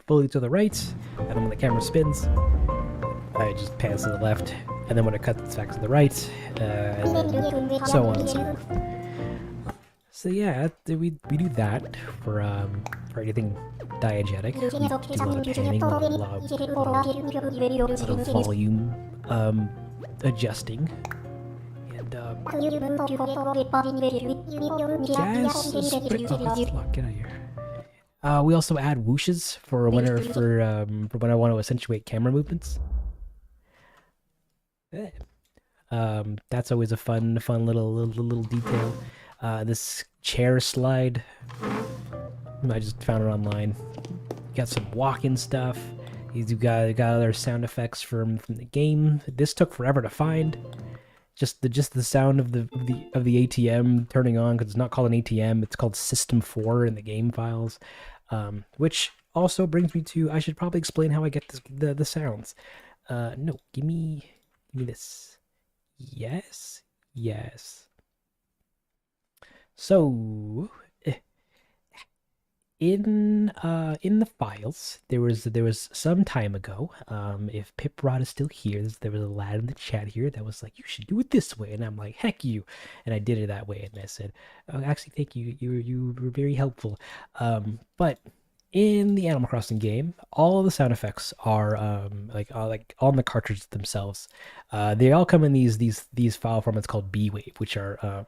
fully to the right, and then when the camera spins, it just pans to the left, and then when it cuts, it's back to the right, and then so on and so forth. So yeah, we do that for anything diegetic. We do a lot of panning, a lot of volume adjusting, and get out of here. We also add whooshes for when I want to accentuate camera movements. That's always a fun little detail. This chair slide, I just found it online. Got some walk-in stuff. You've got other sound effects from the game. This took forever to find. Just the sound of the ATM turning on, because it's not called an ATM, it's called System 4 in the game files. Which also brings me to, I should probably explain how I get the sounds. No, give me this. Yes. So in the files, there was some time ago, if Piprod is still here, there was a lad in the chat here that was like, you should do it this way, and I'm like, heck you, and I did it that way, and I said, oh, actually, thank you, you were very helpful. But in the Animal Crossing game, all of the sound effects are like on the cartridges themselves. They all come in these file formats called B-Wave, which are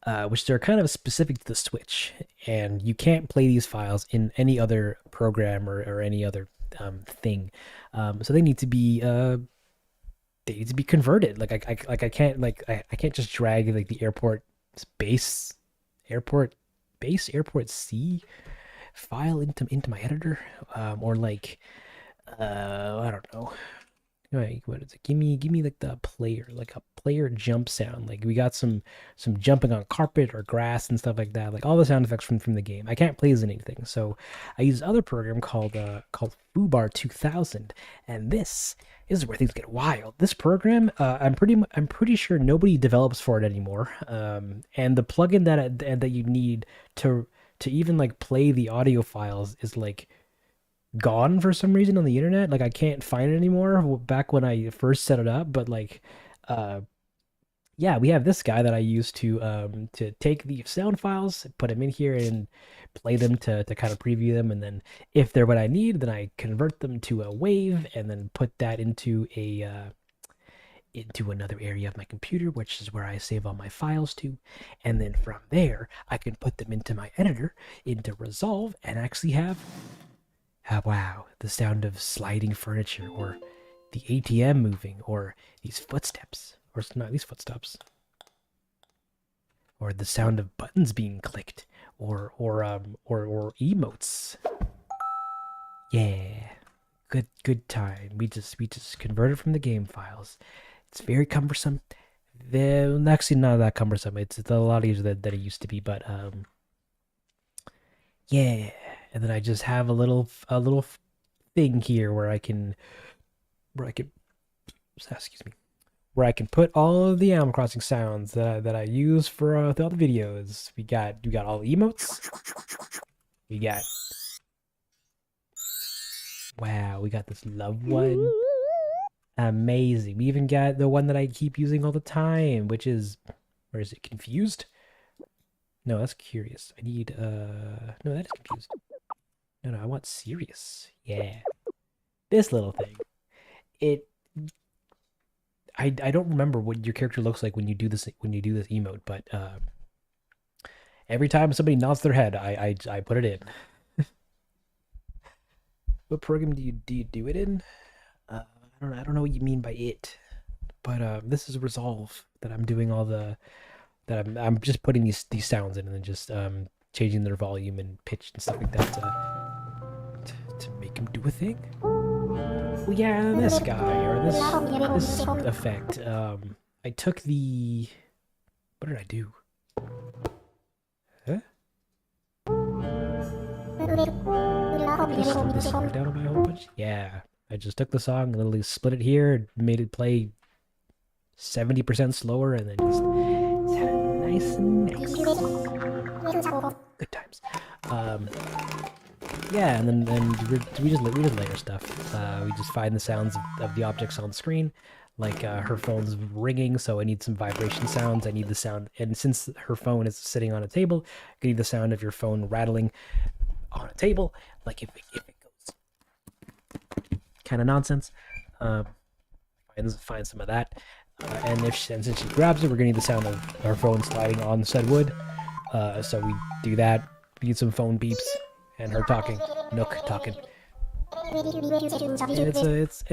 kind of specific to the Switch, and you can't play these files in any other program or any other thing. So they need to be converted. I can't just drag like the airport C file into my editor, or like I don't know. What is it? Give me like the player, like a player jump sound. Like we got some jumping on carpet or grass and stuff like that. Like all the sound effects from the game. I can't play as anything, so I use this other program called Foobar 2000, and this is where things get wild. This program, I'm pretty sure nobody develops for it anymore. And the plugin that you need to even like play the audio files is like gone for some reason on the internet. Like I can't find it anymore back when I first set it up, but like yeah, we have this guy that I use to take the sound files, put them in here and play them to kind of preview them, and then if they're what I need, then I convert them to a wave and then put that into another area of my computer, which is where I save all my files to, and then from there I can put them into my editor, into Resolve, and actually have wow, the sound of sliding furniture, or the ATM moving, or these footsteps, or not these footsteps. or the sound of buttons being clicked, or emotes. Yeah, good time. We just converted from the game files. It's very cumbersome. They're actually not that cumbersome. It's a lot easier than it used to be, but yeah. And then I just have a little thing here where I can excuse me, where I can put all of the Animal Crossing sounds that I use for all the videos. We got all the emotes. We got wow, we got this love one. Amazing. We even got the one that I keep using all the time, which is, where is it? Confused? No, that's curious. I need no, that is confused. No, I want serious. Yeah. This little thing. I don't remember what your character looks like when you do this emote, but every time somebody nods their head, I put it in. What program do you do it in? I don't know what you mean by it, but this is Resolve that I'm doing all the I'm just putting these sounds in and then just changing their volume and pitch and stuff like that to make them do a thing. Well, yeah, this guy or this effect. I took the. What did I do? Huh? This slowed down on my whole bunch. Yeah, I just took the song, literally split it here, made it play 70% slower, and then just nice and nice. Good times. Yeah, and then we just layer stuff. We just find the sounds of the objects on the screen. Like her phone's ringing, so I need some vibration sounds. I need the sound, and since her phone is sitting on a table, I need the sound of your phone rattling on a table. Like if it goes kind of nonsense. Find some of that. And since she grabs it, we're gonna need the sound of our phone sliding on said wood. So we do that. We need some phone beeps and her talking, Nook talking. It's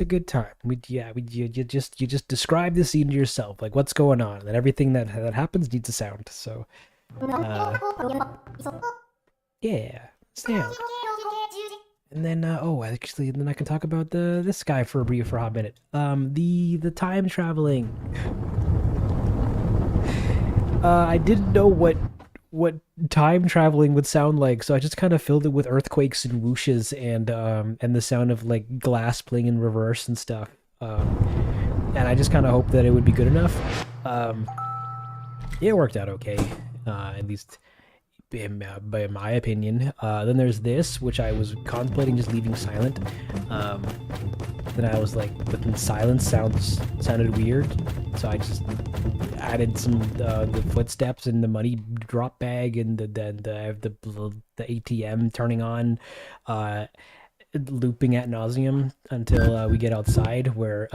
a good time. You just describe the scene to yourself, like what's going on, and then everything that happens needs a sound. So, yeah, sound. And then actually, then I can talk about this guy for a hot minute. The time traveling. I didn't know what time traveling would sound like, so I just kind of filled it with earthquakes and whooshes and the sound of like glass playing in reverse and stuff. And I just kind of hoped that it would be good enough. It worked out okay, at least by my opinion. Then there's this, which I was contemplating just leaving silent. Then I was like, but then silence sounded weird, so I just added some the footsteps and the money drop bag and the ATM turning on, looping ad nauseum until we get outside where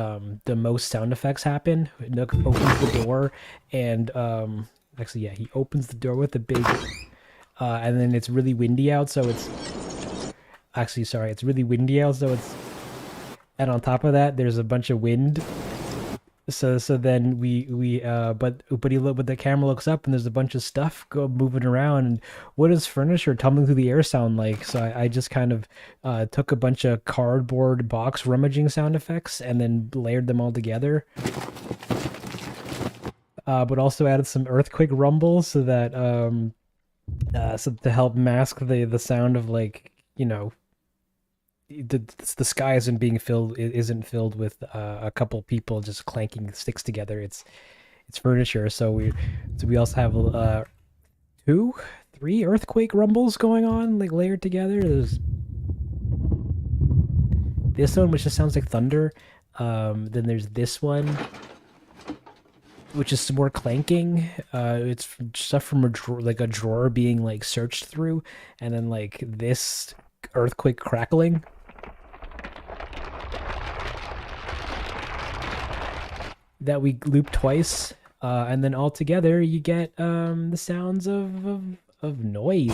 the most sound effects happen. Nook opens the door and actually yeah, he opens the door with a big and then it's really windy out, so it's actually sorry, it's really windy out, so it's, and on top of that there's a bunch of wind. So then but the camera looks up and there's a bunch of stuff moving around, and what does furniture tumbling through the air sound like? So I just kind of took a bunch of cardboard box rummaging sound effects and then layered them all together. But also added some earthquake rumble so that so to help mask the sound of, like, you know, the sky isn't filled with a couple people just clanking sticks together. It's furniture. So we also have 3 earthquake rumbles going on, like layered together. There's this one which just sounds like thunder. Then there's this one which is some more clanking. It's stuff from a drawer being like searched through, and then like this earthquake crackling. That we loop twice, and then all together you get the sounds of noise.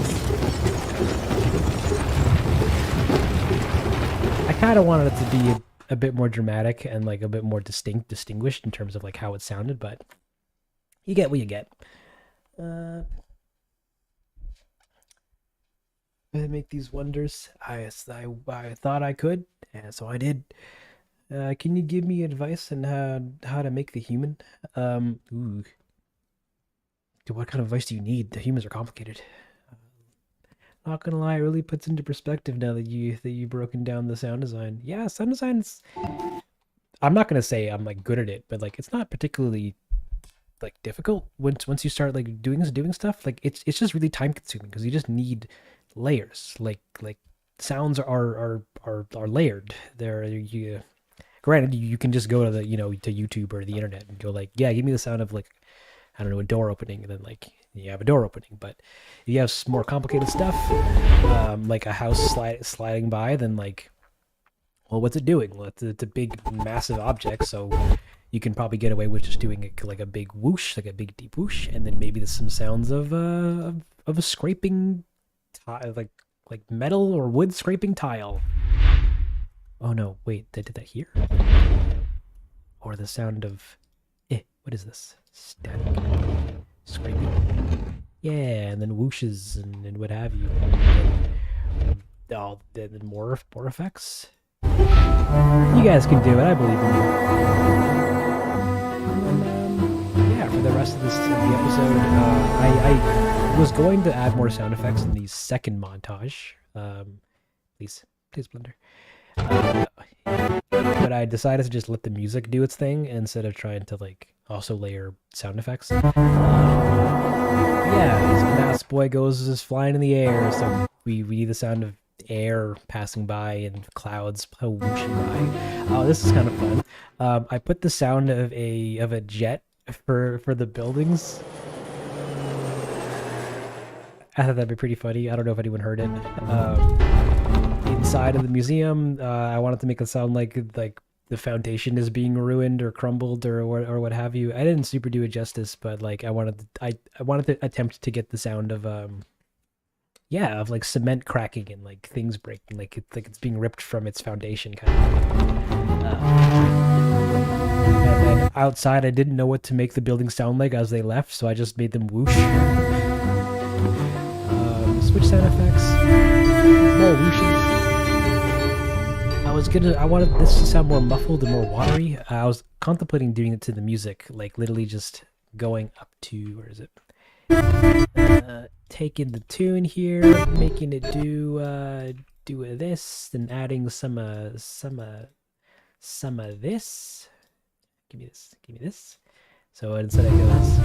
I kind of wanted it to be a bit more dramatic and like a bit more distinguished in terms of like how it sounded, but you get what you get. Make these wonders. I thought I could, and so I did. Can you give me advice on how to make the human? Ooh. Dude, what kind of advice do you need? The humans are complicated. Not gonna lie, it really puts into perspective now that you've broken down the sound design. Yeah, sound design's. I'm not gonna say I'm like good at it, but like it's not particularly like difficult once you start like doing stuff. Like it's just really time consuming because you just need layers. Like sounds are layered. They're you. Granted, you can just go to the to YouTube or the internet and go like, yeah, give me the sound of like I don't know, a door opening, and then like you have a door opening. But if you have some more complicated stuff, like a house sliding by, then like, well, what's it doing? Well, it's a big, massive object, so you can probably get away with just doing like a big whoosh, like a big deep whoosh, and then maybe there's some sounds of a scraping, like metal or wood scraping tile. Oh no, wait, they did that here? Or the sound of, what is this? Static scraping. Yeah, and then whooshes and what have you. Then more effects. You guys can do it. I believe in you. And, yeah, for the rest of the episode, I was going to add more sound effects in the second montage. Please, Blender. But I decided to just let the music do its thing instead of trying to like also layer sound effects. Yeah, this mouse boy is flying in the air, so we need the sound of air passing by and clouds whooshing by. Oh, this is kind of fun. I put the sound of a jet for the buildings. I thought that'd be pretty funny. I don't know if anyone heard it. Inside of the museum, I wanted to make it sound like the foundation is being ruined or crumbled or what have you. I didn't super do it justice, but like I wanted to attempt to get the sound of of like cement cracking and like things breaking, like it's being ripped from its foundation kind of. And then outside, I didn't know what to make the building sound like as they left, so I just made them whoosh. Switch sound effects. More whooshes. I wanted this to sound more muffled and more watery. I was contemplating doing it to the music, like literally just going up to, where is it? Taking the tune here, making it do this, then adding some of this. Give me this. So instead it goes.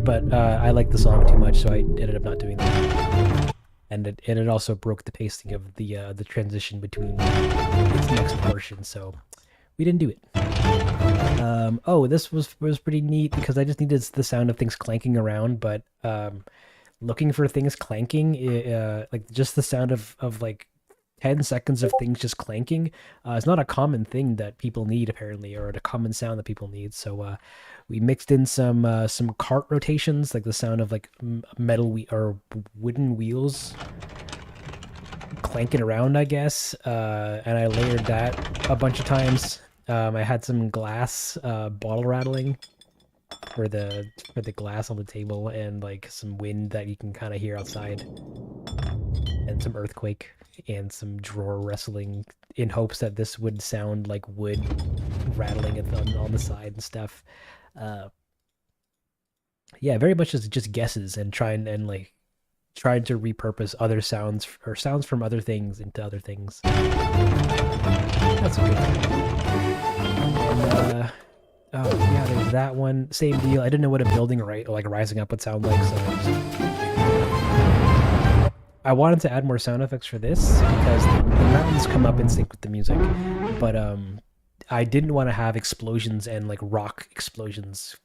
But I like the song too much, so I ended up not doing that. And it also broke the pacing of the transition between its next portion, so we didn't do it. This was pretty neat because I just needed the sound of things clanking around, but looking for things clanking, like just the sound of like 10 seconds of things just clanking is not a common thing that people need apparently, or a common sound that people need. So we mixed in some cart rotations, like the sound of like metal or wooden wheels clanking around, I guess. And I layered that a bunch of times. I had some glass bottle rattling for the glass on the table, and like some wind that you can kind of hear outside, and some earthquake and some drawer wrestling, in hopes that this would sound like wood rattling on the side and stuff. Yeah, very much just guesses and trying to repurpose other sounds or sounds from other things into other things. That's a good thing. And, oh yeah, there's that one. Same deal. I didn't know what a building rising up would sound like, so I wanted to add more sound effects for this because the mountains come up in sync with the music, but I didn't want to have explosions and like rock explosions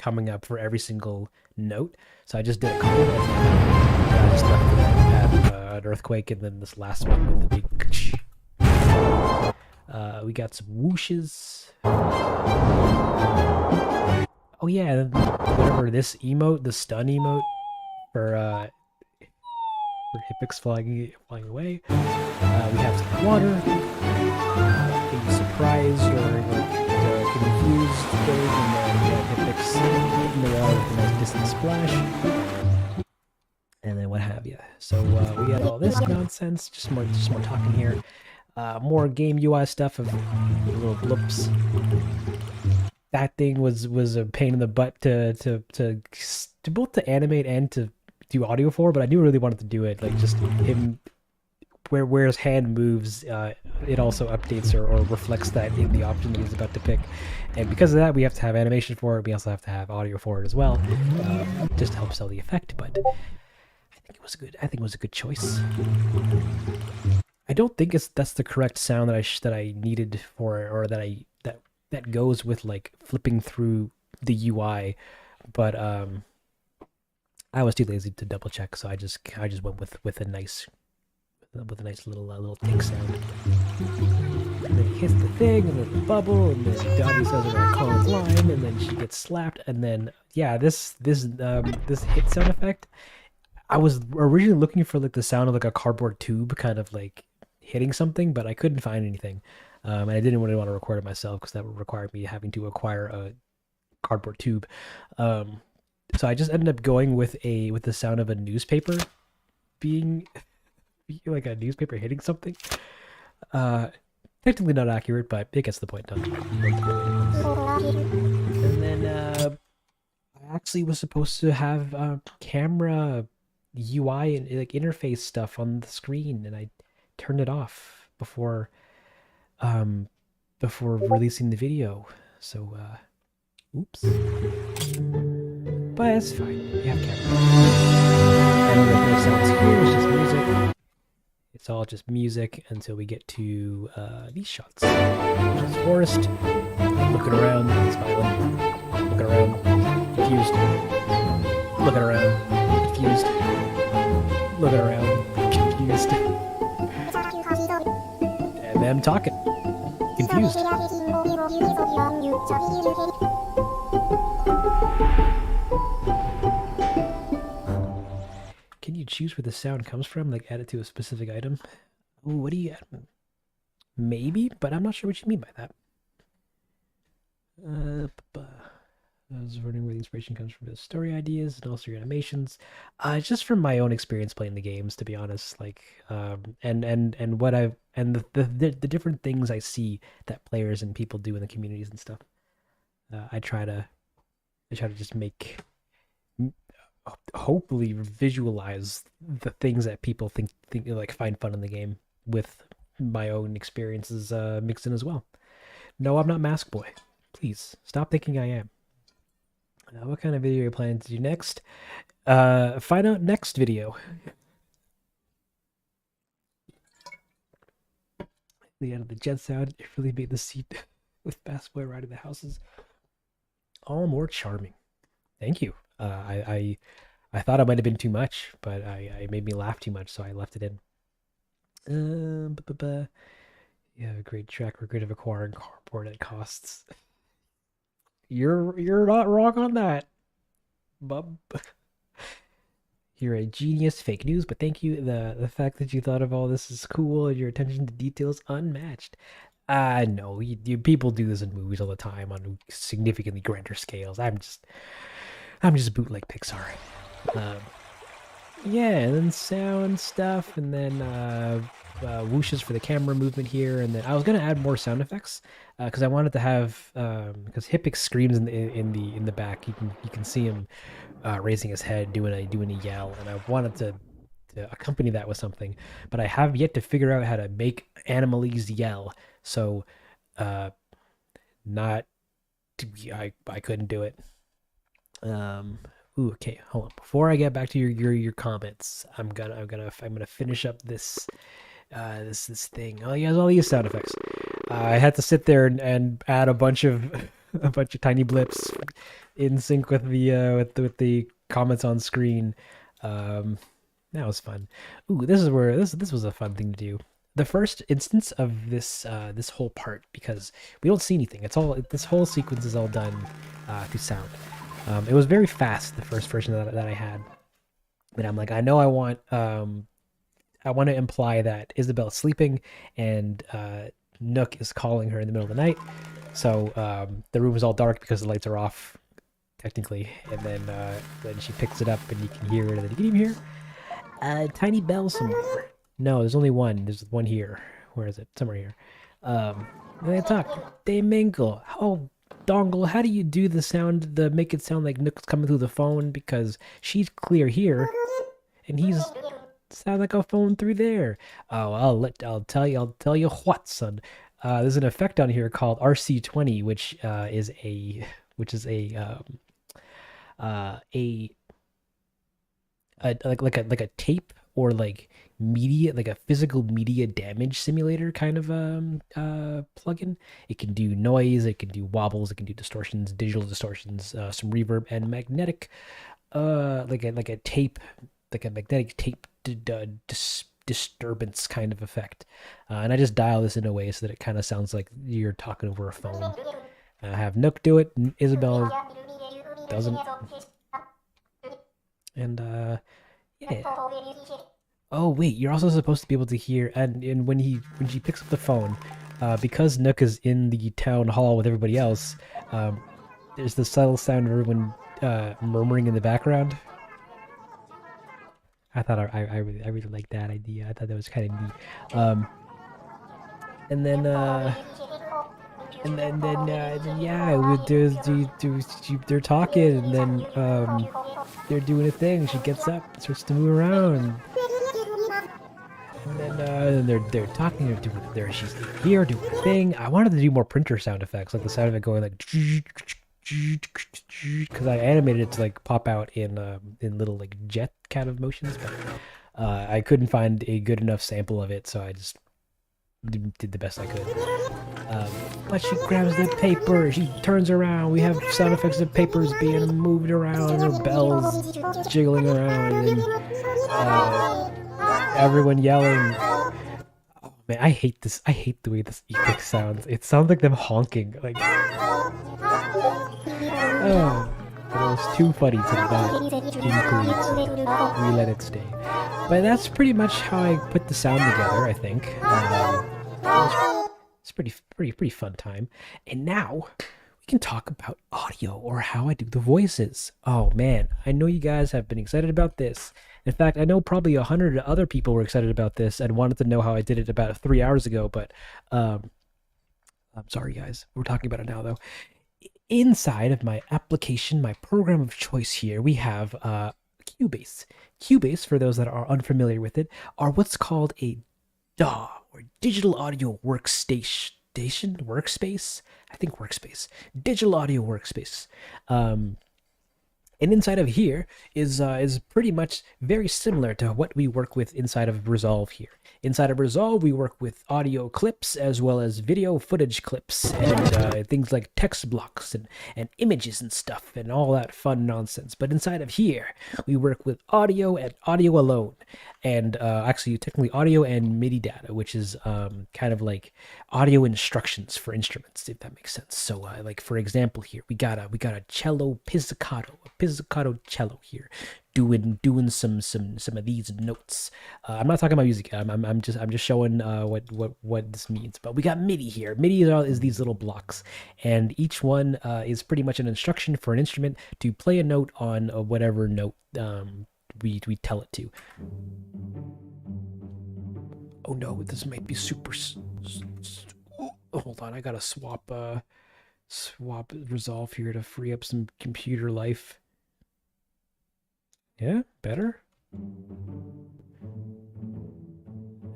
coming up for every single note, so I just did a couple, and then I just left it at an earthquake, and then this last one with the big. We got some whooshes. Oh yeah, whatever this emote, the stun emote for Hippix flying away. We have some water. Can you surprise or confused thing, and then Hipix in the water with a nice distant splash, and then what have you. So we got all this nonsense, just more talking here. More game UI stuff of little blips. That thing was a pain in the butt to both to animate and to do audio for, but I knew I really wanted to do it. Like just him where his hand moves, it also updates or reflects that in the option that he's about to pick. And because of that, we have to have animation for it. We also have to have audio for it as well, just to help sell the effect. But I think it was good. I think it was a good choice. I don't think that's the correct sound that I needed for it, or that goes with like flipping through the UI, but I was too lazy to double check, so I just went with a nice little tick sound. And then he hits the thing, and then the bubble, and then Dottie says her iconic line, and then she gets slapped, and then yeah, this hit sound effect. I was originally looking for like the sound of like a cardboard tube, kind of like hitting something, but I couldn't find anything. And I didn't really want to record it myself because that would require me having to acquire a cardboard tube. So I just ended up going with the sound of a newspaper being like a newspaper hitting something. Technically not accurate, but it gets the point done. And then I actually was supposed to have camera UI and like interface stuff on the screen, and I turned it off before releasing the video. So oops. But it's fine. You have camera. And the no sounds here is just music. It's all just music until we get to these shots. Which is Forrest looking around, smiling, looking around, confused, looking around, confused, looking around, confused. And them talking, confused. Can you choose where the sound comes from? Like add it to a specific item? Ooh, what do you add? Maybe, but I'm not sure what you mean by that. I was wondering where the inspiration comes from. The story ideas and also your animations. It's just from my own experience playing the games, to be honest. Like, and what I've and the different things I see that players and people do in the communities and stuff. I try to just make, hopefully visualize the things that people think like find fun in the game with my own experiences mixed in as well. No, I'm not Mask Boy. Please stop thinking I am. What kind of video are you planning to do next? Find out next video. The end of the jet sound, it really made the seat with Mask Boy riding the houses all more charming. Thank you. I thought it might have been too much, but it made me laugh too much, so I left it in. You have a great track record of acquiring cardboard at costs. You're not wrong on that, bub. You're a genius. Fake news, but thank you. The fact that you thought of all this is cool, and your attention to details unmatched. No, people do this in movies all the time on significantly grander scales. I'm just bootleg Pixar. Yeah, and then sound stuff, and then whooshes for the camera movement here, and then I was gonna add more sound effects because I wanted to have because Hipix screams in the back. You can see him raising his head, doing a yell, and I wanted to accompany that with something, but I have yet to figure out how to make animalese yell. So, I couldn't do it. Ooh, okay, hold on. Before I get back to your comments, I'm gonna finish up this this thing. Oh, he has all these sound effects. I had to sit there and add a bunch of tiny blips in sync with the comments on screen. That was fun. Ooh, this was a fun thing to do. The first instance of this this whole part, because we don't see anything. This whole sequence is all done through sound. It was very fast, the first version that I had. But I'm like, I know I want to imply that Isabel's sleeping and Nook is calling her in the middle of the night. So the room is all dark because the lights are off. technically, and then she picks it up and you can hear it. And then you can even hear a tiny bell somewhere. No, there's only one. There's one here. Where is it? Somewhere here. And they talk. They mingle. Oh, Dongle, how do you do the sound? The make it sound like Nook's coming through the phone because she's clear here, and he's sound like a phone through there. Oh, I'll tell you what, son. There's an effect on here called RC20, which is a like a tape or like media, like a physical media damage simulator kind of plugin. It can do noise, it can do wobbles, it can do distortions, digital distortions, some reverb, and magnetic like a tape, like a magnetic tape disturbance kind of effect. And I just dial this in a way so that it kind of sounds like you're talking over a phone. I have Nook do it, and Isabel doesn't. And yeah. Oh wait, you're also supposed to be able to hear, and when she picks up the phone, because Nook is in the town hall with everybody else, there's the subtle sound of everyone murmuring in the background. I thought I really liked that idea. I thought that was kind of neat. And then yeah, they're talking, and then they're doing a thing. She gets up, starts to move around, and then they're talking. She's here doing a thing. I wanted to do more printer sound effects, like the sound of it going like, because I animated it to like pop out in little like jet kind of motions, but I couldn't find a good enough sample of it, so I just did the best I could. But she grabs the paper, she turns around, we have sound effects of papers being moved around, her bells jiggling around, and everyone yelling. Oh man, I hate this. I hate the way this epic sounds. It sounds like them honking. Like, oh, it was too funny to not include. We let it stay. But that's pretty much how I put the sound together, I think. It's pretty fun time. And now we can talk about audio, or how I do the voices. Oh man, I know you guys have been excited about this. In fact, I know probably 100 other people were excited about this and wanted to know how I did it about 3 hours ago, but I'm sorry guys, we're talking about it now though. Inside of my application, my program of choice here, we have Cubase. Cubase, for those that are unfamiliar with it, are what's called a DAW, or digital audio workspace. I think workspace. Digital audio workspace. And inside of here is pretty much very similar to what we work with inside of Resolve here. Inside of Resolve, we work with audio clips as well as video footage clips and things like text blocks and images and stuff and all that fun nonsense. But inside of here, we work with audio and audio alone. And actually, technically audio and MIDI data, which is kind of like audio instructions for instruments, if that makes sense. So, like for example, here we got a cello pizzicato, a pizzicato cello here, doing some of these notes. I'm not talking about music. I'm just showing what this means. But we got MIDI here. MIDI is these little blocks, and each one is pretty much an instruction for an instrument to play a note on whatever note we tell it to. Oh no, this might be super. Hold on, I gotta swap Resolve here to free up some computer life. Yeah, better.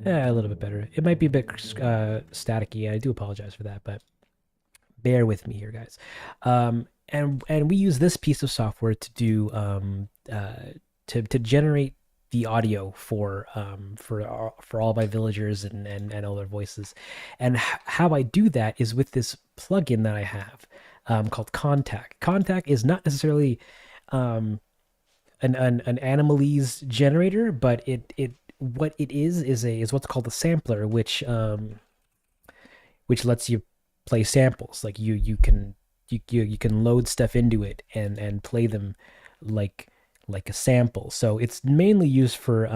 Yeah, a little bit better. It might be a bit staticky. I do apologize for that, but bear with me here, guys. And we use this piece of software to do to generate the audio for all my villagers and all their voices. And how I do that is with this plugin that I have called Contact. Contact is not necessarily an Animalese generator, but what it is what's called a sampler, which lets you play samples. Like you can load stuff into it and play them like a sample. So it's mainly used for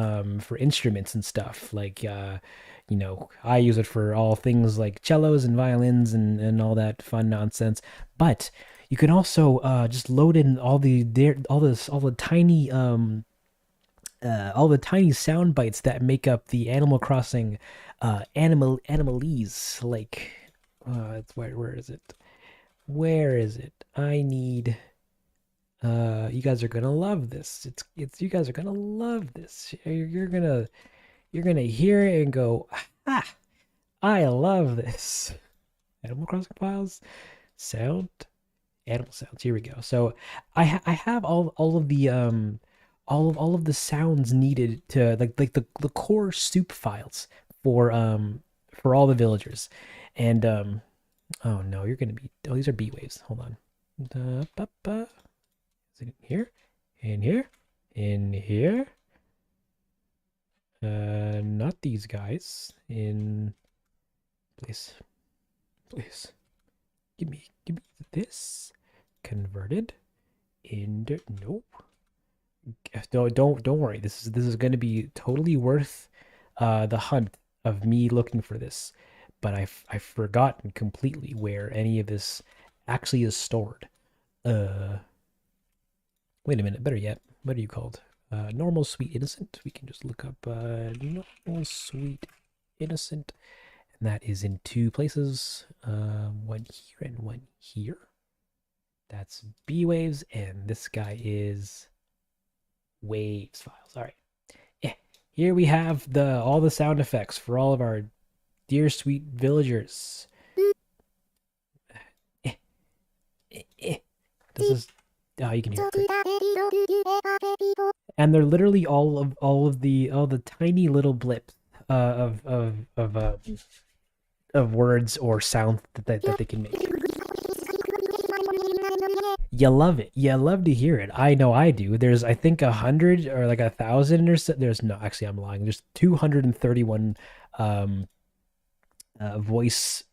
instruments and stuff. Like I use it for all things like cellos and violins and all that fun nonsense. But You can also just load in all the all the tiny sound bites that make up the Animal Crossing animalese. Like, where is it? Where is it? I need. You guys are gonna love this. You guys are gonna love this. You're gonna hear it and go, ah, I love this. Animal Crossing files, sound, animal sounds. Here we go. So I have all of the all of the sounds needed to like the core soup files for all the villagers, and oh no, you're gonna be these are bee waves. Hold on. Is it in here? In here? In here? Not these guys. In please. Please. Give me this. Converted. Into nope. No, don't worry. This is gonna be totally worth the hunt of me looking for this. But I've forgotten completely where any of this actually is stored. Wait a minute, better yet, what are you called? Normal, sweet, innocent. We can just look up normal, sweet, innocent. And that is in two places. One here and one here. That's B waves, and this guy is waves files. All right. Yeah. Here we have all the sound effects for all of our dear sweet villagers. This is you can hear it. And they're literally all of the tiny little blips of words or sound that they can make. You love it. You love to hear it. I know I do. There's I think 100 or like 1,000 or so. There's no, actually I'm lying. There's 231 voice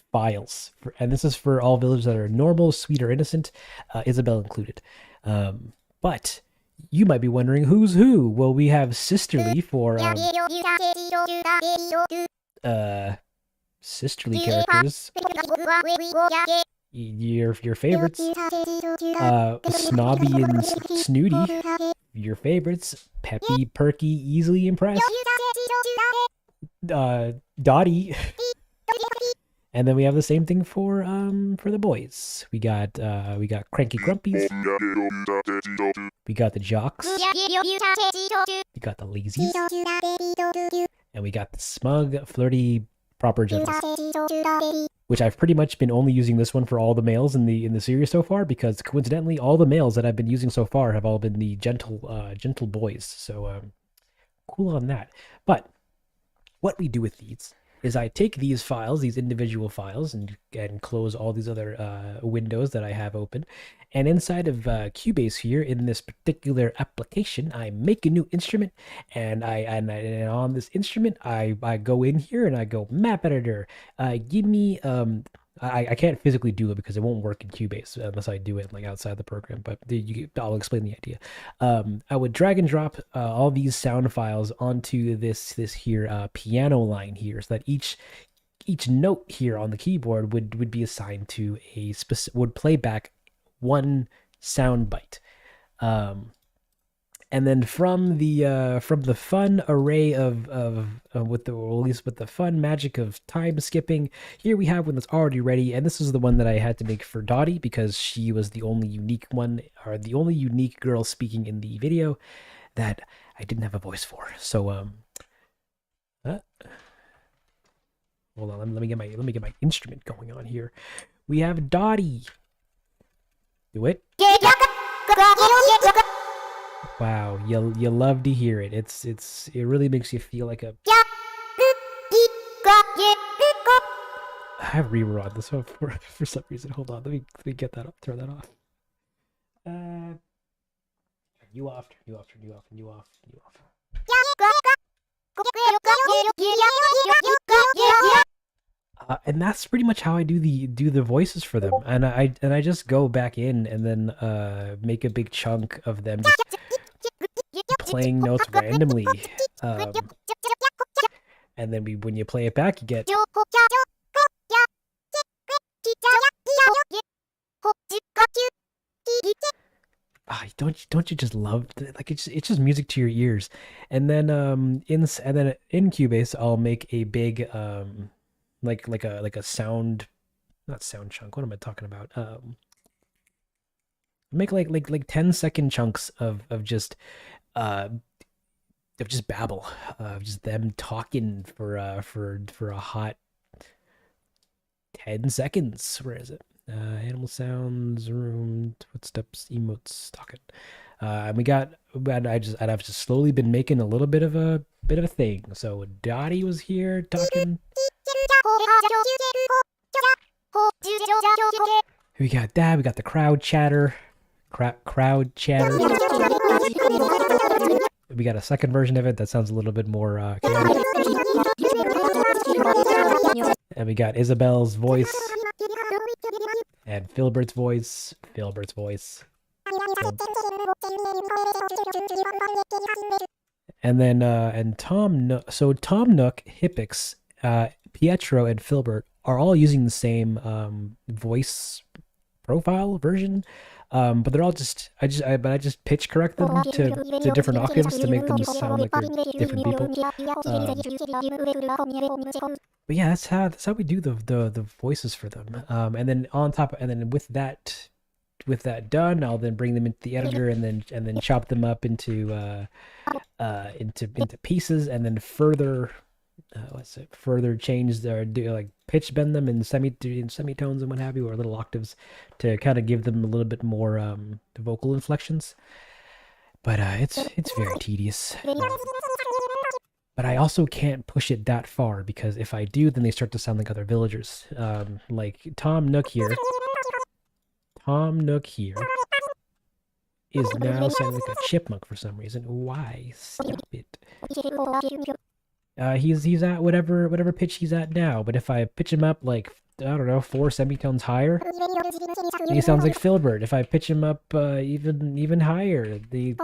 files and this is for all villagers that are normal, sweet, or innocent, Isabelle included. But you might be wondering who's who. Well, we have Sisterly for sisterly characters, your favorites. Snobby and Snooty, your favorites. Peppy, Perky, Easily Impressed, Dottie. And then we have the same thing for the boys. We got Cranky Grumpies. We got the Jocks. We got the Lazies. And we got the Smug, Flirty, Proper Gentles. Which I've pretty much been only using this one for all the males in the series so far, because coincidentally all the males that I've been using so far have all been the gentle boys. So cool on that. But what we do with these is I take these files, these individual files, and close all these other windows that I have open. And inside of Cubase here, in this particular application, I make a new instrument, and on this instrument, I go in here and I go map editor. Give me I can't physically do it because it won't work in Cubase unless I do it like outside the program, but I'll explain the idea. I would drag and drop all these sound files onto this here piano line here, so that each note here on the keyboard would be assigned to would play back one sound bite. And then from the fun array of with the fun magic of time skipping, here we have one that's already ready, and this is the one that I had to make for Dottie because she was the only unique one, or the only unique girl speaking in the video that I didn't have a voice for. So hold on, let me get my instrument going on here. We have Dottie. Do it. Wow, you love to hear it. It really makes you feel like a. I have rerolled this one for some reason. Hold on, let me get that up. Turn that off. Turn you off. Turn you off. Turn you off. Turn you off. Turn you off. And that's pretty much how I do the voices for them. And I just go back in and then make a big chunk of them just playing notes randomly. And then when you play it back, you get. don't you just love like it's just music to your ears. And then in Cubase I'll make a big like a sound, not sound chunk. What am I talking about? Make like 10-second chunks uh of just babble, of just them talking for a hot 10 seconds. Where is it? Animal sounds, room, footsteps, emotes, talking. And I've just slowly been making a little bit of a thing. So Dottie was here talking. We got that. We got the crowd chatter. Crowd chatter. We got a second version of it that sounds a little bit more chaotic. And we got Isabel's voice and Filbert's voice. And then and Tom Nook. So Tom Nook, Hippix, Pietro, and Filbert are all using the same voice profile version. But they're all just I just pitch correct them to different octaves to make them sound like they're different people. But yeah, that's how we do the voices for them. And then on top, and then with that done, I'll then bring them into the editor and then chop them up into pieces, and then further further change their do like pitch bend them in semitones and what have you, or little octaves to kind of give them a little bit more vocal inflections. But it's very tedious. But I also can't push it that far, because if I do, then they start to sound like other villagers. Like Tom Nook here. Tom Nook here is now sounding like a chipmunk for some reason. Why? Stop it. He's at whatever pitch he's at now, but if I pitch him up like, I don't know, 4 semitones higher, he sounds like Filbert. If I pitch him up even higher, then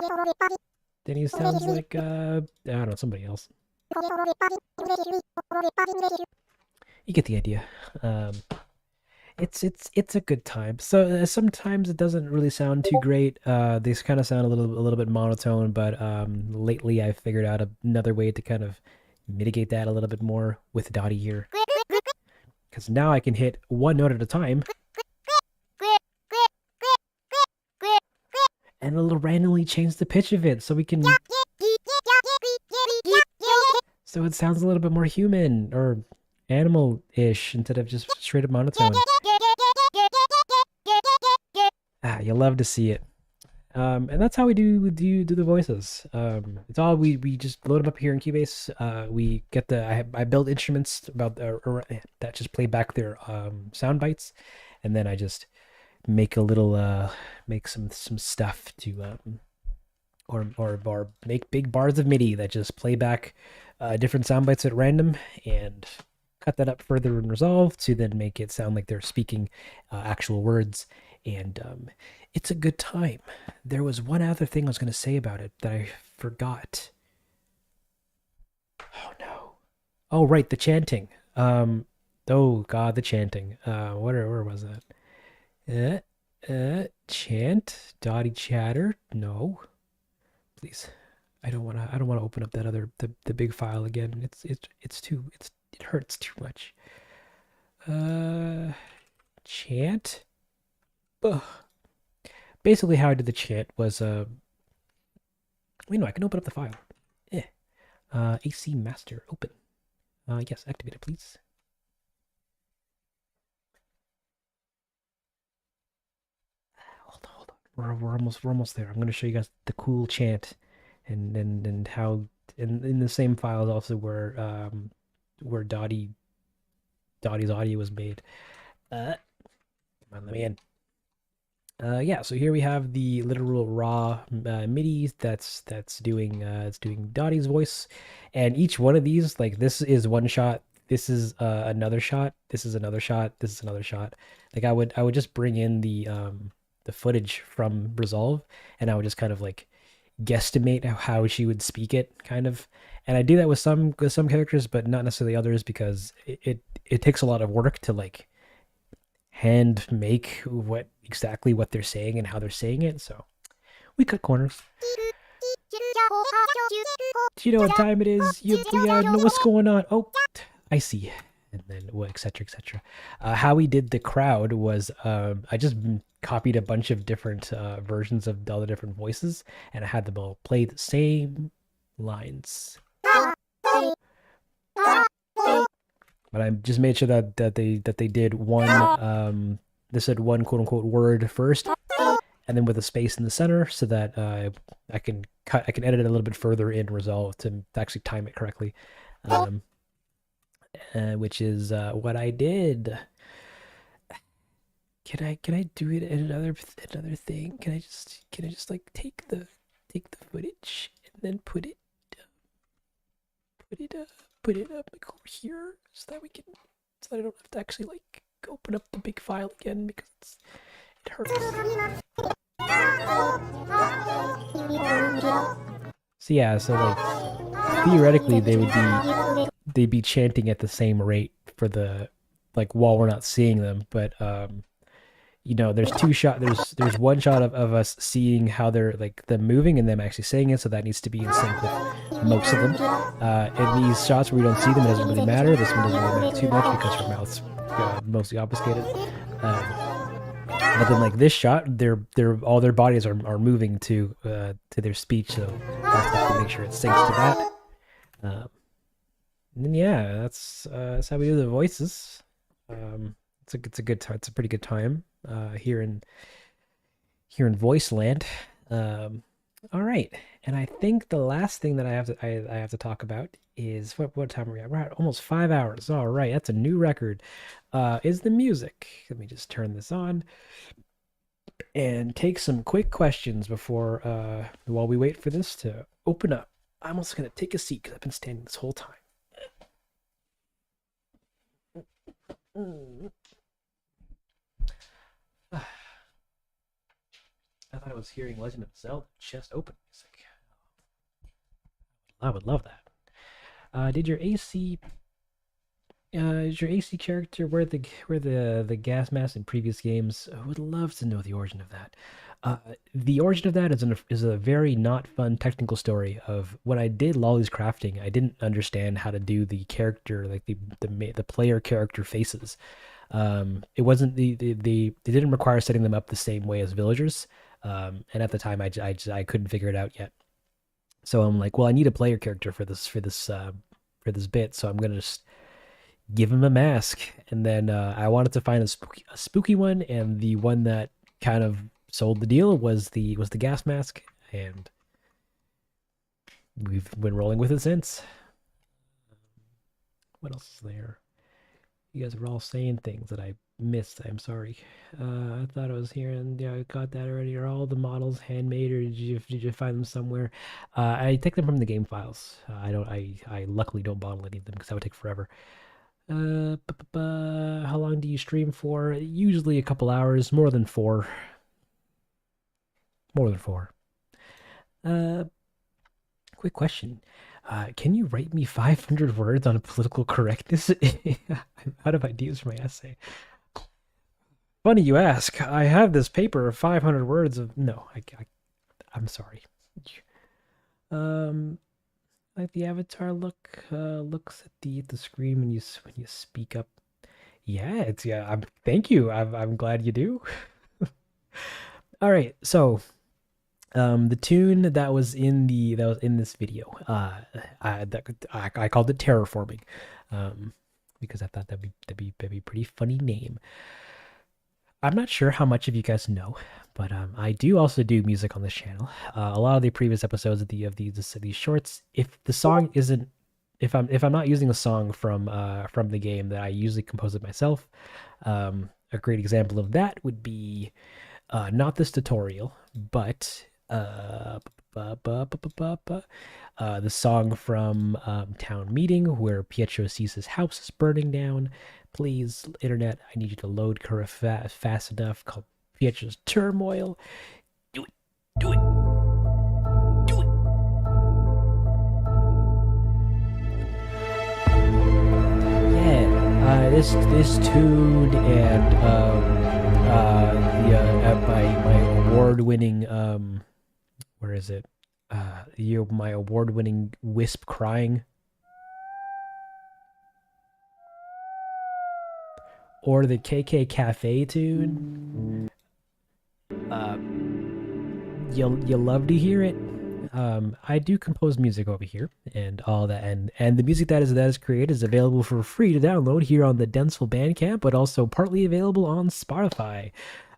he sounds like I don't know, somebody else. You get the idea. It's a good time. So sometimes it doesn't really sound too great. They kind of sound a little bit monotone, but lately I figured out another way to kind of mitigate that a little bit more with Dottie here, because now I can hit one note at a time and it'll randomly change the pitch of it, so we can so it sounds a little bit more human or animal-ish instead of just straight up monotone. You love to see it. And that's how we do the voices. It's all we just load them up here in Cubase. We get I build instruments about that just play back their sound bites, and then I just make a little make some stuff to or make big bars of MIDI that just play back different sound bites at random, and cut that up further in Resolve to then make it sound like they're speaking actual words. And it's a good time. There was one other thing I was going to say about it that I forgot. Oh no. Oh right, the chanting. Oh god, the chanting. Where was that? Chant, Dottie chatter. No, please. I don't want to open up that other the big file again. It hurts too much. Chant. Ugh. Basically, how I did the chant was I can open up the file. AC master open. Yes, activate it, please. Hold on. We're almost there. I'm gonna show you guys the cool chant, and how in the same file is also where Dottie's audio was made. Come on, let me in. Yeah, so here we have the literal raw MIDI that's doing Dottie's voice, and each one of these, like, this is one shot, this is another shot, this is another shot, this is another shot. Like I would just bring in the footage from Resolve, and I would just kind of like guesstimate how she would speak it, kind of. And I do that with some characters, but not necessarily others, because it takes a lot of work to like hand make exactly what they're saying and how they're saying it. So We cut corners. Do you know what time it is? You know what's going on. Oh, I see. And then, well, etc., etc. How we did the crowd was I just copied a bunch of different versions of all the different voices, and I had them all play the same lines. But I just made sure that they did one they said one quote unquote word first, and then with a space in the center, so that I can edit it a little bit further in Resolve to actually time it correctly, which is what I did. Can I do it in another thing? Can I just like take the footage and then put it up like over here, so that I don't have to actually like open up the big file again, because it hurts. So yeah, so like theoretically they'd be chanting at the same rate for the, like, while we're not seeing them, but you know, there's there's one shot of us seeing how they're like them moving and them actually saying it, so that needs to be in sync with most of them. In these shots where we don't see them, it doesn't really matter. This one doesn't really matter too much because her mouth's mostly obfuscated. But then like this shot, all their bodies are moving to their speech, so I'll have to make sure it syncs to that. And then yeah, that's how we do the voices. It's a pretty good time here in voice land. All right, and I think the last thing that I have to talk about is what time are we at? We're at almost 5 hours. All right, that's a new record. Is the music. Let me just turn this on and take some quick questions before while we wait for this to open up. I'm also gonna take a seat because I've been standing this whole time. I thought I was hearing Legend of Zelda chest open music. I would love that. Did your AC is your AC character wear the gas mask in previous games? I would love to know the origin of that. The origin of that is a very not fun technical story of when I did Lolly's crafting. I didn't understand how to do the character, like the player character faces. It wasn't they didn't require setting them up the same way as villagers. And at the time I couldn't figure it out yet. So I'm like, well, I need a player character for this bit, so I'm gonna just give him a mask. And then I wanted to find a spooky one, and the one that kind of sold the deal was the gas mask, and we've been rolling with it since. What else is there? You guys were all saying things that I missed. I'm sorry. I thought I was here, and yeah, I got that already. Are all the models handmade, or did you find them somewhere? I take them from the game files. I luckily don't bottle any of them because that would take forever. How long do you stream for? Usually a couple hours, more than 4. More than 4. Quick question. Can you write me 500 words on political correctness? I'm out of ideas for my essay. Funny you ask. I have this paper of 500 words of... No, I'm sorry. Like the avatar looks at the screen when you speak up. Yeah, thank you. I'm glad you do. All right, so the tune that was in this video, I called it Terraforming, because I thought that'd be a pretty funny name. I'm not sure how much of you guys know, but I do also do music on this channel. A lot of the previous episodes of these shorts, if the song isn't, if I'm not using a song from the game, that I usually compose it myself. A great example of that would be not this tutorial, but the song from Town Meeting, where Pietro sees his house is burning down. Please, internet, I need you to load curve fast enough. Called Pietro's Turmoil. Do it. Do it. Do it. Yeah. This tune and my award-winning where is it? My award-winning Wisp crying. Or the KK Cafe tune. You'll love to hear it. I do compose music over here and all that, and the music that is created is available for free to download here on the Densle Bandcamp, but also partly available on Spotify.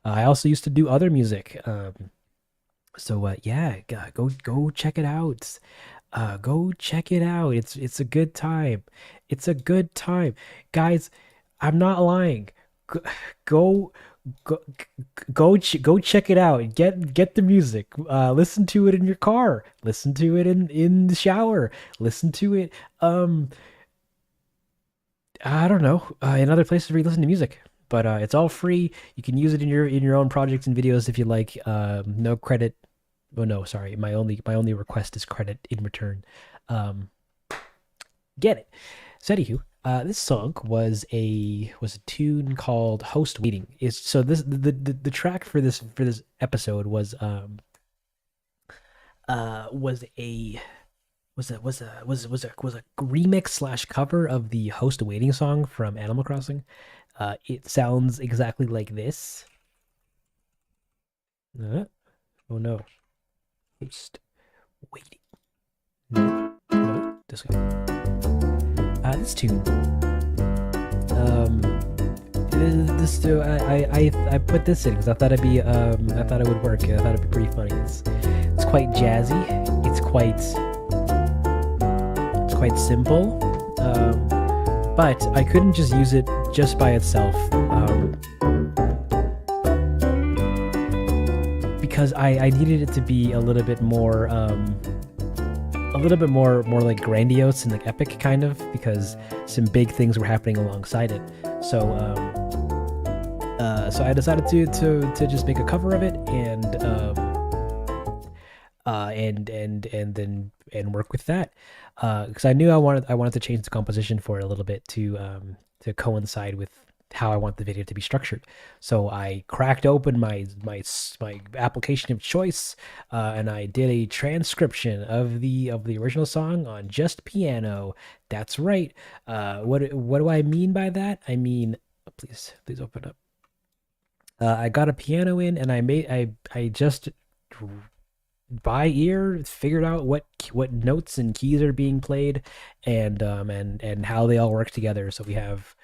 I also used to do other music. So yeah, go check it out. Go check it out. It's a good time. It's a good time, guys. I'm not lying. Go go go check it out. Get the music. Listen to it in your car. Listen to it in the shower. Listen to it. I don't know. In other places where you listen to music. But it's all free. You can use it in your own projects and videos if you like. No credit. Oh no, sorry. My only request is credit in return. Get it. So anywho, this song was a tune called "Host Waiting." Is so this the track for this episode was a remix slash cover of the "Host Waiting" song from Animal Crossing. It sounds exactly like this. Oh no. Host waiting. No, this guy. This tune. I put this in because I thought I thought it would work. I thought it'd be pretty funny. It's quite jazzy. It's quite simple. But I couldn't just use it just by itself. Because I needed it to be a little bit more like grandiose and like epic kind of, because some big things were happening alongside it. So I decided to just make a cover of it and work with that, because I knew I wanted to change the composition for it a little bit to coincide with how I want the video to be structured. So I cracked open my application of choice, and I did a transcription of the original song on just piano. That's right. What do I mean by that? I mean, please open up. I got a piano in, and I just by ear figured out what notes and keys are being played, and how they all work together. So we have.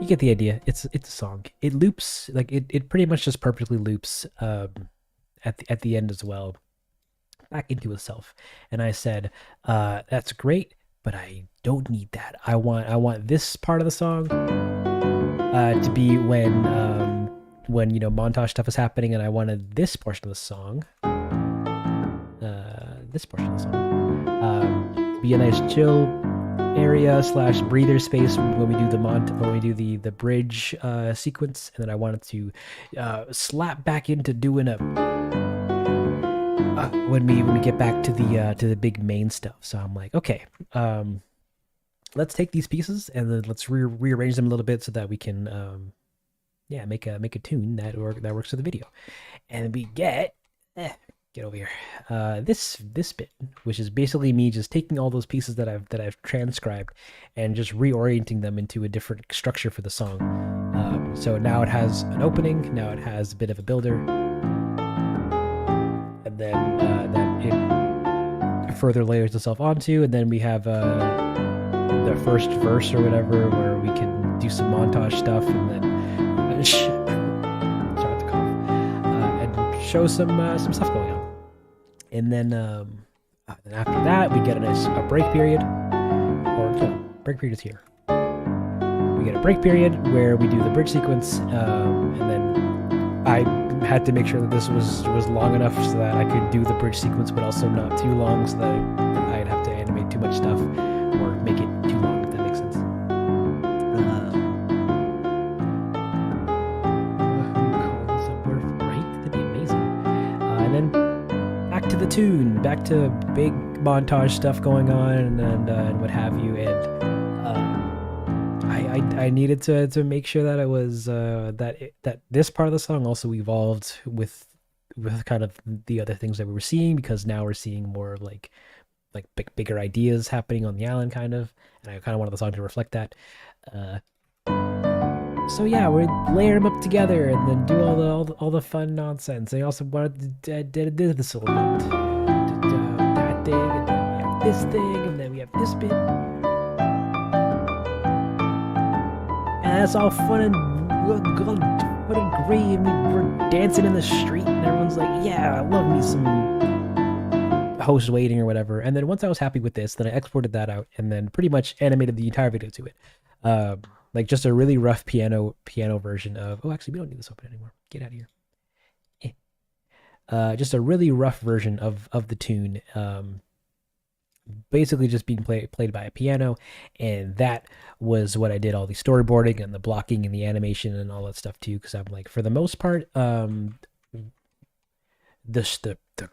You get the idea. It's a song. It loops, like it pretty much just perfectly loops at the end as well, back into itself. And I said, that's great, but I don't need that. I want this part of the song to be when montage stuff is happening, and I wanted this portion of the song be a nice chill area / breather space when we do the bridge sequence, and then I wanted to slap back into doing a when we get back to the big main stuff. So I'm like, okay, let's take these pieces and then let's rearrange them a little bit so that we can make a tune that works for the video. And we get over here. This bit, which is basically me just taking all those pieces that I've transcribed and just reorienting them into a different structure for the song. So now it has an opening. Now it has a bit of a builder, and then that it further layers itself onto, and then we have the first verse or whatever where we can do some montage stuff, and then start the cough and show some stuff going on. And then after that, we get a break period, or no, break period is here. We get a break period where we do the bridge sequence, and then I had to make sure that this was long enough so that I could do the bridge sequence, but also not too long, so that I'd have to animate too much stuff or make it too long, if that makes sense. tune, back to big montage stuff going on and what have you. And I needed to make sure that it was that this part of the song also evolved with kind of the other things that we were seeing, because now we're seeing more of like bigger ideas happening on the island, kind of, and I kind of wanted the song to reflect that. So yeah, we layer them up together and then do all the fun nonsense. I also wanted to do this a little bit, that thing, and then we have this thing, and then we have this bit, and that's all fun and great. And we're dancing in the street, and everyone's like, "Yeah, I love me some host waiting" or whatever. And then once I was happy with this, then I exported that out and then pretty much animated the entire video to it. Like just a really rough piano version of, oh, actually we don't need this open anymore. Get out of here. Just a really rough version of the tune. Basically just being played by a piano, and that was what I did all the storyboarding and the blocking and the animation and all that stuff too, because I'm like, for the most part, the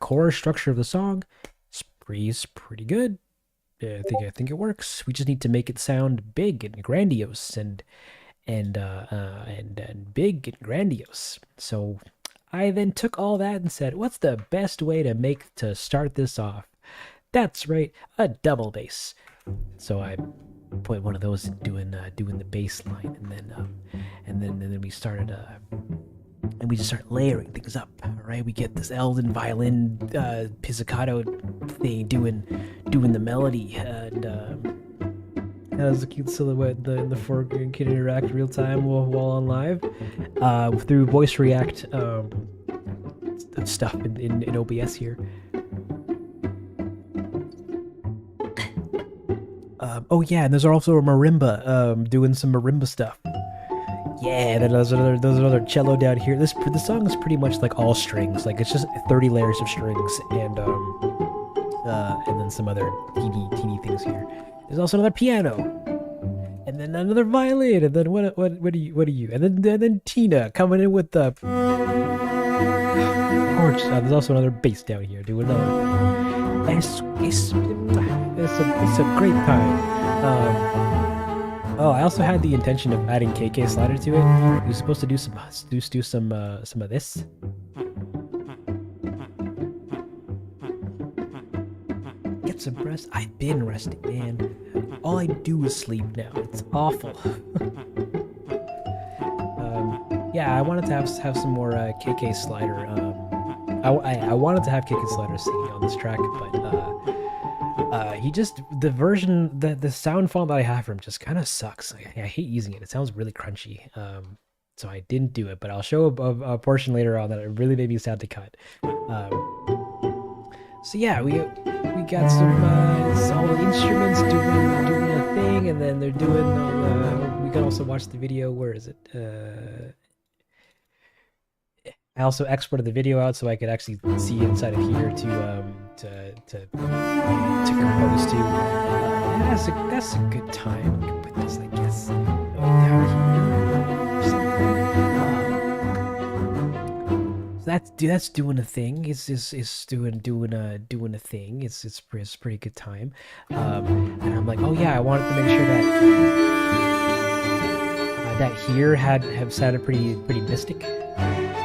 core structure of the song is pretty good. I think it works. We just need to make it sound big and grandiose and big and grandiose. So I then took all that and said, what's the best way to start this off? That's right, a double bass. So I put one of those in doing the bass line, and then we started and we just start layering things up. All right, we get this Eldon violin pizzicato thing doing the melody, and that was a cute silhouette in the foreground. Can interact real time while on live through voice react stuff in OBS here. Oh yeah, and there's also a marimba doing some marimba stuff. Yeah, then there's another cello down here. The song is pretty much like all strings. Like it's just 30 layers of strings and then some other teeny things here. There's also another piano, and then another violin, and then what are you? And then Tina coming in with the horns. There's also another bass down here. Do another. It's a great time. Oh, I also had the intention of adding KK slider to it. He was supposed to do some of this. Get some rest. I've been resting, man. All I do is sleep now. It's awful. Yeah, I wanted to have some more KK slider. I wanted to have KK slider singing on this track, but he just, the sound font that I have for him just kind of sucks. Like, I hate using it. It sounds really crunchy. So I didn't do it, but I'll show a portion later on that it really made me sad to cut. So yeah, we got some solid instruments doing a thing, and then they're doing we can also watch the video. Where is it? I also exported the video out so I could actually see inside of here to compose to. That's a good time. We can put this, I guess, down here. So that's doing a thing. It's doing a thing. It's pretty good time. And I'm like, oh yeah, I wanted to make sure that here have sounded pretty mystic.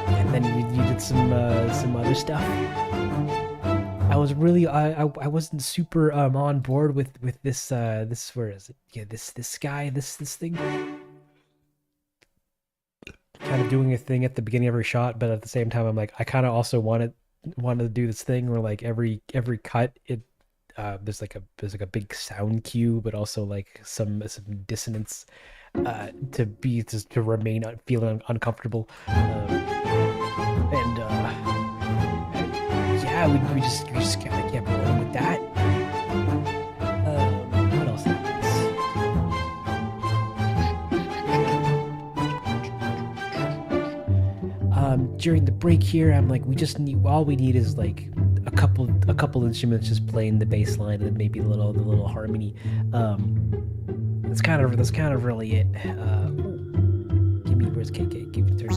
And then you did some other stuff. I was really I wasn't super on board with this where is it? Yeah, this guy, this thing. Kind of doing a thing at the beginning of every shot, but at the same time I'm like, I kind of also wanted to do this thing where like every cut there's like a big sound cue, but also like some dissonance to remain feeling uncomfortable. Yeah, we just kind of kept going with that. What else happens? During the break here, I'm like, all we need is like a couple instruments just playing the bass line and maybe the little harmony. That's kind of really it. Where's KK? Give me turn.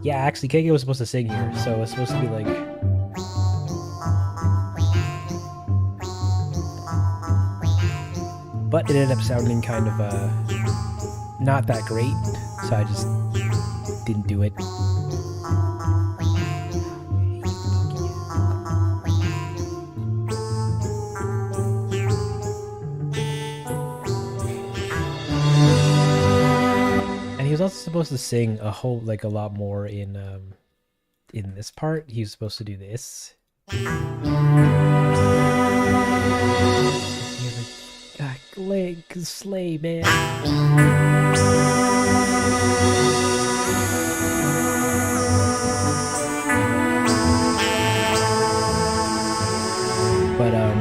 Yeah, actually, KK was supposed to sing here, so it's supposed to be like but it ended up sounding kind of not that great, so I just didn't do it. And he was also supposed to sing a whole a lot more in this part. He was supposed to do this. He was like, slay, man. But yeah,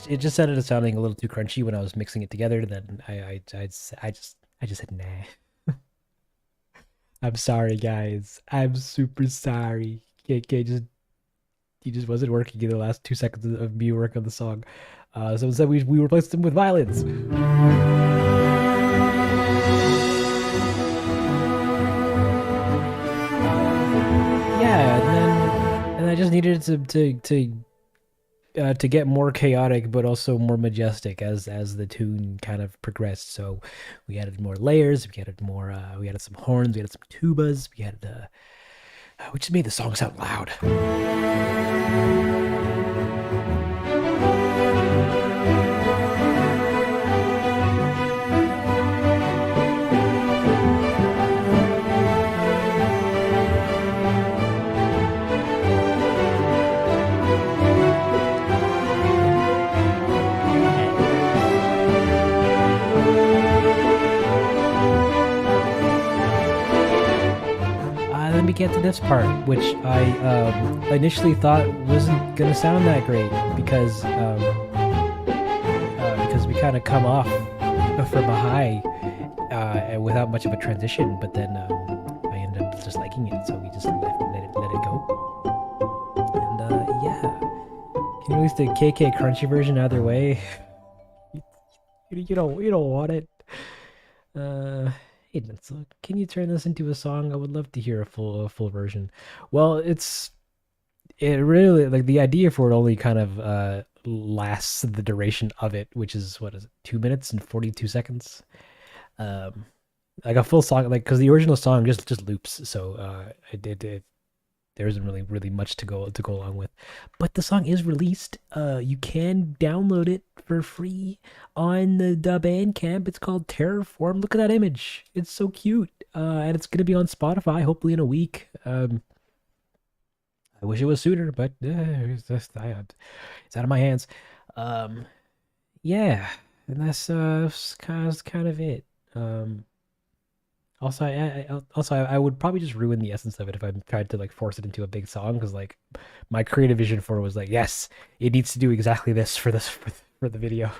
it just ended up sounding a little too crunchy when I was mixing it together. Then I just said nah. I'm sorry, guys. I'm super sorry. KK he just wasn't working in the last 2 seconds of me working on the song. So instead we replaced him with violins. Yeah, and I just needed to get more chaotic, but also more majestic as the tune kind of progressed. So we added more layers, we added more, we added some horns, we added some tubas, we added, we just made the song sound loud. Let me get to this part, which I initially thought wasn't gonna sound that great because we kind of come off from a high without much of a transition, but then I ended up just liking it, so we just let it go. And yeah, can you release the KK crunchy version either way? you don't want it. Hey Densle, can you turn this into a song? I would love to hear a full version. Well, it really the idea for it only kind of lasts the duration of it, which is what is it, 2 minutes and 42 seconds. Like a full song, because the original song just loops, so there isn't really much to go along with. But the song is released. You can download it for free on the Bandcamp. It's called Terraform. Look at that image. It's so cute. And it's gonna be on Spotify hopefully in a week. I wish it was sooner, but it's out of my hands. Yeah, and that's kind of it. Also, I would probably just ruin the essence of it if I tried to force it into a big song, because my creative vision for it was yes, it needs to do exactly this for the video.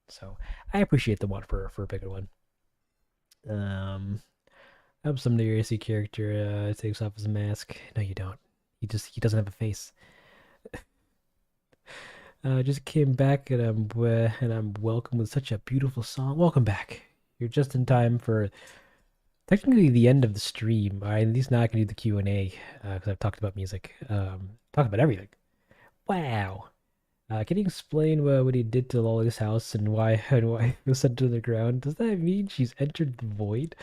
So I appreciate the one for a bigger one. I'm some Nirisi character takes off his mask. No, you don't. He doesn't have a face. Just came back and I'm welcome with such a beautiful song. Welcome back. You're just in time for technically the end of the stream. At least now I can do the Q&A because I've talked about music. Talked about everything. Wow. Can you explain what he did to Lolly's house and why it was sent to the ground? Does that mean she's entered the void?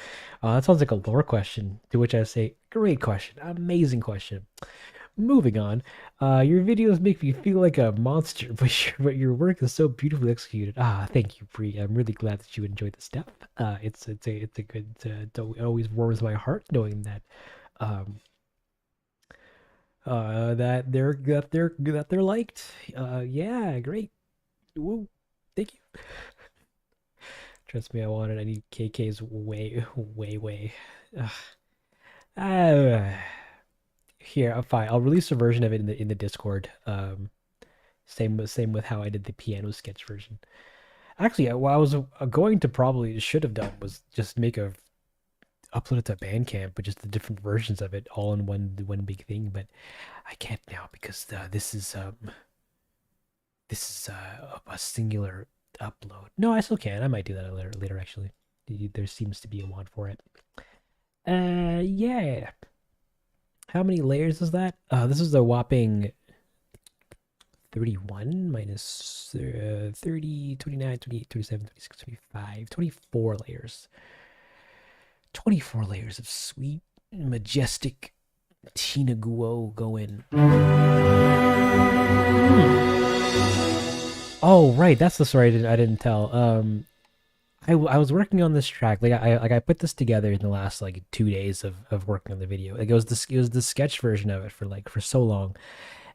That sounds like a lore question, to which I say, great question, amazing question. Moving on, your videos make me feel like a monster, but your work is so beautifully executed. Thank you, Bree. I'm really glad that you enjoyed the stuff. It's a good. It always warms my heart knowing that that they're liked. Yeah, great. Woo, thank you. Trust me, I want it. I need KK's way. Here, fine. I'll release a version of it in the Discord. Same with how I did the piano sketch version. Actually, what I was going to probably should have done was just upload it to Bandcamp, but just the different versions of it all in one big thing. But I can't now because this is a singular upload. No, I still can. I might do that later actually. There seems to be a want for it. Yeah. How many layers is that? This is a whopping 31 minus 30, 29, 28, 27, 26, 25, 24 layers. 24 layers of sweet, majestic Tina Guo going. Oh, right, that's the story I didn't tell. I was working on this track. I put this together in the last like 2 days of working on the video. Like it was the sketch version of it for so long,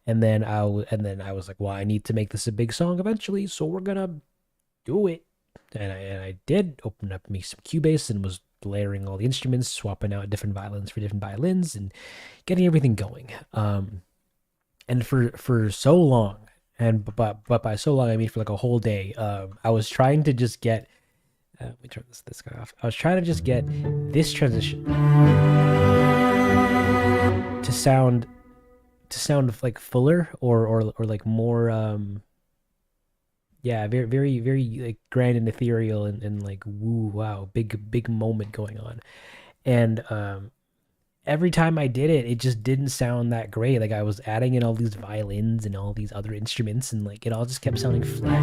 and then I was like, well, I need to make this a big song eventually, so we're gonna do it. And I did open up me some Cubase and was layering all the instruments, swapping out different violins for different violins, and getting everything going. And for so long, but by so long I mean for like a whole day. I was trying to just get. Let me turn this guy off. I was trying to just get this transition to sound like fuller or like more yeah, very like grand and ethereal and like woo wow big moment going on. And every time I did it, it just didn't sound that great. Like I was adding in all these violins and all these other instruments, and like it all just kept sounding flat.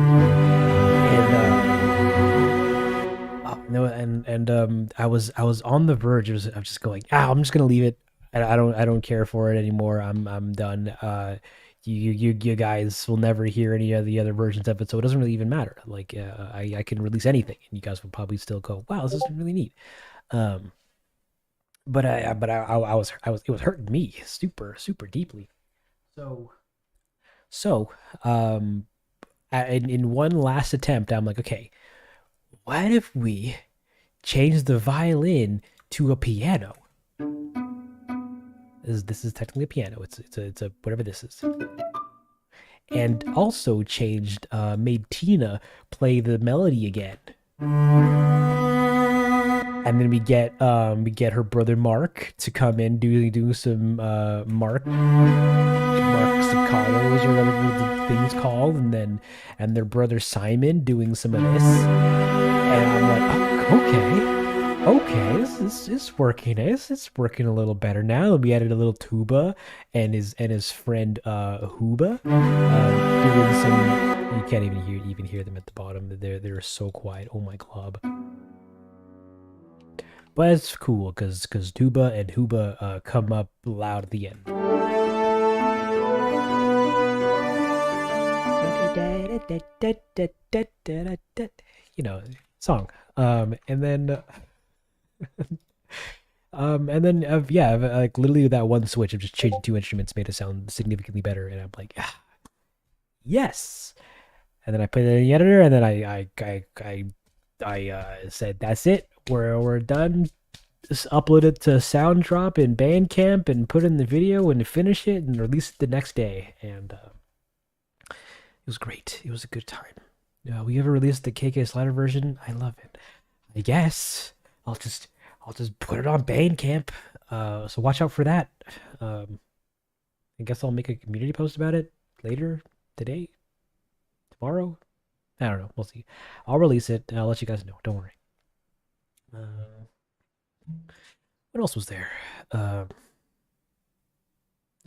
And no, and I was on the verge of just going, I'm just gonna leave it. I don't care for it anymore. I'm done. You guys will never hear any of the other versions of it, so it doesn't really even matter. Like I can release anything, and you guys will probably still go, wow, this is really neat. But I was it was hurting me super deeply. So in one last attempt, I'm like, okay, what if we change the violin to a piano? This is technically a piano. It's a whatever this is. And also changed made Tina play the melody again. And then we get her brother Mark to come in do some Mark staccatos or whatever the thing's called, and their brother Simon doing some of this. And I'm like, oh, okay, this is working. It's working a little better now. And we added a little tuba and his friend Huba doing some. You can't even hear them at the bottom. They're so quiet. Oh my club. But it's cool because tuba and Huba come up loud at the end. You know, song. And then yeah, like literally that one switch of just changing two instruments made it sound significantly better, and I'm like, yes. And then I put it in the editor, and then I said, that's it. We're done. Just upload it to Sounddrop in Bandcamp and put in the video and finish it and release it the next day. And it was great. It was a good time. We ever released the KK Slider version? I love it. I guess I'll just put it on Bandcamp. So watch out for that. I guess I'll make a community post about it later today, tomorrow. I don't know. We'll see. I'll release it and I'll let you guys know. Don't worry. What else was there?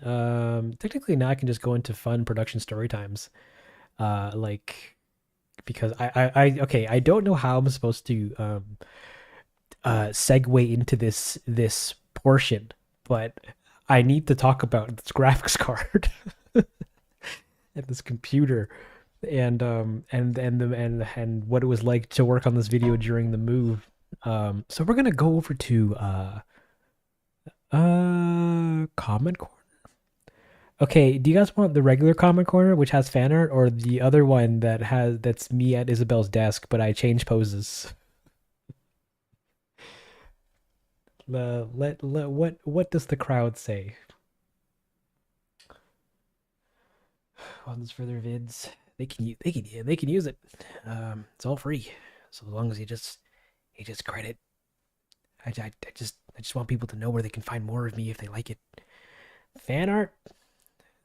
Technically now I can just go into fun production story times. Like because I don't know how I'm supposed to segue into this portion, but I need to talk about this graphics card and this computer and what it was like to work on this video during the move. So we're gonna go over to comment corner. Okay, do you guys want the regular comment corner which has fan art, or the other one that's me at Isabel's desk but I change poses? What does the crowd say on these further vids? They can use it. It's all free, so as long as you just credit. I just want people to know where they can find more of me if they like it. Fan art.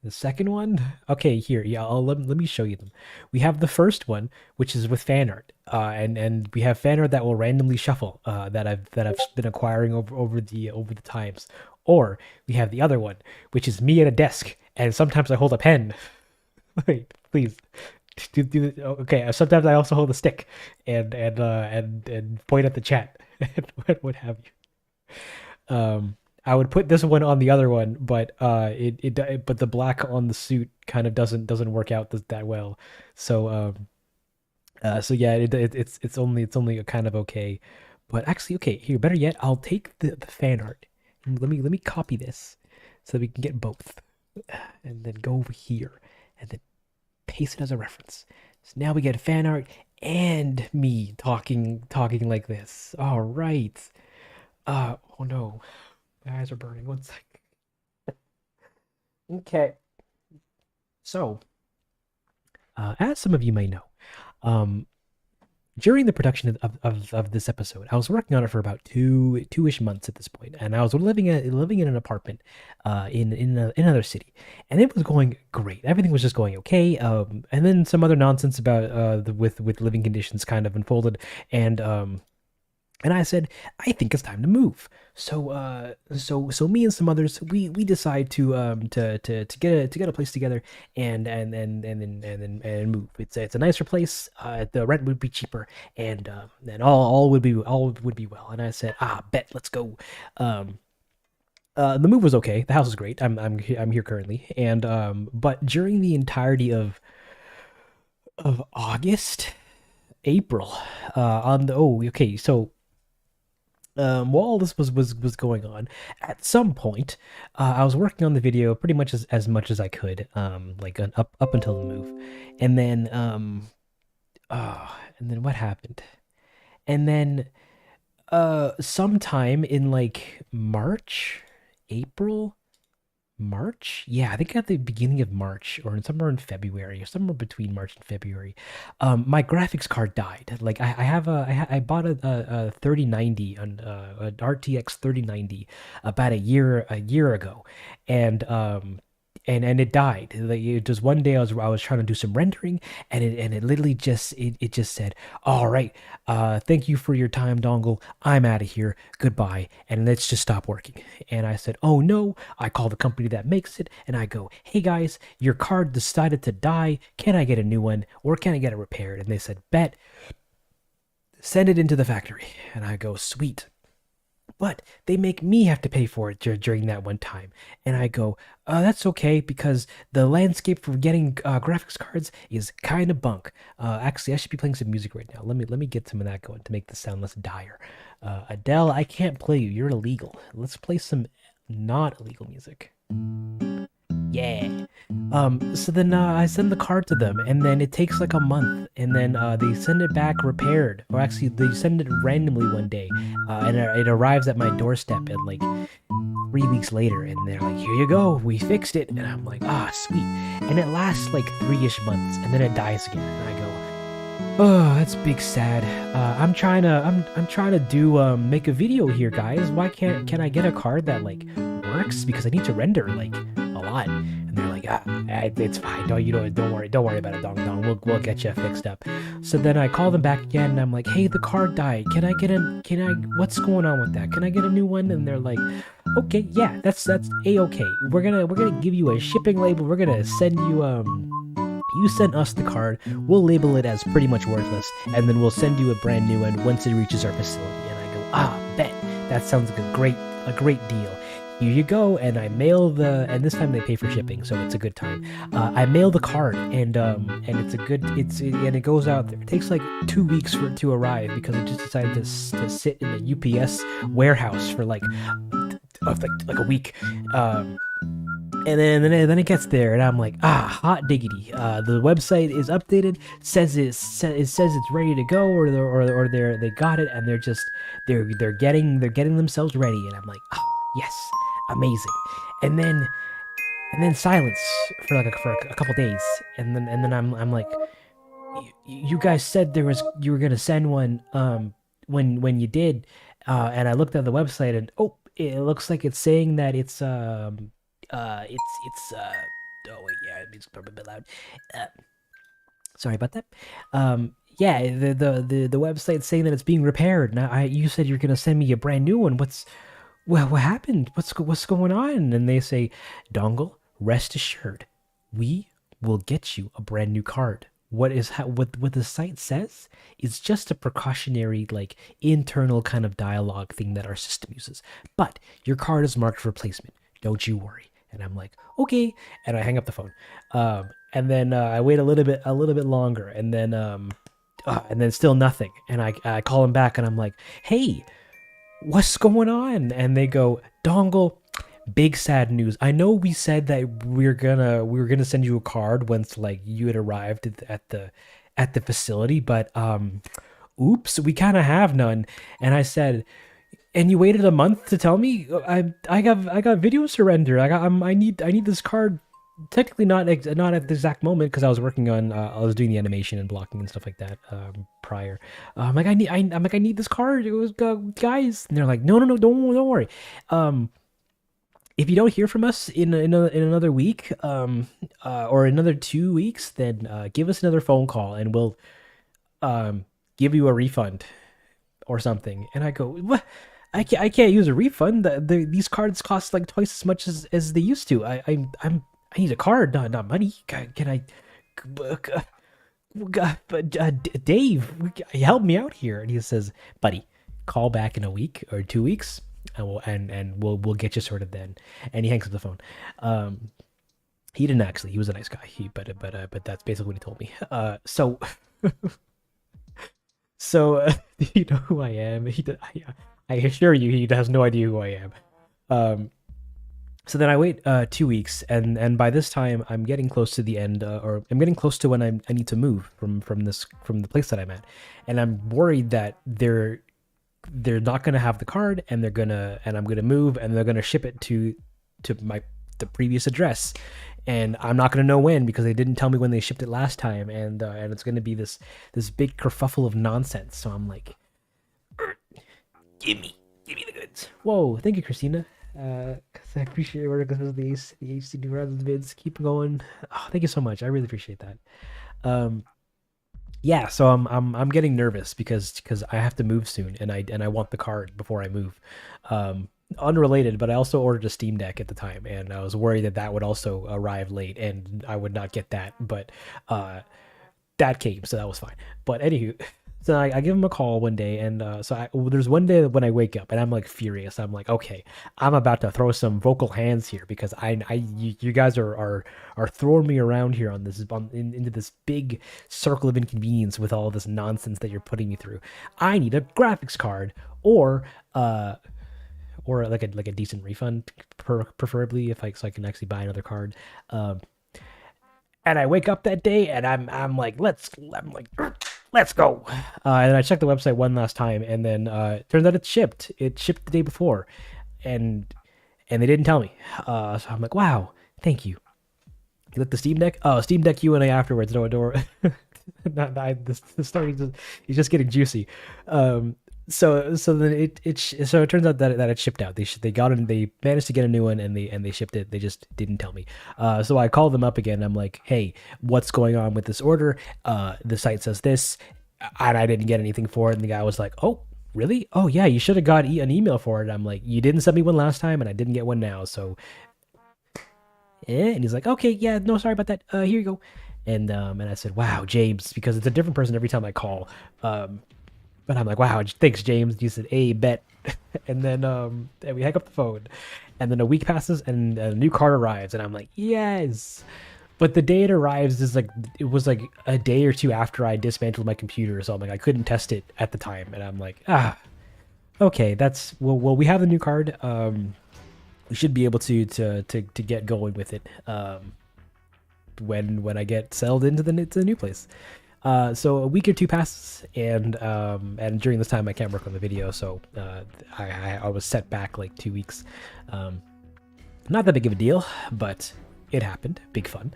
The second one, okay, here, yeah, let me show you them. We have the first one, which is with fan art, and we have fan art that will randomly shuffle, that I've been acquiring over the times. Or we have the other one, which is me at a desk, and sometimes I hold a pen. Wait, please. Okay, sometimes I also hold a stick and point at the chat and what have you. I would put this one on the other one, but but the black on the suit kind of doesn't work out that well. So so yeah, it's only kind of okay. But actually, okay, here, better yet, I'll take the fan art. And let me copy this so that we can get both. And then go over here and then paste it as a reference. So now we get fan art and me talking like this. All right. Oh no. My eyes are burning. One sec. Okay. So, as some of you may know, um, during the production of this episode, I was working on it for about two-ish months at this point, and I was living in an apartment in another city, and it was going great. Everything was just going okay. And then some other nonsense about with living conditions kind of unfolded, and and I said, I think it's time to move. So me and some others, we decide to get a place together and move. It's a nicer place. The rent would be cheaper, and all would be well. And I said, bet, let's go. Um, the move was okay. The house is great. I'm here currently, and but during the entirety of August, April, on the oh okay, so while all this was going on, at some point, I was working on the video pretty much as much as I could, like up until the move, and then and then what happened? And then sometime in like March, April, March? Yeah, I think at the beginning of March or somewhere in February or somewhere between March and February, my graphics card died. Like I have I bought a 3090 on an RTX 3090 about a year ago, and and it died. Like it just one day I was trying to do some rendering, and it literally just said, "All right, thank you for your time, dongle. I'm out of here. Goodbye." And let's just stop working. And I said, "Oh no." I call the company that makes it, and I go, "Hey guys, your card decided to die. Can I get a new one, or can I get it repaired?" And they said, "Bet, send it into the factory." And I go, "Sweet." But they make me have to pay for it during that one time. And I go, that's okay because the landscape for getting graphics cards is kind of bunk. Actually, I should be playing some music right now. Let me get some of that going to make the sound less dire. Adele, I can't play you. You're illegal. Let's play some not illegal music. Yeah. So then I send the card to them, and then it takes like a month, and then they send it back repaired, or actually they send it randomly one day, and it arrives at my doorstep at like 3 weeks later, and they're like, "Here you go, we fixed it," and I'm like, sweet. And it lasts like 3-ish months, and then it dies again, and I go, "Oh, that's big sad. I'm trying to do make a video here, guys. Why can I get a card that like works because I need to render like a lot?" And they're like, it's fine. Don't worry about it, dong dong. We'll get you fixed up." So then I call them back again, and I'm like, "Hey, the card died. What's going on with that? Can I get a new one?" And they're like, "Okay, yeah, that's a-okay. We're gonna give you a shipping label. We're gonna send you you send us the card, we'll label it as pretty much worthless, and then we'll send you a brand new one once it reaches our facility." And I go, bet. That sounds like a great deal. Here you go. And I mail and this time they pay for shipping, so it's a good time. I mail the card, and and it goes out there. It takes like 2 weeks for it to arrive because it just decided to sit in the UPS warehouse for like a week. And then it gets there, and I'm like, hot diggity. The website is updated. It says it's ready to go, or they got it, and they're getting themselves ready. And I'm like, yes, amazing. And then silence for a couple days, and then I'm like, you guys said you were gonna send one when you did, and I looked at the website, and it looks like it's saying that oh wait, yeah, it's probably a bit loud. Uh, Sorry about that. Yeah, the website's saying that it's being repaired. Now, you said you're gonna send me a brand new one. What happened? What's going on? And they say, "Dongle, rest assured, we we'll get you a brand new card. What the site says is just a precautionary, like, internal kind of dialogue thing that our system uses. But your card is marked for replacement. Don't you worry. And I'm like, okay. And I hang up the phone. And then I wait a little bit longer, and then still nothing. And I call him back, and I'm like, hey, what's going on? And they go, dongle, big sad news. I know we said that we were gonna send you a card once like you had arrived at the facility, but oops, we kind of have none. And I said, and you waited a month to tell me? I got video surrender. I need this card. Technically not at the exact moment, because I was working on I was doing the animation and blocking and stuff like that prior. I'm like, I need this card. It was guys, and they're like, no, don't worry. If you don't hear from us in another week or another 2 weeks, then give us another phone call and we'll give you a refund or something. And I go, what? I can't use a refund. These cards cost like twice as much as they used to. I need a card, not money. Can I? Dave, help me out here. And he says, buddy, call back in a week or 2 weeks, and we'll get you sorted then. And he hangs up the phone. He didn't actually. He was a nice guy. But that's basically what he told me. So you know who I am. I assure you, he has no idea who I am. So then I wait 2 weeks, and by this time I'm getting close to the end, or I'm getting close to when I need to move from the place that I'm at, and I'm worried that they're not gonna have the card, and I'm gonna move, and they're gonna ship it to the previous address, and I'm not gonna know when, because they didn't tell me when they shipped it last time, and it's gonna be this big kerfuffle of nonsense. So I'm like, give me the goods. Whoa, thank you, Christina. Cause I appreciate your work with the HC New Horizons vids. Keep going. Oh, thank you so much. I really appreciate that. Yeah, so I'm getting nervous because I have to move soon, and I want the card before I move. Unrelated, but I also ordered a Steam Deck at the time, and I was worried that would also arrive late, and I would not get that. But that came, so that was fine. But anywho. So I give him a call one day, and there's one day when I wake up and I'm like furious. I'm like, okay, I'm about to throw some vocal hands here, because you guys are throwing me around here into this big circle of inconvenience with all this nonsense that you're putting me through. I need a graphics card, or like a decent refund, preferably, so I can actually buy another card. And I wake up that day, and I'm like, let's go. And I checked the website one last time, and then it turns out it shipped. It shipped the day before, and they didn't tell me. So I'm like, wow, thank you. You lit the Steam Deck? Oh, Steam Deck Q&A afterwards. No, the story is just getting juicy. So then it turns out that it shipped out. They managed to get a new one, and they shipped it. They just didn't tell me. So I called them up again. I'm like, hey, what's going on with this order? The site says this, and I didn't get anything for it. And the guy was like, oh, really? Oh yeah, you should have got an email for it. I'm like, you didn't send me one last time, and I didn't get one now. So, and he's like, okay, yeah, no, sorry about that. Here you go. And I said, wow, James, because it's a different person every time I call. But I'm like, wow, thanks, James. You said, hey, bet. And then and we hang up the phone. And then a week passes, and a new card arrives. And I'm like, yes. But the day it arrives it was like a day or two after I dismantled my computer. So I'm like, I couldn't test it at the time. And I'm like, okay, well, we have the new card. We should be able to get going with it when I get settled into the new place. So a week or two passes, and during this time I can't work on the video, so I was set back like 2 weeks. Not that big of a deal, but it happened. Big fun.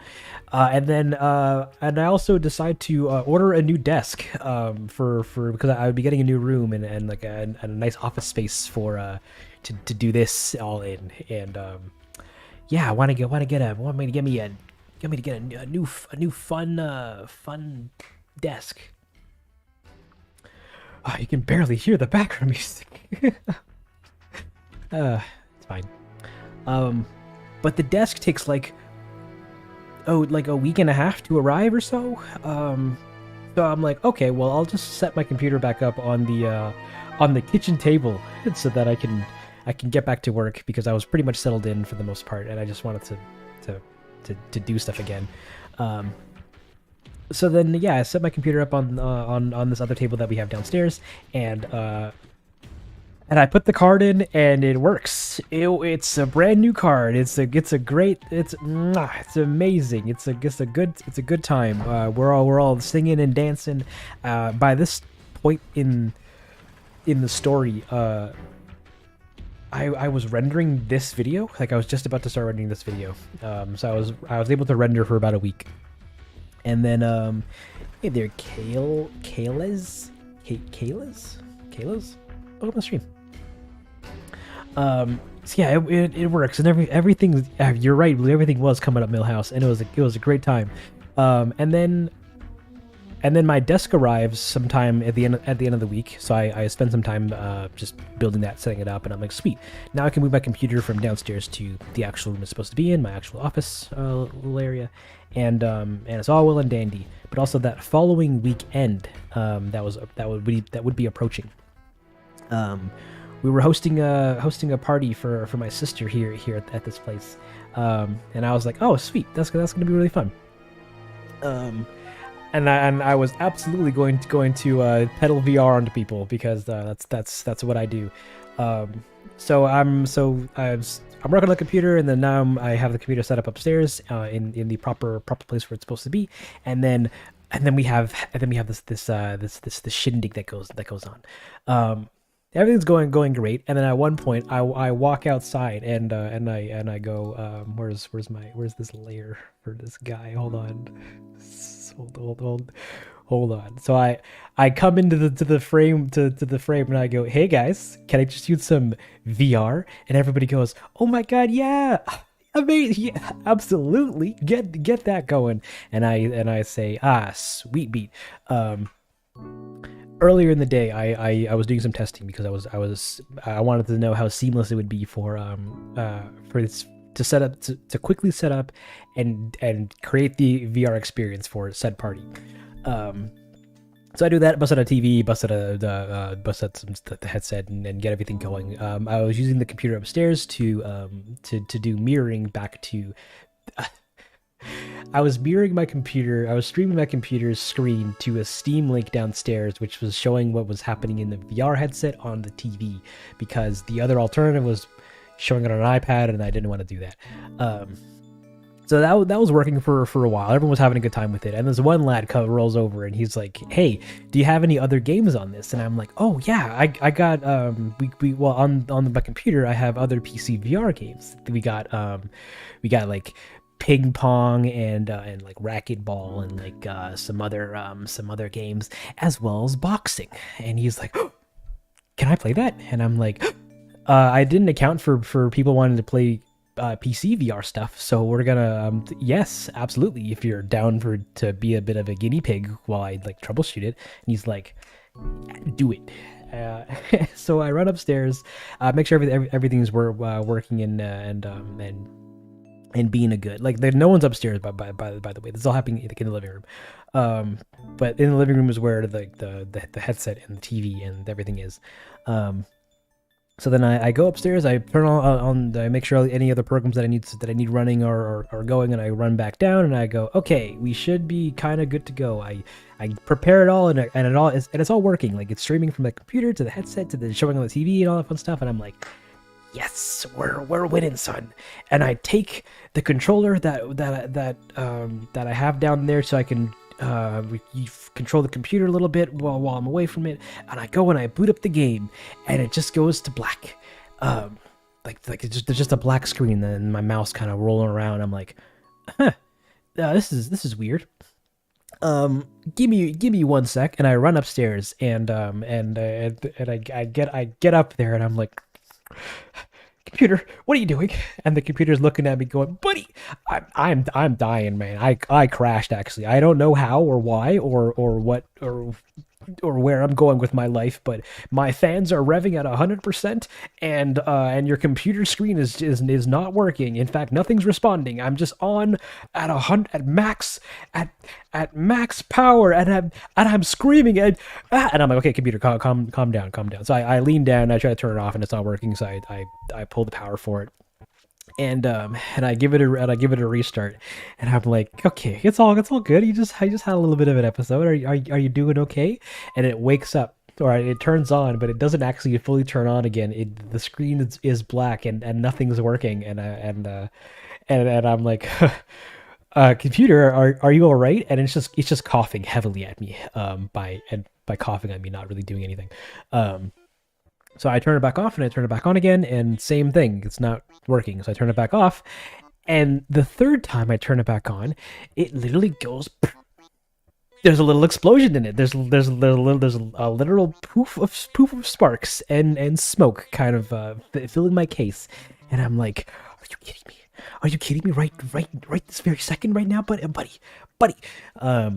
And then I also decide to order a new desk because I would be getting a new room and like a nice office space for to do this all in. And yeah, I want me to get a new fun desk. Oh, you can barely hear the background music. It's fine. But the desk takes like like a week and a half to arrive or so. So I'm like, okay, well, I'll just set my computer back up on the kitchen table so that I can get back to work, because I was pretty much settled in for the most part, and I just wanted to do stuff again. So then, yeah, I set my computer up on this other table that we have downstairs, and I put the card in, and it works. It's a brand new card. It's amazing. It's a good time. We're all singing and dancing. By this point in the story, I was rendering this video. Like, I was just about to start rendering this video. So I was able to render for about a week. And then, hey there, Kayla's? Welcome to the stream. So yeah, it works, and everything. You're right, everything was coming up Millhouse, and it was a great time. And then my desk arrives sometime at the end of the week. So I spend some time just building that, setting it up, and I'm like, sweet. Now I can move my computer from downstairs to the actual room it's supposed to be in, my actual office little area, and it's all well and dandy. But also that following weekend, that would be approaching. We were hosting a party for my sister here at this place, and I was like, oh sweet, that's gonna be really fun. And I was absolutely going to peddle VR onto people, because that's what I do. So I'm working on the computer, and then now I have the computer set up upstairs in the proper place where it's supposed to be, and then we have this shindig that goes on. Everything's going great, and then at one point I walk outside and I go, where's this layer for this guy? Hold on. Hold on. So I come into the frame to the frame, and I go, hey guys, can I just use some VR? And everybody goes, oh my god, yeah, amazing, yeah, absolutely, get that going. And I say, sweet beat. Earlier in the day, I was doing some testing, because I wanted to know how seamless it would be for this to set up to quickly set up and create the VR experience for said party. So I do that, bust out a TV, bust out the headset, and get everything going. I was using the computer upstairs to do mirroring back to. I was mirroring my computer. I was streaming my computer's screen to a Steam link downstairs, which was showing what was happening in the VR headset on the TV, because the other alternative was showing it on an iPad, and I didn't want to do that. So that was working for a while. Everyone was having a good time with it. And this one lad rolls over, and he's like, "Hey, do you have any other games on this?" And I'm like, "Oh yeah, I got on my computer I have other PC VR games. We got like ping pong and like racquetball and like some other games, as well as boxing." And he's like, oh, "Can I play that?" And I'm like, I didn't account for people wanting to play PC VR stuff, so we're gonna yes, absolutely, if you're down to be a bit of a guinea pig while I like troubleshoot it. And he's like, do it. So I run upstairs, make sure everything's working and being a good, like, no one's upstairs by the way. This is all happening in the living room, but in the living room is where the headset and the TV and everything is. So then I go upstairs, I turn on I make sure any other programs that I need running are going, and I run back down, and I go, okay, we should be kind of good to go. I prepare it all, and it's all working. Like, it's streaming from the computer to the headset to the showing on the TV and all that fun stuff, and I'm like, yes, we're winning, son. And I take the controller that I have down there, so I can control the computer a little bit while I'm away from it, and I go and I boot up the game, and it just goes to black. There's just a black screen, and my mouse kind of rolling around. I'm like, this is weird. Give me 1 sec, and I run upstairs, and I get up there, and I'm like, computer, what are you doing? And the computer's looking at me going, buddy, I'm dying, man. I crashed, actually. I don't know how or why or what, or or where I'm going with my life, but my fans are revving at 100%, and your computer screen is not working. In fact, nothing's responding. I'm just on at 100 at max power, and I'm screaming and I'm like, okay, computer, calm down, calm down. So I lean down, I try to turn it off, and it's not working. So I pull the power for it, and I give it a restart, and I'm like, okay, it's all good. I just had a little bit of an episode. Are you doing okay? And it wakes up, or it turns on, but it doesn't actually fully turn on again. The screen is black, and nothing's working, and I'm like, computer, are you all right? And it's just coughing heavily at me. By coughing I mean not really doing anything. So I turn it back off and I turn it back on again, and same thing. It's not working. So I turn it back off, and the third time I turn it back on, it literally goes. There's a little explosion in it. There's a literal poof of sparks and smoke kind of filling my case, and I'm like, are you kidding me? Are you kidding me? Right this very second, right now, buddy. So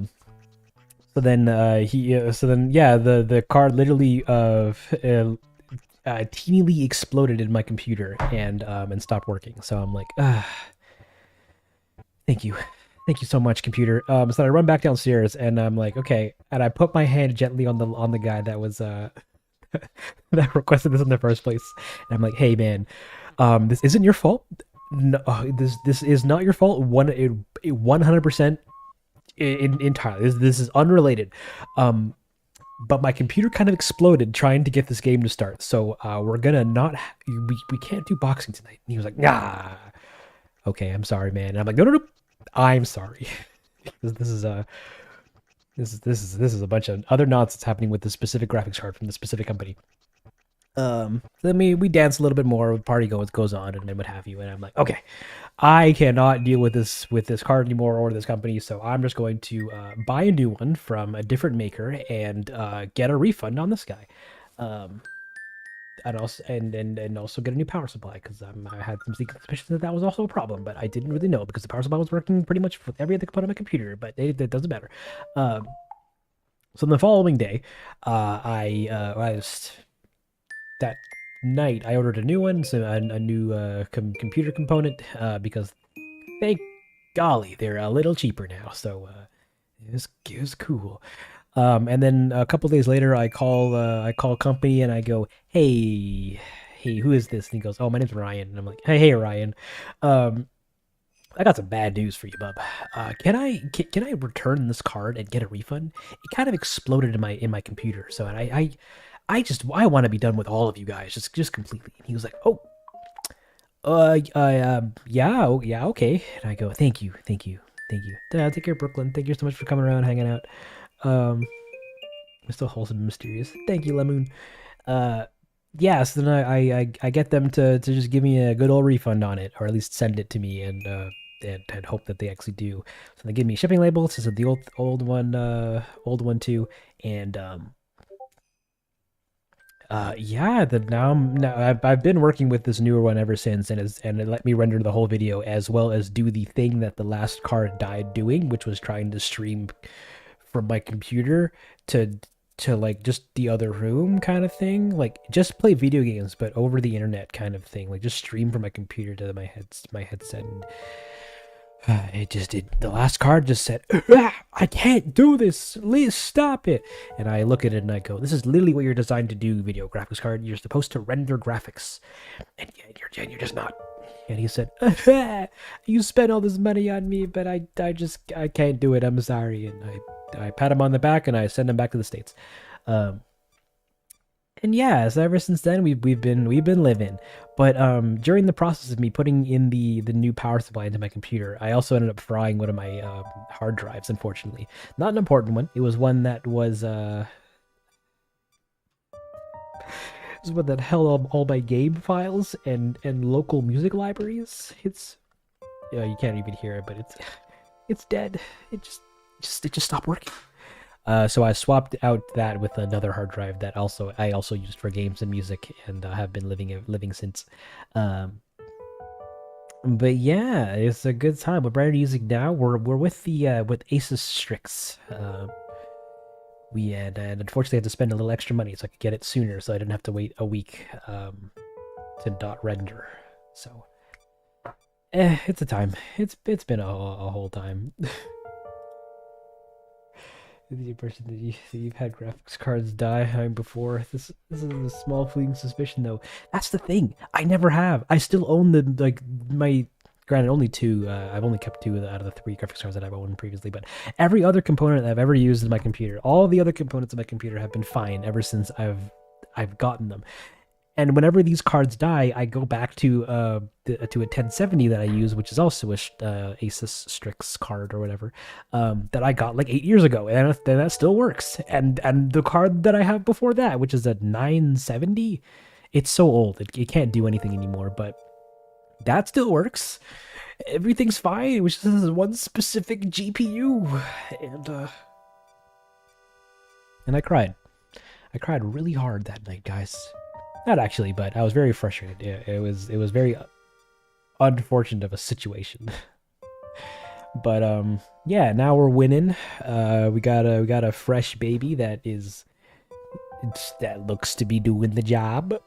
then the card literally teenily exploded in my computer and stopped working. So I'm like, thank you so much, computer. So I run back downstairs and I'm like, okay, and I put my hand gently on the guy that was that requested this in the first place, and I'm like, hey man, this isn't your fault. No, this is not your fault. 100% entirely. This is unrelated. But my computer kind of exploded trying to get this game to start. So we're gonna not. We can't do boxing tonight. And he was like, nah. Okay, I'm sorry, man. And I'm like, no. I'm sorry. This is a bunch of other nonsense happening with the specific graphics card from the specific company. Then we dance a little bit more. Party goes on, and then what have you. And I'm like, okay, I cannot deal with this card anymore or this company, so I'm just going to buy a new one from a different maker and get a refund on this guy, and also get a new power supply, because I had some secret suspicions that was also a problem, but I didn't really know because the power supply was working pretty much with every other component of my computer, but it doesn't matter. So the following day, I was that night I ordered a new one, so a new computer component, because thank golly they're a little cheaper now. So it was cool. And then a couple days later, I call company and I go, hey, who is this? And he goes, oh, my name's Ryan. And I'm like, hey Ryan, I got some bad news for you, bub. Can I return this card and get a refund? It kind of exploded in my computer, so I want to be done with all of you guys, just completely. And he was like, oh, yeah, okay. And I go, thank you. Take care, Brooklyn. Thank you so much for coming around, hanging out. It's still wholesome and mysterious. Thank you, Lemoon. Yeah, so then I get them to just give me a good old refund on it, or at least send it to me, and hope that they actually do. So they give me a shipping label. This is the old one too, and yeah, I've been working with this newer one ever since, and it let me render the whole video as well as do the thing that the last card died doing, which was trying to stream from my computer to like just the other room kind of thing, like just play video games but over the internet kind of thing, like just stream from my computer to my headset. And it just did. The last card just said, I can't do this. Please stop it. And I look at it and I go, this is literally what you're designed to do, video graphics card. You're supposed to render graphics, and you're just not. And he said, you spent all this money on me, but I can't do it. I'm sorry. And I pat him on the back and I send him back to the States. And yeah, so ever since then we've been living. But during the process of me putting in the new power supply into my computer, I also ended up frying one of my hard drives. Unfortunately, not an important one. It was one that was what that held all my game files and local music libraries. It's you can't even hear it, but it's dead. It just stopped working. So I swapped out that with another hard drive that I also used for games and music, and have been living since. But yeah, it's a good time. We're brand new music now. We're with the with Asus Strix. and unfortunately I had to spend a little extra money so I could get it sooner, so I didn't have to wait a week to dot render. So, it's a time. It's been a whole time. The person that you've had graphics cards die before. This is a small fleeting suspicion, though. That's the thing. I never have. I still own my. Granted, only two. I've only kept two out of the three graphics cards that I've owned previously. But every other component that I've ever used in my computer, all the other components of my computer have been fine ever since I've gotten them. And whenever these cards die, I go back to a 1070 that I use, which is also a Asus Strix card or whatever, that I got like 8 years ago, and that still works. And the card that I have before that, which is a 970, it's so old it can't do anything anymore, but that still works. Everything's fine. It was just this one specific GPU, and I cried. I cried really hard that night, guys. Not actually, but I was very frustrated. It was very unfortunate of a situation. But yeah, now we're winning. We got a fresh baby that looks to be doing the job.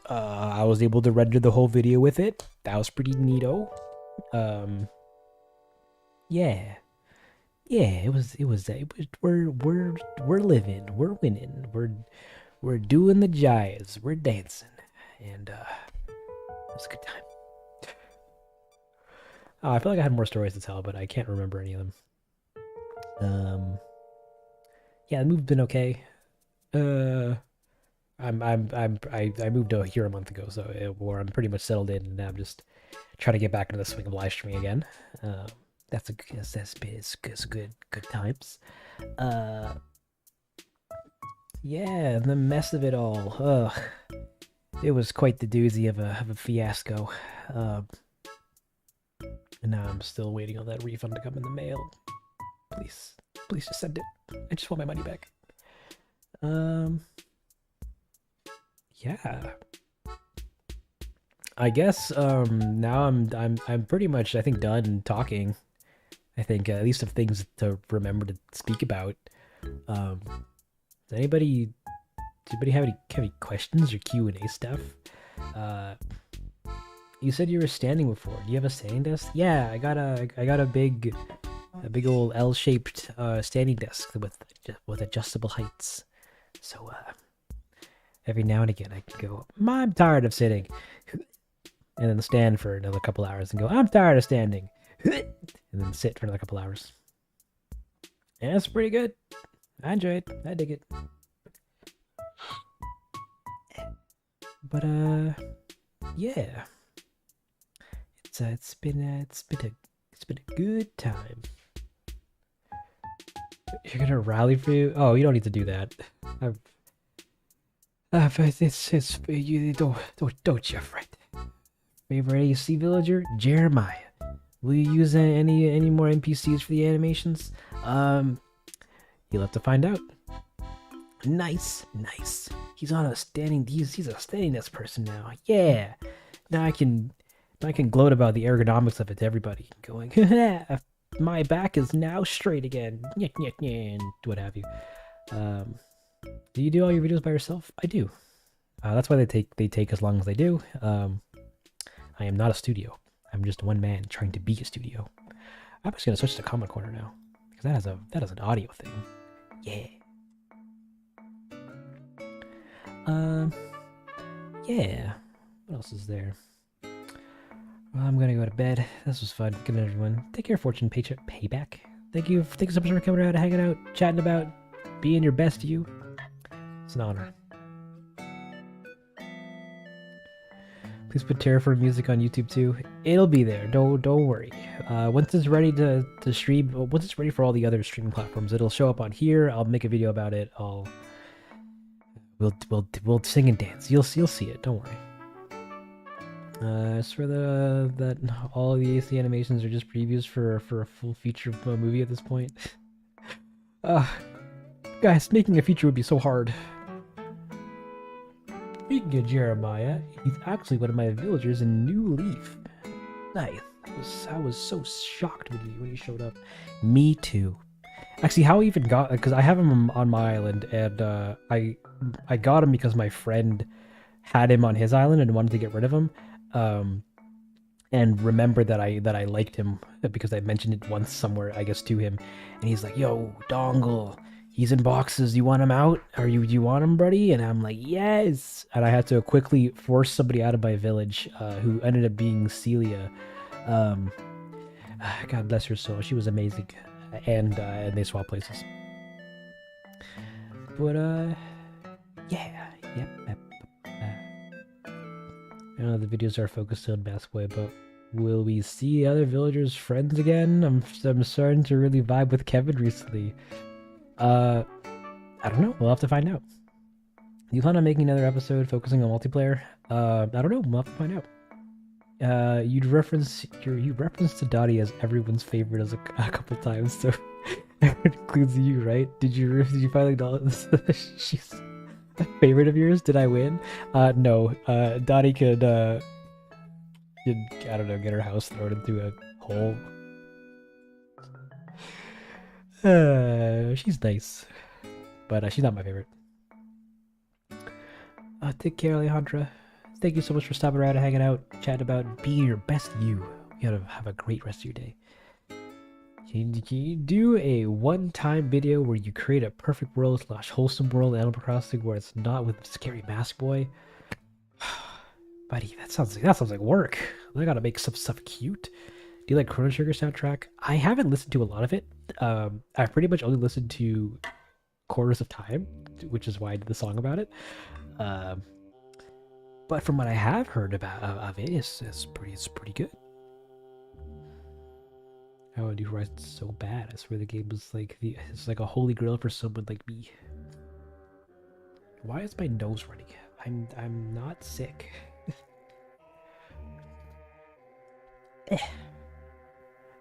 I was able to render the whole video with it. That was pretty neato. Yeah. Yeah, we're living, we're winning, we're doing the jives, we're dancing, and it was a good time. I feel like I had more stories to tell, but I can't remember any of them. Yeah, the move's been okay. I moved here a month ago, so I'm pretty much settled in, and now I'm just trying to get back into the swing of live streaming again. That's good times. Yeah, the mess of it all. It was quite the doozy of a fiasco. And now I'm still waiting on that refund to come in the mail. Please just send it. I just want my money back. Yeah. I guess now I'm pretty much, I think, done talking. I think at least of things to remember to speak about. Does anybody have any questions or Q&A stuff? You said you were standing before. Do you have a standing desk? Yeah, I got a big old L-shaped standing desk with adjustable heights. So every now and again I can go, I'm tired of sitting, and then stand for another couple hours and go, I'm tired of standing, and then sit for another couple hours. And it's pretty good. I enjoy it. I dig it. But yeah, it's been a good time. You're gonna rally for you? Oh, you don't need to do that. It's you don't you fret. Favorite AC villager, Jeremiah. Will you use any more NPCs for the animations? You'll have to find out. Nice. He's a standing desk person now. Yeah. Now I can gloat about the ergonomics of it to everybody. Going, my back is now straight again. And what have you. Do you do all your videos by yourself? I do. That's why they take as long as they do. I am not a studio. I'm just one man trying to be a studio. I'm just gonna switch to Comment Corner now because that is an audio thing. Yeah. Yeah. What else is there? Well, I'm gonna go to bed. This was fun. Good night, everyone. Take care, Fortune Payback. Thank you so much for coming out, hanging out, chatting about being your best you. It's an honor. Please put Terraform music on YouTube too. It'll be there. Don't worry. Once it's ready to stream, once it's ready for all the other streaming platforms, it'll show up on here. I'll make a video about it. We'll sing and dance. You'll see it. Don't worry. As for that all the AC animations are just previews for a full feature movie at this point. Guys, making a feature would be so hard. Speaking of Jeremiah, he's actually one of my villagers in New Leaf. Nice. I was so shocked when he showed up. Me too. Actually, how I even got, because I have him on my island, and I got him because my friend had him on his island and wanted to get rid of him, um, and remembered that I liked him because I mentioned it once somewhere, I guess, to him, and he's like, "Yo, Dongle, he's in boxes. You want him out? Do you want him, buddy?" And I'm like, "Yes!" And I had to quickly force somebody out of my village, who ended up being Celia. Um, God bless her soul. She was amazing, and they swapped places. But yeah, yep. I know the videos are focused on Basketball, but will we see other villagers' friends again? I'm starting to really vibe with Kevin recently. I don't know. We'll have to find out. You plan on making another episode focusing on multiplayer? I don't know. We'll have to find out. You referenced to Dottie as everyone's favorite as a couple times, so it includes you, right? Did you finally acknowledge she's a favorite of yours? Did I win? No. Dottie could I don't know, get her house thrown into a hole. She's nice, but she's not my favorite. Take care, Alejandra. Thank you so much for stopping around and hanging out, chatting about being your best you. You gotta have a great rest of your day. Can you do a one-time video where you create a perfect world / wholesome world in Animal Crossing where it's not with Scary Mask Boy? Buddy, that sounds like work. I gotta make some stuff cute. Do you like Chrono Trigger soundtrack? I haven't listened to a lot of it. I've pretty much only listened to Quarters of Time, which is why I did the song about it. But from what I have heard about of it, it's pretty good. Oh, New Horizons so bad. I swear the game is like it's like a holy grail for someone like me. Why is my nose running? I'm not sick.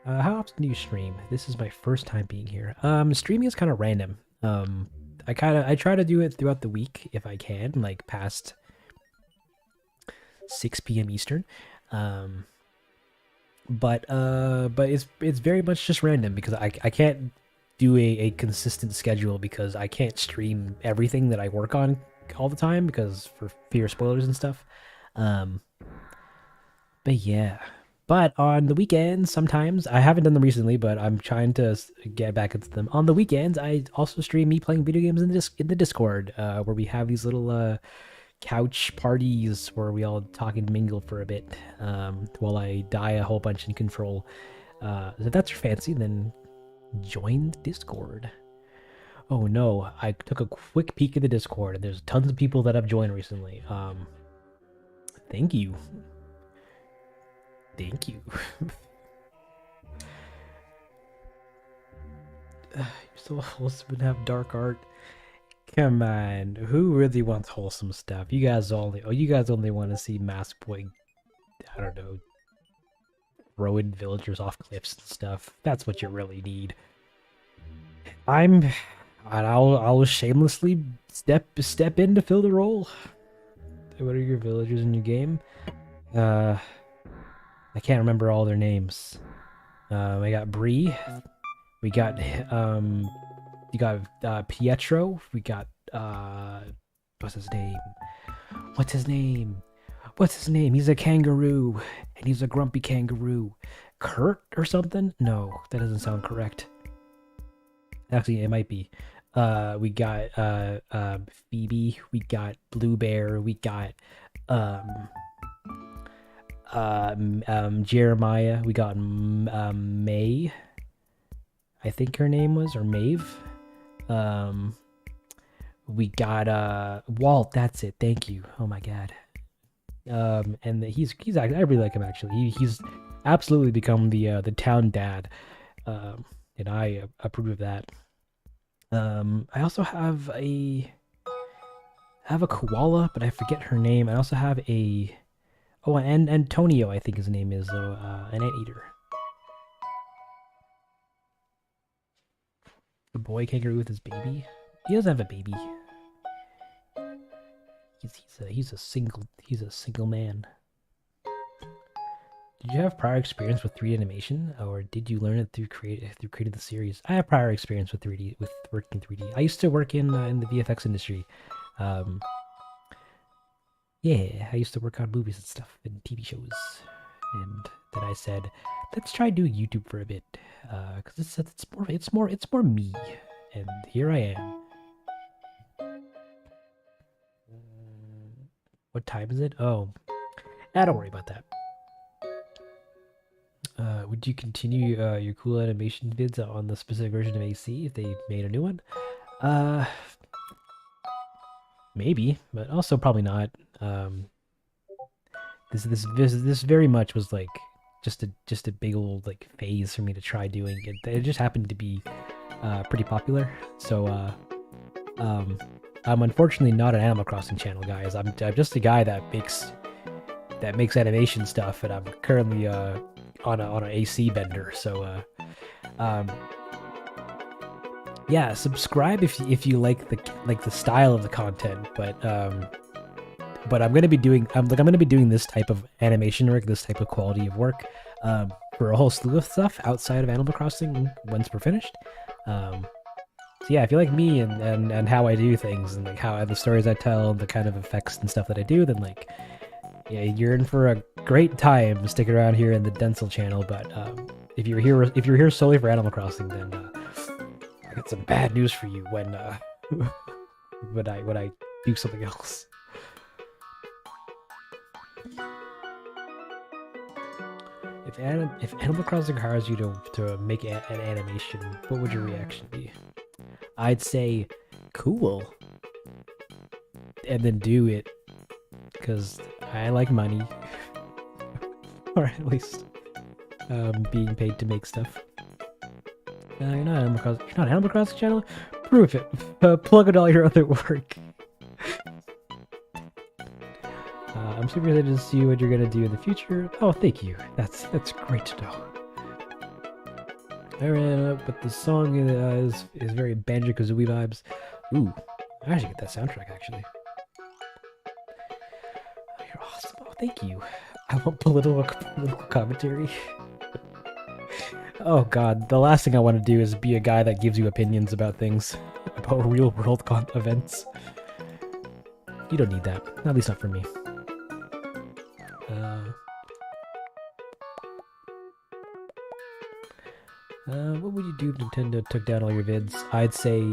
How often do you stream? This is my first time being here. Streaming is kind of random. I try to do it throughout the week if I can, like past 6 p.m. Eastern. But it's very much just random because I can't do a consistent schedule because I can't stream everything that I work on all the time because for fear of spoilers and stuff. But yeah. But on the weekends, sometimes I haven't done them recently, but I'm trying to get back into them. On the weekends, I also stream me playing video games in the Discord, where we have these little couch parties where we all talk and mingle for a bit, while I die a whole bunch in Control. So if that's your fancy, then join the Discord. Oh no, I took a quick peek at the Discord, and there's tons of people that have joined recently. Thank you. Thank you. You're so wholesome and have dark art. Come on, who really wants wholesome stuff? You guys only want to see Mask Boy, I don't know, throwing villagers off cliffs and stuff. That's what you really need. I'll shamelessly step in to fill the role. What are your villagers in your game? I can't remember all their names. I got Bree. We got you got Pietro. We got what's his name? What's his name? What's his name? He's a kangaroo, and he's a grumpy kangaroo. Kurt or something? No, that doesn't sound correct. Actually, it might be. We got Phoebe. We got Blue Bear. We got Jeremiah. We got May. I think her name was, or Maeve. We got Walt. That's it. Thank you. Oh my god. And he's actually, I really like him actually. He's absolutely become the town dad. And I approve of that. I also have a koala, but I forget her name. I also have and Antonio, I think his name is, an anteater. The boy kangaroo with his baby. He doesn't have a baby. He's a single man. Did you have prior experience with 3D animation, or did you learn it through creating the series? I have prior experience with 3D, with working 3D. I used to work in the VFX industry. Um, yeah, I used to work on movies and stuff and TV shows, and then I said, let's try doing YouTube for a bit, because it's more me, and here I am. What time is it? Oh, don't worry about that. Would you continue your cool animation vids on the specific version of AC if they made a new one? Maybe, but also probably not. This very much was like just a big old like phase for me to try doing it. It just happened to be pretty popular. So I'm unfortunately not an Animal Crossing channel, guys. I'm just a guy that makes animation stuff, and I'm currently on an AC bender. So yeah, subscribe if you like the style of the content, but I'm gonna be doing this type of animation work, this type of quality of work, for a whole slew of stuff outside of Animal Crossing once we're finished. So yeah, if you like me and how I do things, and like how the stories I tell, and the kind of effects and stuff that I do, then like, yeah, you're in for a great time. Stick around here in the Densle channel. But if you're here solely for Animal Crossing, then I got some bad news for you when when I do something else. If Animal Crossing hires you to make an animation, what would your reaction be? I'd say, cool, and then do it, because I like money, or at least being paid to make stuff. You're not Animal Crossing channel? Prove it. Plug in all your other work. I'm super excited to see what you're gonna do in the future. Oh, thank you. That's great to know. But the song is very Banjo-Kazooie vibes. Ooh, I should get that soundtrack actually. Oh, you're awesome. Oh, thank you. I want political commentary. Oh god, the last thing I want to do is be a guy that gives you opinions about things, about real world events. You don't need that. At least not for me. What would you do if Nintendo took down all your vids? I'd say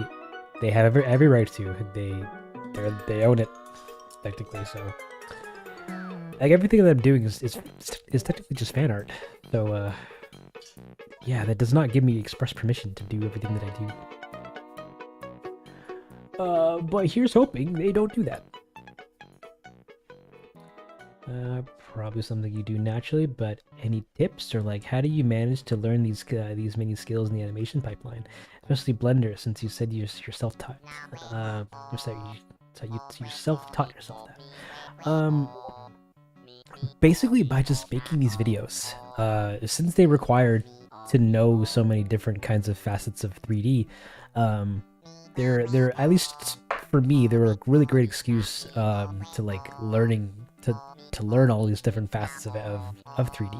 they have every right to. They own it, technically. So, like, everything that I'm doing is technically just fan art. So, yeah, that does not give me express permission to do everything that I do. But here's hoping they don't do that. Probably something you do naturally, but any tips, or like, how do you manage to learn these many skills in the animation pipeline, especially Blender, since you said you're self-taught? You self-taught yourself that. Basically by just making these videos. Since they required to know so many different kinds of facets of 3D, they're at least for me, they were a really great excuse to like to learn all these different facets of 3D.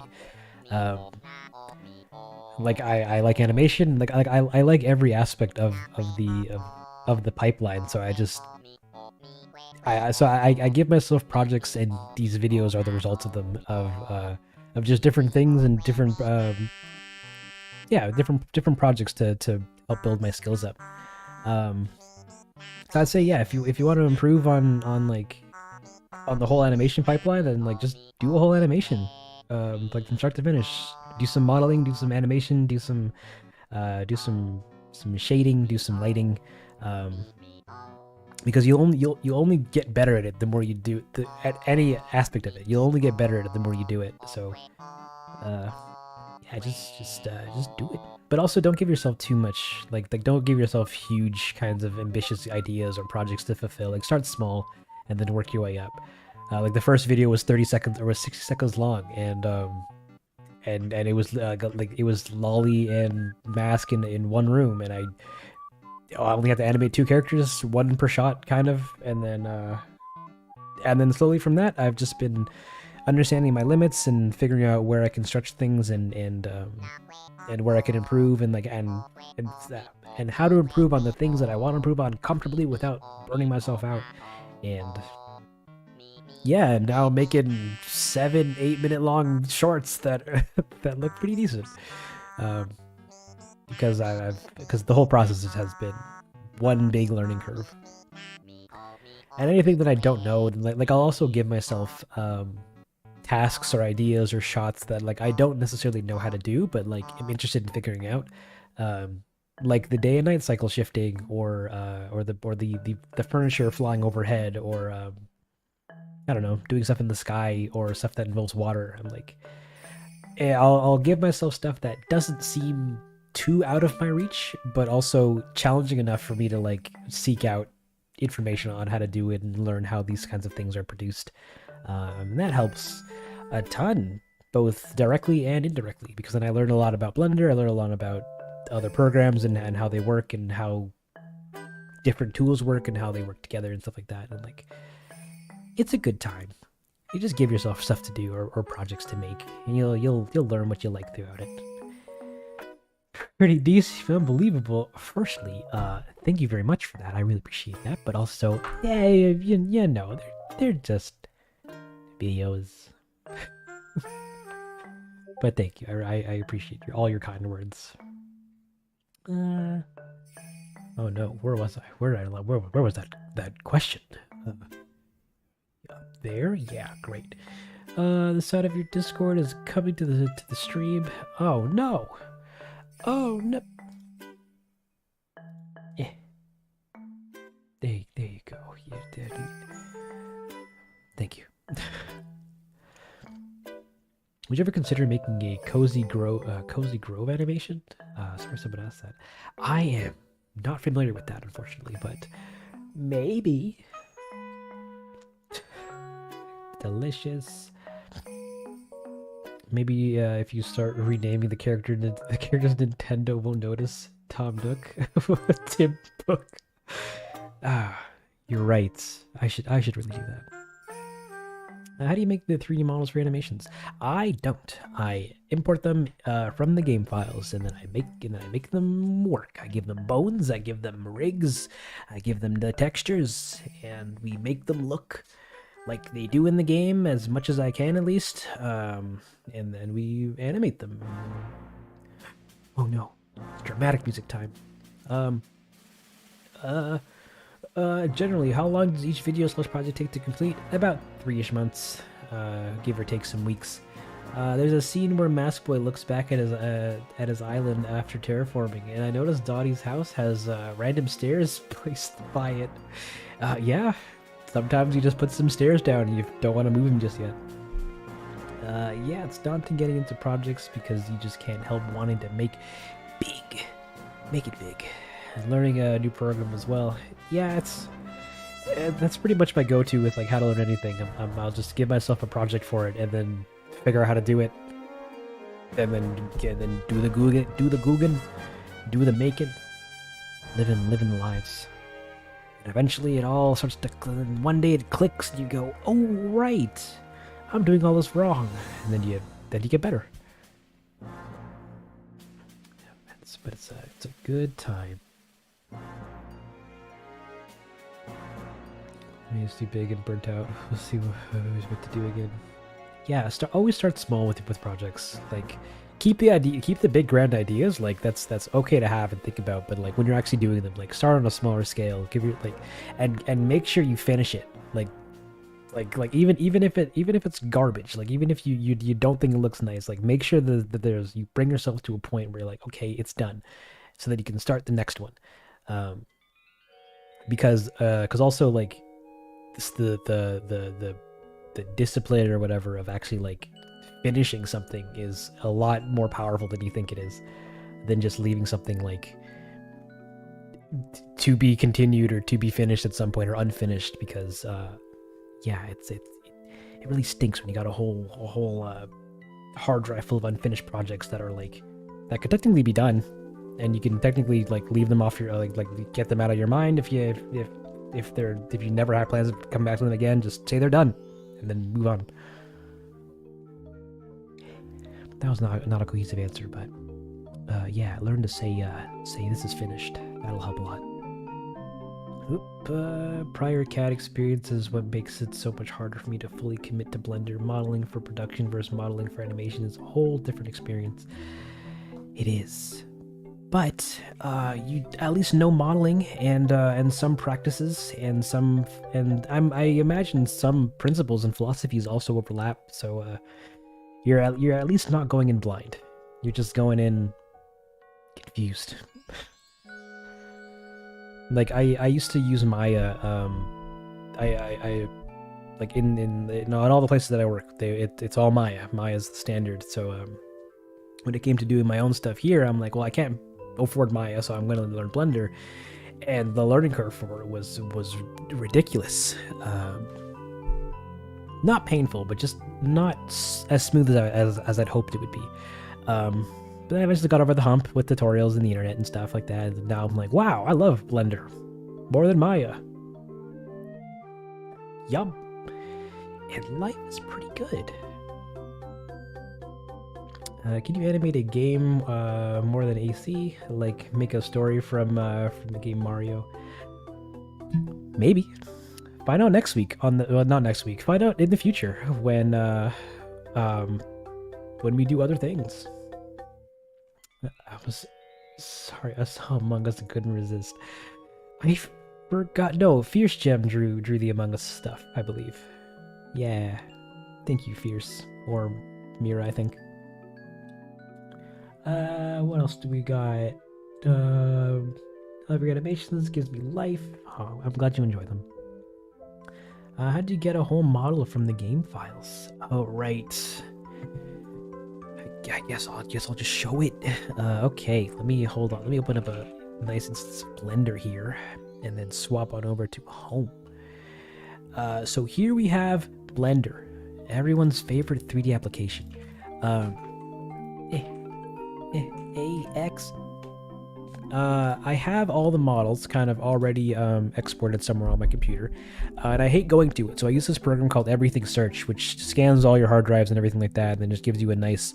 Like I like animation, like I like every aspect of the pipeline. So I give myself projects, and these videos are the results of them, of just different things and different different projects to help build my skills up. So I'd say, yeah, if you want to improve on the whole animation pipeline, then like just do a whole animation, like from start to finish. Do some modeling, do some animation, do some shading, do some lighting, because you'll only get better at it the more you do at any aspect of it. You'll only get better at it the more you do it. So yeah, just do it. But also don't give yourself too much, like don't give yourself huge kinds of ambitious ideas or projects to fulfill. Like, start small and then work your way up. Like, the first video was 30 seconds or was 60 seconds long, and it was it was Lolly and Mask in one room, and I only had to animate 2 characters, 1 per shot, kind of, and then slowly from that, I've just been understanding my limits and figuring out where I can stretch things and where I can improve and and how to improve on the things that I want to improve on comfortably without burning myself out. And yeah, and now making 7-8 minute long shorts that that look pretty decent. Because because the whole process has been one big learning curve. And anything that I don't know, like I'll also give myself tasks or ideas or shots that like I don't necessarily know how to do, but like I'm interested in figuring out. Like the day and night cycle shifting, or the furniture flying overhead, or I don't know, doing stuff in the sky or stuff that involves water. I'm like, I'll give myself stuff that doesn't seem too out of my reach, but also challenging enough for me to like seek out information on how to do it and learn how these kinds of things are produced. And that helps a ton, both directly and indirectly, because then I learn a lot about Blender. I learn a lot about other programs and how they work and how different tools work and how they work together and stuff like that. And like, it's a good time. You just give yourself stuff to do or projects to make, and you'll learn what you like throughout it. Pretty decent, unbelievable. Firstly, thank you very much for that. I really appreciate that. But also, yeah, you know, they're just videos. But thank you. I appreciate all your kind words. Oh no, where was I? Where was that question? There, yeah, great. The side of your Discord is coming to the stream. Oh no. Oh no. Yeah. There you go. Yeah, thank you. Would you ever consider making a cozy grove animation? Sorry, someone asked that. I am not familiar with that, unfortunately, but maybe. Delicious. Maybe if you start renaming the characters, Nintendo won't notice. Tom Nook, Tim Book. Ah, you're right. I should really do that. How do you make the 3D models for animations? I don't. I import them from the game files, and then I make them work. I give them bones. I give them rigs. I give them the textures, and we make them look like they do in the game as much as I can, at least. And then we animate them. Oh no, dramatic music time. Generally, how long does each video / project take to complete? About 3-ish months, give or take some weeks. There's a scene where Mask Boy looks back at his island after terraforming, and I noticed Dottie's house has random stairs placed by it. Yeah, sometimes you just put some stairs down and you don't want to move them just yet. Yeah, it's daunting getting into projects because you just can't help wanting to make it big. And learning a new program as well. Yeah, that's pretty much my go-to with like how to learn anything. I'll just give myself a project for it and then figure out how to do it, and then do the Guggen, do the making, living the lives. And eventually it all starts to, one day it clicks and you go, oh right, I'm doing all this wrong, and then you get better. But it's a good time. It's too big and burnt out. We'll see what to do again. Yeah, always start small with projects. Like, keep the big grand ideas. Like that's okay to have and think about. But like when you're actually doing them, like start on a smaller scale. Give your and make sure you finish it. Like even if it's garbage. Like even if you don't think it looks nice. Like make sure that you bring yourself to a point where you're like, okay, it's done, so that you can start the next one. Because also like the discipline or whatever of actually like finishing something is a lot more powerful than you think it is, than just leaving something like to be continued or to be finished at some point or unfinished. Because yeah, it really stinks when you got a whole hard drive full of unfinished projects that are like that could technically be done, and you can technically like leave them off your like get them out of your mind if you never have plans to come back to them again. Just say they're done and then move on. That was not a cohesive answer, but yeah, learn to say this is finished. That'll help a lot. Prior CAD experience is what makes it so much harder for me to fully commit to Blender. Modeling for production versus modeling for animation is a whole different experience. It is. But you at least know modeling and some practices and I imagine some principles and philosophies also overlap. So you're at least not going in blind. You're just going in confused. Like I used to use Maya. I like in all the places that I work, it's all Maya. Maya's the standard. So when it came to doing my own stuff here, I'm like, well, I can't afford Maya, so I'm going to learn Blender, and the learning curve for it was ridiculous. Not painful, but just not as smooth as I'd hoped it would be. But I eventually got over the hump with tutorials and the internet and stuff like that. And now I'm like, wow, I love Blender more than Maya. Yup. And life is pretty good. Can you animate a game more than AC? Like make a story from the game Mario? Maybe. Find out next week on the not next week. Find out in the future when we do other things. I was sorry. I saw Among Us and couldn't resist. I forgot. No, Fierce Gem drew the Among Us stuff, I believe. Yeah. Thank you, Fierce, or Mira, I think. What else do we got? Every animations gives me life. Oh, I'm glad you enjoy them. How do you get a whole model from the game files? Oh, right. I guess I'll just show it. Okay, let me open up a nice instance of Blender here, and then swap on over to home. So here we have Blender, everyone's favorite 3D application. AX. I have all the models kind of already exported somewhere on my computer, and I hate going to it, so I use this program called Everything Search, which scans all your hard drives and everything like that, and then just gives you a nice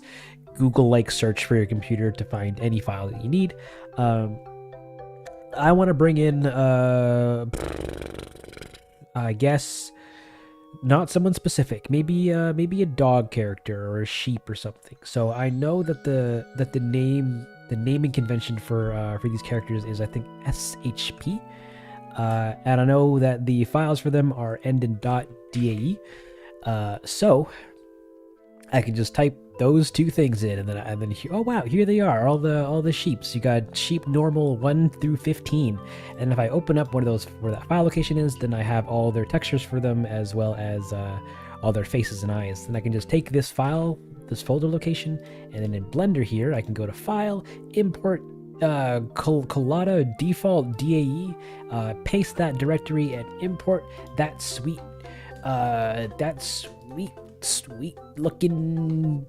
Google-like search for your computer to find any file that you need. I want to bring in, I guess, not someone specific. Maybe a dog character or a sheep or something. So I know that the naming convention for these characters is, I think, SHP. And I know that the files for them are end in .dae. So I can just type those two things in, and then oh wow, here they are, all the sheeps. You got sheep normal 1 through 15, and if I open up one of those where that file location is, then I have all their textures for them as well as all their faces and eyes. Then I can just take this file, this folder location, and then in Blender here I can go to File, Import Collada default DAE, paste that directory and import that sweet looking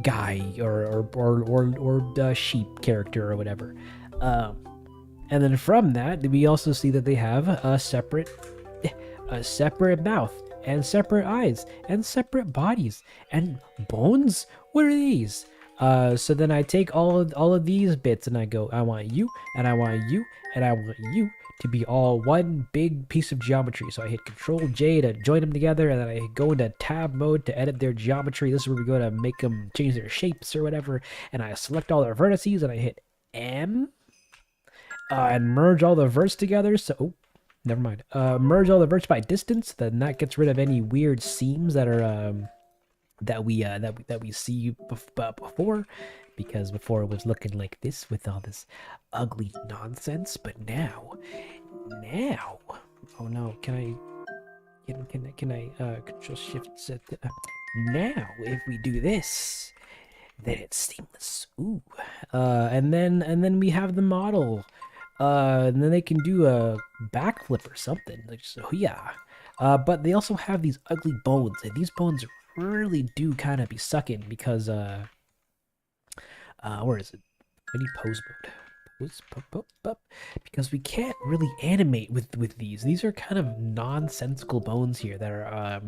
guy or sheep character or whatever. And then from that we also see that they have a separate mouth and separate eyes and separate bodies and bones. What are these? So then I take all of these bits and I go, I want you, and I want you, and I want you to be all one big piece of geometry. So I hit Control J to join them together, and then I go into tab mode to edit their geometry. This is where we go to make them change their shapes or whatever. And I select all their vertices, and I hit M, and merge all the verts together. So, oh, never mind. Merge all the verts by distance. Then that gets rid of any weird seams that are that we see before, because before it was looking like this with all this ugly nonsense. But now, oh no, can I Control Shift set now if we do this, then it's seamless. Ooh, and then we have the model, and then they can do a backflip or something. Like, so yeah, but they also have these ugly bones, and these bones really do kind of be sucking because where is it? I need pose because we can't really animate with these. These are kind of nonsensical bones here that are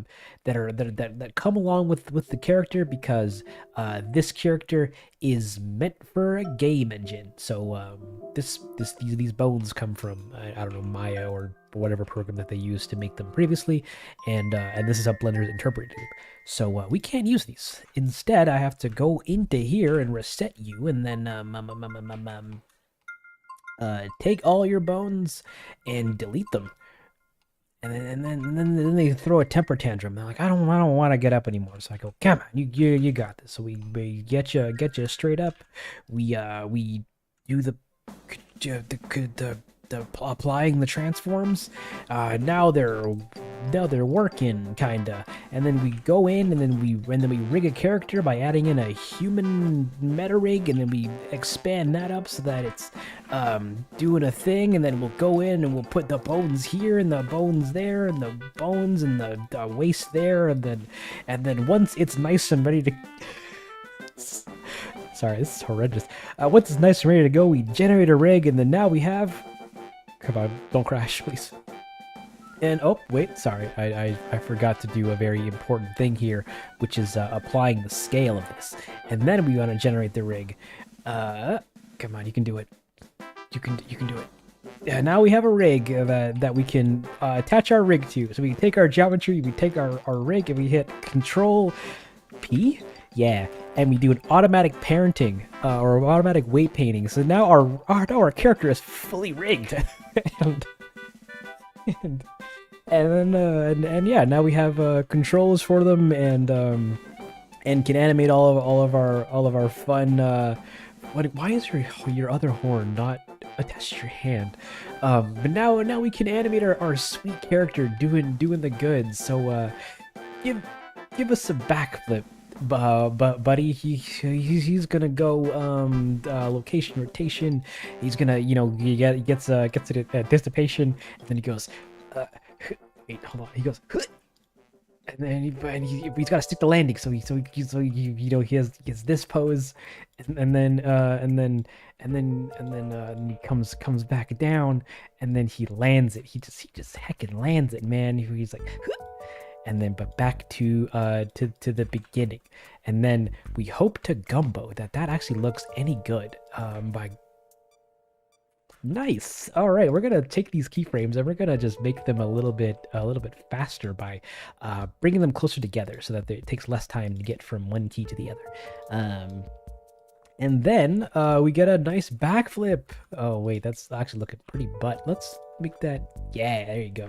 that come along with the character because this character is meant for a game engine. So these bones come from I don't know, Maya or whatever program that they used to make them previously, and this is how Blender interpreted them. So we can't use these. Instead, I have to go into here and reset you, and then take all your bones and delete them. And then they throw a temper tantrum. They're like, I don't want to get up anymore. So I go, come on, you got this. So we get you straight up. We do the applying the transforms. Now they're working kinda, and then we go in and then we rig a character by adding in a human meta rig, and then we expand that up so that it's doing a thing, and then we'll go in and we'll put the bones here and the bones there and the bones and the waist there, and then once it's nice and ready to sorry, this is horrendous. Once it's nice and ready to go, we generate a rig, and then now we have, come on, don't crash, please. And oh wait, sorry, I forgot to do a very important thing here, which is applying the scale of this. And then we want to generate the rig. Come on, you can do it. You can do it. Yeah, now we have a rig that we can attach our rig to. So we take our geometry, we take our rig, and we hit Control P. Yeah, and we do an automatic parenting or automatic weight painting. So now our character is fully rigged. and yeah, now we have controls for them, and can animate all of our fun. Why is your other horn not attached to your hand? But now we can animate our sweet character doing the goods. So give us a backflip. Buddy, he's gonna go location rotation. He's gonna he gets it at dissipation, and then he goes wait, hold on, he goes and then he's got to stick the landing, so he has this pose, and then he comes back down, and then he lands it. He just heckin' lands it, man. He's like and then but back to the beginning, and then we hope to gumbo that actually looks any good. By nice. All right, we're gonna take these keyframes and we're gonna just make them a little bit faster by bringing them closer together so that it takes less time to get from one key to the other. And then we get a nice backflip. Oh wait, that's actually looking pretty butt. Let's make that. Yeah, there you go.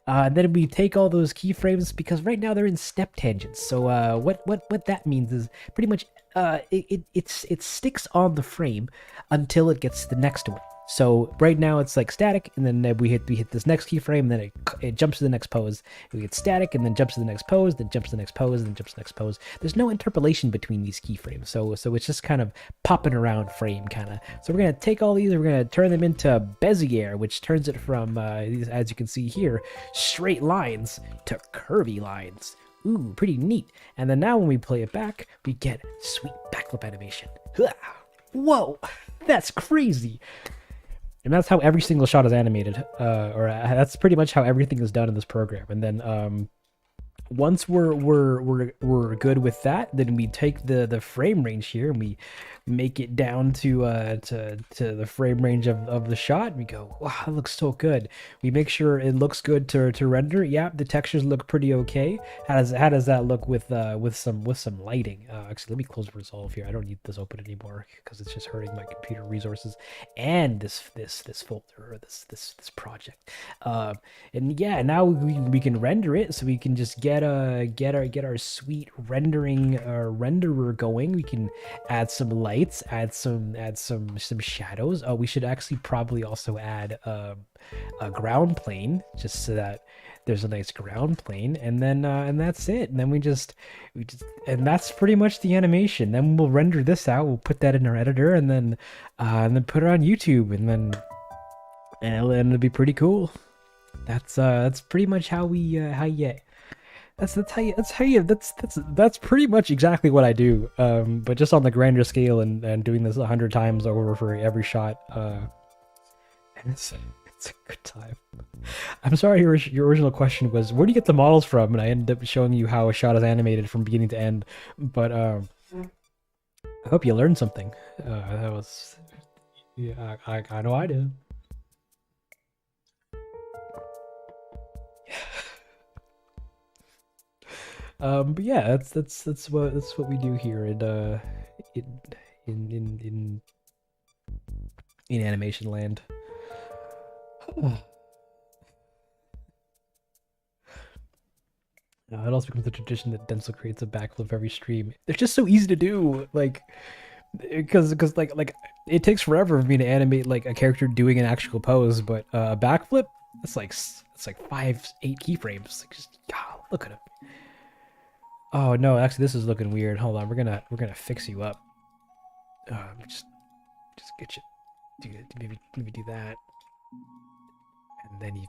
And then we take all those keyframes, because right now they're in step tangents. So what that means is pretty much it sticks on the frame until it gets to the next one. So right now it's like static, and then we hit this next keyframe, and then it jumps to the next pose. We get static, and then jumps to the next pose, then jumps to the next pose, and then jumps to the next pose. There's no interpolation between these keyframes, so it's just kind of popping around frame, kind of. So we're gonna take all these, and we're gonna turn them into Bezier, which turns it from as you can see here, straight lines to curvy lines. Ooh, pretty neat. And then now when we play it back, we get sweet backflip animation. Whoa, that's crazy. And that's how every single shot is animated, or that's pretty much how everything is done in this program. And then once we're good with that, then we take the frame range here and we make it down to the frame range of the shot. And we go, wow, that looks so good. We make sure it looks good to render. Yeah, the textures look pretty okay. How does that look with some lighting? Actually, let me close Resolve here. I don't need this open anymore because it's just hurting my computer resources and this folder, or this project. And yeah, now we can render it, so we can just get our sweet rendering renderer going. We can add some lights, add some shadows. Oh, we should actually probably also add a ground plane, just so that there's a nice ground plane, and then and that's it. And then we just and that's pretty much the animation. Then we'll render this out, we'll put that in our editor, and then put it on YouTube, and it'll be pretty cool. That's pretty much how That's pretty much exactly what I do. But just on the grander scale and doing this 100 times over for every shot. And it's a good time. I'm sorry, your original question was where do you get the models from, and I ended up showing you how a shot is animated from beginning to end. But I hope you learned something. That was, yeah, I know I did. But yeah, that's what we do here in in in in animation land. It also becomes a tradition that Densle creates a backflip every stream. They're just so easy to do, like, because like it takes forever for me to animate like a character doing an actual pose, but a backflip, it's like 5-8 keyframes. Like, just God, look at it. Oh no, actually this is looking weird. Hold on, we're gonna fix you up. Just get you. Maybe do that, and then he.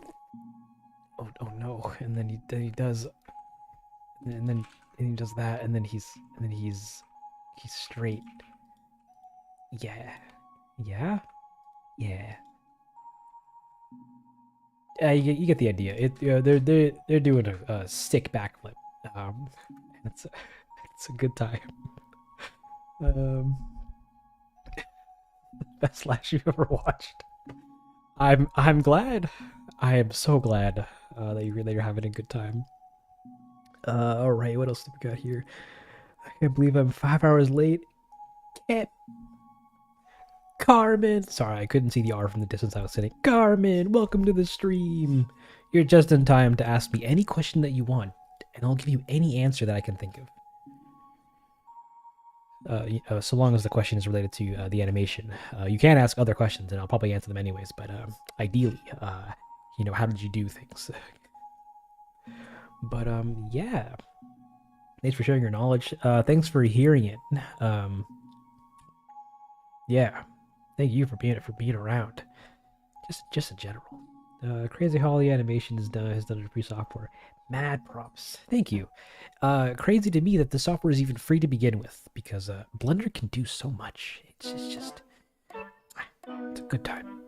Oh no, and then he does. And then he does that, and then he's straight. Yeah, yeah, yeah. You get the idea. They're doing a sick backflip. It's a good time. Best slash you've ever watched. I'm glad. I am so glad that you're having a good time. All right, what else do we got here? I can't believe I'm 5 hours late. Can't. Carmen! Sorry, I couldn't see the R from the distance I was sitting. Carmen, welcome to the stream. You're just in time to ask me any question that you want, and I'll give you any answer that I can think of. So long as the question is related to the animation. You can ask other questions, and I'll probably answer them anyways, but ideally, how did you do things? But yeah. Thanks for sharing your knowledge. Thanks for hearing it. Yeah. Thank you for being around. Just in general. Crazy Holly Animation has done a free software. Mad props. Thank you. Crazy to me that the software is even free to begin with, because Blender can do so much. It's a good time.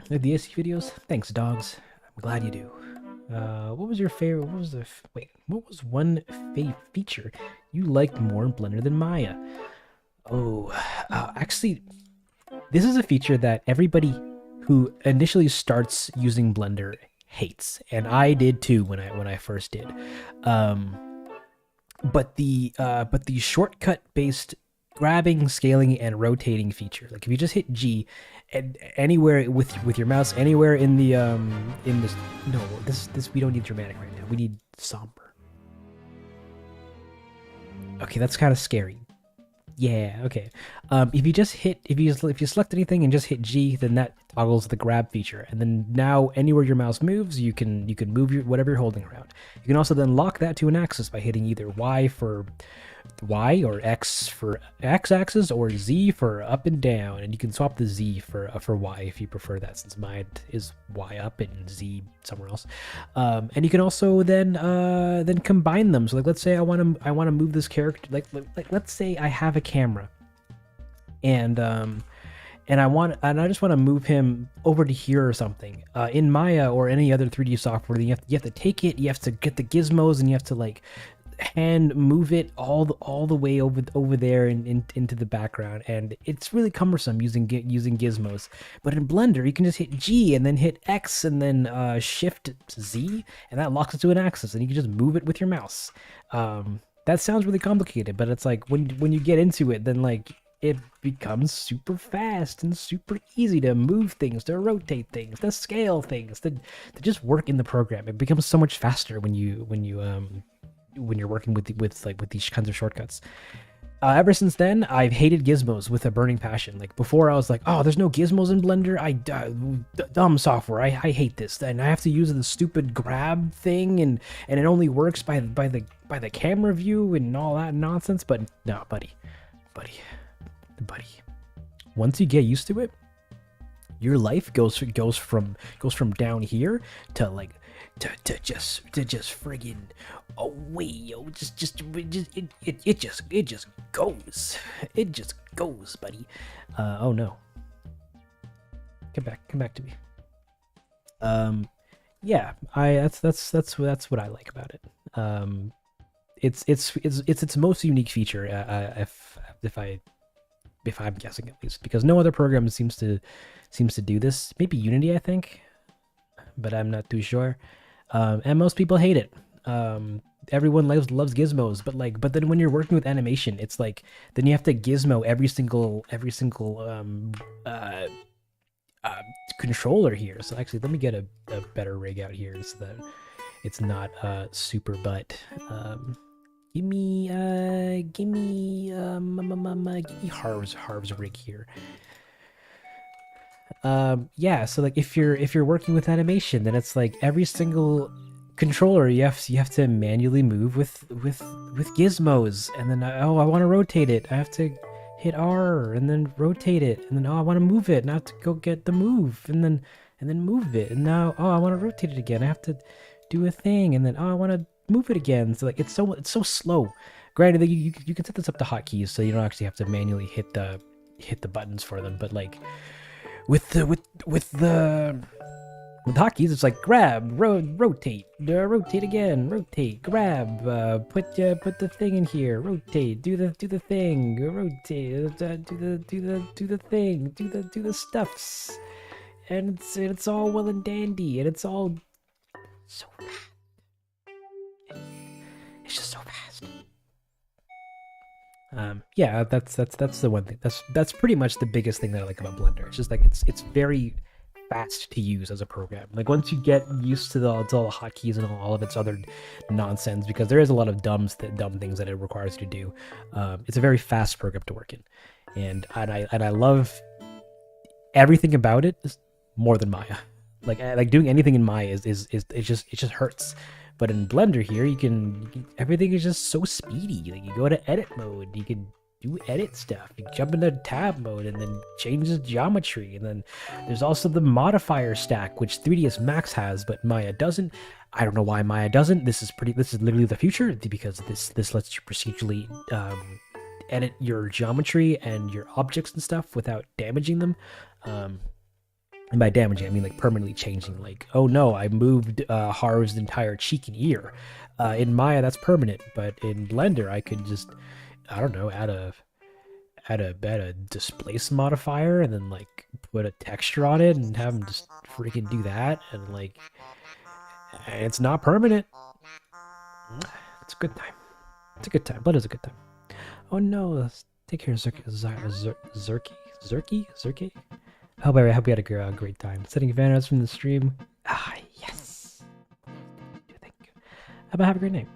The DSC videos? Thanks, dogs. I'm glad you do. What was your favorite? What was one feature you liked more in Blender than Maya? Oh, actually, this is a feature that everybody who initially starts using Blender hates, and I did too when I first did. But the shortcut based grabbing, scaling, and rotating feature, like if you just hit G, and anywhere with your mouse, anywhere in the this we don't need dramatic right now. We need somber. Okay, that's kind of scary. Yeah, okay. If you select anything and just hit G, then that toggles the grab feature, and then now anywhere your mouse moves, you can move whatever you're holding around. You can also then lock that to an axis by hitting either Y for Y or X for X-axis or Z for up and down, and you can swap the Z for Y if you prefer that, since mine is Y up and Z somewhere else. And you can also then combine them. So like, let's say I want to move this character. Like let's say I have a camera, and I just want to move him over to here or something. In Maya or any other 3D software, you have to take it, you have to get the gizmos, and you have to like hand move it all the way over there and into the background, and it's really cumbersome using gizmos. But in Blender, you can just hit G and then hit X and then Shift Z, and that locks it to an axis, and you can just move it with your mouse. That sounds really complicated, but it's like when you get into it, then like it becomes super fast and super easy to move things, to rotate things, to scale things, to just work in the program. It becomes so much faster when you're working with these kinds of shortcuts. Ever since then, I've hated gizmos with a burning passion. Like before, I was like, "Oh, there's no gizmos in Blender. Dumb software. I hate this." And I have to use the stupid grab thing, and it only works by the camera view and all that nonsense. But no, buddy. Once you get used to it, your life goes from down here to like to just friggin' away, yo. It just goes. It just goes, buddy. Oh no. Come back to me. Yeah, that's what I like about it. It's its most unique feature, if I'm guessing, at least, because no other program seems to do this. Maybe Unity, I think, but I'm not too sure. And most people hate it. Everyone loves gizmos, but then when you're working with animation, it's like then you have to gizmo every single controller here. So actually, let me get a better rig out here so that it's not super butt. Give me Harv's rig here. Yeah, so like if you're working with animation, then it's like every single controller you have to manually move with gizmos, and then I want to rotate it, I have to hit R and then rotate it, and then I want to move it, and I have to go get the move, and then move it, and now I want to rotate it again, I have to do a thing, and then I want to move it again. So like it's so slow. Granted, you can set this up to hotkeys, so you don't actually have to manually hit the buttons for them, but like with the hotkeys, it's like grab, rotate, rotate again, rotate, grab, put the thing in here, rotate, do the thing, rotate, do the thing, do the stuffs, and it's all well and dandy, and it's all so fast. It's just so fast. Yeah, that's the one thing. That's pretty much the biggest thing that I like about Blender. It's just like it's very fast to use as a program. Like once you get used to all the hotkeys and all of its other nonsense, because there is a lot of dumb things that it requires you to do. It's a very fast program to work in, and I love everything about it more than Maya. Like doing anything in Maya is it just hurts. But in Blender here, you can everything is just so speedy. Like you go to edit mode, you can do edit stuff. You jump into tab mode and then change the geometry. And then there's also the modifier stack, which 3ds Max has, but Maya doesn't. I don't know why Maya doesn't. This is literally the future, because this lets you procedurally edit your geometry and your objects and stuff without damaging them. And by damaging, I mean like permanently changing. Like, oh no, I moved Haru's entire cheek and ear. In Maya, that's permanent, but in Blender, I could just, I don't know, add a displace modifier and then like put a texture on it and have them just freaking do that, and like, it's not permanent. It's a good time. It's a good time. Blender's a good time. Oh no, take care, Zerky. I hope you had a great time. Setting advantage from the stream. Ah, yes. Thank you. How about have a great night?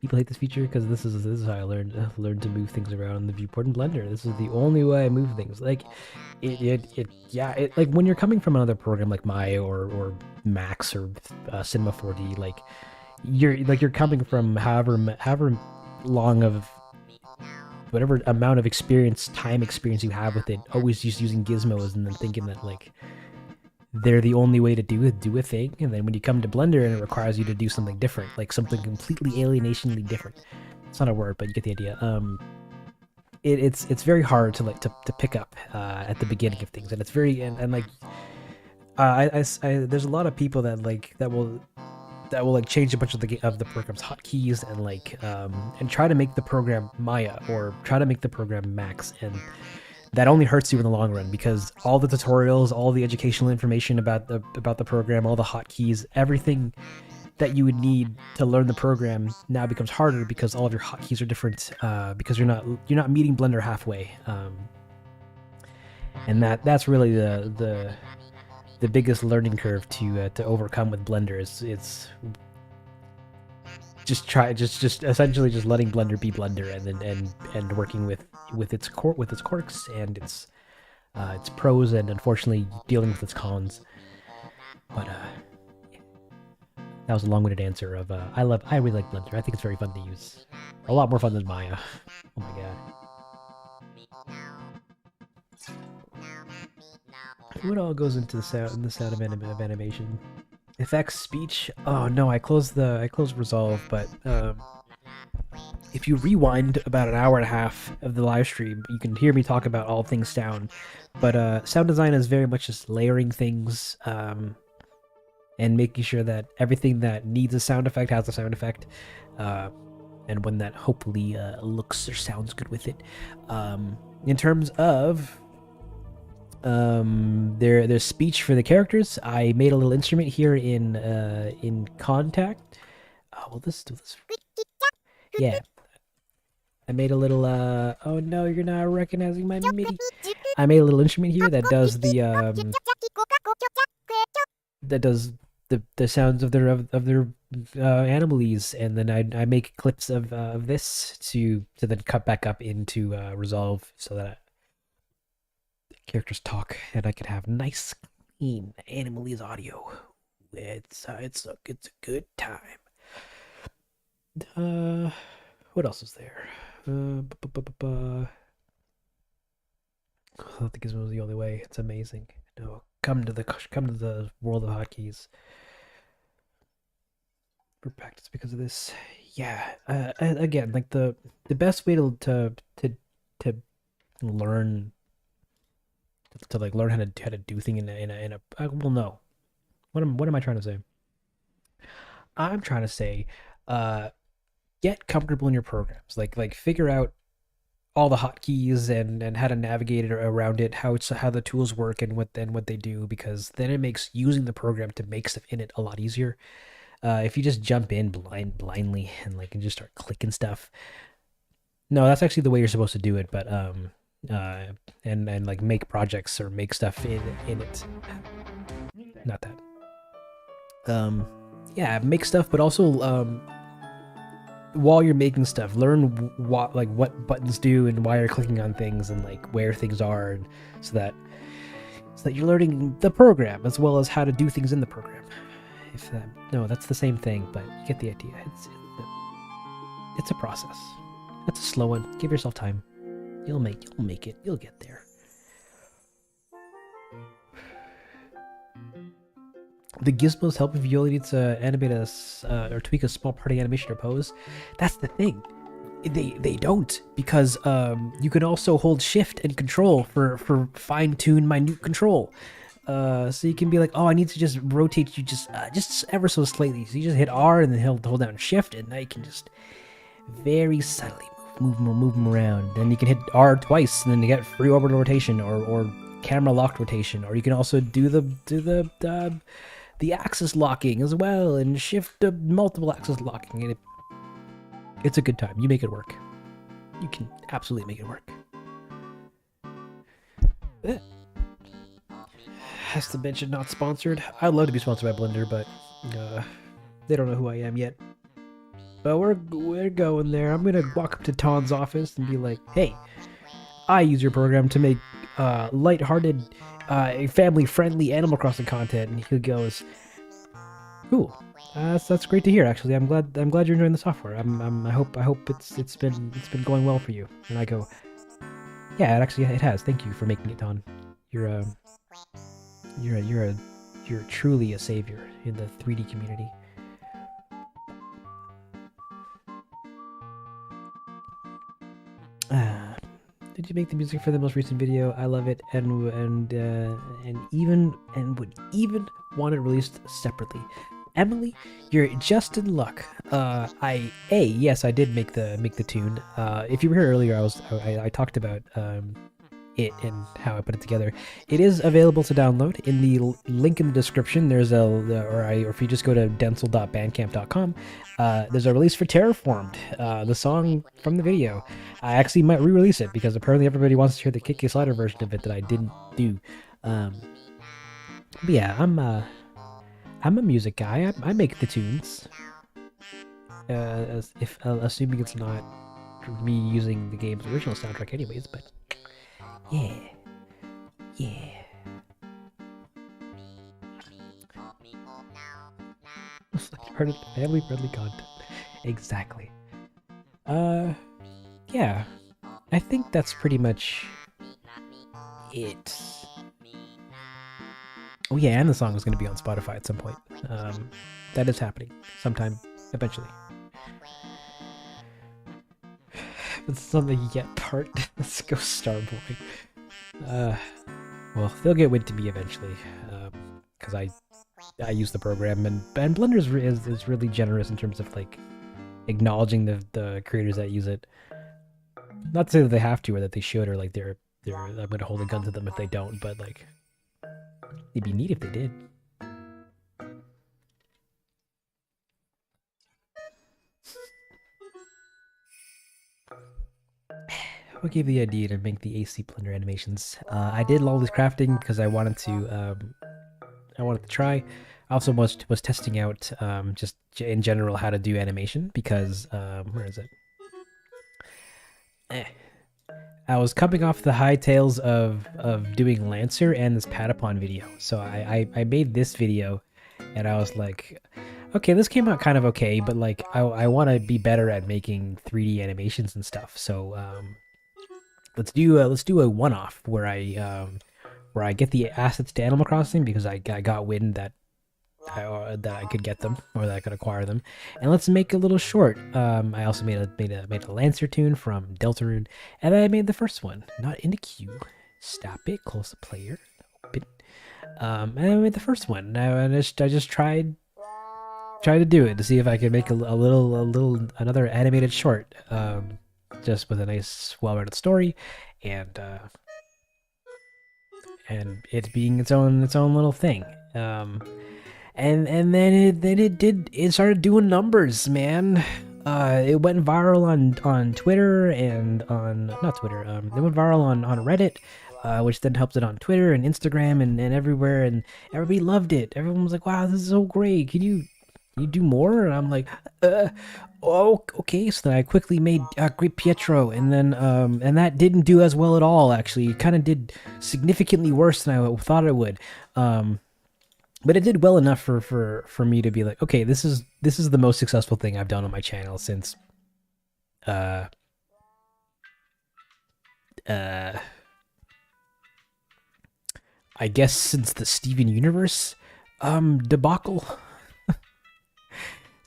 People hate this feature because this is how I learned to move things around in the viewport in Blender. This is the only way I move things. Like like when you're coming from another program like Maya or Max or Cinema 4D, like you're coming from however long of whatever amount of time experience you have with it, always just using gizmos and then thinking that like they're the only way to do a thing, and then when you come to Blender and it requires you to do something different, like something completely alienationally different. It's not a word, but you get the idea. It's very hard to pick up at the beginning of things, and it's very and like there's a lot of people that will like change a bunch of the program's hotkeys and like and try to make the program Maya or try to make the program Max, and that only hurts you in the long run, because all the tutorials, all the educational information about the program, all the hotkeys, everything that you would need to learn the program now becomes harder because all of your hotkeys are different, because you're not meeting Blender halfway, and that's really the biggest learning curve to overcome with Blender. It's just essentially just letting Blender be Blender, and working with its quirks and its pros, and unfortunately dealing with its cons. But that was a long-winded answer of I really like Blender. I think it's very fun to use. A lot more fun than Maya. Oh my god. What all goes into the sound of animation? Effects, speech. Oh no, I closed Resolve, but if you rewind about an hour and a half of the live stream, you can hear me talk about all things sound. But sound design is very much just layering things and making sure that everything that needs a sound effect has a sound effect, and one that hopefully looks or sounds good with it. In terms of there's speech for the characters. I made a little instrument here in Contact. Oh, will this do this? Yeah. I made a little oh no, you're not recognizing my MIDI. I made a little instrument here that does the the sounds of their animalese, and then I make clips of this to then cut back up into Resolve so that characters talk and I can have nice clean animalese audio. It's a good time. What else is there? I think this was the only way. It's amazing. No, come to the world of hotkeys for practice because of this. Yeah. Again, like the best way to learn like learn how to do things in a well, no. What am I trying to say? I'm trying to say, get comfortable in your programs. Like figure out all the hotkeys and how to navigate it around it, how the tools work and what they do, because then it makes using the program to make stuff in it a lot easier. If you just jump in blindly and just start clicking stuff, no, that's actually the way you're supposed to do it. But and like make projects or make stuff in it. Not that. Yeah, make stuff, but also while you're making stuff, learn what buttons do and why you're clicking on things and like where things are, and so that you're learning the program as well as how to do things in the program. If that, no, that's the same thing, but you get the idea. It's a process. That's a slow one. Give yourself time. You'll make it. You'll get there. The gizmos help if you only need to animate or tweak a small part of animation or pose. That's the thing. They don't, because you can also hold shift and control for fine-tune minute control. So you can be like, oh, I need to just rotate you just ever so slightly. So you just hit R and then hold down shift, and now you can just very subtly move them around. Then you can hit R twice, and then you get free orbital rotation or camera locked rotation. Or you can also do the axis locking as well, and shift to multiple axis locking. And it's a good time. You make it work. You can absolutely make it work. Has to mention not sponsored. I'd love to be sponsored by Blender, but they don't know who I am yet. But we're going there. I'm gonna walk up to Ton's office and be like, "Hey, I use your program to make lighthearted, family-friendly Animal Crossing content." And he goes, "Cool. That's great to hear. Actually, I'm glad you're enjoying the software. I hope it's been going well for you." And I go, "Yeah, it has. Thank you for making it, Ton. You're truly a savior in the 3D community." Did you make the music for the most recent video? I love it, and would even want it released separately. Emily, you're just in luck. Yes, I did make the tune. If you were here earlier, I talked about it and how I put it together. It is available to download in the link in the description. There's or if you just go to densle.bandcamp.com, there's a release for Terraformed, the song from the video. I actually might re-release it because apparently everybody wants to hear the Kick Slider version of it that I didn't do. But yeah, I'm a music guy. I make the tunes. Assuming it's not me using the game's original soundtrack anyways, but yeah. Family-friendly content. Exactly. Yeah. I think that's pretty much it. Oh yeah, and the song is going to be on Spotify at some point. That is happening sometime eventually. It's something you get part. Let's go Starboy. Well, they'll get wind to me eventually, because I use the program, and Blender is really generous in terms of like acknowledging the creators that use it. Not to say that they have to or that they should or like they're I'm gonna hold a gun to them if they don't, but like it'd be neat if they did. What gave the idea to make the AC Blender animations? I did all this crafting because I wanted to try. I also was testing out just in general how to do animation because where is it? I was coming off the high tails of doing Lancer and this Patapon video, so I made this video, and I was like, okay, this came out kind of okay, but like I want to be better at making 3D animations and stuff. So let's do a one-off where I get the assets to Animal Crossing because I got wind that I could get them or that I could acquire them, and let's make a little short. I also made a Lancer tune from Deltarune, and then I made the first one, not in the queue. Stop it, close the player. Open. And I made the first one. I just tried to do it to see if I could make another animated short, just with a nice, well-written story, and it being its own little thing. And then it started doing numbers, man. It went viral on Twitter and on not Twitter. It went viral on Reddit, which then helped it on Twitter and Instagram and everywhere, and everybody loved it. Everyone was like, "Wow, this is so great! Can you do more?" And I'm like, "Oh, okay." So then I quickly made Great Pietro, and then and that didn't do as well at all. Actually, it kind of did significantly worse than I thought it would. But it did well enough for me to be like, okay, this is the most successful thing I've done on my channel since I guess since the Steven Universe debacle.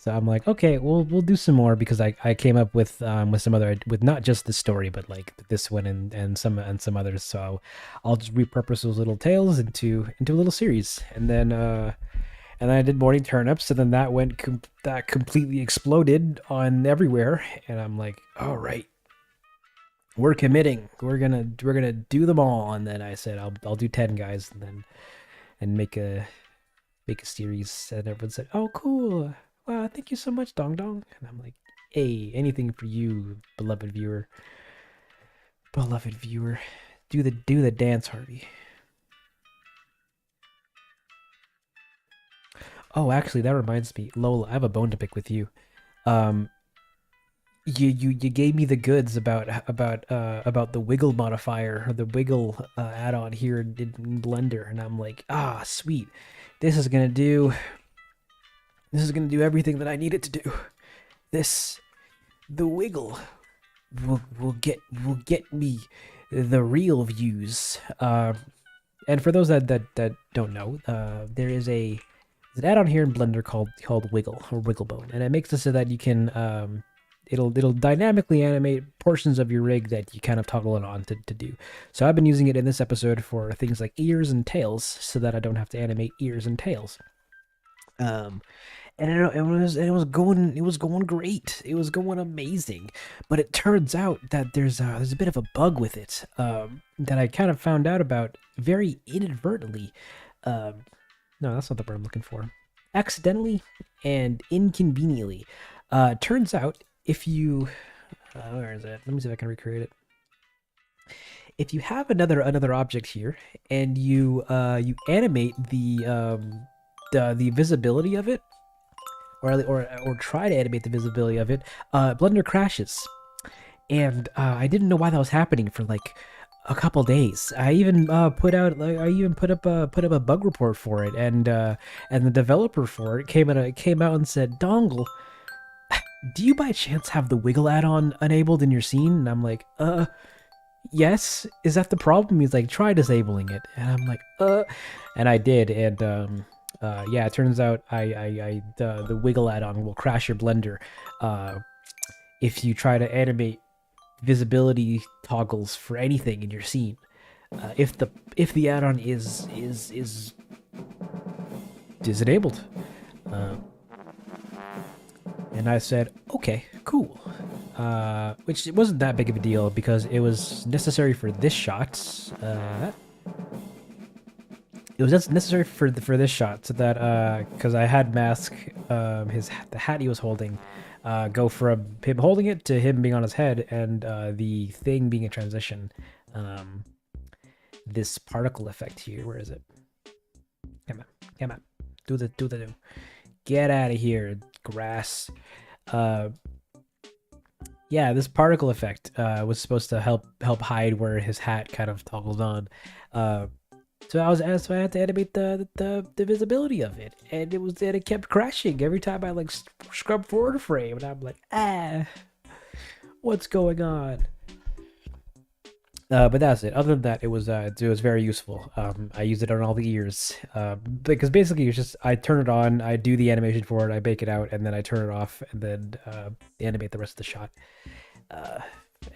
So I'm like, okay, we'll do some more because I came up with some other, with not just the story but like this one and some others. So I'll just repurpose those little tales into a little series, and then I did Morning Turnips, and then that that completely exploded on everywhere, and I'm like, all right, we're committing, we're gonna do them all. And then I said I'll do 10 guys, and make a series, and everyone said, oh cool. Wow, thank you so much, Dong Dong. And I'm like, hey, anything for you, beloved viewer. Beloved viewer. Do the dance, Harvey. Oh, actually, that reminds me. Lola, I have a bone to pick with you. You gave me the goods about the wiggle modifier, or the wiggle add-on here in Blender, and I'm like, ah, sweet. This is gonna do everything that I need it to do. The wiggle will get me the real views. And for those that don't know, there is an add-on here in Blender called Wiggle, or Wigglebone, and it makes it so that you can it'll dynamically animate portions of your rig that you kind of toggle it on to do. So I've been using it in this episode for things like ears and tails, so that I don't have to animate ears and tails. And it was going great. It was going amazing. But it turns out that there's a bit of a bug with it that I kind of found out about very inadvertently. No, that's not the word I'm looking for. Accidentally and inconveniently. Turns out if you where is it? Let me see if I can recreate it. If you have another object here and you animate the visibility of it, or try to animate the visibility of it, Blender crashes. And I didn't know why that was happening for like a couple days. I even put up a bug report for it, and the developer for it came out and said, Dongle, do you by chance have the wiggle add-on enabled in your scene? And I'm like, yes, is that the problem? He's like, try disabling it. And I'm like, and I did. And yeah, it turns out the wiggle add-on will crash your Blender if you try to animate visibility toggles for anything in your scene. If the add-on is enabled. And I said, okay, cool. Which it wasn't that big of a deal because it was necessary for this shot. It was just necessary for this shot so that because I had Mask the hat he was holding go from him holding it to him being on his head and the thing being a transition. This particle effect here, where is it? Come on, do the do. Get out of here, grass. Yeah, this particle effect was supposed to help hide where his hat kind of toggles on. So I had to animate the visibility of it, and it kept crashing every time I like scrub forward a frame, and I'm like, what's going on? But that's it. Other than that, it was very useful. I used it on all the ears because basically it's just I turn it on, I do the animation for it, I bake it out, and then I turn it off, and then animate the rest of the shot. And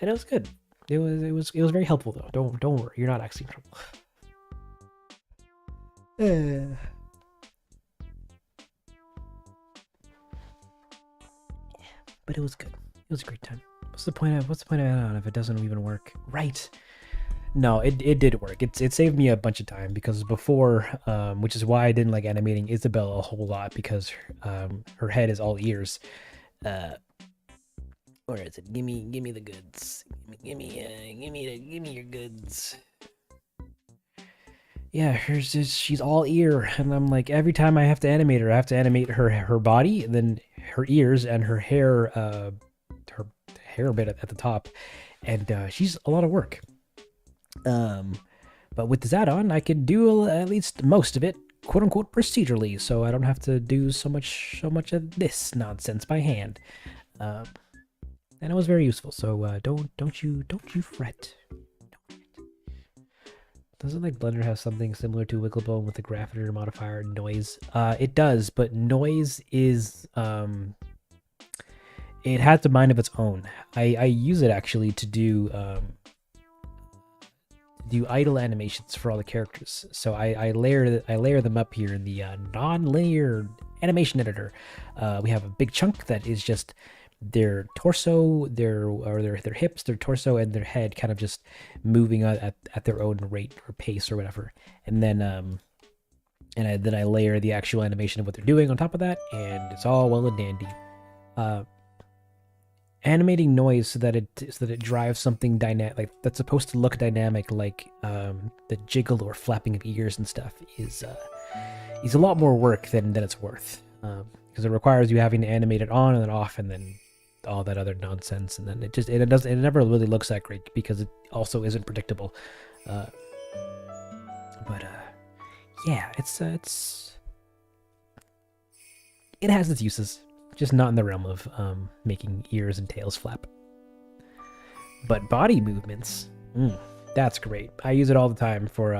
it was good. It was very helpful though. Don't worry, you're not actually in trouble. But it was good. It was a great time. What's the point of add-on if it doesn't even work? Right. No, it did work. It saved me a bunch of time because before, which is why I didn't like animating Isabel a whole lot because her head is all ears. Where is it? Give me the goods. Give me your goods. Yeah, she's all ear, and I'm like every time I have to animate her, I have to animate her body, and then her ears and her hair bit at the top, and she's a lot of work. But with this add-on, I can do at least most of it, quote unquote, procedurally, so I don't have to do so much of this nonsense by hand. And it was very useful. So don't you fret. Doesn't like Blender have something similar to Wigglebone with the graph editor modifier noise? It does, but noise is it has a mind of its own. I use it actually to do idle animations for all the characters. So I layer them up here in the non-linear animation editor. We have a big chunk that is just their torso, their hips, their torso, and their head kind of just moving at their own rate or pace or whatever. And then then I layer the actual animation of what they're doing on top of that, and it's all well and dandy. Animating noise so that it drives something dynamic, like that's supposed to look dynamic, like the jiggle or flapping of ears and stuff, is a lot more work than it's worth. Because it requires you having to animate it on and then off, and then all that other nonsense, and then it never really looks that great because it also isn't predictable. Yeah, it has its uses. Just not in the realm of making ears and tails flap. But body movements, that's great. I use it all the time for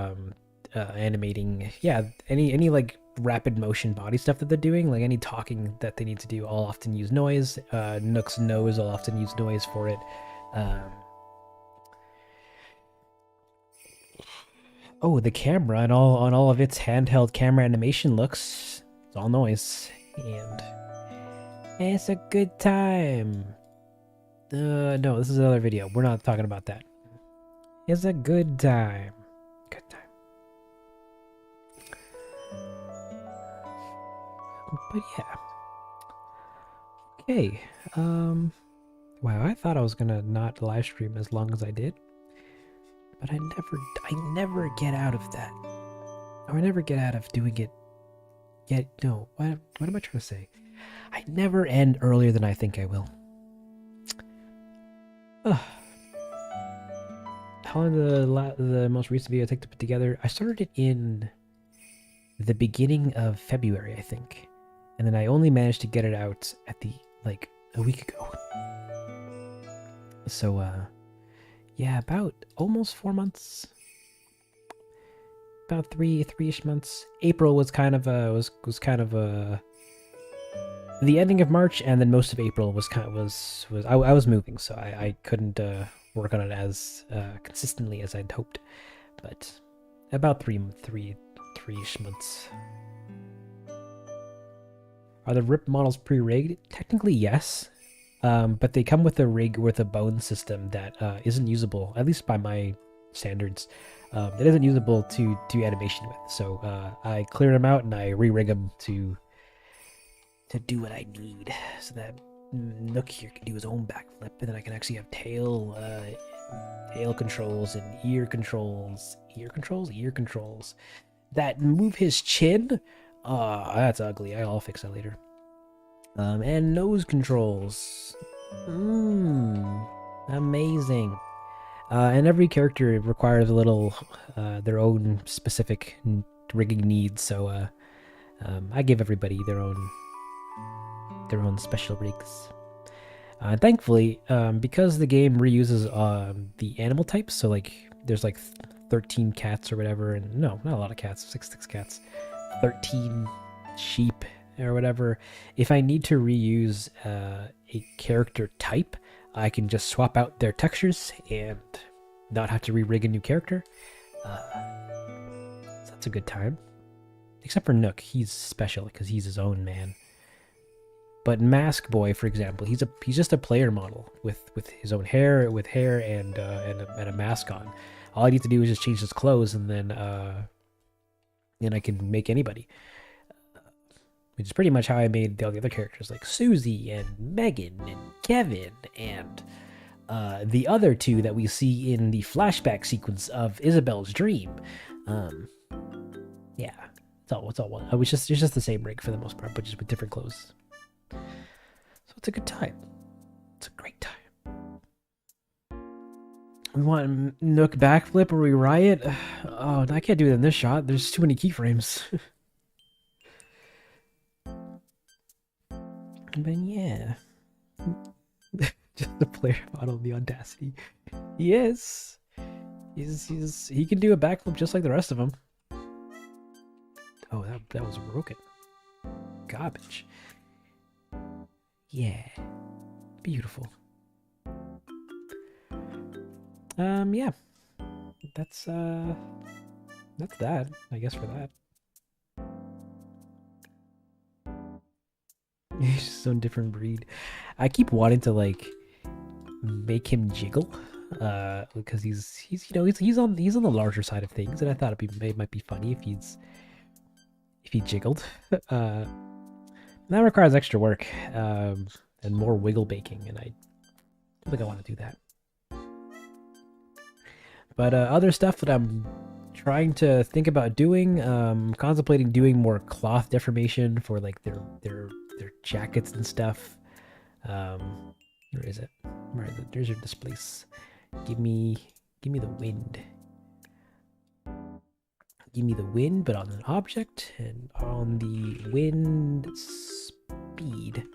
animating. Yeah, any like rapid motion body stuff that they're doing, like any talking that they need to do, I'll often use noise. Nook's nose, I'll often use noise for it. Oh, the camera and all of its handheld camera animation looks, it's all noise, and it's a good time. No, this is another video. We're not talking about that. It's a good time. Good time. But yeah. Okay. Wow, I thought I was gonna not live stream as long as I did. But I never get out of that. Or I never get out of doing it. No, what am I trying to say? I never end earlier than I think I will. How long the most recent video I took to put together? I started it in the beginning of February, I think. And then I only managed to get it out at a week ago. So, Yeah, about almost 4 months. About three-ish months. April was kind of was kind of the ending of March, and then most of April was I was moving, so I couldn't work on it as consistently as I'd hoped. But about three-ish months. Are the RIP models pre-rigged? Technically, yes. But they come with a rig with a bone system that isn't usable, at least by my standards. That isn't usable to do animation with. So I clear them out and I re-rig them to do what I need, so that Nook here can do his own backflip, and then I can actually have tail controls and ear controls that move his chin. That's ugly. I'll fix that later. And nose controls. Amazing. And every character requires a little their own specific rigging needs, so I give everybody their own special rigs. Thankfully, because the game reuses the animal types, so like there's like 13 cats or whatever, and no, not a lot of cats, 6 cats, 13 sheep or whatever. If I need to reuse a character type, I can just swap out their textures and not have to re-rig a new character. So that's a good time. Except for Nook, he's special because he's his own man. But Mask Boy, for example, he's just a player model with his own hair, and a mask on. All I need to do is just change his clothes, and then I can make anybody. Which is pretty much how I made all the other characters, like Susie and Megan and Kevin and the other two that we see in the flashback sequence of Isabel's dream. Yeah, it's all one. It's just the same rig for the most part, but just with different clothes. So it's a good time. It's a great time. We want Nook backflip or we riot? Oh, I can't do it in this shot. There's too many keyframes. But yeah. Just the player model of the Audacity. Yes. He can do a backflip just like the rest of them. Oh, that was broken. Garbage. Yeah. Beautiful. Yeah. That's that, I guess, for that. He's just some different breed. I keep wanting to like make him jiggle, because he's on the larger side of things, and I thought it might be funny if he jiggled. That requires extra work, and more wiggle baking, and I don't think I want to do that. But other stuff that I'm trying to think about doing, contemplating doing more cloth deformation for like their jackets and stuff. Where is it? There's your displace. Give me the wind. Give me the wind, but on an object and on the wind speed.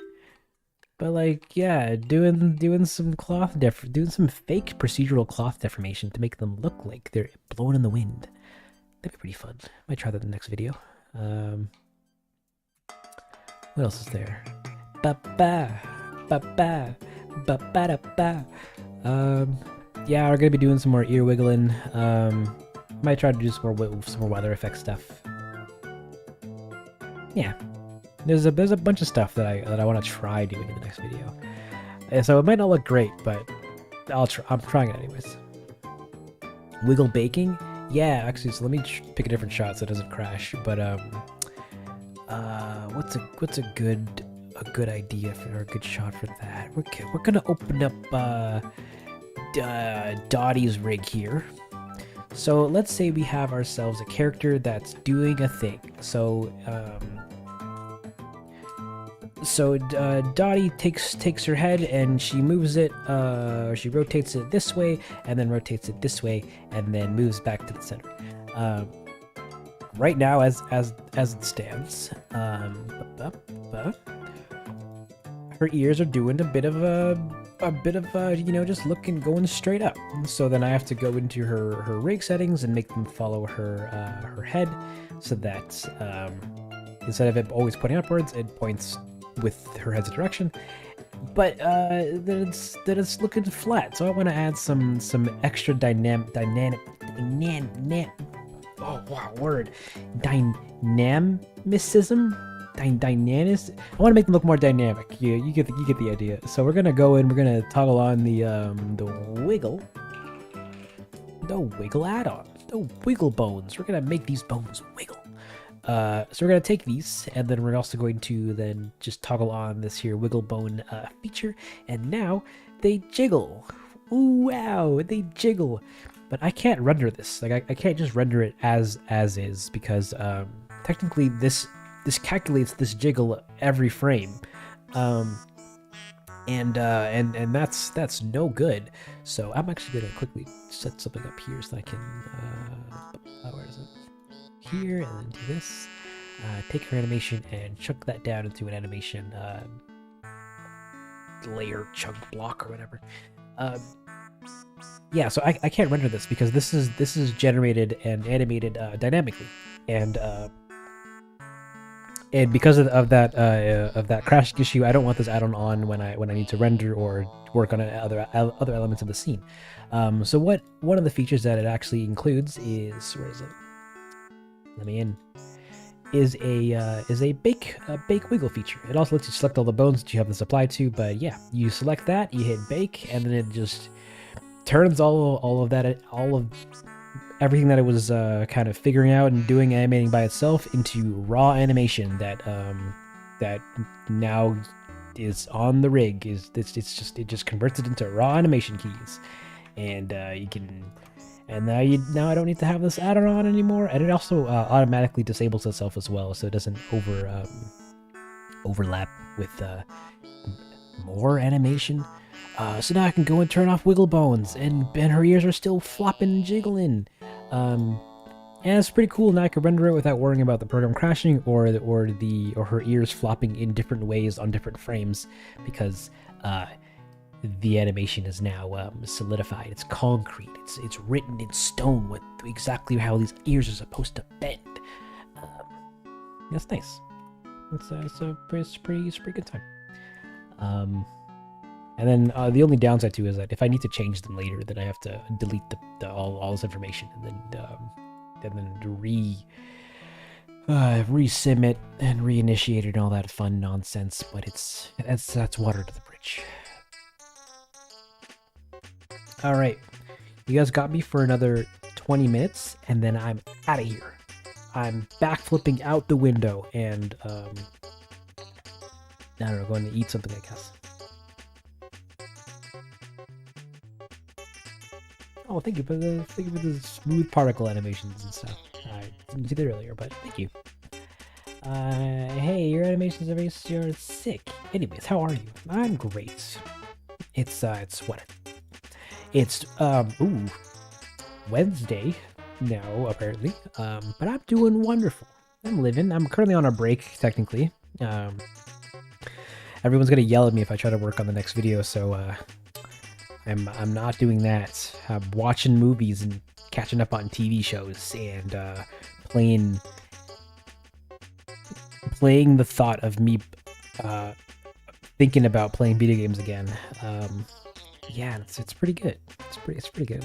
But like, yeah, doing some doing some fake procedural cloth deformation to make them look like they're blowing in the wind. That'd be pretty fun. Might try that in the next video. What else is there? Yeah, we're gonna be doing some more ear wiggling. Might try to do some more weather effect stuff. Yeah, there's a bunch of stuff that I want to try doing in the next video. So it might not look great, but I'm trying it anyways. Wiggle baking? Yeah, actually, so let me pick a different shot so it doesn't crash. But what's a good idea or a good shot for that? We're gonna open up Dottie's rig here. So let's say we have ourselves a character that's doing a thing. So Dottie takes her head and she moves it. She rotates it this way and then rotates it this way and then moves back to the center. Right now, as it stands, her ears are doing a bit of a a bit of you know, just looking going straight up. So then I have to go into her rig settings and make them follow her head, so that instead of it always pointing upwards, it points with her head's direction. But then it's looking flat. So I want to add some extra dynamicism. Dynamic. I want to make them look more dynamic. You get the idea. So we're gonna go in. We're gonna toggle on the wiggle add-on, the wiggle bones. We're gonna make these bones wiggle. So we're gonna take these, and then we're also going to then just toggle on this here wiggle bone feature, and now they jiggle. Ooh, wow, they jiggle. But I can't render this. Like I can't just render it as is, because technically this calculates this jiggle every frame, and that's no good. So I'm actually gonna quickly set something up here so I can where is it? Here, and then do this. Take her animation and chunk that down into an animation layer chunk block or whatever. Yeah, so I can't render this because this is generated and animated dynamically, and because of that crashing issue, I don't want this add-on on when I need to render or work on other elements of the scene. So one of the features that it actually includes is, where is it? Let me in. Is a bake wiggle feature. It also lets you select all the bones that you have this applied to. But yeah, you select that, you hit bake, and then it just turns all of everything that it was kind of figuring out and doing animating by itself into raw animation that now is on the rig. It just converts it into raw animation keys, and you can. And now I don't need to have this add-on on anymore, and it also automatically disables itself as well, so it doesn't overlap with more animation. So now I can go and turn off wiggle bones, and her ears are still flopping and jiggling. And it's pretty cool. Now I can render it without worrying about the program crashing or her ears flopping in different ways on different frames, because the animation is now solidified. It's concrete. It's written in stone with exactly how these ears are supposed to bend. That's nice. It's a pretty good time. And then the only downside too is that if I need to change them later, then I have to delete all this information and then re-sim it and reinitiate it and all that fun nonsense. But that's water to the bridge. All right, you guys got me for another 20 minutes, and then I'm out of here. I'm backflipping out the window, and I don't know, going to eat something, I guess. Oh, thank you for the smooth particle animations and stuff. I didn't do that earlier, but thank you. Hey, your animations are sick. Anyways, how are you? I'm great. It's what? It's Wednesday now, apparently. But I'm doing wonderful. I'm living. I'm currently on a break, technically. Everyone's gonna yell at me if I try to work on the next video, so I'm not doing that. I'm watching movies and catching up on TV shows and playing the thought of me thinking about playing video games again. Yeah, it's pretty good. It's pretty good.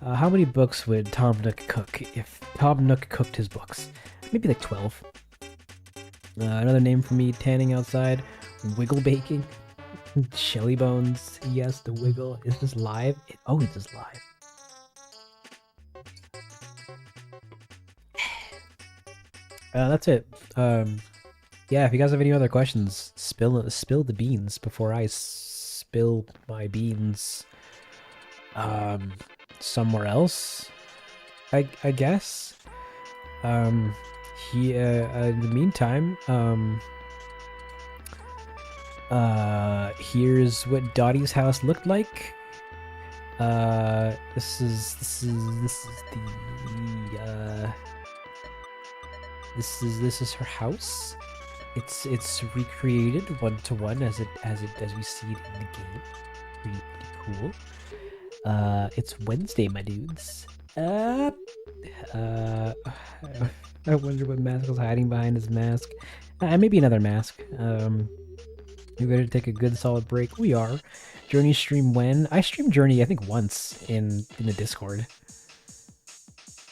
How many books would Tom Nook cook if Tom Nook cooked his books? Maybe like 12. Another name for me, tanning outside, wiggle baking, Shelly Bones. Yes, the wiggle. Is this live? It always is live. That's it. Yeah, if you guys have any other questions, spill the beans before I spill my beans somewhere else, I guess. In the meantime, here's what Dottie's house looked like. This is her house. It's recreated 1-to-1 as we see it in the game. Pretty cool. It's Wednesday, my dudes. Uh, I wonder what mask is hiding behind his mask. Maybe another mask. We better take a good solid break. We are. Journey stream when? I streamed Journey, I think, once in the Discord.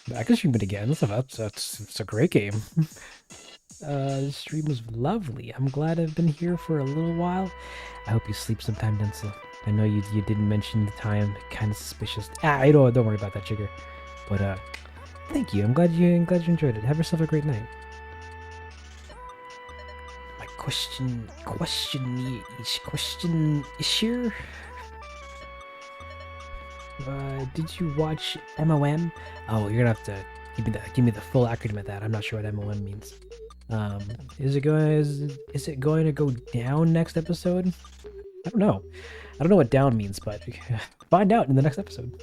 But I can stream it again. It's a great game. The stream was lovely. I'm glad I've been here for a little while. I hope you sleep sometime, Densle. I know you didn't mention the time. Kind of suspicious. Don't worry about that, Jigger. But thank you. I'm glad you enjoyed it. Have yourself a great night. My question is here. Did you watch MOM? Oh, you're gonna have to give me the full acronym of that. I'm not sure what MOM means. Is it going to go down next episode? I don't know. I don't know what down means, but find out in the next episode.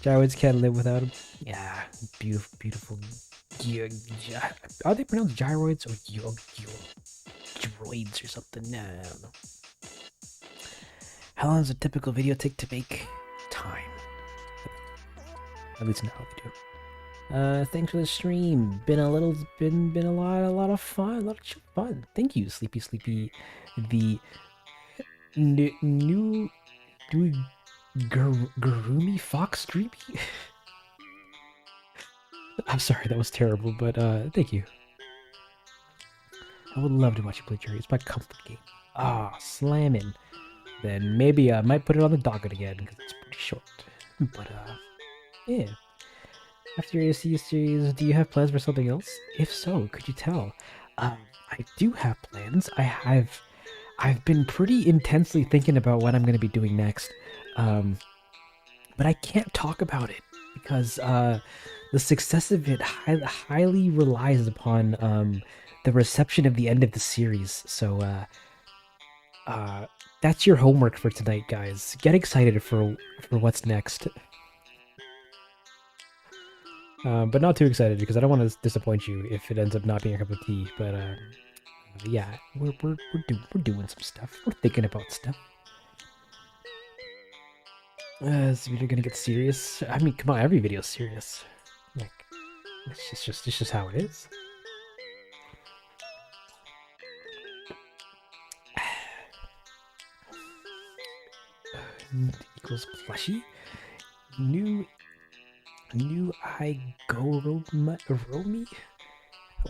Gyroids can't live without him. Yeah, beautiful. Are they pronounced gyroids or gyroids or something? No, I don't know. How long does a typical video take to make? Time. At least now we do. Thanks for the stream. Been a lot of fun. A lot of fun. Thank you, Sleepy. The new Garumi Fox Dreamy. I'm sorry, that was terrible, but thank you. I would love to watch you play Jury. It's my comfort game. Slamming. Then maybe I might put it on the docket again because it's pretty short. But yeah. After your ASU series, do you have plans for something else? If so, could you tell? I do have plans. I've been pretty intensely thinking about what I'm going to be doing next. But I can't talk about it because the success of it highly relies upon the reception of the end of the series. So that's your homework for tonight, guys. Get excited for what's next. But not too excited because I don't want to disappoint you if it ends up not being a cup of tea. But yeah, we're doing some stuff. We're thinking about stuff. Is the video gonna get serious? I mean, come on, every video's serious. Like, it's just how it is. Equals plushie. New Romi?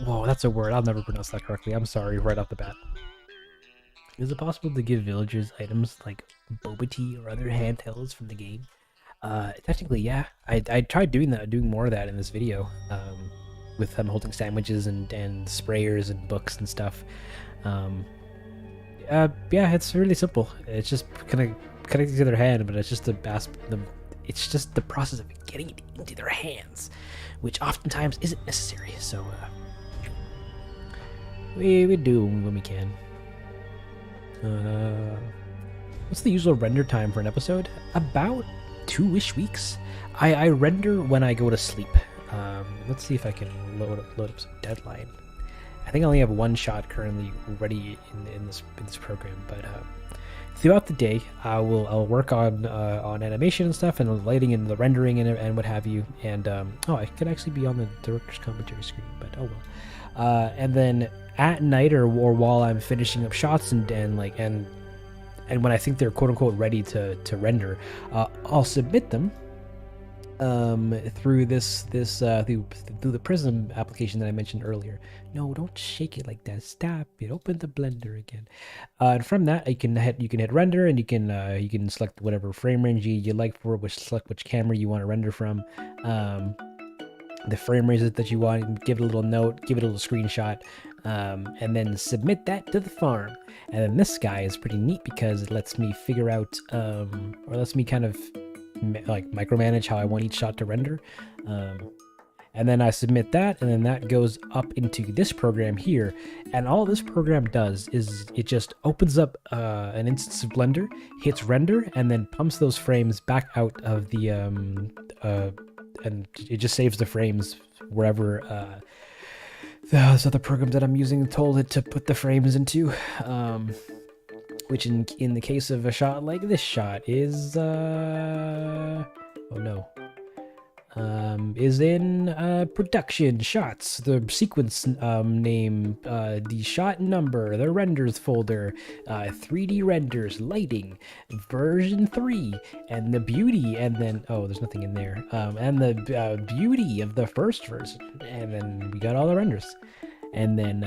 Whoa, that's a word. I'll never pronounce that correctly. I'm sorry right off the bat. Is it possible to give villagers items like boba tea or other handhelds from the game? Technically, yeah. I tried doing more of that in this video. With them holding sandwiches and sprayers and books and stuff. Yeah, it's really simple. It's just kind of connecting to their hand, but it's just it's just the process of getting it into their hands, which oftentimes isn't necessary. So we do when we can. What's the usual render time for an episode? About 2-ish weeks. I render when I go to sleep. Let's see if I can load up some deadline. I think I only have one shot currently ready in this program, but throughout the day I'll work on animation and stuff, and the lighting and the rendering and what have you. And I could actually be on the director's commentary screen, but oh well. And then at night or while I'm finishing up shots and when I think they're quote unquote ready to render, I'll submit them through through the Prism application that I mentioned earlier. No, don't shake it like that. Stop it. Open the Blender again. And from that, you can hit render, and you can select whatever frame range you like for it, select which camera you want to render from. The frame rates that you want, give it a little note, give it a little screenshot, and then submit that to the farm. And then this guy is pretty neat because it lets me figure out, or lets me kind of like micromanage how I want each shot to render. And then I submit that, and then that goes up into this program here. And all this program does is it just opens up an instance of Blender, hits render, and then pumps those frames back out of the and it just saves the frames wherever this other program that I'm using told it to put the frames into, which in the case of a shot like this shot is oh no, is in production shots, the sequence name, the shot number, the renders folder, 3D renders, lighting, version 3, and the beauty, and then oh, there's nothing in there, and the beauty of the first version, and then we got all the renders, and then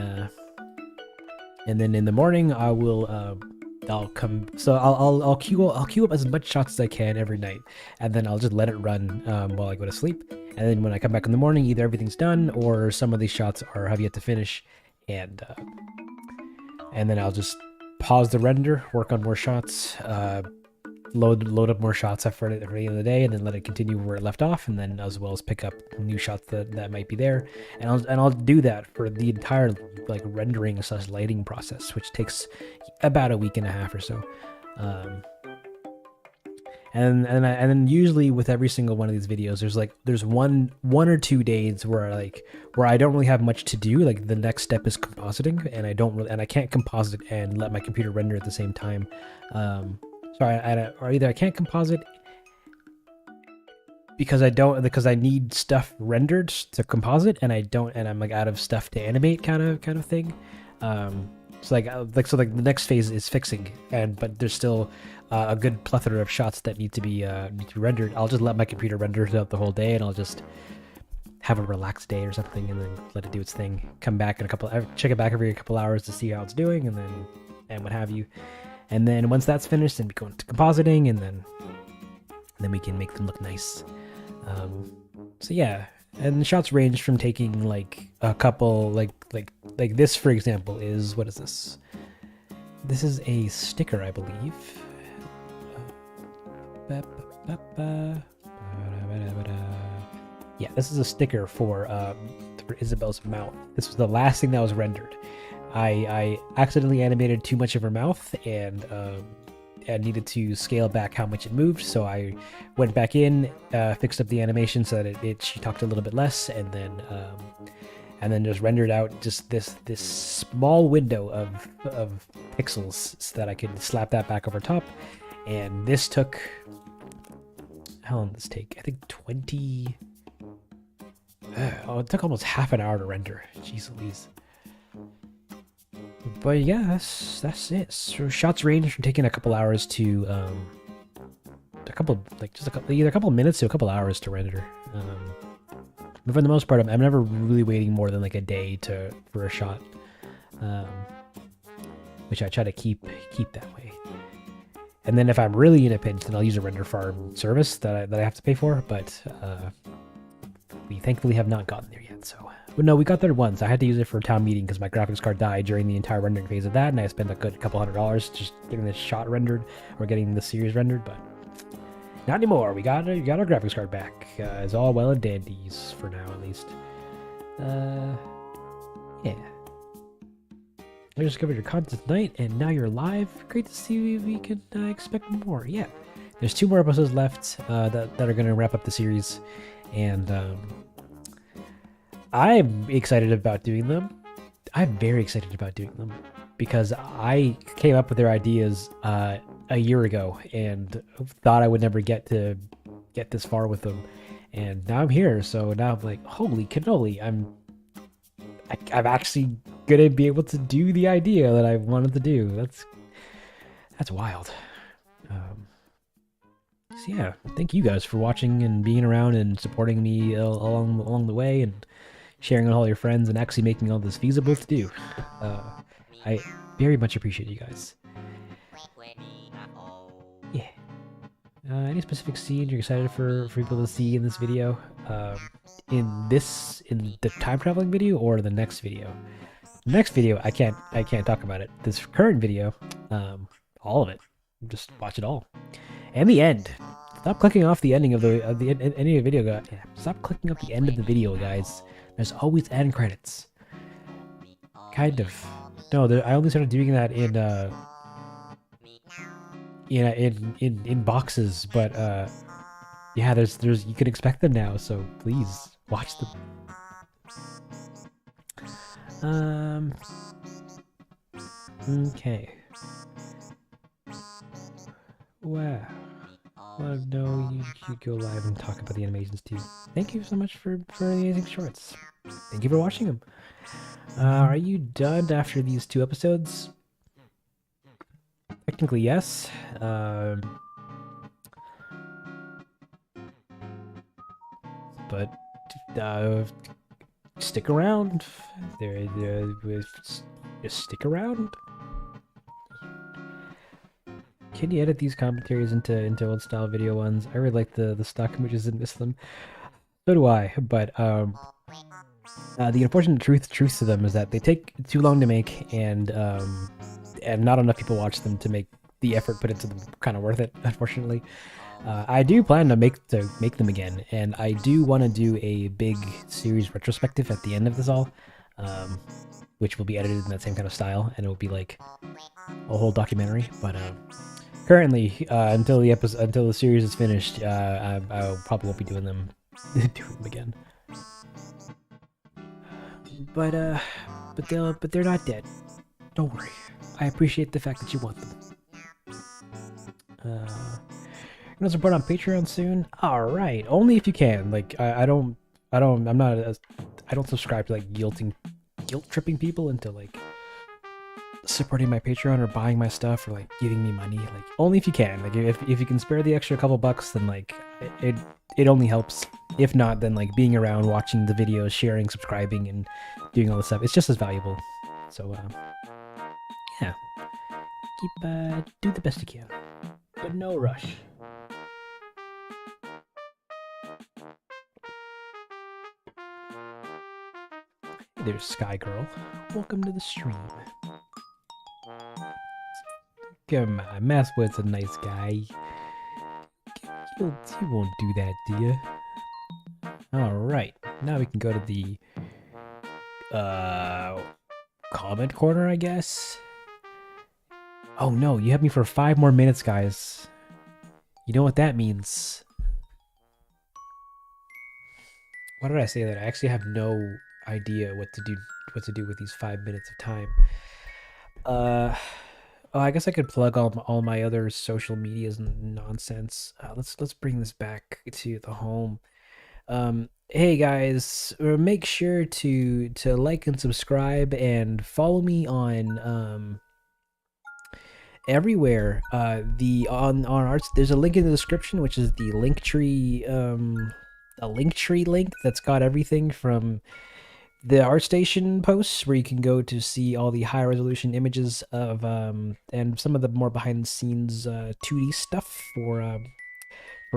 in the morning I will I'll queue up as much shots as I can every night, and then I'll just let it run while I go to sleep. And then when I come back in the morning, either everything's done or some of these shots have yet to finish, and then I'll just pause the render, work on more shots, load up more shots for the end of the day, and then let it continue where it left off, and then as well as pick up new shots that might be there, and I'll do that for the entire like rendering / lighting process, which takes about a week and a half or so. And then usually with every single one of these videos, there's one or 2 days where I don't really have much to do. Like the next step is compositing, and I can't composite and let my computer render at the same time. Or either I can't composite because I need stuff rendered to composite, and I'm like out of stuff to animate kind of thing. So the next phase is fixing, but there's still a good plethora of shots that need to be rendered. I'll just let my computer render throughout the whole day, and I'll just have a relaxed day or something, and then let it do its thing. Come back check it back every couple hours to see how it's doing, and what have you. And then once that's finished, then we go into compositing, and then we can make them look nice. So yeah, and the shots range from taking like a couple, like this for example is, what is this? This is a sticker, I believe. Yeah, this is a sticker for Isabel's mouth. This was the last thing that was rendered. I accidentally animated too much of her mouth, and needed to scale back how much it moved, so I went back in, fixed up the animation so that she talked a little bit less, and then just rendered out just this small window of pixels so that I could slap that back over top. And this took, how long did this take? I think 20. It took almost half an hour to render. Jeez Louise. But yeah, that's it. So shots range from taking a couple hours to either a couple minutes to a couple hours to render. But for the most part, I'm never really waiting more than like a day for a shot, which I try to keep that way. And then if I'm really in a pinch, then I'll use a render farm service that I have to pay for. But we thankfully have not gotten there yet. So. But no, we got there once. I had to use it for a town meeting because my graphics card died during the entire rendering phase of that, and I spent a good couple $100 just getting this shot rendered or getting the series rendered. But not anymore. We got our graphics card back. It's all well and dandies for now, at least. Yeah. I discovered your content tonight, and now you're live. Great to see we can expect more. Yeah, there's 2 more episodes left that are going to wrap up the series, and I'm excited about doing them. I'm very excited about doing them because I came up with their ideas a year ago and thought I would never get this far with them, and now I'm here. So now I'm like, holy cannoli! I'm actually gonna be able to do the idea that I wanted to do. That's wild. So yeah, thank you guys for watching and being around and supporting me along the way, and sharing with all your friends, and actually making all this feasible to do. I very much appreciate you guys. Yeah. Any specific scene you're excited for people to see in this video? In the time traveling video or the next video? The next video, I can't talk about it. This current video, all of it, just watch it all. And the end. Stop clicking off the ending of the ending of the video, guys. Yeah, stop clicking off the end of the video, guys. There's always end credits. Kind of. No, I only started doing that in boxes, but yeah, there's you can expect them now, so please watch them. Okay. Wow. Well, no, you should go live and talk about the animations too. Thank you so much for the amazing shorts. Thank you for watching them. Are you done after these 2 episodes? Technically, yes. But stick around. Just stick around. Can you edit these commentaries into old style video ones? I really like the stock images and miss them. So do I. But the unfortunate truth to them is that they take too long to make, and not enough people watch them to make the effort put into them kind of worth it. Unfortunately, I do plan to make them again, and I do want to do a big series retrospective at the end of this all, which will be edited in that same kind of style, and it will be like a whole documentary. But currently, until the series is finished, I probably won't be doing them again. But they're not dead. Don't worry. I appreciate the fact that you want them. Gonna support on Patreon soon. All right, only if you can. Like I don't subscribe to like guilt tripping people into like supporting my Patreon or buying my stuff or like giving me money. Like only if you can. Like if you can spare the extra couple bucks, then like it only helps. If not, then like being around, watching the videos, sharing, subscribing, and doing all this stuff, it's just as valuable. So yeah, keep do the best you can, but no rush. Hey there's Sky Girl. Welcome to the stream. Come on, Masswood's a nice guy. He won't do that, do you? Alright, now we can go to the comment corner, I guess. Oh no, you have me for 5 more minutes, guys. You know what that means. Why did I say that? I actually have no idea what to do with these 5 minutes of time. Oh, I guess I could plug all my other social medias and nonsense. Let's bring this back to the home. Hey guys, make sure to like and subscribe and follow me on everywhere. On arts, there's a link in the description, which is the Linktree a Linktree link that's got everything from the ArtStation posts, where you can go to see all the high resolution images of and some of the more behind the scenes 2D stuff for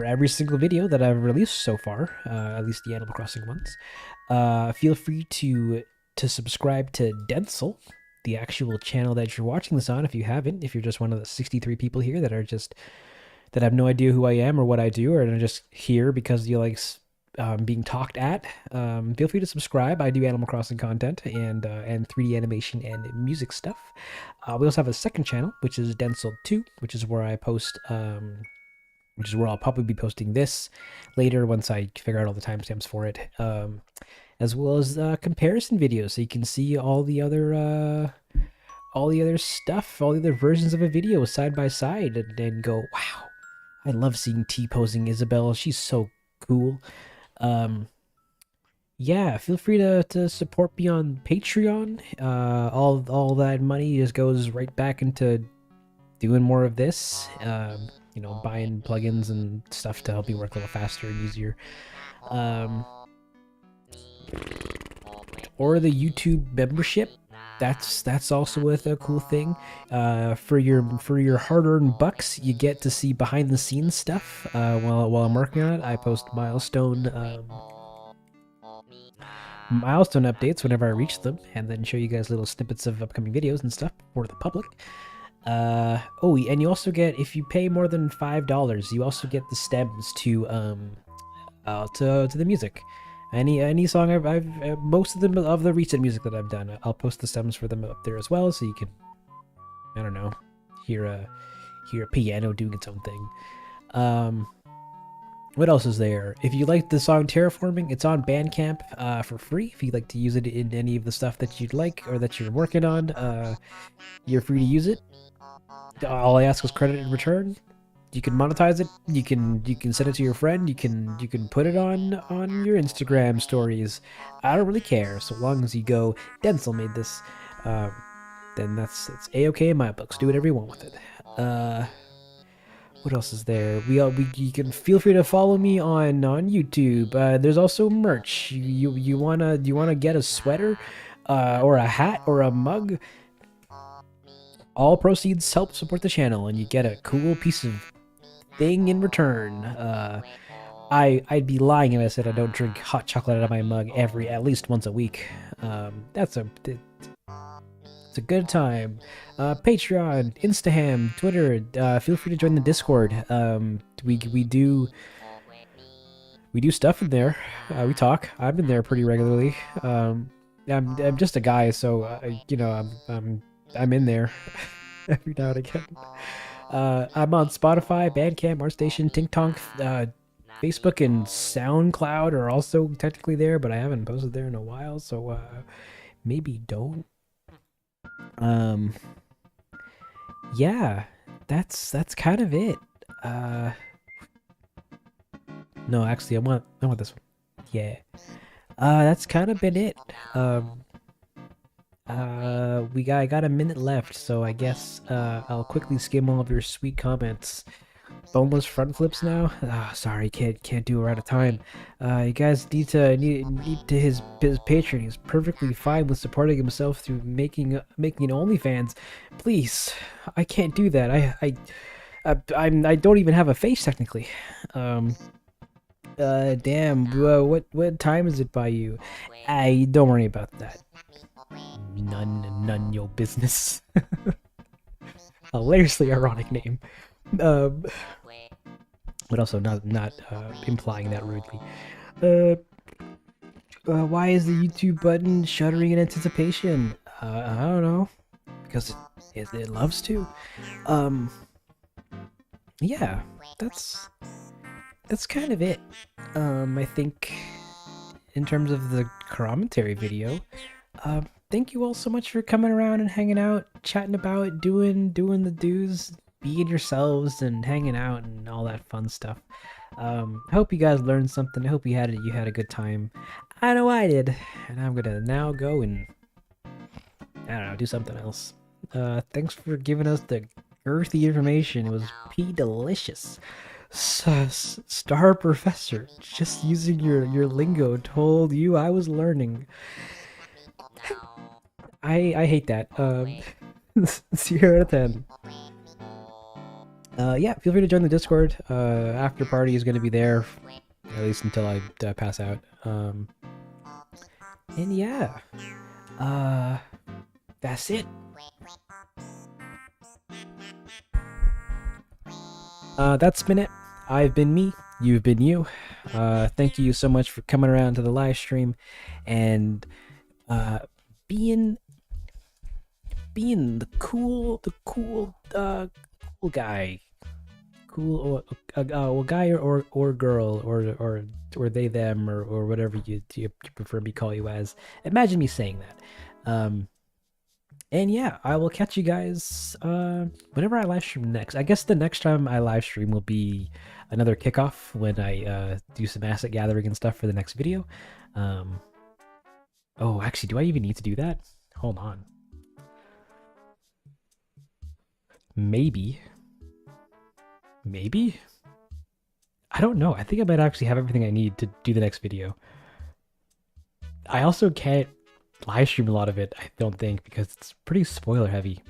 every single video that I've released so far, at least the Animal Crossing ones. Feel free to subscribe to Densle, the actual channel that you're watching this on, if you haven't. If you're just one of the 63 people here that have no idea who I am or what I do, or are just here because you like being talked at, feel free to subscribe. I do Animal Crossing content and 3D animation and music stuff. We also have a second channel, which is Densle 2, which is where I post which is where I'll probably be posting this later once I figure out all the timestamps for it, as well as comparison videos, so you can see all the other stuff, all the other versions of a video side by side, and go, wow, I love seeing T-posing Isabelle. She's so cool. Yeah, feel free to support me on Patreon. All that money just goes right back into doing more of this. You know, buying plugins and stuff to help me work a little faster and easier. Or the YouTube membership. That's also a cool thing. For your hard-earned bucks, you get to see behind the scenes stuff. While I'm working on it, I post milestone updates whenever I reach them, and then show you guys little snippets of upcoming videos and stuff for the public. Oh, and you also get, if you pay more than $5, you also get the stems to the music. Any song I've most of the recent music that I've done, I'll post the stems for them up there as well, so you can, I don't know, hear a piano doing its own thing. What else is there? If you like the song Terraforming, it's on Bandcamp for free. If you'd like to use it in any of the stuff that you'd like or that you're working on, you're free to use it. All I ask is credit in return. You can monetize it. You can send it to your friend. You can put it on your Instagram stories. I don't really care so long as you go. Densle made this. Then that's a-okay in my books. Do whatever you want with it. What else is there? You can feel free to follow me on YouTube. There's also merch. You wanna get a sweater, or a hat or a mug? All proceeds help support the channel, and you get a cool piece of thing in return. I'd be lying if I said I don't drink hot chocolate out of my mug at least once a week. It's a good time. Patreon, Instaham, Twitter. Feel free to join the Discord. We do stuff in there. We talk. I'm in there pretty regularly. I'm just a guy, so I'm in there every now and again. I'm on Spotify, Bandcamp, ArtStation, TikTok, Facebook, and SoundCloud are also technically there, but I haven't posted there in a while, so maybe don't. Yeah, that's kind of it. No, actually, I want this one. Yeah. That's kind of been it. I got a minute left, so I guess I'll quickly skim all of your sweet comments. Boneless front flips now? Sorry, can't do it out of time. You guys need to his Patreon. He's perfectly fine with supporting himself through making an OnlyFans. Please, I can't do that. I don't even have a face technically. Damn. What time is it by you? Don't worry about that. None your business. Hilariously ironic name. But also not implying that rudely. Why is the YouTube button shuddering in anticipation? I don't know, because it loves to. Yeah, that's kind of it. I think in terms of the commentary video, thank you all so much for coming around and hanging out, chatting about, doing the do's, being yourselves and hanging out and all that fun stuff. I hope you guys learned something. I hope you had a good time. I know I did, and I'm gonna now go and I don't know, do something else. Thanks for giving us the earthy information. It was delicious. Star Professor, just using your lingo, told you I was learning. I hate that. 0 out of 10. Yeah, feel free to join the Discord. After party is going to be there, at least until I pass out. And yeah, that's it. That's been it. I've been me. You've been you. Thank you so much for coming around to the live stream and being the cool guy. Cool guy or girl or they them or whatever you prefer me call you as. Imagine me saying that. And yeah, I will catch you guys whenever I live stream next. I guess the next time I live stream will be another kickoff when I do some asset gathering and stuff for the next video. Oh, actually, do I even need to do that? Hold on. Maybe. I don't know. I think I might actually have everything I need to do the next video. I also can't live stream a lot of it, I don't think, because it's pretty spoiler heavy.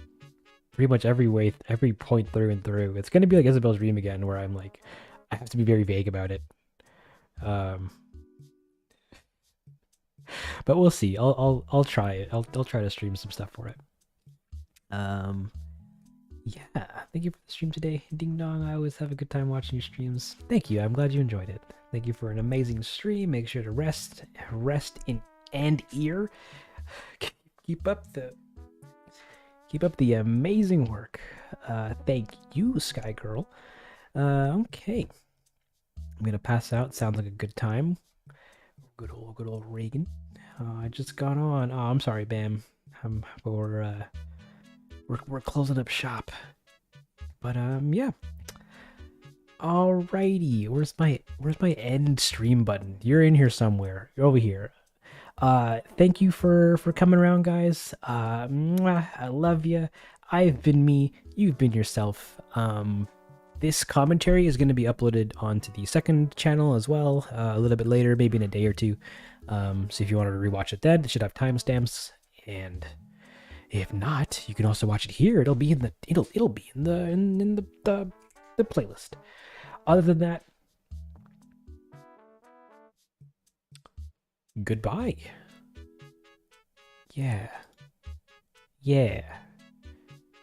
Pretty much every point through and through. It's gonna be like Isabel's Dream again, where I'm like, I have to be very vague about it. But we'll see. I'll try it. I'll try to stream some stuff for it. Yeah, thank you for the stream today. Ding dong, I always have a good time watching your streams. Thank you, I'm glad you enjoyed it. Thank you for an amazing stream. Make sure to rest in and ear. Keep up the amazing work. Thank you, Sky Girl. Okay. I'm gonna pass out. Sounds like a good time. Good old Reagan. I just got on. Oh, I'm sorry, Bam. We're closing up shop. But yeah. Alrighty. Where's my end stream button? You're in here somewhere. You're over here. Thank you for coming around, guys. I love you. I've been me. You've been yourself. This commentary is going to be uploaded onto the second channel as well, a little bit later, maybe in a day or two. So if you wanted to rewatch it then, it should have timestamps. And if not, you can also watch it here. It'll be in the the playlist. Other than that, goodbye. Yeah. Yeah.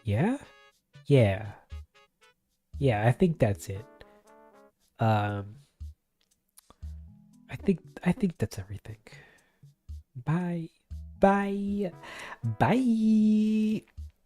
Yeah? Yeah. Yeah, I think that's it. Um I think that's everything. Bye. Bye. Bye.